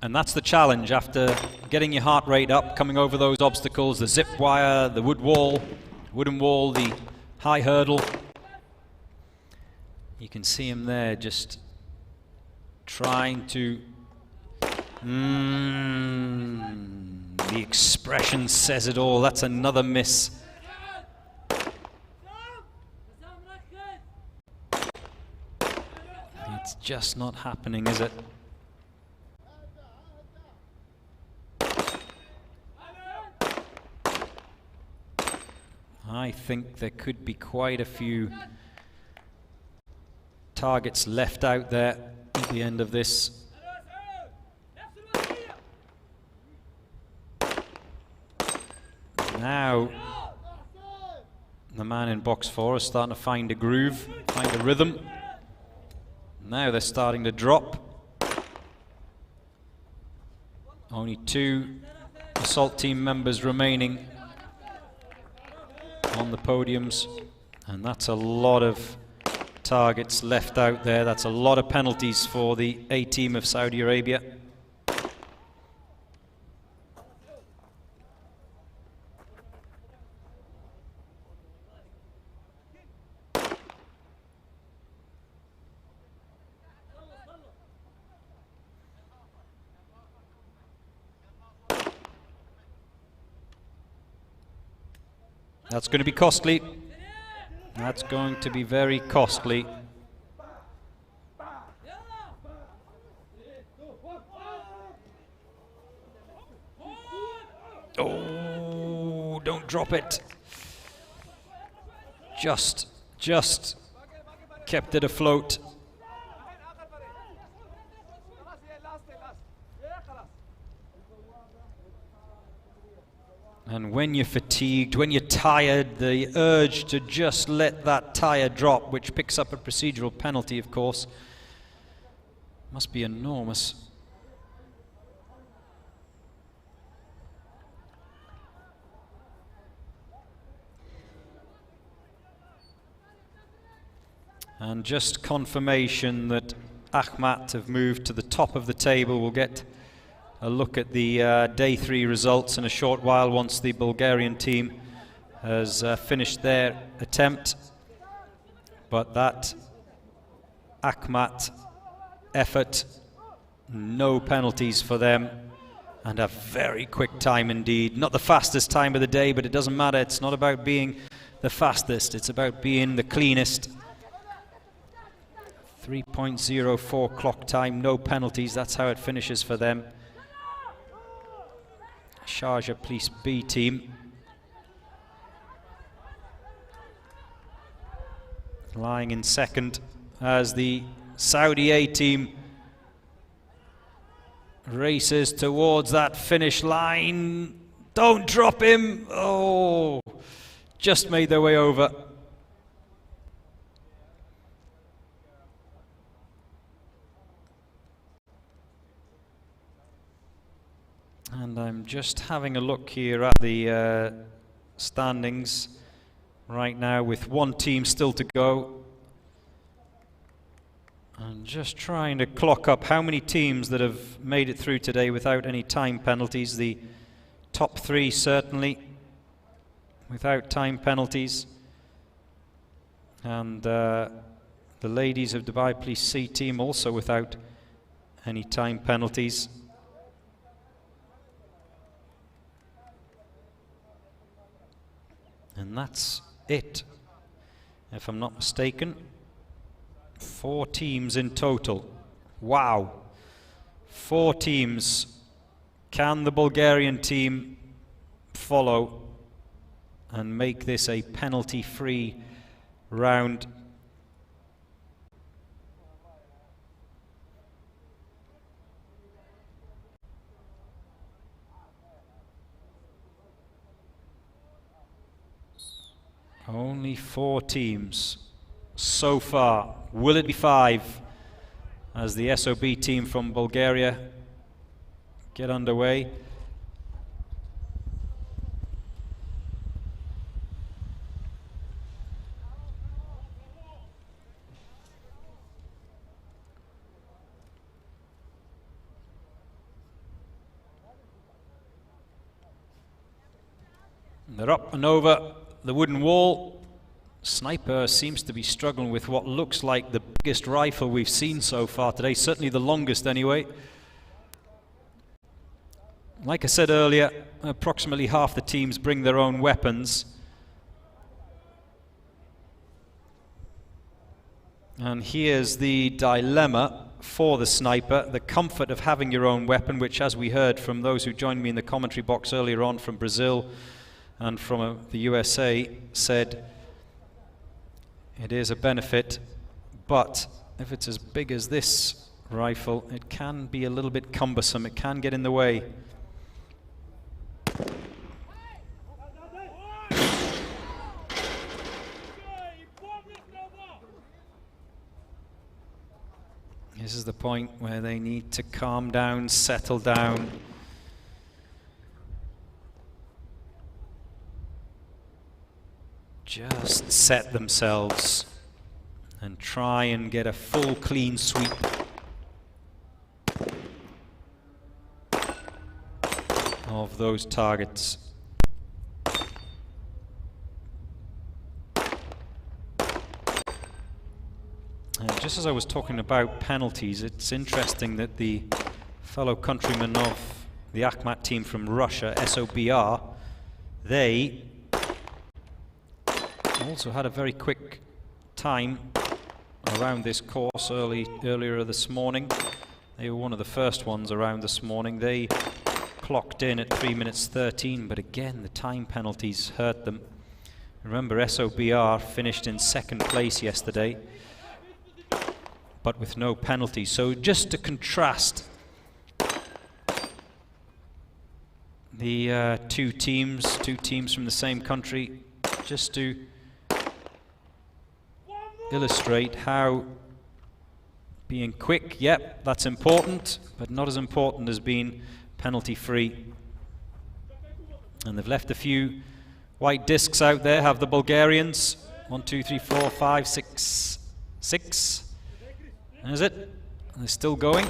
And that's the challenge after getting your heart rate up, coming over those obstacles, the zip wire, the wooden wall, the high hurdle. You can see him there just trying to... the expression says it all. That's another miss. It's just not happening, is it? I think there could be quite a few targets left out there at the end of this. Now the man in box 4 is starting to find a groove, find a rhythm. Now they're starting to drop. Only 2 assault team members remaining on the podiums, and that's a lot of targets left out there. That's a lot of penalties for the A team of Saudi Arabia. That's going to be costly. That's going to be very costly. Oh, don't drop it. Just kept it afloat. And when you're fatigued, when you're tired, the urge to just let that tire drop, which picks up a procedural penalty, of course, must be enormous. And just confirmation that Ahmat have moved to the top of the table. We'll get a look at the day 3 results in a short while once the Bulgarian team has finished their attempt. But that Ahmat effort, no penalties for them, and a very quick time indeed. Not the fastest time of the day, but it doesn't matter. It's not about being the fastest, it's about being the cleanest. 3.04 clock time, no penalties. That's how it finishes for them. Sharjah Police B team lying in second as the Saudi A team races towards that finish line. Don't drop him. Oh, just made their way over. And I'm just having a look here at the standings right now with one team still to go. And just trying to clock up how many teams that have made it through today without any time penalties. The top 3 certainly without time penalties. And the ladies of Dubai Police C team also without any time penalties. And that's it, if I'm not mistaken. 4 teams in total. Wow. 4 teams. Can the Bulgarian team follow and make this a penalty-free round? Only 4 teams so far. Will it be 5 as the SOB team from Bulgaria get underway? They're up and over the wooden wall. Sniper seems to be struggling with what looks like the biggest rifle we've seen so far today, certainly the longest anyway. Like I said earlier, approximately half the teams bring their own weapons. And here's the dilemma for the sniper, the comfort of having your own weapon, which, as we heard from those who joined me in the commentary box earlier on from Brazil and from the USA, said it is a benefit, but if it's as big as this rifle, it can be a little bit cumbersome. It can get in the way. This is the point where they need to calm down, settle down, just set themselves and try and get a full clean sweep. Of those targets. And just as I was talking about penalties, it's interesting that the fellow countrymen of the Akhmat team from Russia, SOBR, they also had a very quick time around this course earlier this morning. They were one of the first ones around this morning. They clocked in at 3 minutes 13, but again the time penalties hurt them. Remember, SOBR finished in second place yesterday, but with no penalties. So just to contrast the two teams from the same country, just to illustrate how being quick, yep, that's important, but not as important as being penalty free. And they've left a few white discs out there, have the Bulgarians. 1, 2, 3, 4, 5, 6. Is it? They're still going.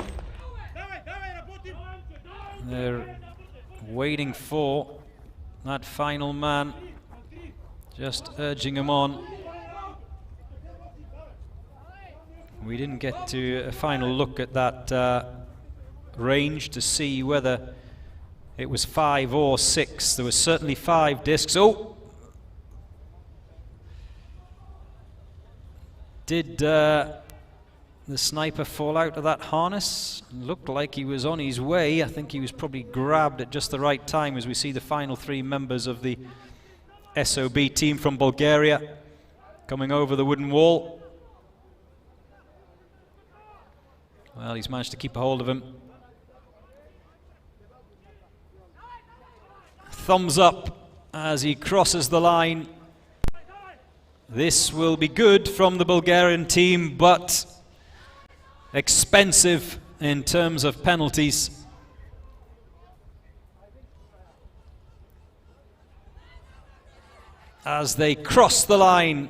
They're waiting for that final man, just urging him on. We didn't get to a final look at that range to see whether it was 5 or 6. There was certainly 5 discs. Oh! Did the sniper fall out of that harness? Looked like he was on his way. I think he was probably grabbed at just the right time as we see the final 3 members of the SOB team from Bulgaria coming over the wooden wall. Well, he's managed to keep a hold of him. Thumbs up as he crosses the line. This will be good from the Bulgarian team, but expensive in terms of penalties. As they cross the line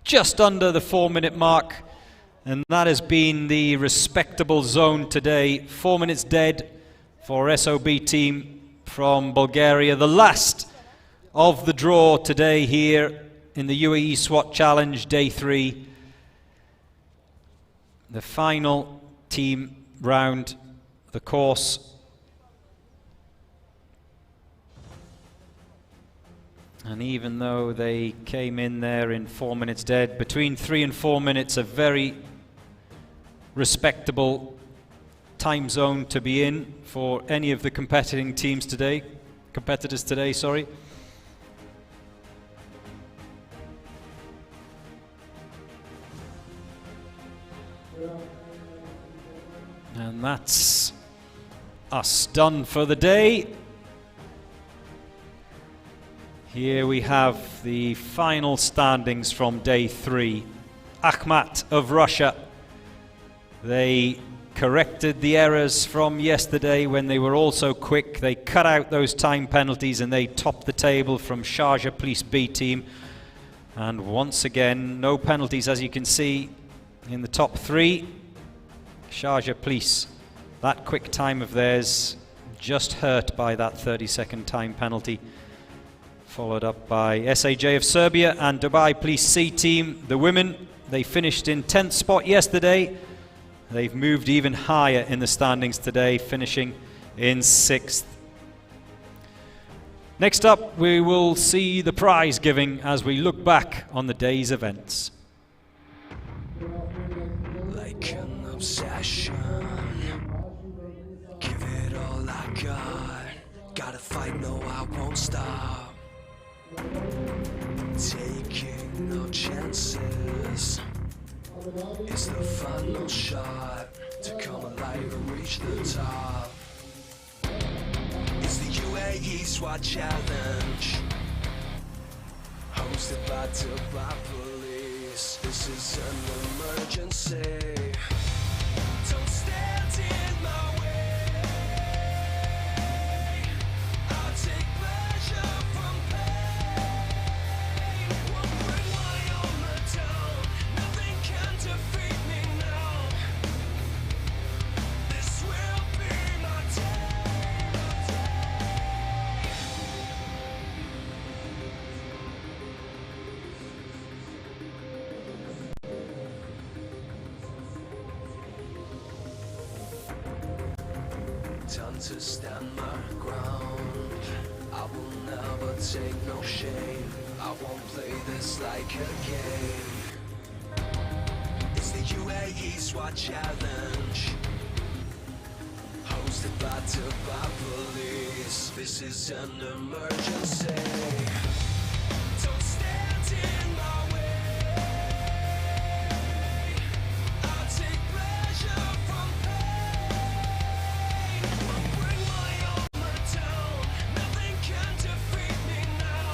just under the 4-minute mark, and that has been the respectable zone today. 4 minutes dead for SOB team from Bulgaria. The last of the draw today here in the Uae Swat Challenge, Day 3. The final team round the course. And even though they came in there in 4 minutes dead, between 3 and 4 minutes, a very respectable time zone to be in for any of the competitors today, sorry. And that's us done for the day. Here we have the final standings from Day 3. Akhmat of Russia. They corrected the errors from yesterday when they were also quick. They cut out those time penalties and they topped the table from Sharjah Police B team. And once again, no penalties, as you can see in the top 3. Sharjah Police, that quick time of theirs just hurt by that 30-second time penalty. Followed up by SAJ of Serbia and Dubai Police C team. The women, they finished in 10th spot yesterday. They've moved even higher in the standings today, finishing in 6th. Next up, we will see the prize giving as we look back on the day's events. Like an obsession, give it all I got. Gotta fight, no, I won't stop. Taking no chances. It's the final shot to come alive and reach the top. It's the Uae Swat Challenge, hosted by Dubai Police. This is an emergency. Don't stand in my way. I'll take pleasure from pain. to stand my ground. I will never take no shame. I won't play this like a game. It's the Uae Swat Challenge, hosted by Dubai Police. This is an emergency. Don't stand in my way. I take pleasure from pain. Bring my armor down. Nothing can defeat me now.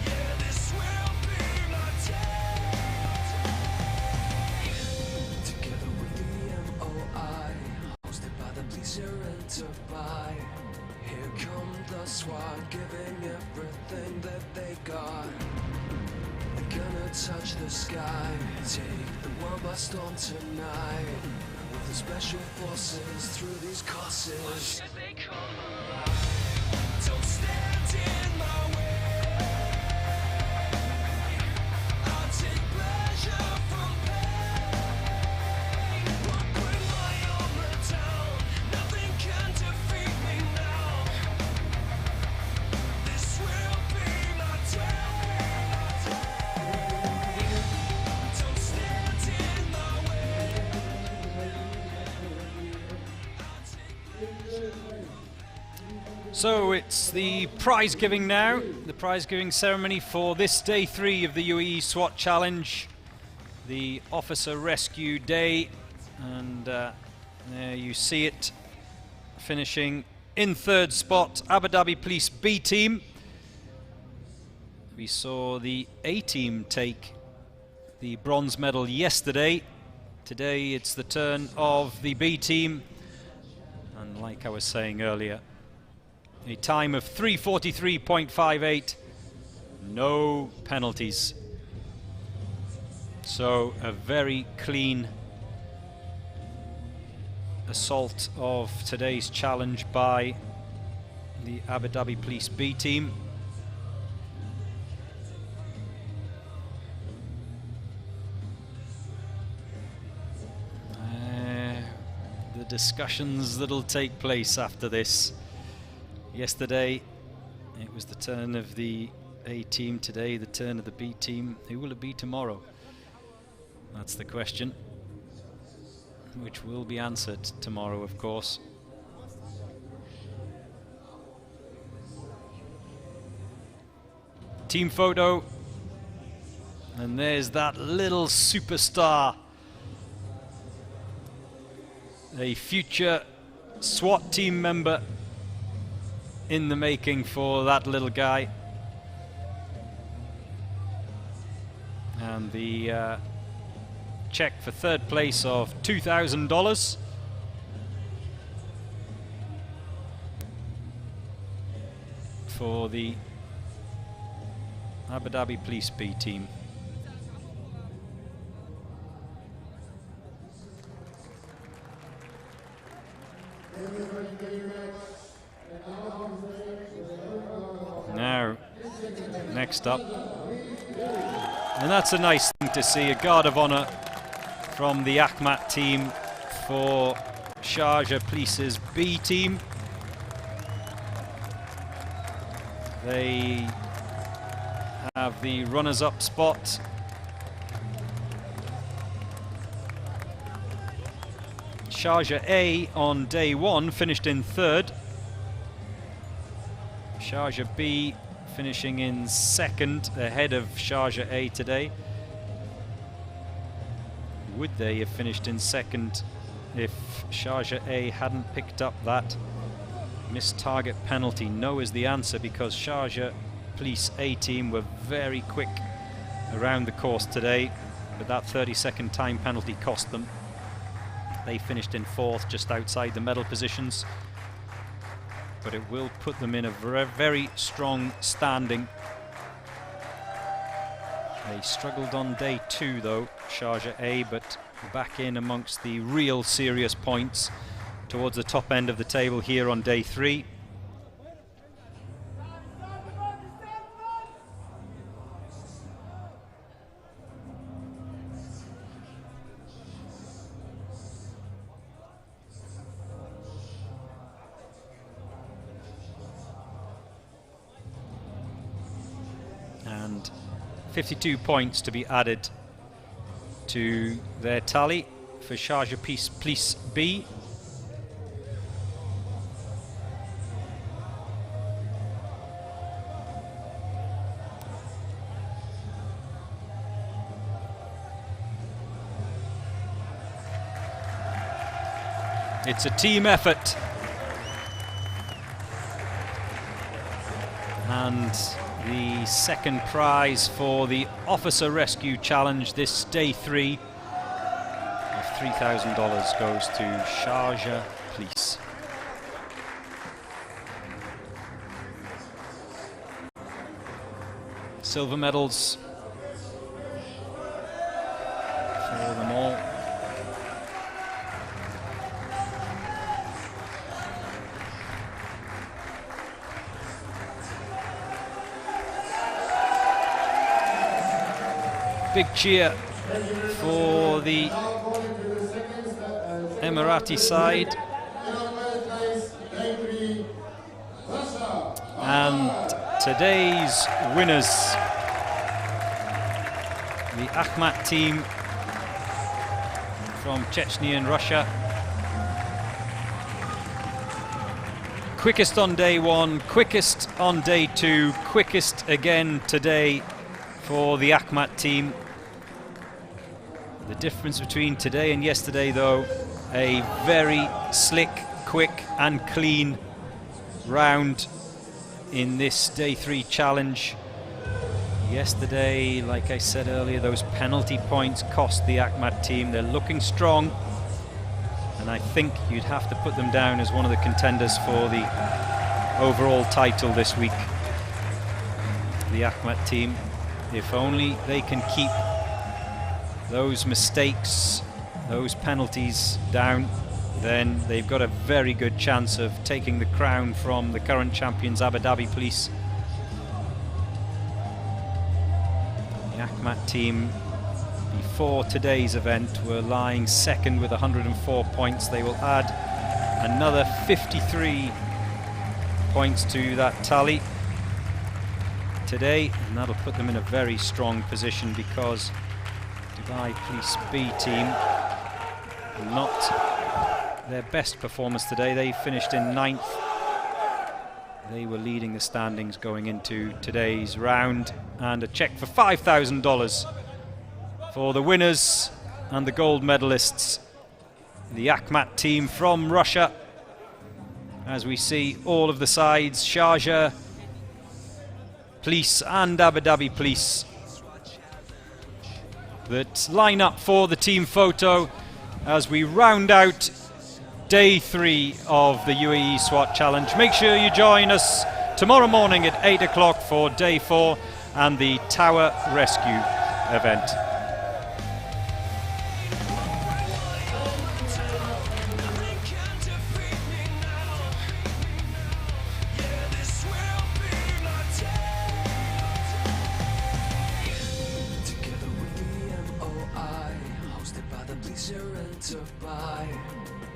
Yeah, this will be my day. Together with the MOI, hosted by the Pleaser Enterprise. Here come the SWAT, giving everything that they got. They're gonna touch the sky, take the world by storm tonight. With the special forces through these courses. Don't stand in my way. I'll take pleasure from pain. Bring my armor down. Nothing can defeat me now. This will be my day. Don't stand in my way. So it's the prize giving now, the prize giving ceremony for this day 3 of the Uae SWAT Challenge, the Officer Rescue Day, and there you see it, finishing in 3rd spot, Abu Dhabi Police B team. We saw the A team take the bronze medal yesterday. Today it's the turn of the B team, and like I was saying earlier, a time of 3:43.58, no penalties. So a very clean assault of today's challenge by the Abu Dhabi Police B team. The discussions that'll take place after this. Yesterday it was the turn of the A team, today the turn of the B team. Who will it be tomorrow? That's the question, which will be answered tomorrow, of course. Team photo, and there's that little superstar, a future SWAT team member in the making for that little guy. And the check for 3rd place of $2,000. For the Abu Dhabi Police B team. Now, next up, and that's a nice thing to see, a guard of honor from the Akhmat team for Sharjah Police's B team. They have the runners-up spot. Sharjah A on day 1 finished in 3rd. Sharjah B finishing in 2nd, ahead of Sharjah A today. Would they have finished in 2nd if Sharjah A hadn't picked up that missed target penalty? No is the answer, because Sharjah Police A team were very quick around the course today, but that 30-second time penalty cost them. They finished in 4th, just outside the medal positions, but it will put them in a very strong standing. They struggled on day 2 though, Sharjah A, but back in amongst the real serious points towards the top end of the table here on day 3. 52 points to be added to their tally for Sharjah Police B. It's a team effort. And the second prize for the Officer Rescue Challenge, this day 3 of $3,000, goes to Sharjah Police. Silver medals for them all. Big cheer for the Emirati side. And today's winners, the Akhmat team from Chechnya and Russia. Quickest on day 1, quickest on day 2, quickest again today for the Akhmat team. The difference between today and yesterday, though, a very slick, quick and clean round in this day 3 challenge. Yesterday, like I said earlier, those penalty points cost the Akhmat team. They're looking strong, and I think you'd have to put them down as one of the contenders for the overall title this week. The Akhmat team, if only they can keep those mistakes, those penalties down, then they've got a very good chance of taking the crown from the current champions, Abu Dhabi Police. The Akhmat team, before today's event, were lying second with 104 points. They will add another 53 points to that tally today, and that'll put them in a very strong position, because Dubai Police B team, not their best performance today. They finished in 9th. They were leading the standings going into today's round. And a check for $5,000 for the winners and the gold medalists, the Akhmat team from Russia. As we see all of the sides, Sharjah Police and Abu Dhabi Police, that line up for the team photo as we round out day 3 of the UAE SWAT Challenge. Make sure you join us tomorrow morning at 8 o'clock for day 4 and the Tower Rescue event.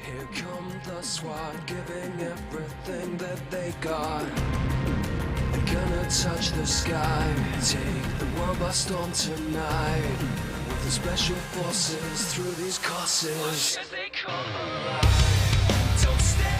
Here come the SWAT, giving everything that they got. They're gonna touch the sky, take the world by storm tonight. With the special forces through these courses. Watch as they come alive. Don't stand.